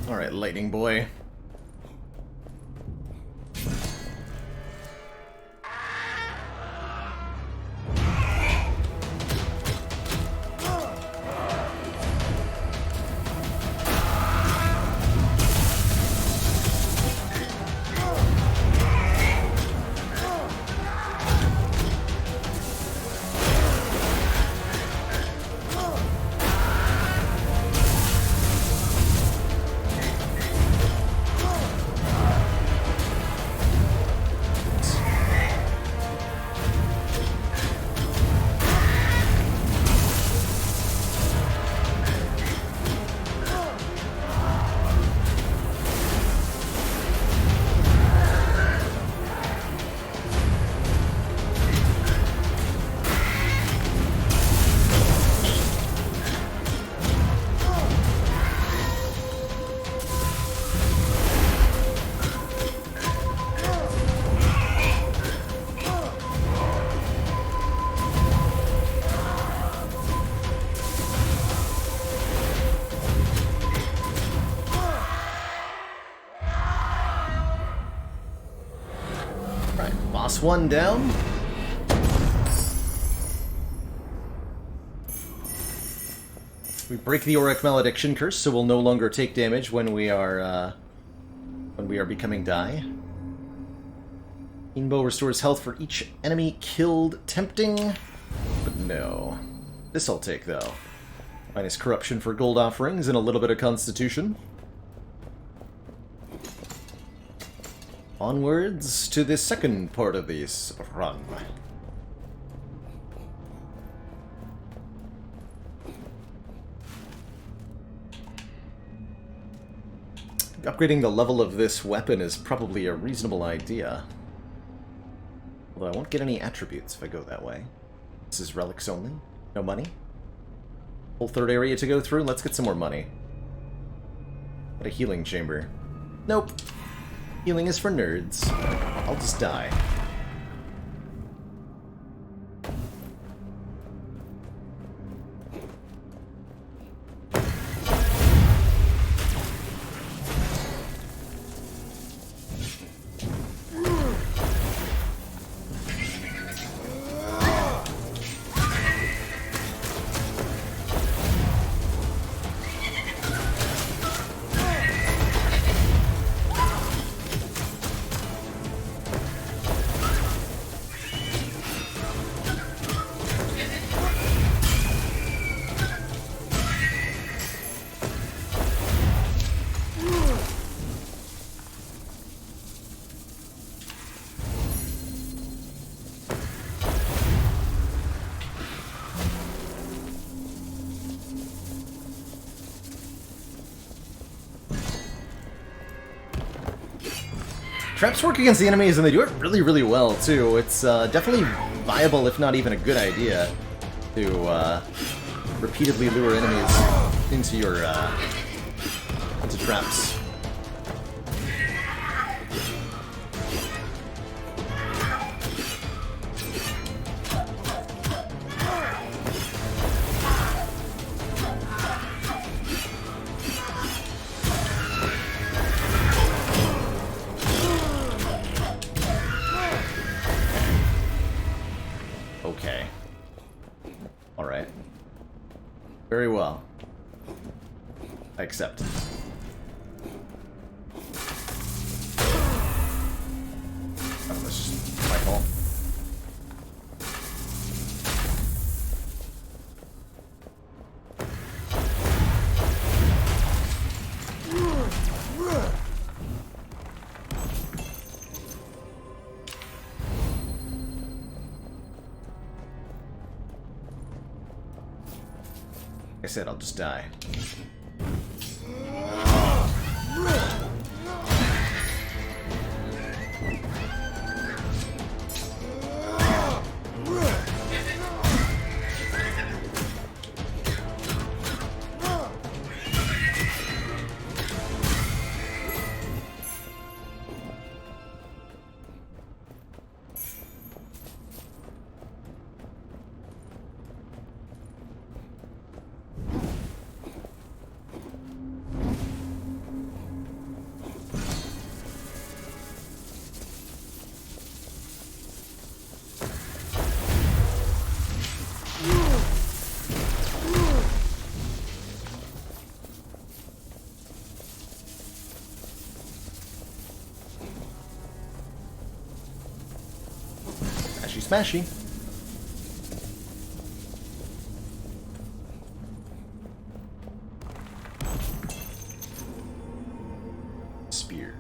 Alright, lightning boy. Boss one down. We break the Auric Malediction curse, so we'll no longer take damage when we are becoming die. Keen Bow restores health for each enemy killed. Tempting, but no. This I'll take though. Minus corruption for gold offerings and a little bit of constitution. Onwards to the second part of this run. Upgrading the level of this weapon is probably a reasonable idea. Although I won't get any attributes if I go that way. This is relics only. No money. Whole third area to go through. Let's get some more money. What a healing chamber. Nope. Healing is for nerds. I'll just die. Traps work against the enemies, and they do it really, really well, too. It's definitely viable, if not even a good idea, to repeatedly lure enemies into your into traps. Okay. Alright. Very well. I accept. Oh, this is my fault. Like I said, I'll just die. Smashy. Spear.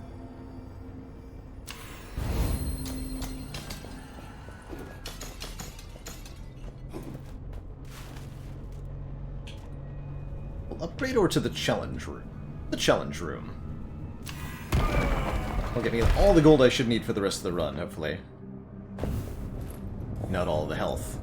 We'll upgrade over to the challenge room. The challenge room. Will get me all the gold I should need for the rest of the run, hopefully. Not all the health.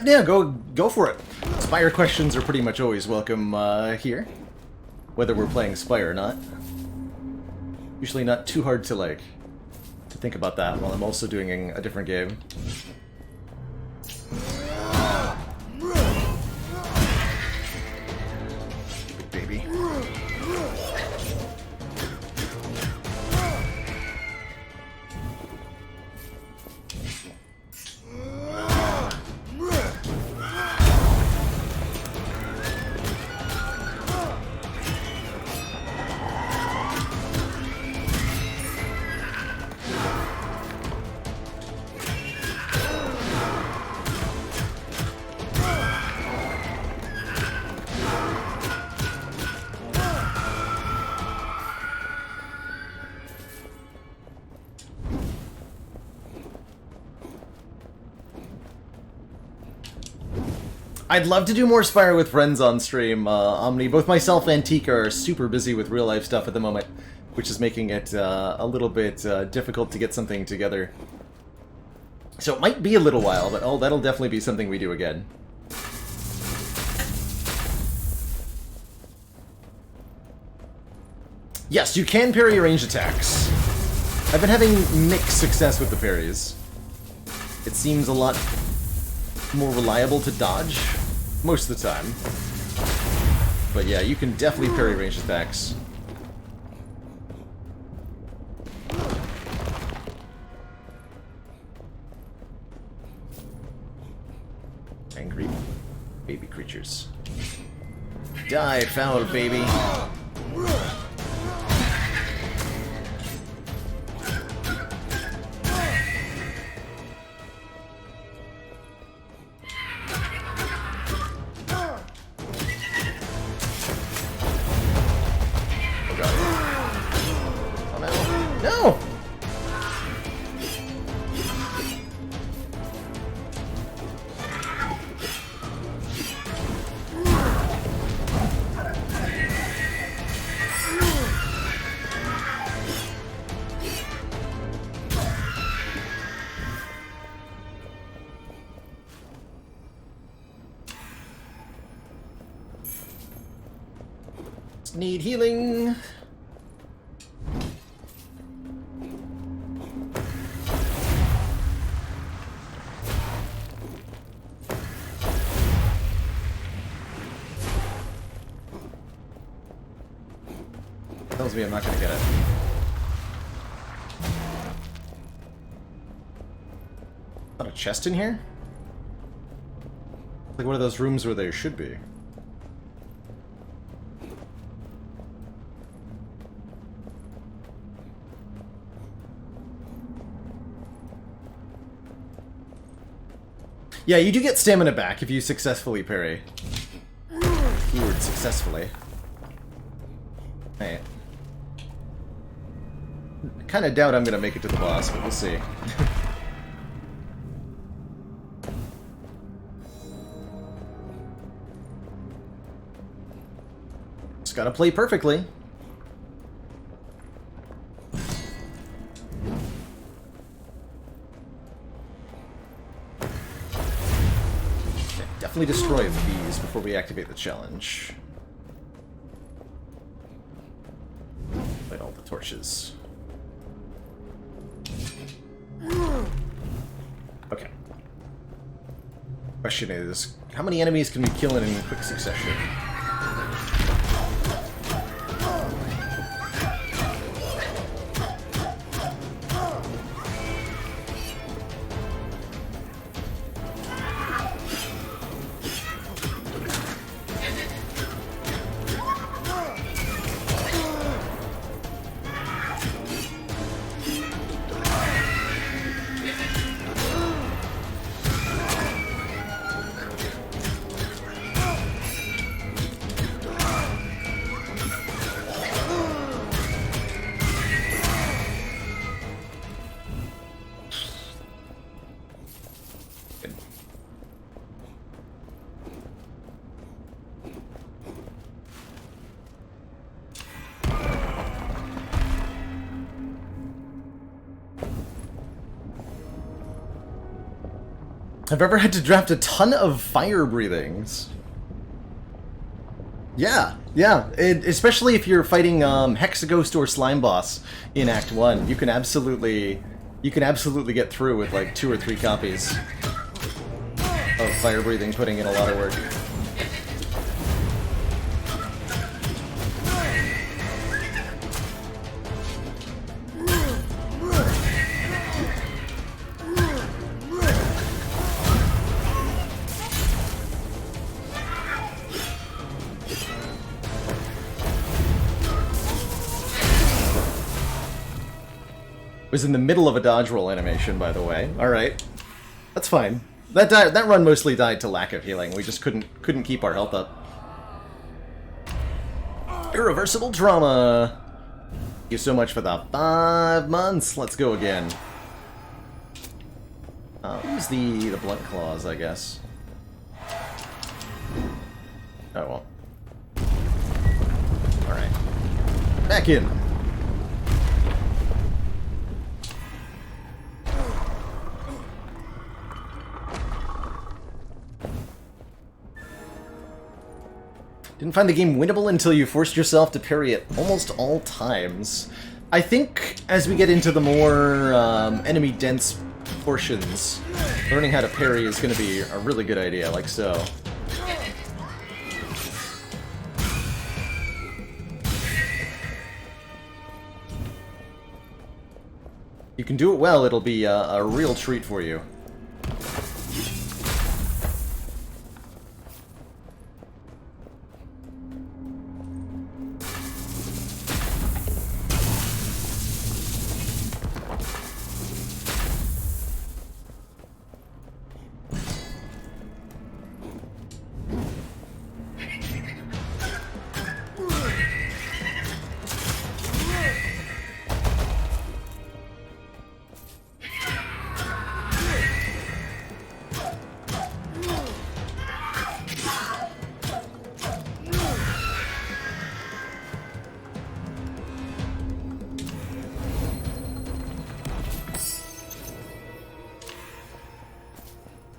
Yeah, go for it. Spire questions are pretty much always welcome here, whether we're playing Spire or not. Usually not too hard to think about that while I'm also doing a different game. Stupid baby. I'd love to do more Spire with friends on stream, Omni. Both myself and Tika are super busy with real-life stuff at the moment, which is making it a little bit difficult to get something together. So it might be a little while, but that'll definitely be something we do again. Yes, you can parry ranged attacks. I've been having mixed success with the parries. It seems a lot more reliable to dodge most of the time. But yeah, you can definitely parry ranged attacks. Angry baby creatures. Die, foul baby. No! Need healing. Tells me I'm not gonna get it. Not a chest in here? Like one of those rooms where there should be. Yeah, you do get stamina back if you successfully parry. Keyword successfully. Hey. I kinda doubt I'm gonna make it to the boss, but we'll see. Just gotta play perfectly. Definitely destroy these before we activate the challenge. Light all the torches. Okay. Question is, how many enemies can we kill in quick succession? I've ever had to draft a ton of fire breathings. Yeah, especially if you're fighting Hexaghost or Slime Boss in Act 1, you can absolutely get through with like 2 or 3 copies of fire breathing, putting in a lot of work. Was in the middle of a dodge roll animation, by the way. Alright. That's fine. That run mostly died to lack of healing. We just couldn't keep our health up. Irreversible trauma! Thank you so much for the 5 months. Let's go again. Use the blunt claws, I guess. Oh well. Alright. Back in. Didn't find the game winnable until you forced yourself to parry at almost all times. I think as we get into the more enemy-dense portions, learning how to parry is going to be a really good idea, like so. You can do it well, it'll be a real treat for you.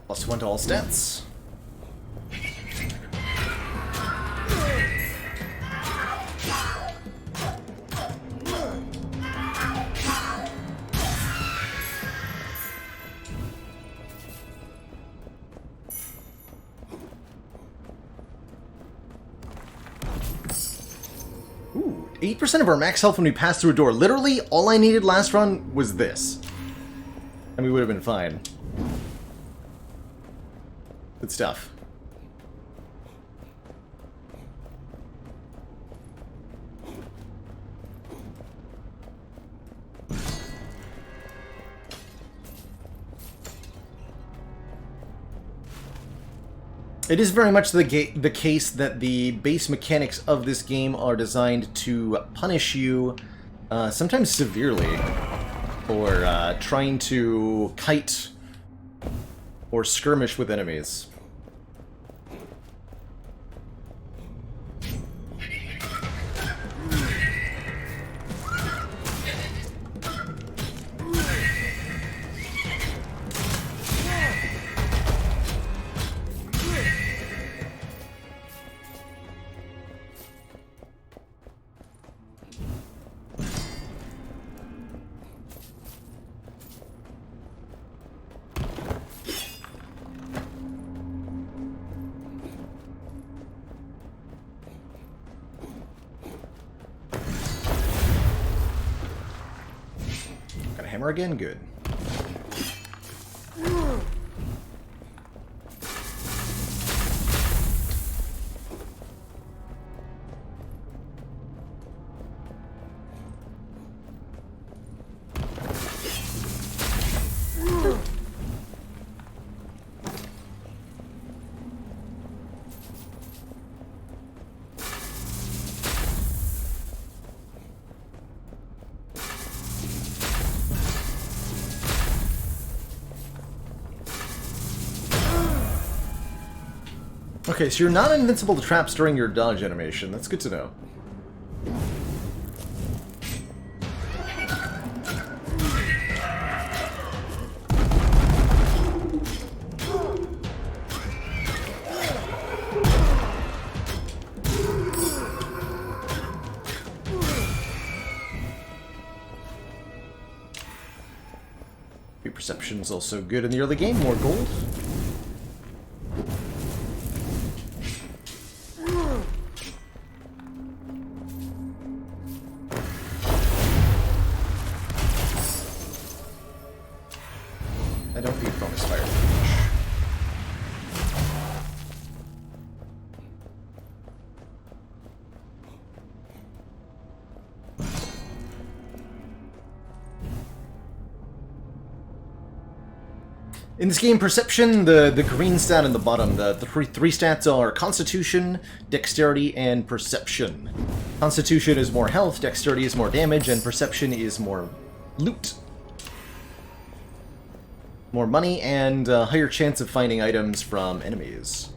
+1 to all stats. Ooh, 8% of our max health when we pass through a door. Literally, all I needed last run was this. And we would have been fine. Good stuff. It is very much the case that the base mechanics of this game are designed to punish you, sometimes severely, for trying to kite or skirmish with enemies. Hammer again? Good. Okay, so you're not invincible to traps during your dodge animation. That's good to know. Perception's also good in the early game. More gold. I don't need bonus fire damage. In this game, Perception, the green stat in the bottom, the three stats are Constitution, Dexterity, and Perception. Constitution is more health, Dexterity is more damage, and Perception is more loot. More money, and a higher chance of finding items from enemies.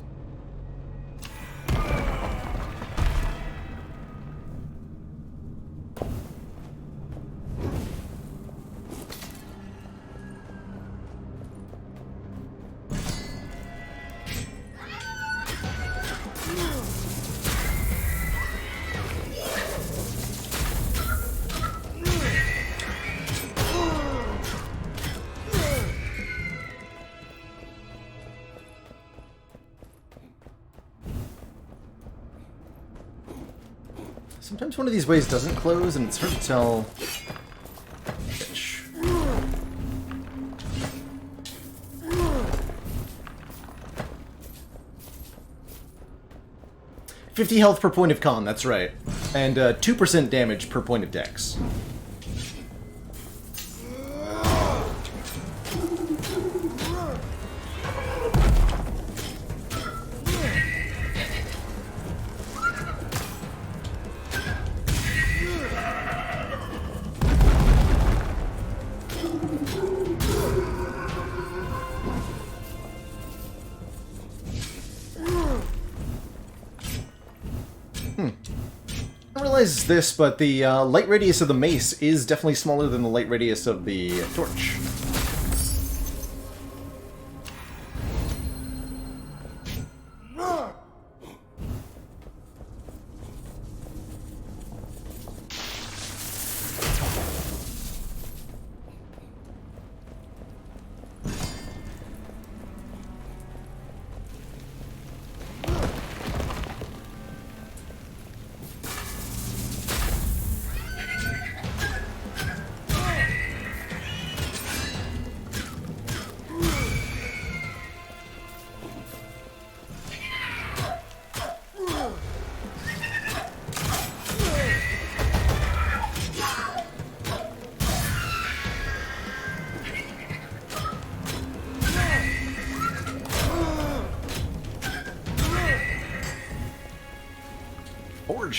Sometimes one of these ways doesn't close, and it's hard to tell which. $50 health per point of con, that's right. And 2% damage per point of dex. This, but the light radius of the mace is definitely smaller than the light radius of the torch.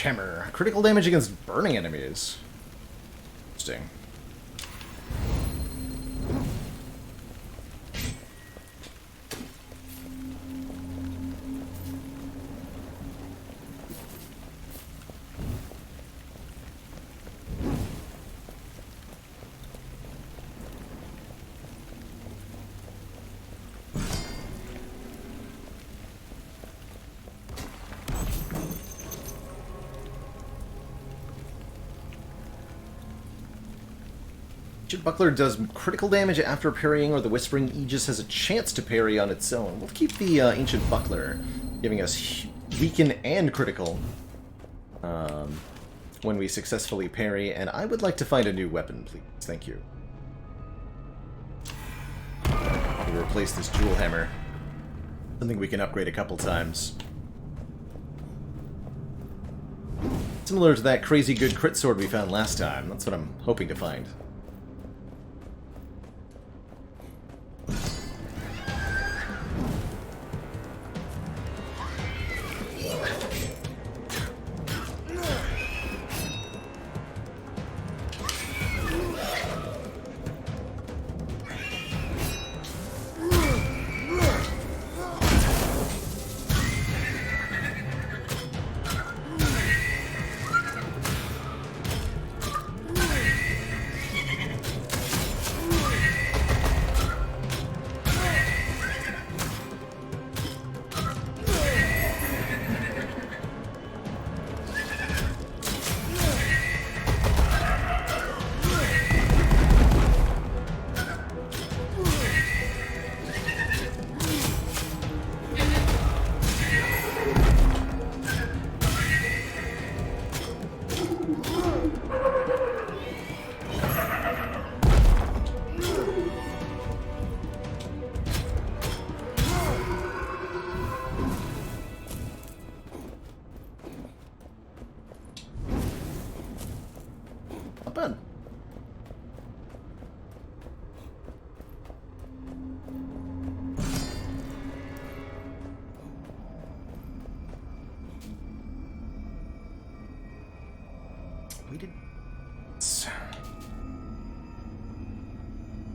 Hammer. Critical damage against burning enemies. Interesting. Buckler does critical damage after parrying, or the Whispering Aegis has a chance to parry on its own. We'll keep the Ancient Buckler, giving us weaken and critical when we successfully parry, and I would like to find a new weapon, please. Thank you. We'll replace this Jewel Hammer. Something we can upgrade a couple times. Similar to that crazy good crit sword we found last time. That's what I'm hoping to find.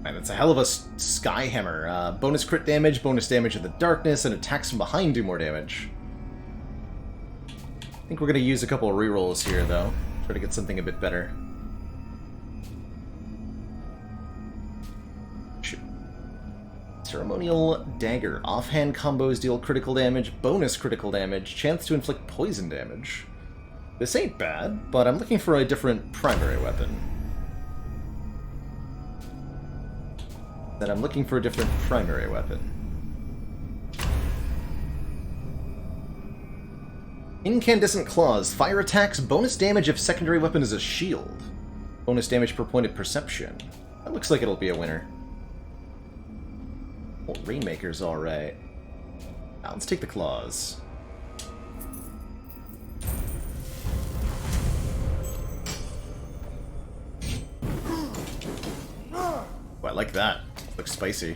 Man, it's a hell of a Sky Hammer. Bonus crit damage, bonus damage in the darkness, and attacks from behind do more damage. I think we're going to use a couple of rerolls here, though. Try to get something a bit better. Ceremonial Dagger. Offhand combos deal critical damage, bonus critical damage, chance to inflict poison damage. This ain't bad, but I'm looking for a different primary weapon. I'm looking for a different primary weapon. Incandescent Claws. Fire attacks, bonus damage if secondary weapon is a shield. Bonus damage per point of perception. That looks like it'll be a winner. Well, Rainmaker's alright. Now let's take the Claws. Oh, I like that. Looks spicy.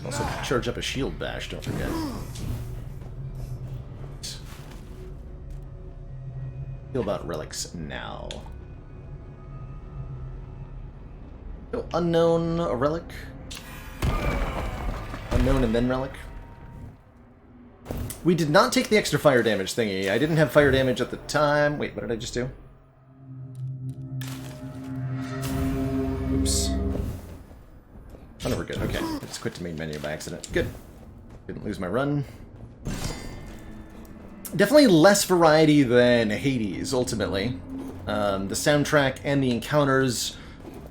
Also charge up a shield bash, don't forget. Feel about relics now. Oh, unknown, a relic. Unknown and then relic. We did not take the extra fire damage thingy. I didn't have fire damage at the time. Wait, what did I just do? Oops. Oh, no, we're good. Okay. I just quit the main menu by accident. Good. Didn't lose my run. Definitely less variety than Hades, ultimately. The soundtrack and the encounters,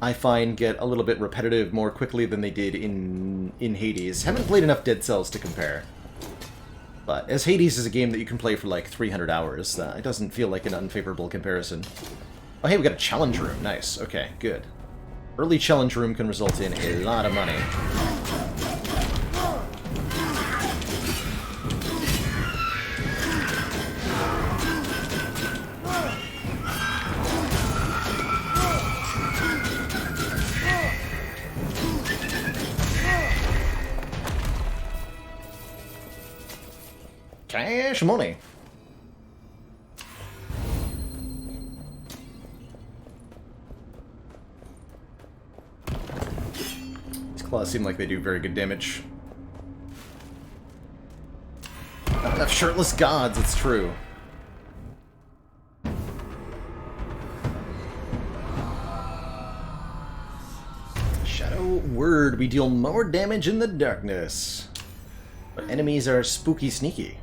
I find, get a little bit repetitive more quickly than they did in Hades. Haven't played enough Dead Cells to compare. But as Hades is a game that you can play for like 300 hours, it doesn't feel like an unfavorable comparison. Oh, hey, we got a challenge room. Nice. Okay, good. Early challenge room can result in a lot of money. Cash money. These claws seem like they do very good damage. Not enough shirtless gods, it's true. Shadow Word. We deal more damage in the darkness. But enemies are spooky sneaky.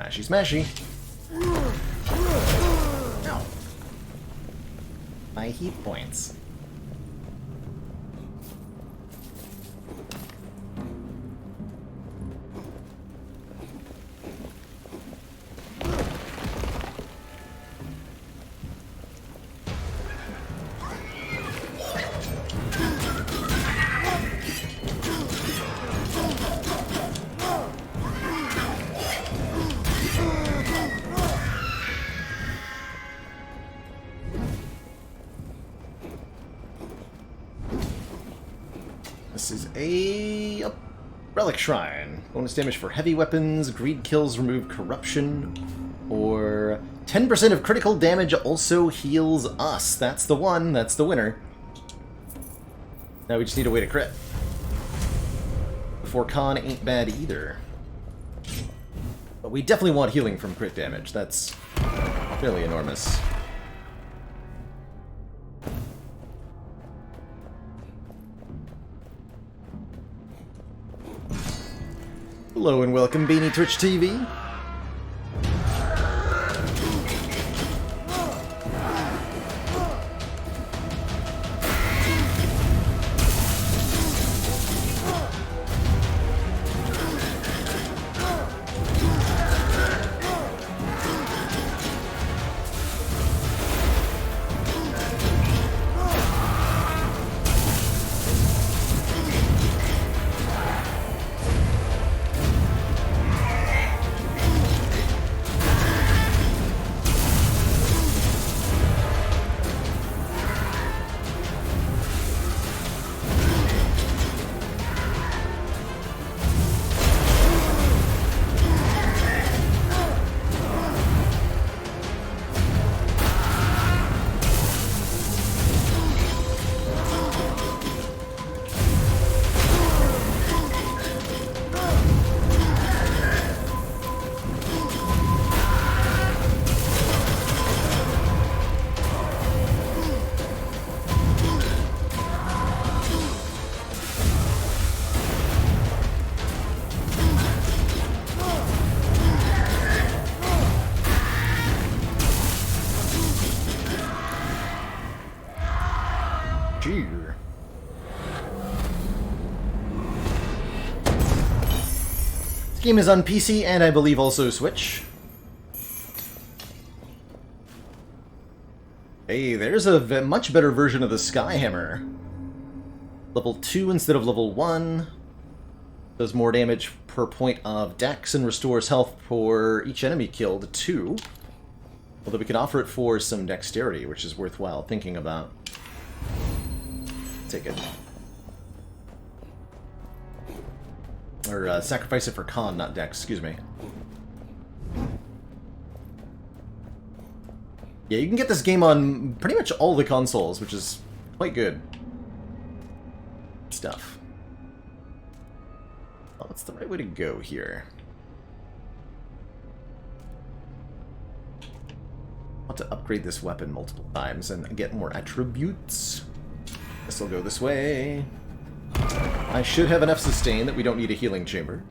Smashy, smashy. Ow. My heat points. This is a relic shrine. Bonus damage for heavy weapons, greed kills remove corruption, or 10% of critical damage also heals us. That's the one, that's the winner. Now we just need a way to crit. Before con ain't bad either. But we definitely want healing from crit damage. That's fairly enormous. Hello and welcome, Beanie Twitch TV. This game is on PC and I believe also Switch. Hey, there's a much better version of the Skyhammer. Level 2 instead of level 1. Does more damage per point of dex and restores health for each enemy killed, 2. Although we can offer it for some dexterity, which is worthwhile thinking about. Take it. Or sacrifice it for con, not dex, excuse me. Yeah, you can get this game on pretty much all the consoles, which is quite good stuff. Well, what's the right way to go here? I want to upgrade this weapon multiple times and get more attributes. This will go this way. I should have enough sustain that we don't need a healing chamber.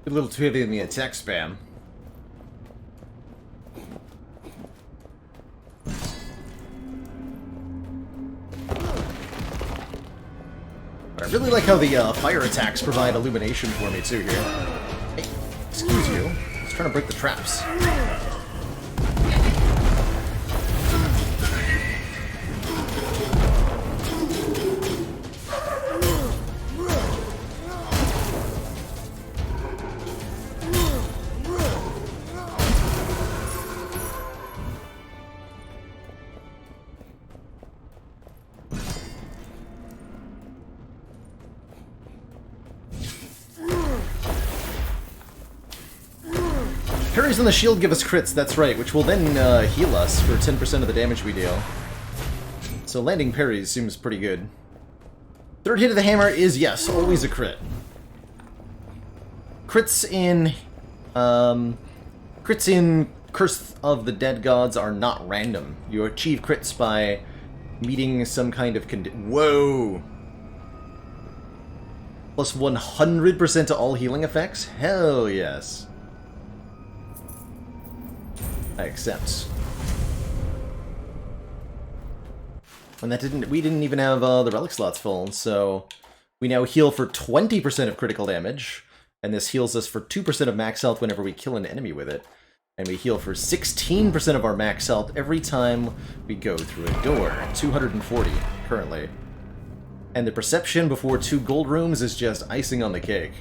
A little too heavy in the attack spam. But I really like how the fire attacks provide illumination for me too here. Hey, excuse you. I was trying to break the traps. Parries on the shield give us crits, that's right, which will then heal us for 10% of the damage we deal. So landing parries seems pretty good. Third hit of the hammer is, yes, always a crit. Crits in Curse of the Dead Gods are not random. You achieve crits by meeting some kind of Whoa! Plus 100% to all healing effects? Hell yes. I accept. And we didn't even have the relic slots full, so we now heal for 20% of critical damage, and this heals us for 2% of max health whenever we kill an enemy with it. And we heal for 16% of our max health every time we go through a door. 240 currently. And the perception before 2 gold rooms is just icing on the cake.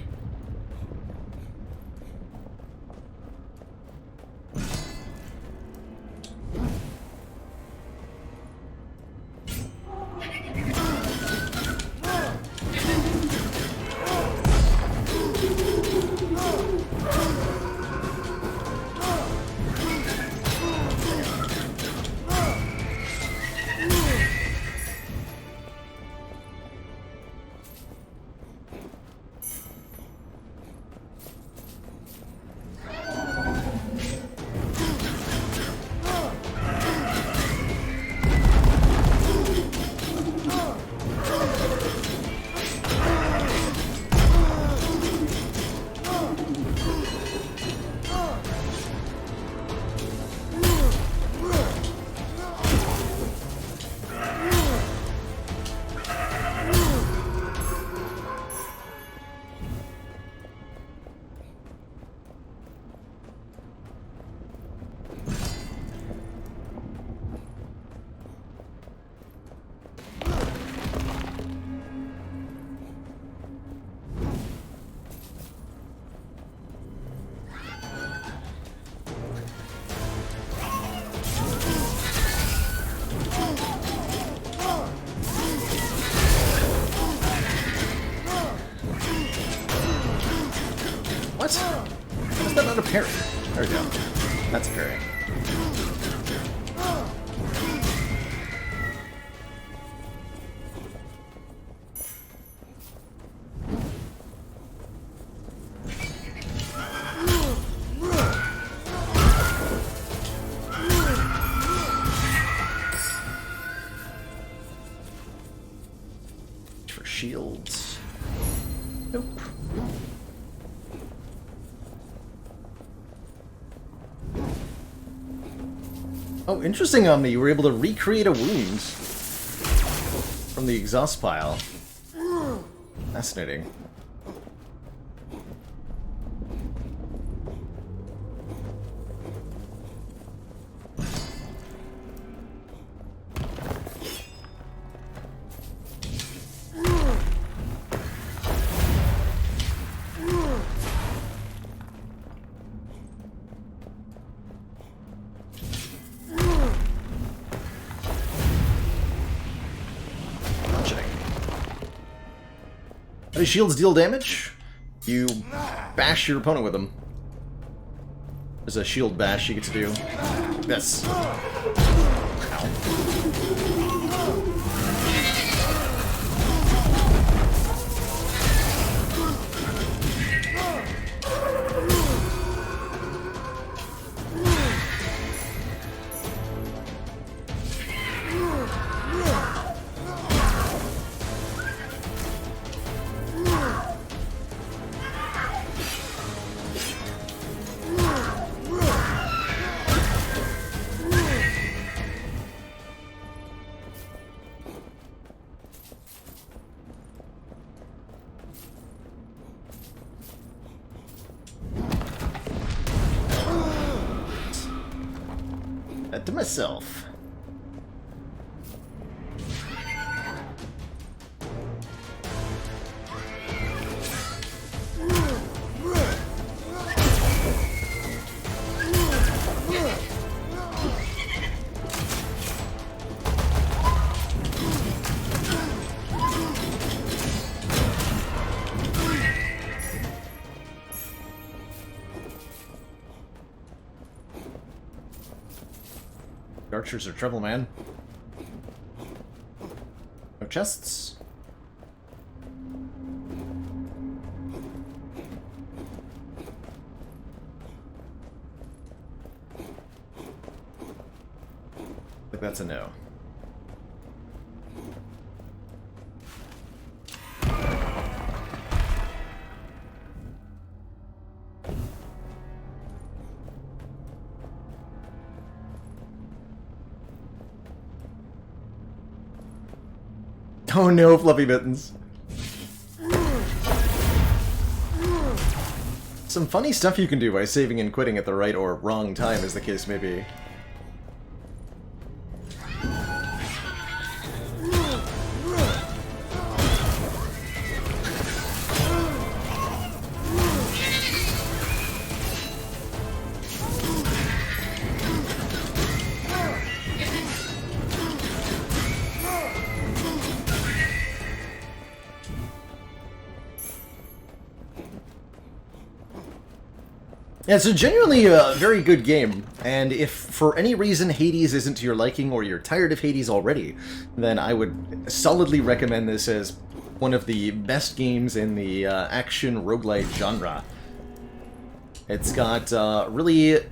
parry. There we go. That's a parry. For shields. Nope. Oh, interesting, Omni. You were able to recreate a wound from the exhaust pile. Fascinating. How do shields deal damage? You bash your opponent with them. There's a shield bash you get to do. This. Ow. That to myself. Archers are trouble, man. No chests. I think that's a no. Oh no, Fluffy Mittens. Some funny stuff you can do by saving and quitting at the right or wrong time, as the case may be. Yeah, it's a genuinely very good game, and if for any reason Hades isn't to your liking or you're tired of Hades already, then I would solidly recommend this as one of the best games in the action roguelite genre. It's got really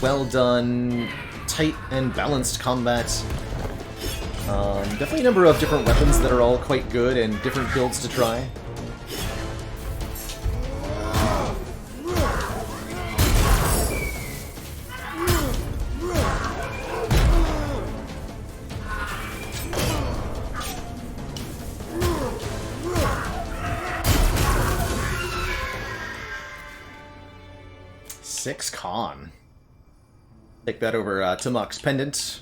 well done, tight and balanced combat. Definitely a number of different weapons that are all quite good and different builds to try. Six Con. Take that over Timok's pendant.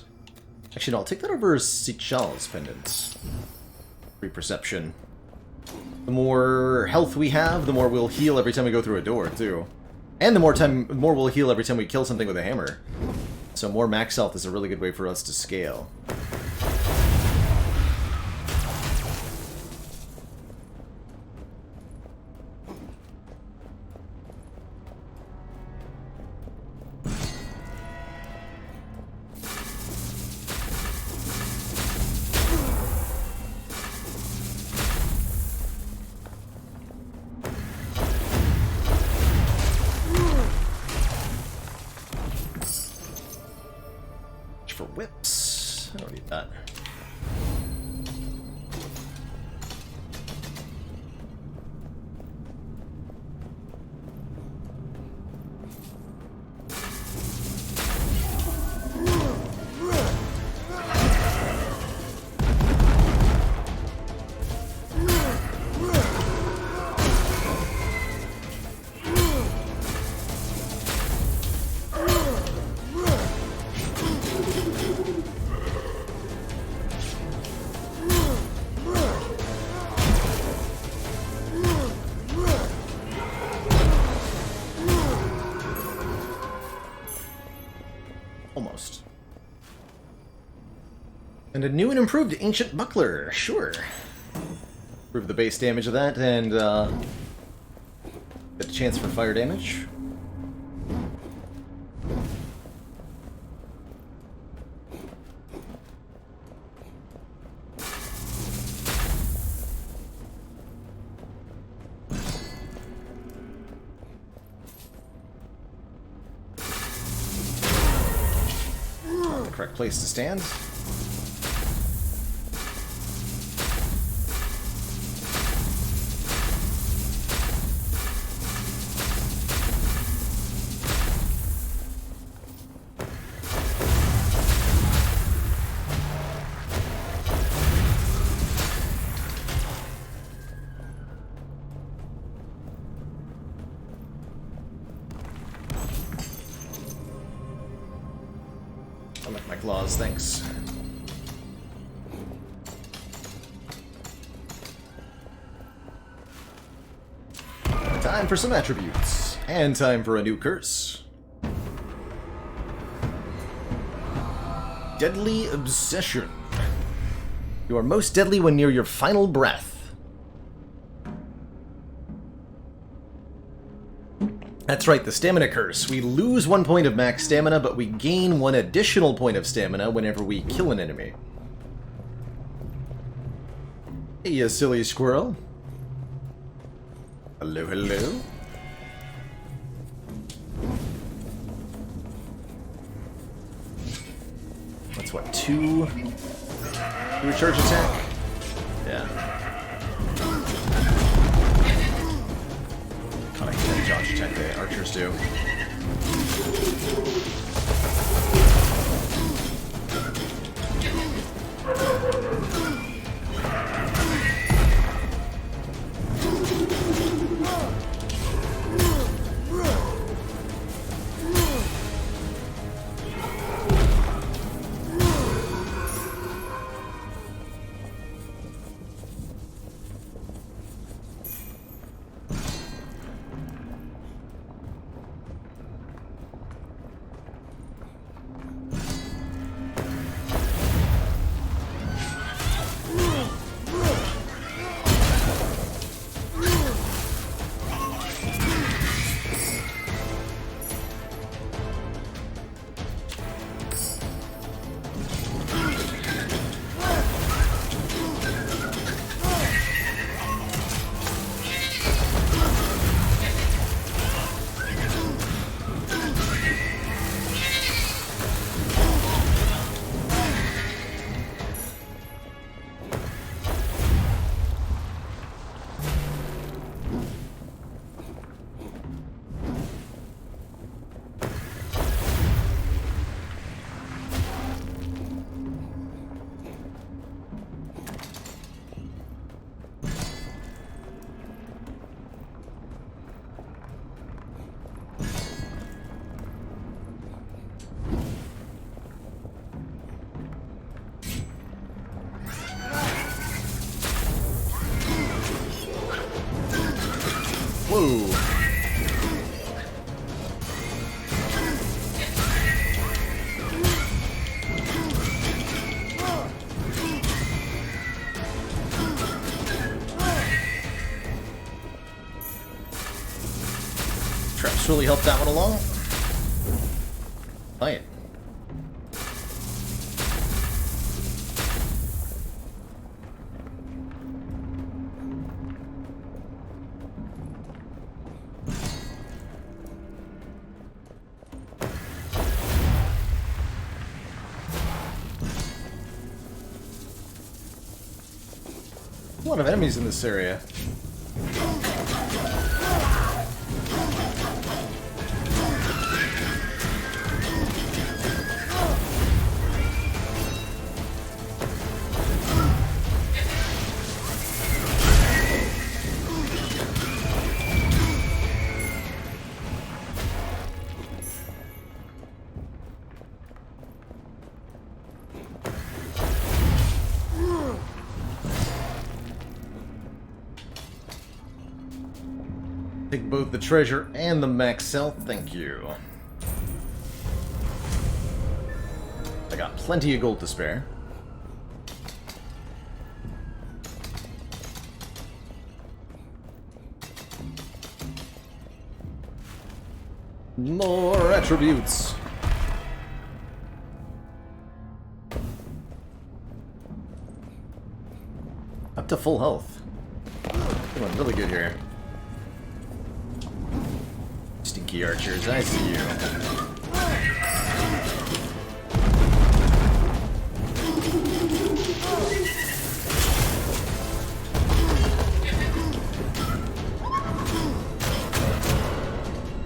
Actually, no, I'll take that over Sichal's pendant. Reperception. The more health we have, the more we'll heal every time we go through a door, too. And the more we'll heal every time we kill something with a hammer. So more max health is a really good way for us to scale. for whips. I don't need that. Almost. And a new and improved Ancient Buckler, sure. Improve the base damage of that and get a chance for fire damage. Correct place to stand. I like my claws, thanks. Time for some attributes. And time for a new curse. Deadly Obsession. You are most deadly when near your final breath. That's right, the stamina curse. We lose 1 point of max stamina, but we gain 1 additional point of stamina whenever we kill an enemy. Hey, you silly squirrel. Hello, hello. That's what, 2 recharge attack? Yeah. I can't dodge attack the archers do. Whoa. Traps really helped that one along. Play it. A lot of enemies in this area. Take both the treasure and the max health, thank you. I got plenty of gold to spare. More attributes. Up to full health. Doing really good here. Stinky archers, I see you.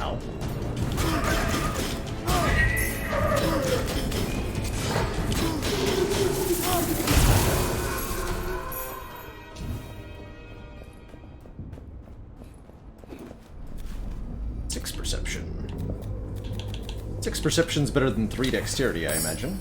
Ow. 6 perception. 6 perception's better than 3 dexterity, I imagine.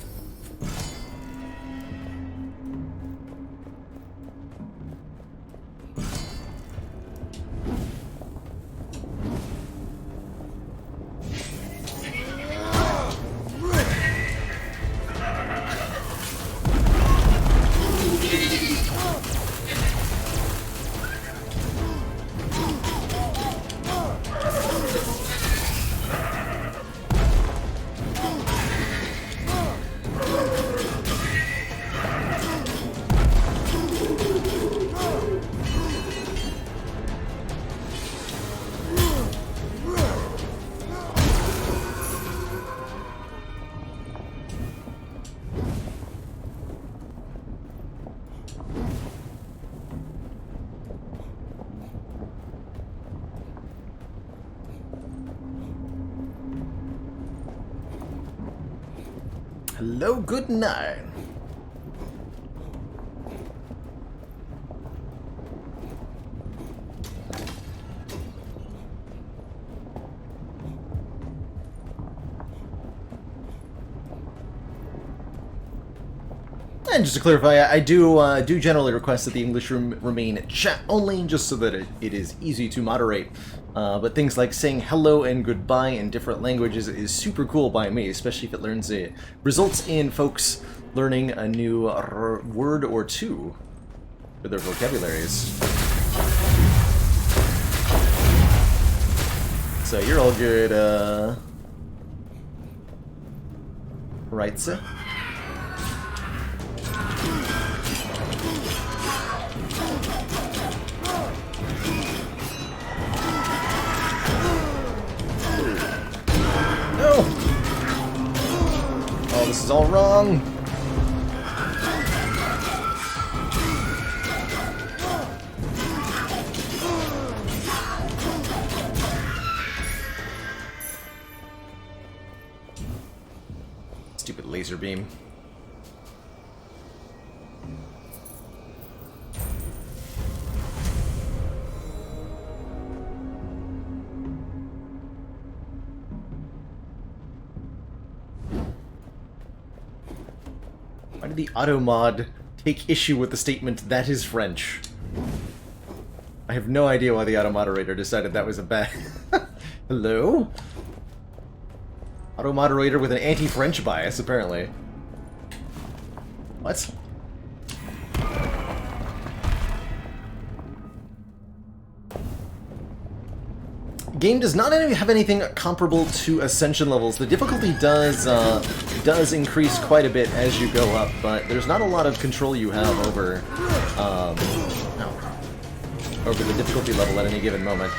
Hello, good night. And just to clarify, I do generally request that the English room remain chat only, just so that it is easy to moderate. But things like saying hello and goodbye in different languages is super cool by me, especially if it results in folks learning a new word or two for their vocabularies. So you're all good, right, sir? Oh, this is all wrong. Stupid laser beam. Why did the auto mod take issue with the statement, "That is French"? I have no idea why the auto moderator decided that was a bad... Hello? Auto moderator with an anti-French bias, apparently. What? Game does not have anything comparable to Ascension levels. The difficulty does increase quite a bit as you go up, but there's not a lot of control you have over over the difficulty level at any given moment.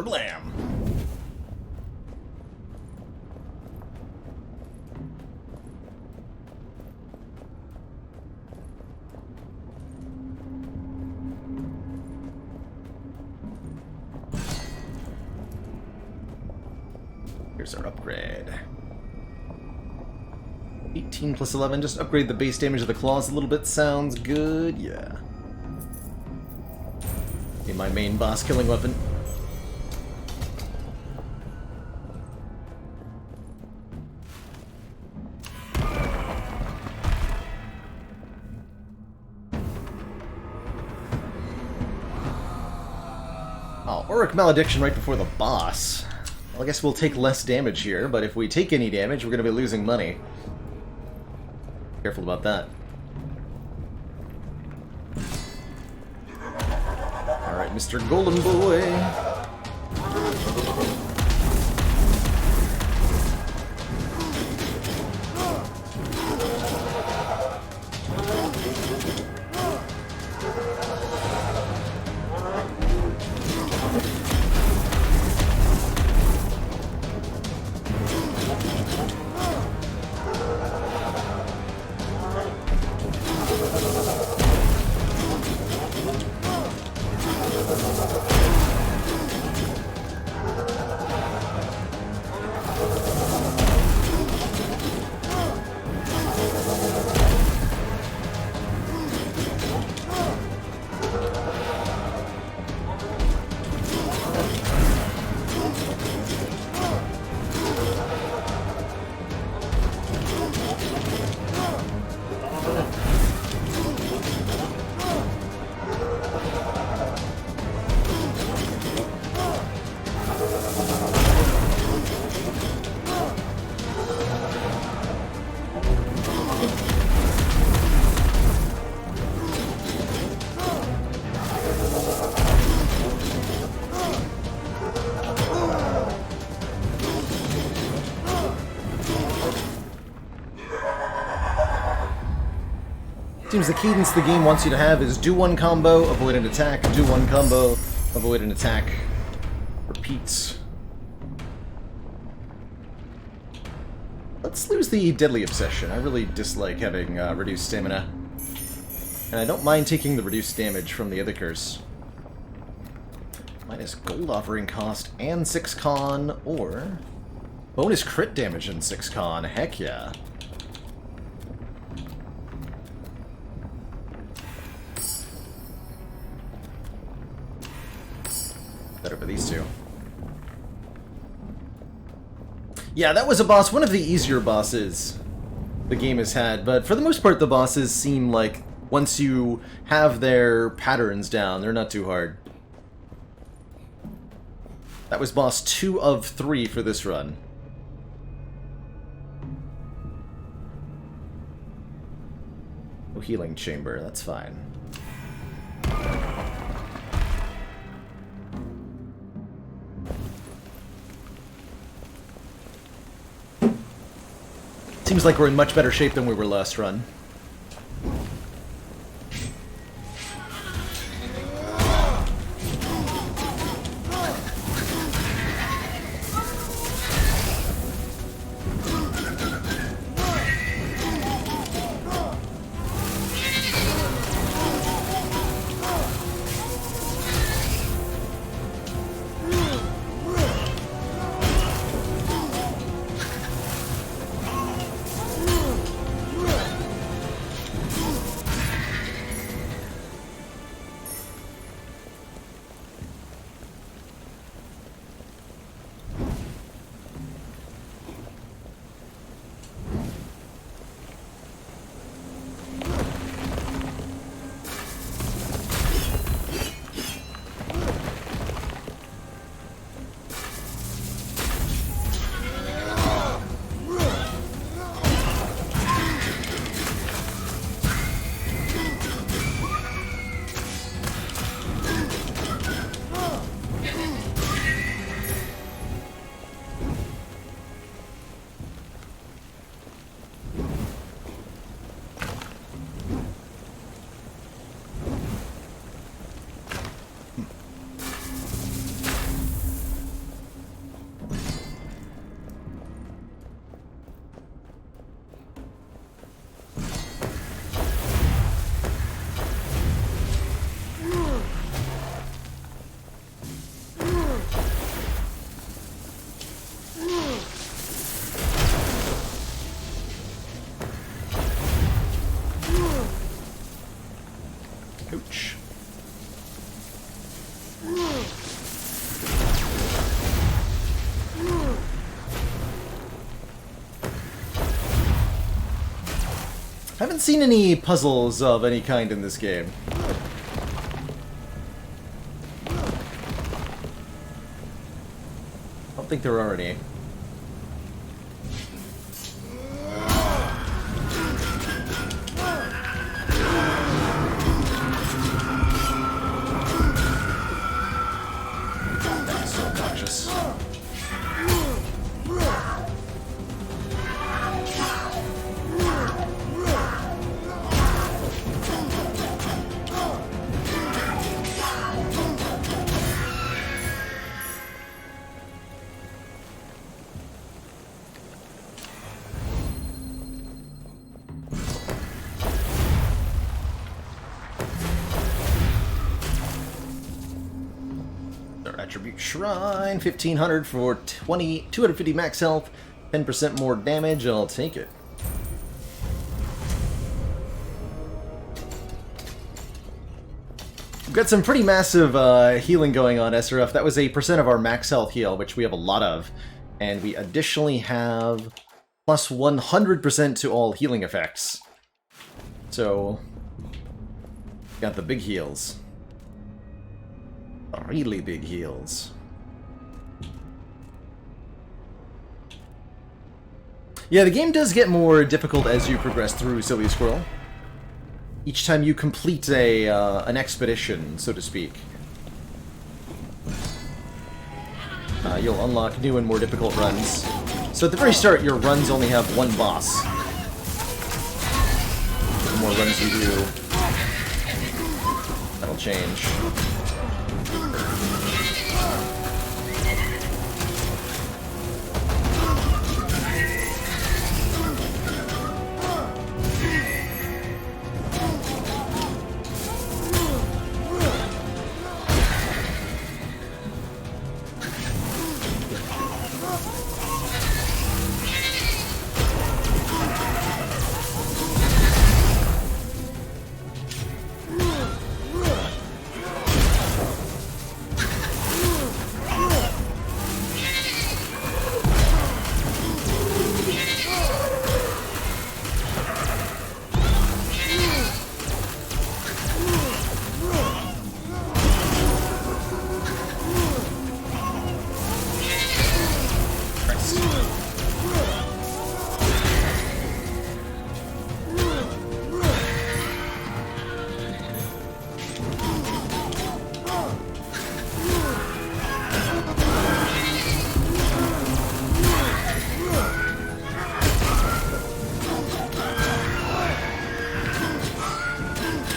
Kerblam! Here's our upgrade. 18 plus 11, just upgrade the base damage of the claws a little bit. Sounds good, yeah. Okay, my main boss killing weapon. Oh, Auric Malediction right before the boss. Well, I guess we'll take less damage here, but if we take any damage, we're going to be losing money. Careful about that. Alright, Mr. Golden Boy. Seems the cadence the game wants you to have is do one combo, avoid an attack, do one combo, avoid an attack. Repeats. Let's lose the Deadly Obsession. I really dislike having reduced stamina. And I don't mind taking the reduced damage from the other curse. Minus gold offering cost and 6 con, or bonus crit damage and 6 con. Heck yeah. Better for these two. Yeah, that was a boss, one of the easier bosses the game has had, but for the most part the bosses seem like once you have their patterns down, they're not too hard. That was boss 2 of 3 for this run. No healing chamber, that's fine. Seems like we're in much better shape than we were last run. Ouch. Haven't seen any puzzles of any kind in this game. Don't think there are any. That's so obnoxious. Attribute Shrine, 1500 for 250 max health, 10% more damage, I'll take it. We've got some pretty massive healing going on, SRF. That was a percent of our max health heal, which we have a lot of. And we additionally have plus 100% to all healing effects. So, got the big heals. Really big heals. Yeah, the game does get more difficult as you progress through, Silly Squirrel. Each time you complete an expedition, so to speak. You'll unlock new and more difficult runs. So at the very start, your runs only have one boss. The more runs you do, that'll change.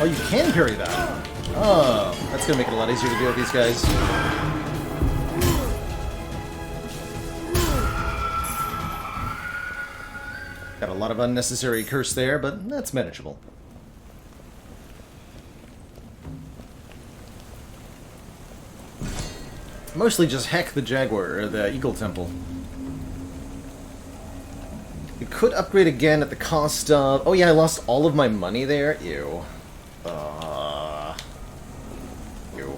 Oh, you can parry that. Oh, that's gonna make it a lot easier to deal with these guys. Got a lot of unnecessary curse there, but that's manageable. Mostly just heck the Jaguar, or the Eagle Temple. We could upgrade again at the cost of... Oh yeah, I lost all of my money there? Ew. Ew.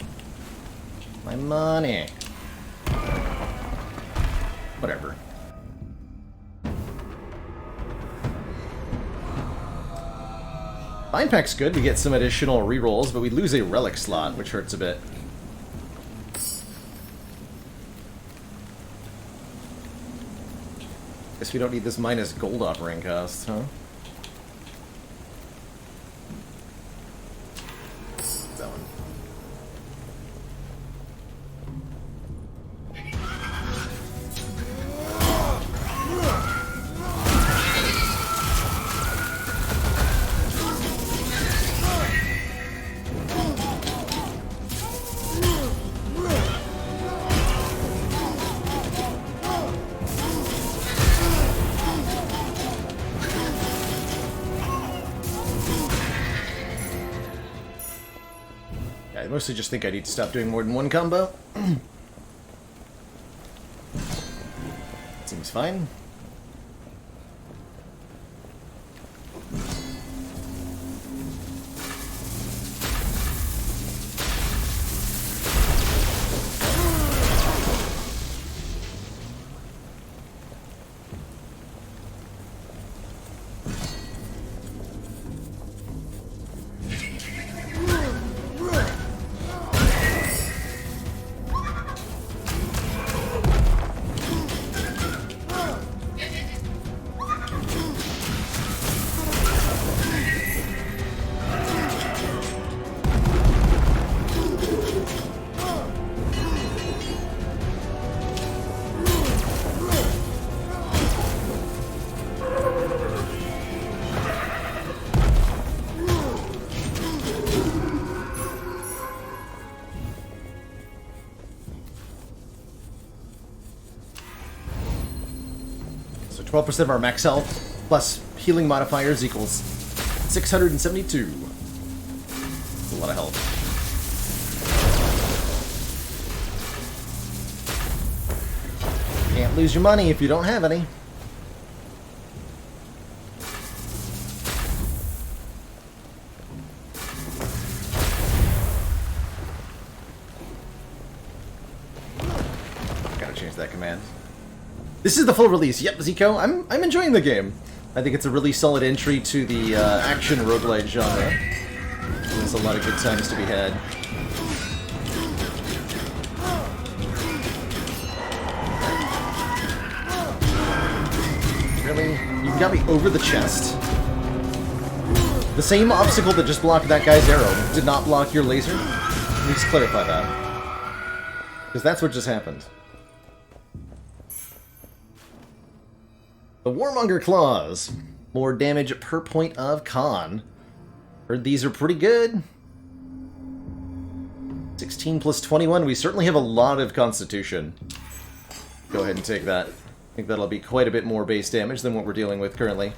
My money. Whatever. Vine Pack's good, we get some additional rerolls, but we lose a relic slot, which hurts a bit. Guess we don't need this minus gold offering cost, huh? That one. I mostly just think I need to stop doing more than one combo. Seems fine. 12% of our max health plus healing modifiers equals 672. That's a lot of health. Can't lose your money if you don't have any. Gotta change that command. This is the full release. Yep, Zico, I'm enjoying the game. I think it's a really solid entry to the action roguelite genre. There's a lot of good times to be had. Really? You got me over the chest? The same obstacle that just blocked that guy's arrow did not block your laser? Let me just clarify that. Because that's what just happened. The Warmonger Claws. More damage per point of con. Heard these are pretty good. 16 plus 21. We certainly have a lot of Constitution. Go ahead and take that. I think that'll be quite a bit more base damage than what we're dealing with currently.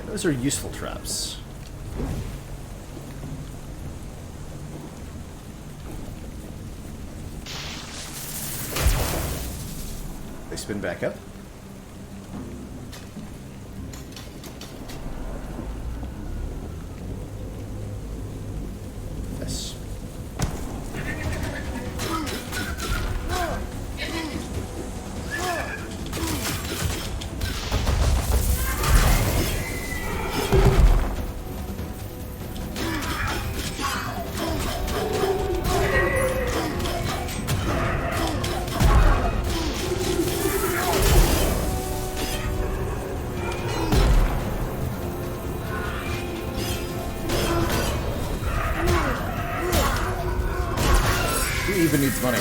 Those are useful traps. They spin back up. Yes. Who even needs money?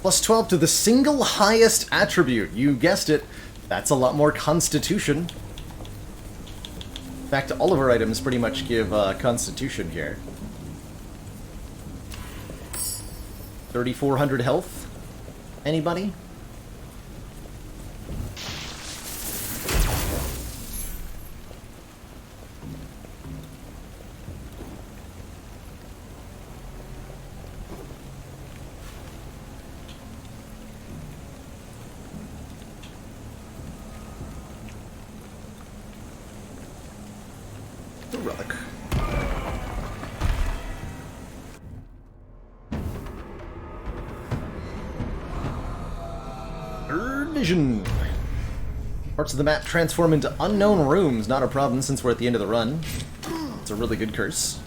Plus 12 to the single highest attribute. You guessed it. That's a lot more Constitution. In fact, all of our items pretty much give Constitution here. 3,400 health. Anybody? The relic. Vision. Parts of the map transform into unknown rooms. Not a problem since we're at the end of the run. It's a really good curse.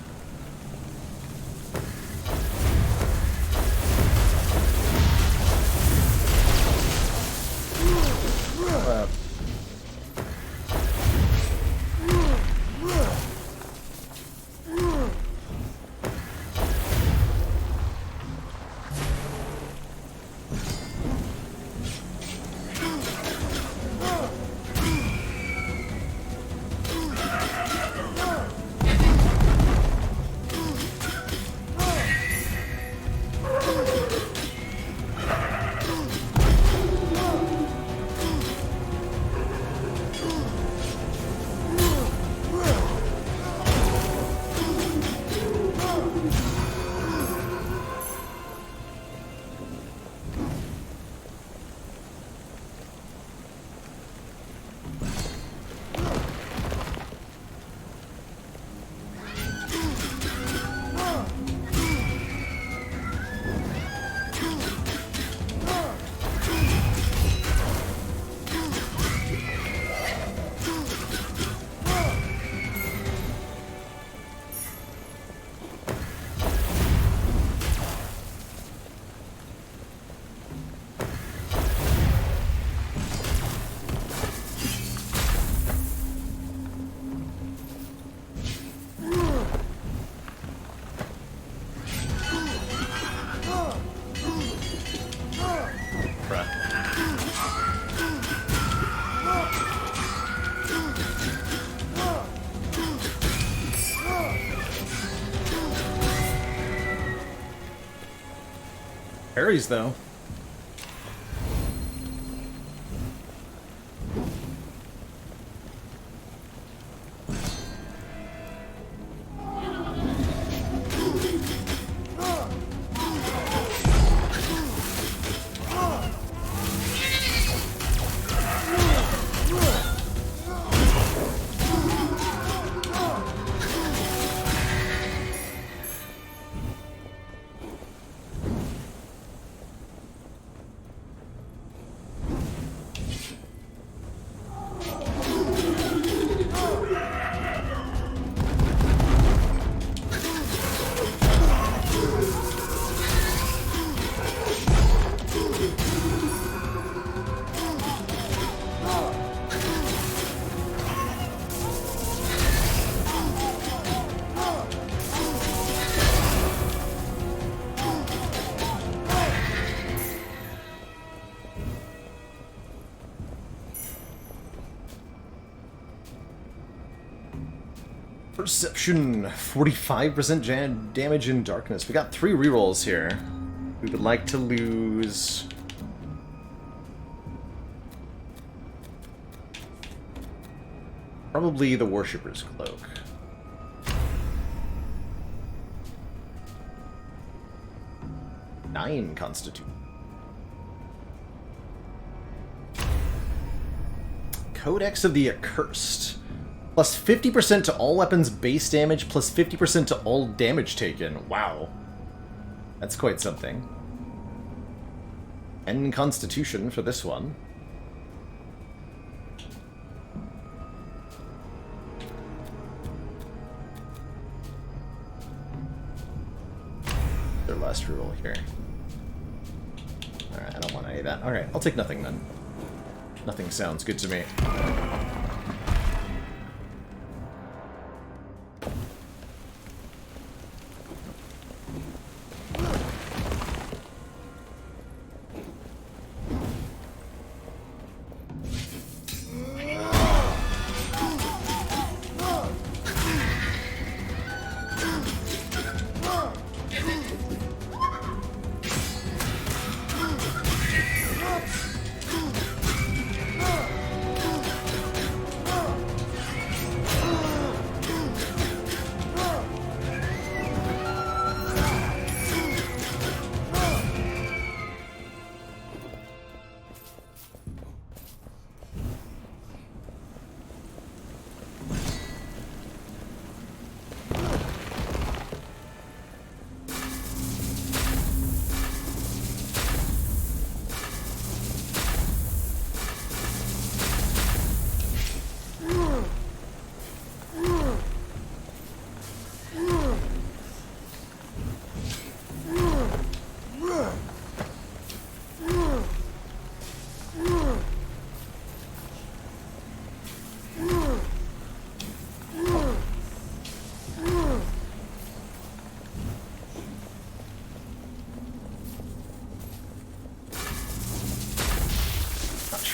Parries, though. Perception, 45% damage in darkness. We got 3 rerolls here. We would like to lose... probably the Worshipper's Cloak. Nine Constitution. Codex of the Accursed. Plus 50% to all weapons base damage, plus 50% to all damage taken. Wow. That's quite something. And Constitution for this one. Their last reroll here. Alright, I don't want any of that. Alright, I'll take nothing then. Nothing sounds good to me.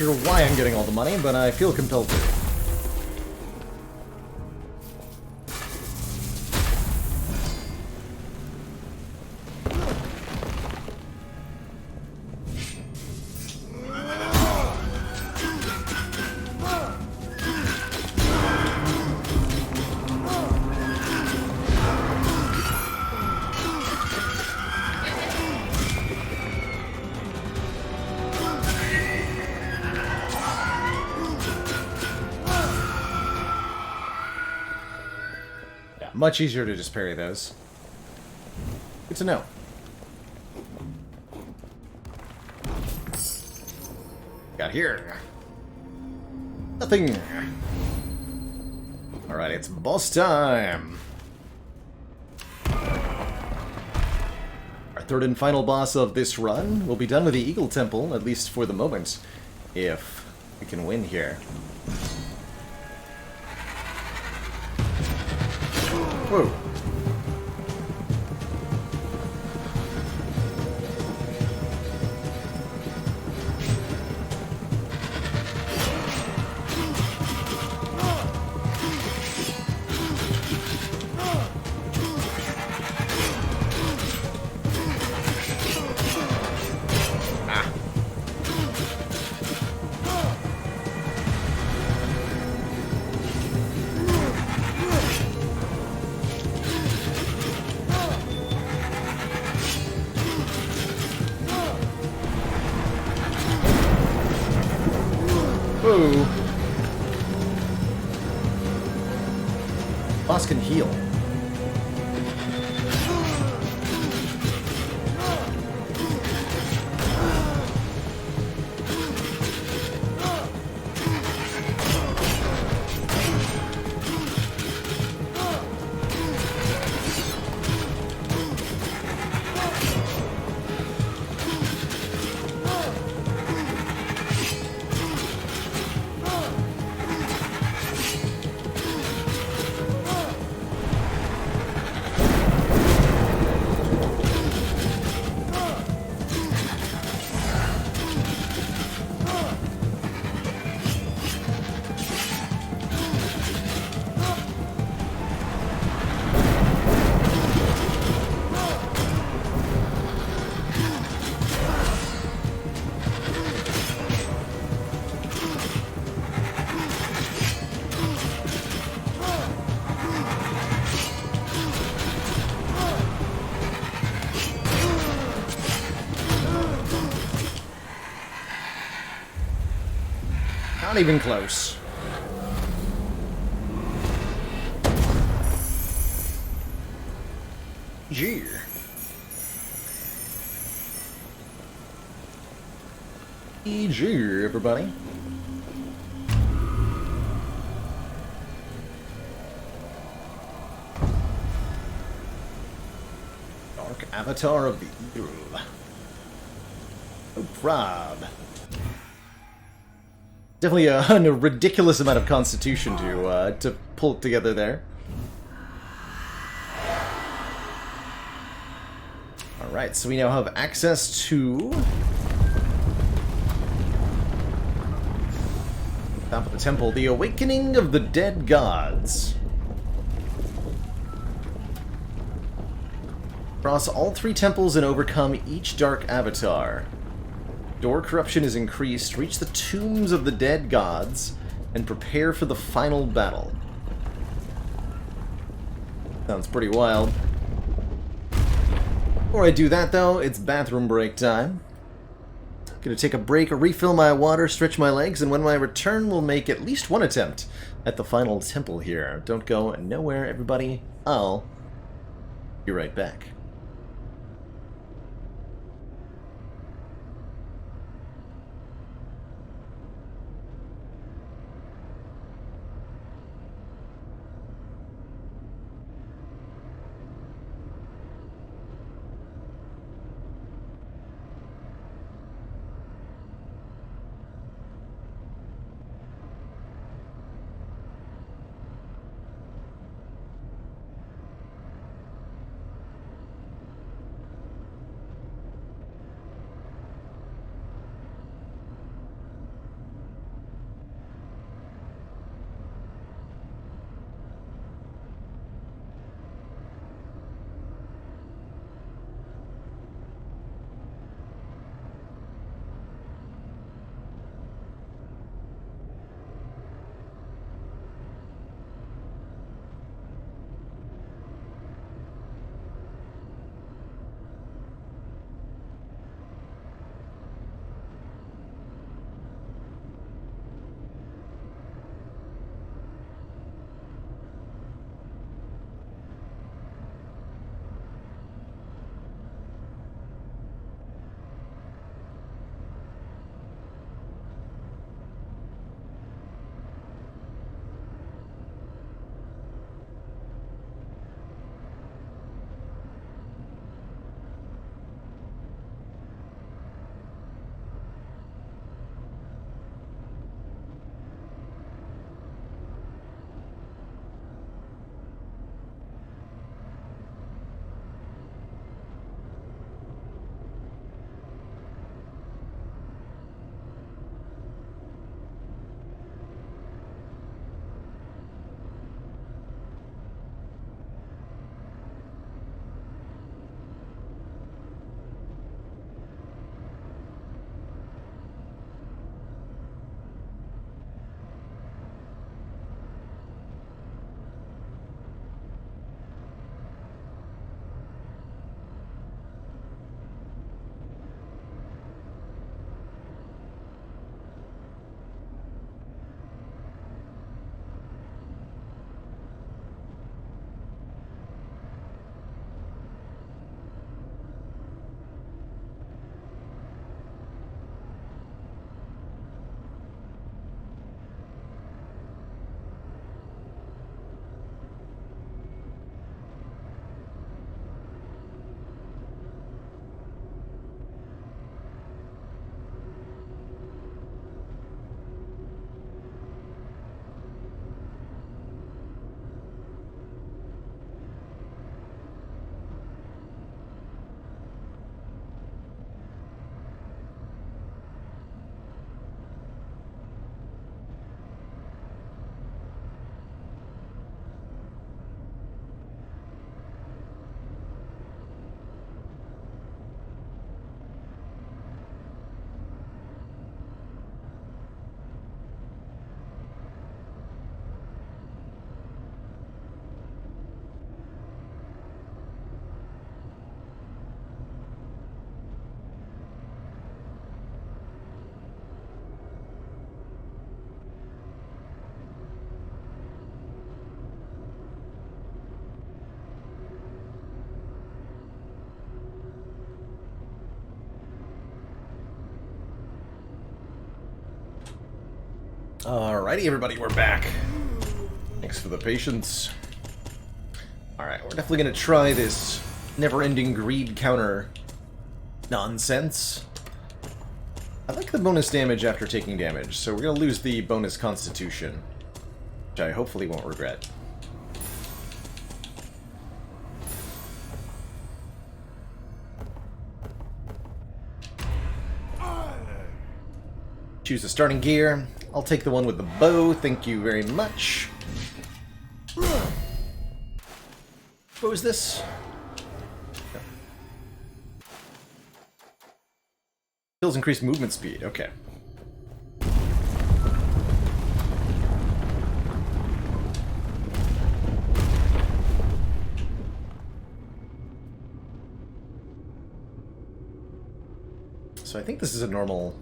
Sure why I'm getting all the money, but I feel compelled to. Much easier to just parry those. Good to know. Got here. Nothing. Alright, it's boss time. Our third and final boss of this run will be done with the Eagle Temple, at least for the moment, if we can win here. Whoa. Whoa. Boss can heal. Not even close. Gee. GG, everybody. Dark Avatar of the Eagle. No prob. Definitely a ridiculous amount of constitution to pull it together there. Alright, so we now have access to top of the temple, the Awakening of the Dead Gods. Cross all 3 temples and overcome each dark avatar. Door corruption is increased, reach the tombs of the dead gods, and prepare for the final battle. Sounds pretty wild. Before I do that, though, it's bathroom break time. Gonna take a break, refill my water, stretch my legs, and when I return, we'll make at least one attempt at the final temple here. Don't go nowhere, everybody. I'll be right back. Alrighty, everybody, we're back. Thanks for the patience. Alright, we're definitely gonna try this never-ending greed counter nonsense. I like the bonus damage after taking damage, so we're gonna lose the bonus constitution, which I hopefully won't regret. Choose a starting gear. I'll take the one with the bow, thank you very much. What was this? No. Skills increase movement speed, okay. So I think this is a normal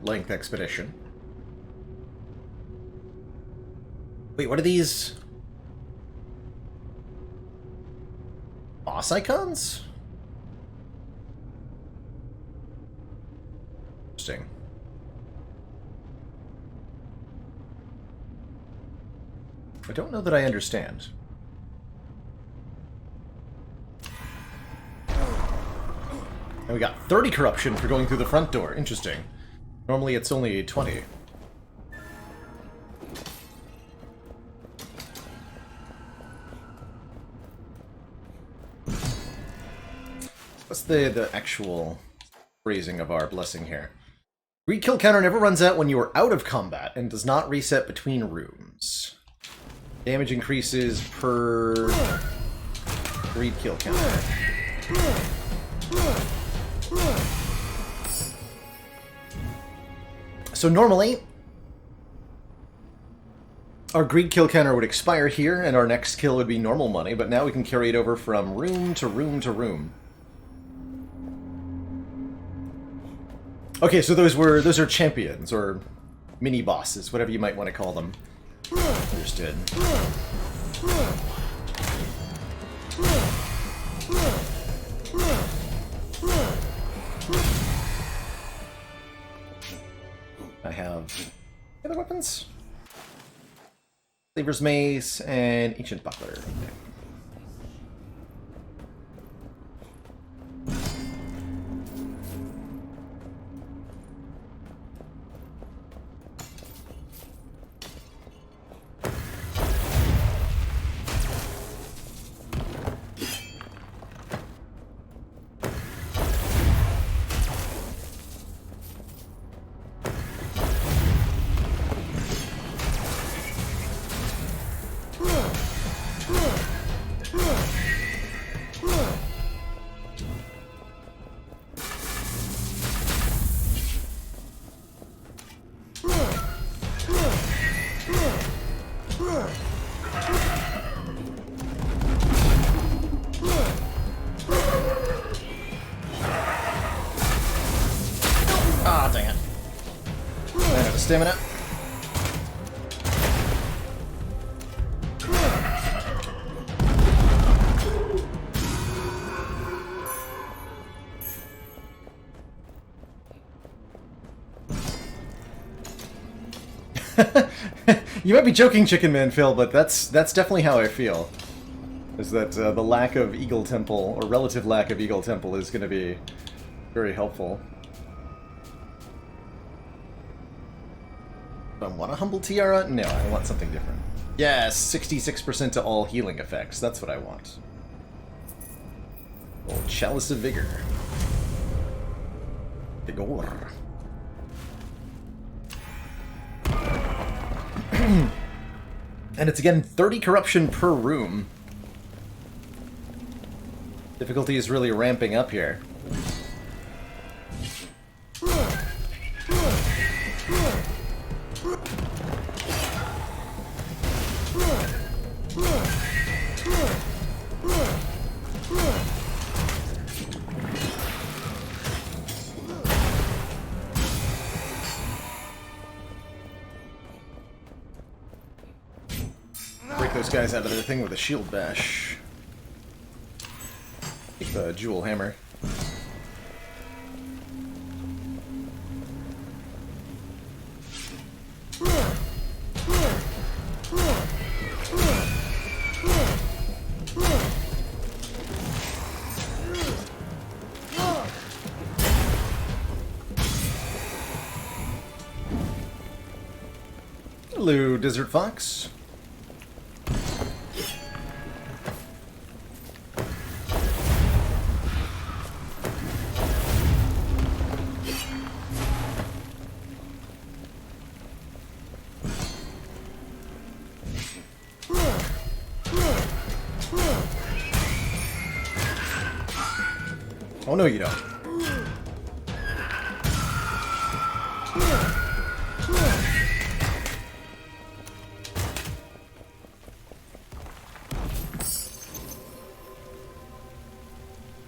length expedition. Wait, what are these? Boss icons? Interesting. I don't know that I understand. And we got 30 corruption for going through the front door. Interesting. Normally it's only 20. What's the actual phrasing of our blessing here? Greed kill counter never runs out when you are out of combat and does not reset between rooms. Damage increases per greed kill counter. So normally, our greed kill counter would expire here, and our next kill would be normal money, but now we can carry it over from room to room to room. Okay, so those are champions, or mini-bosses, whatever you might want to call them. Understood. I have other weapons. Slaver's Mace and Ancient Buckler. Okay. Ah, dang it. Ran out of stamina. You might be joking, Chicken Man Phil, but that's definitely how I feel. Is that the lack of Eagle Temple, or relative lack of Eagle Temple, is going to be very helpful. Do I want a Humble Tiara? No, I want something different. Yes, 66% to all healing effects. That's what I want. Old Chalice of Vigor. Vigor. And it's again 30 corruption per room. Difficulty is really ramping up here. Break those guys out of their thing with a shield bash. Take the jewel hammer. Hello, Desert Fox. Oh, no, you don't.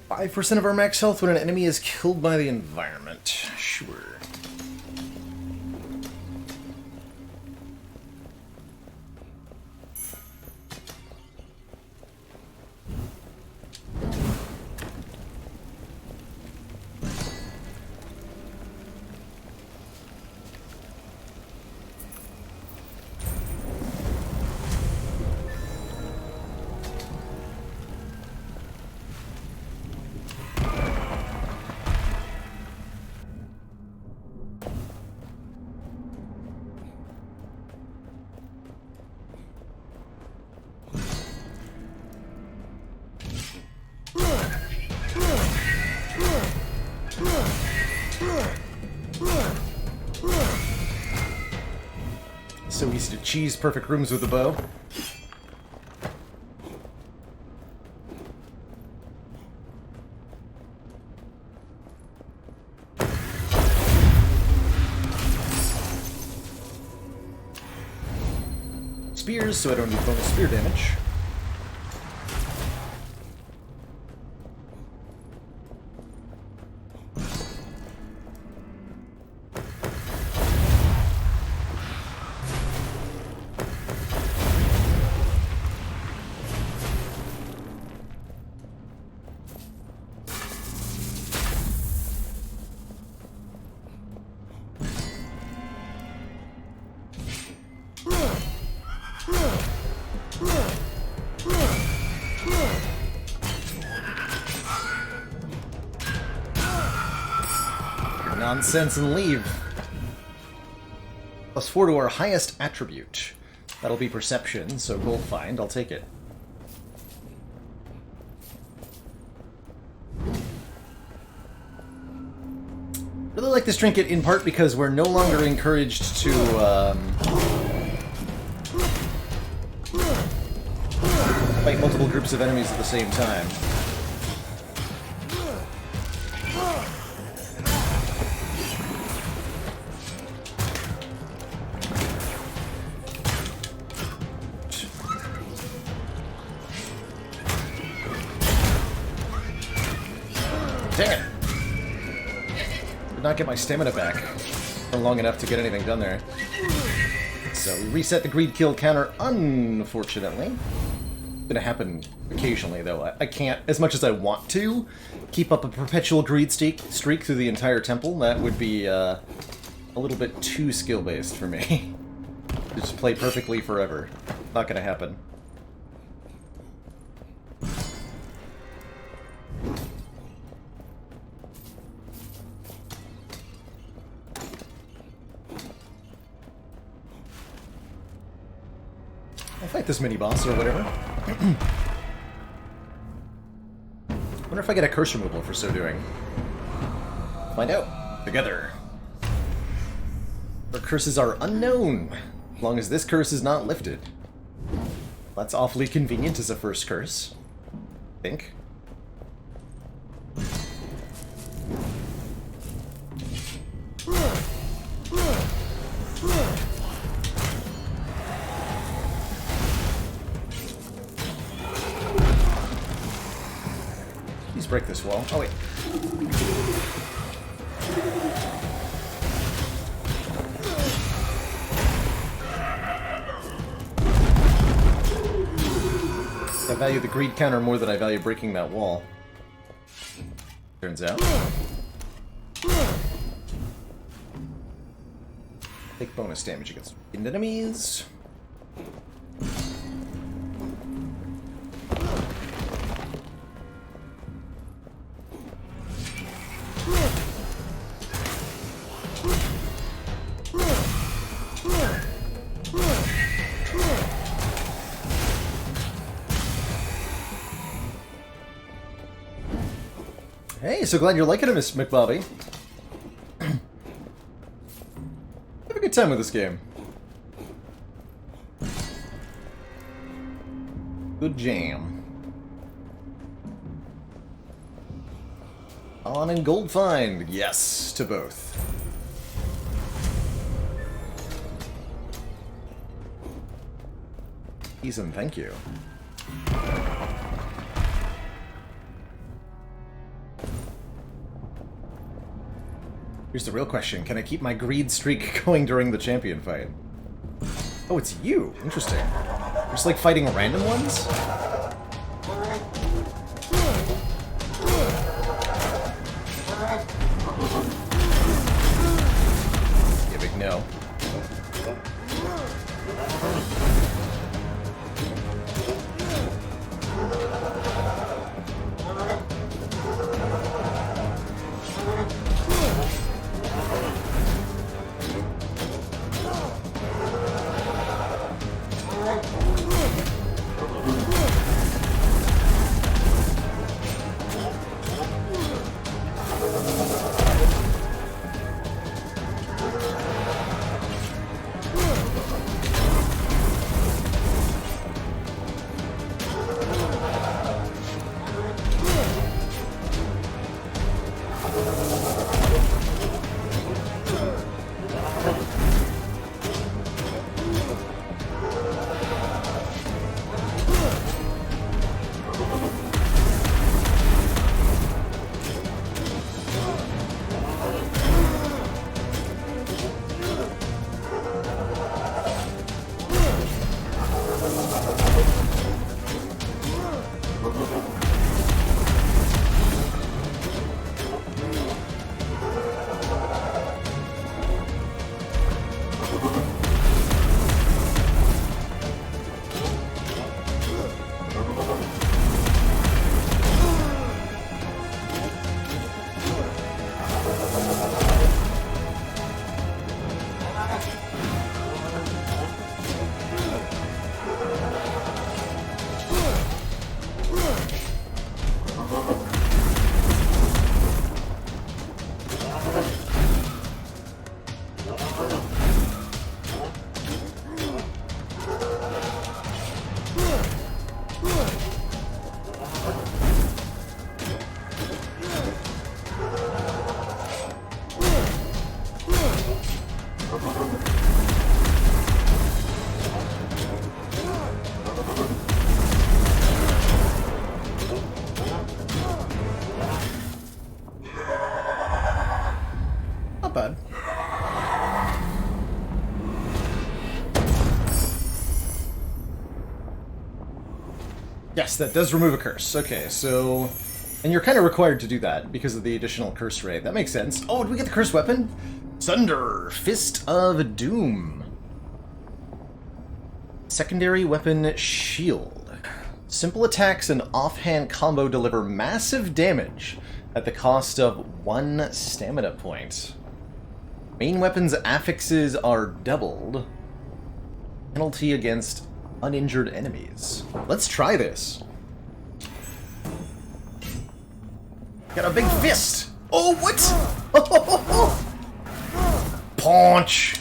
Five % of our max health when an enemy is killed by the environment. Sure. So easy to cheese perfect rooms with a bow. Spears, so I don't need bonus spear damage. Nonsense and leave. +4 to our highest attribute. That'll be perception, so gold find, I'll take it. Really like this trinket in part because we're no longer encouraged to fight multiple groups of enemies at the same time. Dang it! Did not get my stamina back for long enough to get anything done there. So we reset the greed kill counter, unfortunately. Gonna happen occasionally, though. I can't, as much as I want to, keep up a perpetual greed streak through the entire temple. That would be a little bit too skill-based for me. Just play perfectly forever. Not gonna happen. I'll fight this mini-boss or whatever. Wonder if I get a curse removal for so doing. Find out. Together. Our curses are unknown, as long as this curse is not lifted. That's awfully convenient as a first curse, I think. Please break this wall. Oh, wait. I value the greed counter more than I value breaking that wall. Turns out. Take bonus damage against enemies. Hey, so glad you're liking it, Miss McBobby. Have a good time with this game. Good jam. On and gold find. Yes, to both. Ethan, thank you. Here's the real question. Can I keep my greed streak going during the champion fight? Oh, it's you. Interesting. Just like fighting random ones? Yeah, big no. Not bad. Yes, that does remove a curse. Okay, so... And you're kind of required to do that because of the additional curse rate. That makes sense. Oh, did we get the curse weapon? Thunder! Fist of Doom. Secondary weapon Shield. Simple attacks and offhand combo deliver massive damage at the cost of 1 stamina point. Main weapon's affixes are doubled. Penalty against uninjured enemies. Let's try this. Got a big fist! Oh, what? Punch!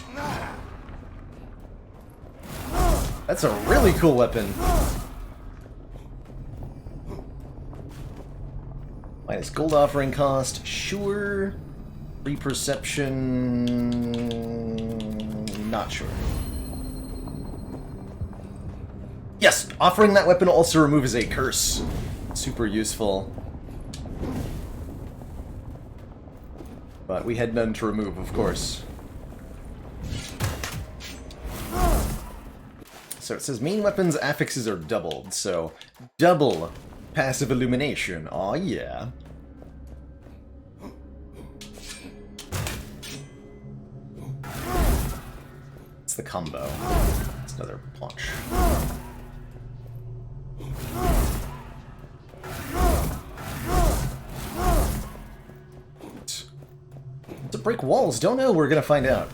That's a really cool weapon. Minus gold offering cost, sure. Free perception... not sure. Yes! Offering that weapon also removes a curse. Super useful. But we had none to remove, of course. So it says main weapons affixes are doubled, so double passive illumination. Aw, yeah. It's the combo. It's another punch. To break walls? Don't know. We're gonna find out.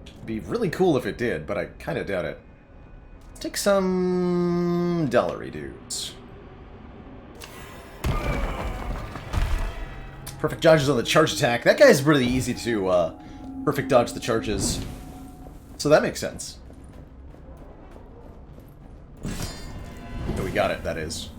It'd be really cool if it did, but I kind of doubt it. Let's take some dollary dudes. Perfect dodges on the charge attack. That guy's really easy to perfect dodge the charges. So that makes sense. Oh, we got it, that is.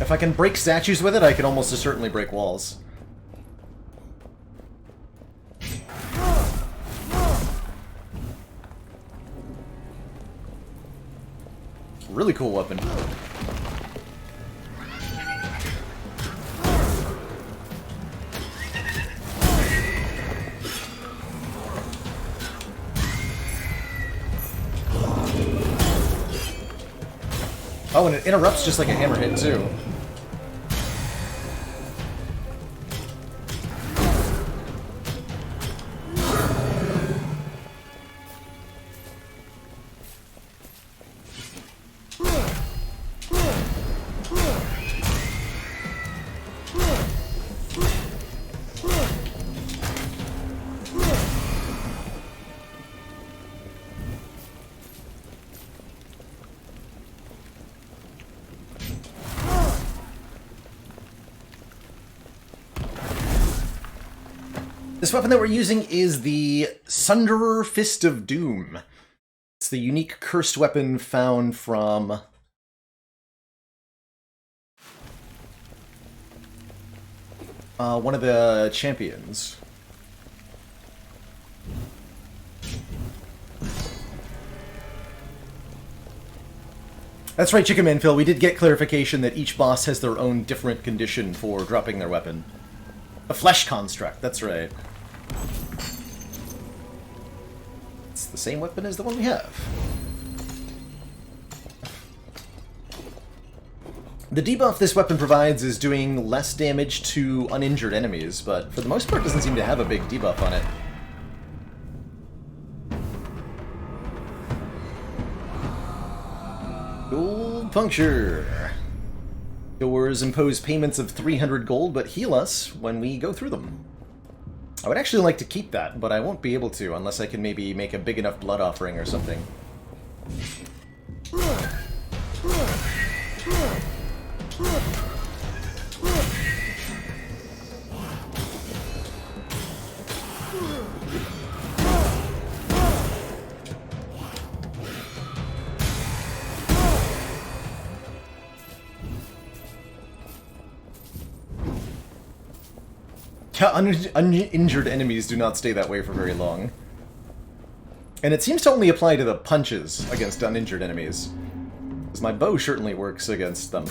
If I can break statues with it, I can almost certainly break walls. Really cool weapon. Oh, and it interrupts just like a hammer hit, too. This weapon that we're using is the Sunderer Fist of Doom. It's the unique cursed weapon found from one of the champions. That's right, Chicken Man Phil, we did get clarification that each boss has their own different condition for dropping their weapon. A flesh construct, that's right. It's the same weapon as the one we have. The debuff this weapon provides is doing less damage to uninjured enemies, but for the most part doesn't seem to have a big debuff on it. Gold puncture. Doors impose payments of 300 gold, but heal us when we go through them. I would actually like to keep that, but I won't be able to unless I can maybe make a big enough blood offering or something. Uninjured enemies do not stay that way for very long. And it seems to only apply to the punches against uninjured enemies. Because my bow certainly works against them.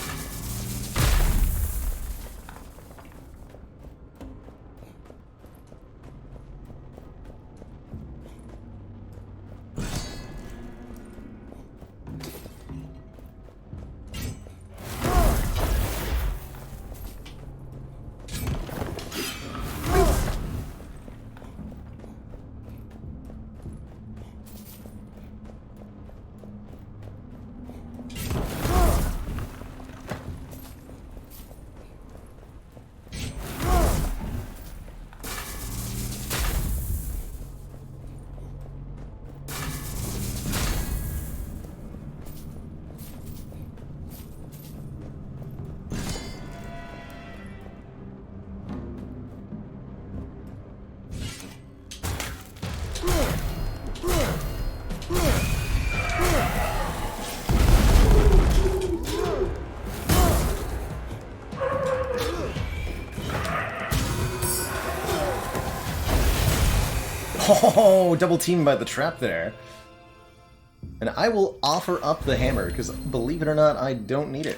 Oh, double teamed by the trap there. And I will offer up the hammer, because believe it or not, I don't need it.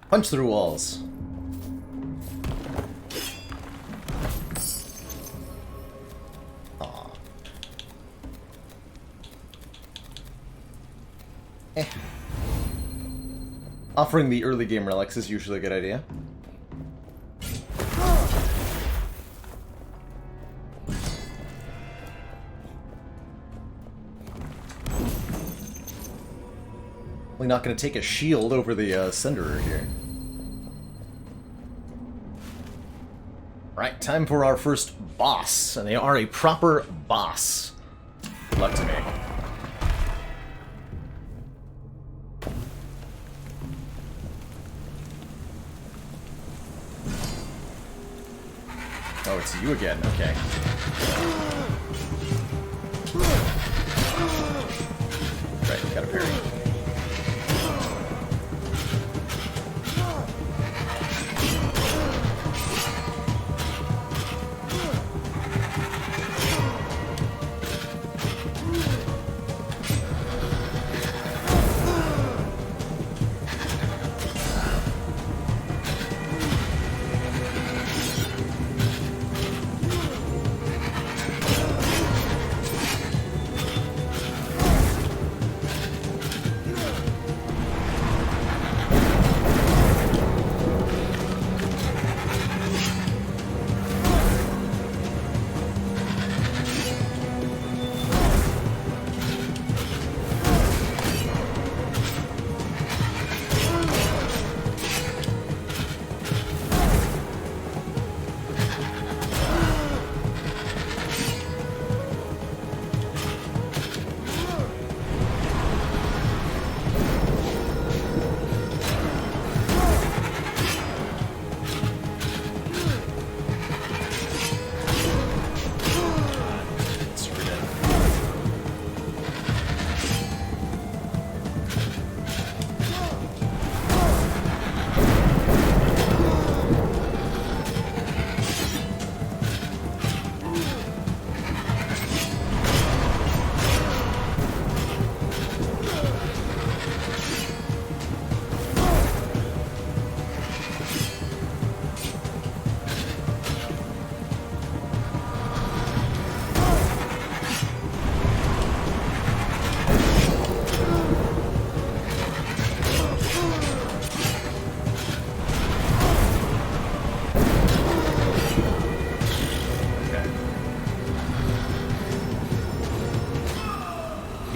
Punch through walls. Eh. Offering the early game relics is usually a good idea. We're not going to take a shield over the Cinderer here. Right, time for our first boss, and they are a proper boss. Good luck to me. Oh, it's you again, okay. Right, got a parry.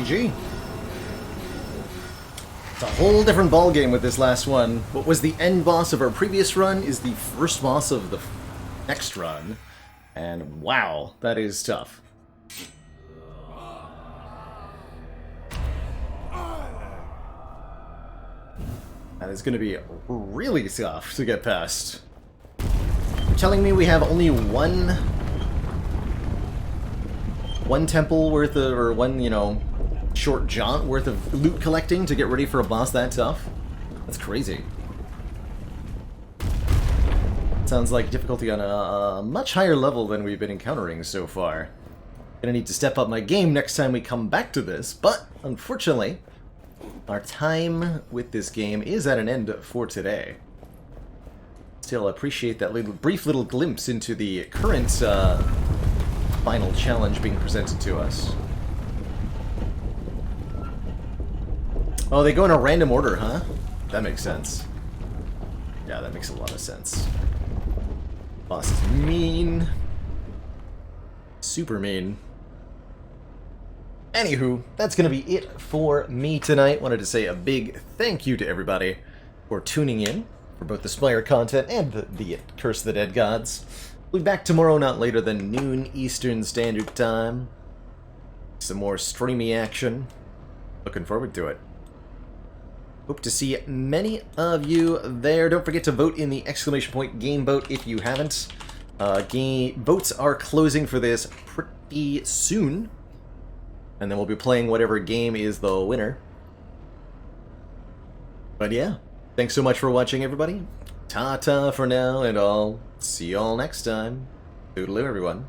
GG. It's a whole different ballgame with this last one. What was the end boss of our previous run is the first boss of the next run. And wow, that is tough. That is going to be really tough to get past. You're telling me we have only one temple worth of, or one, you know, short jaunt worth of loot collecting to get ready for a boss that tough? That's crazy. Sounds like difficulty on a much higher level than we've been encountering so far. Gonna need to step up my game next time we come back to this, but unfortunately, our time with this game is at an end for today. Still appreciate that brief little glimpse into the current final challenge being presented to us. Oh, they go in a random order, huh? That makes sense. Yeah, that makes a lot of sense. Boss is mean. Super mean. Anywho, that's going to be it for me tonight. Wanted to say a big thank you to everybody for tuning in for both the Spire content and the Curse of the Dead Gods. We'll be back tomorrow, not later than noon Eastern Standard Time. Some more streamy action. Looking forward to it. Hope to see many of you there. Don't forget to vote in the !game vote if you haven't. Votes are closing for this pretty soon. And then we'll be playing whatever game is the winner. But yeah, thanks so much for watching, everybody. Ta-ta for now, and I'll see y'all next time. Toodaloo, everyone.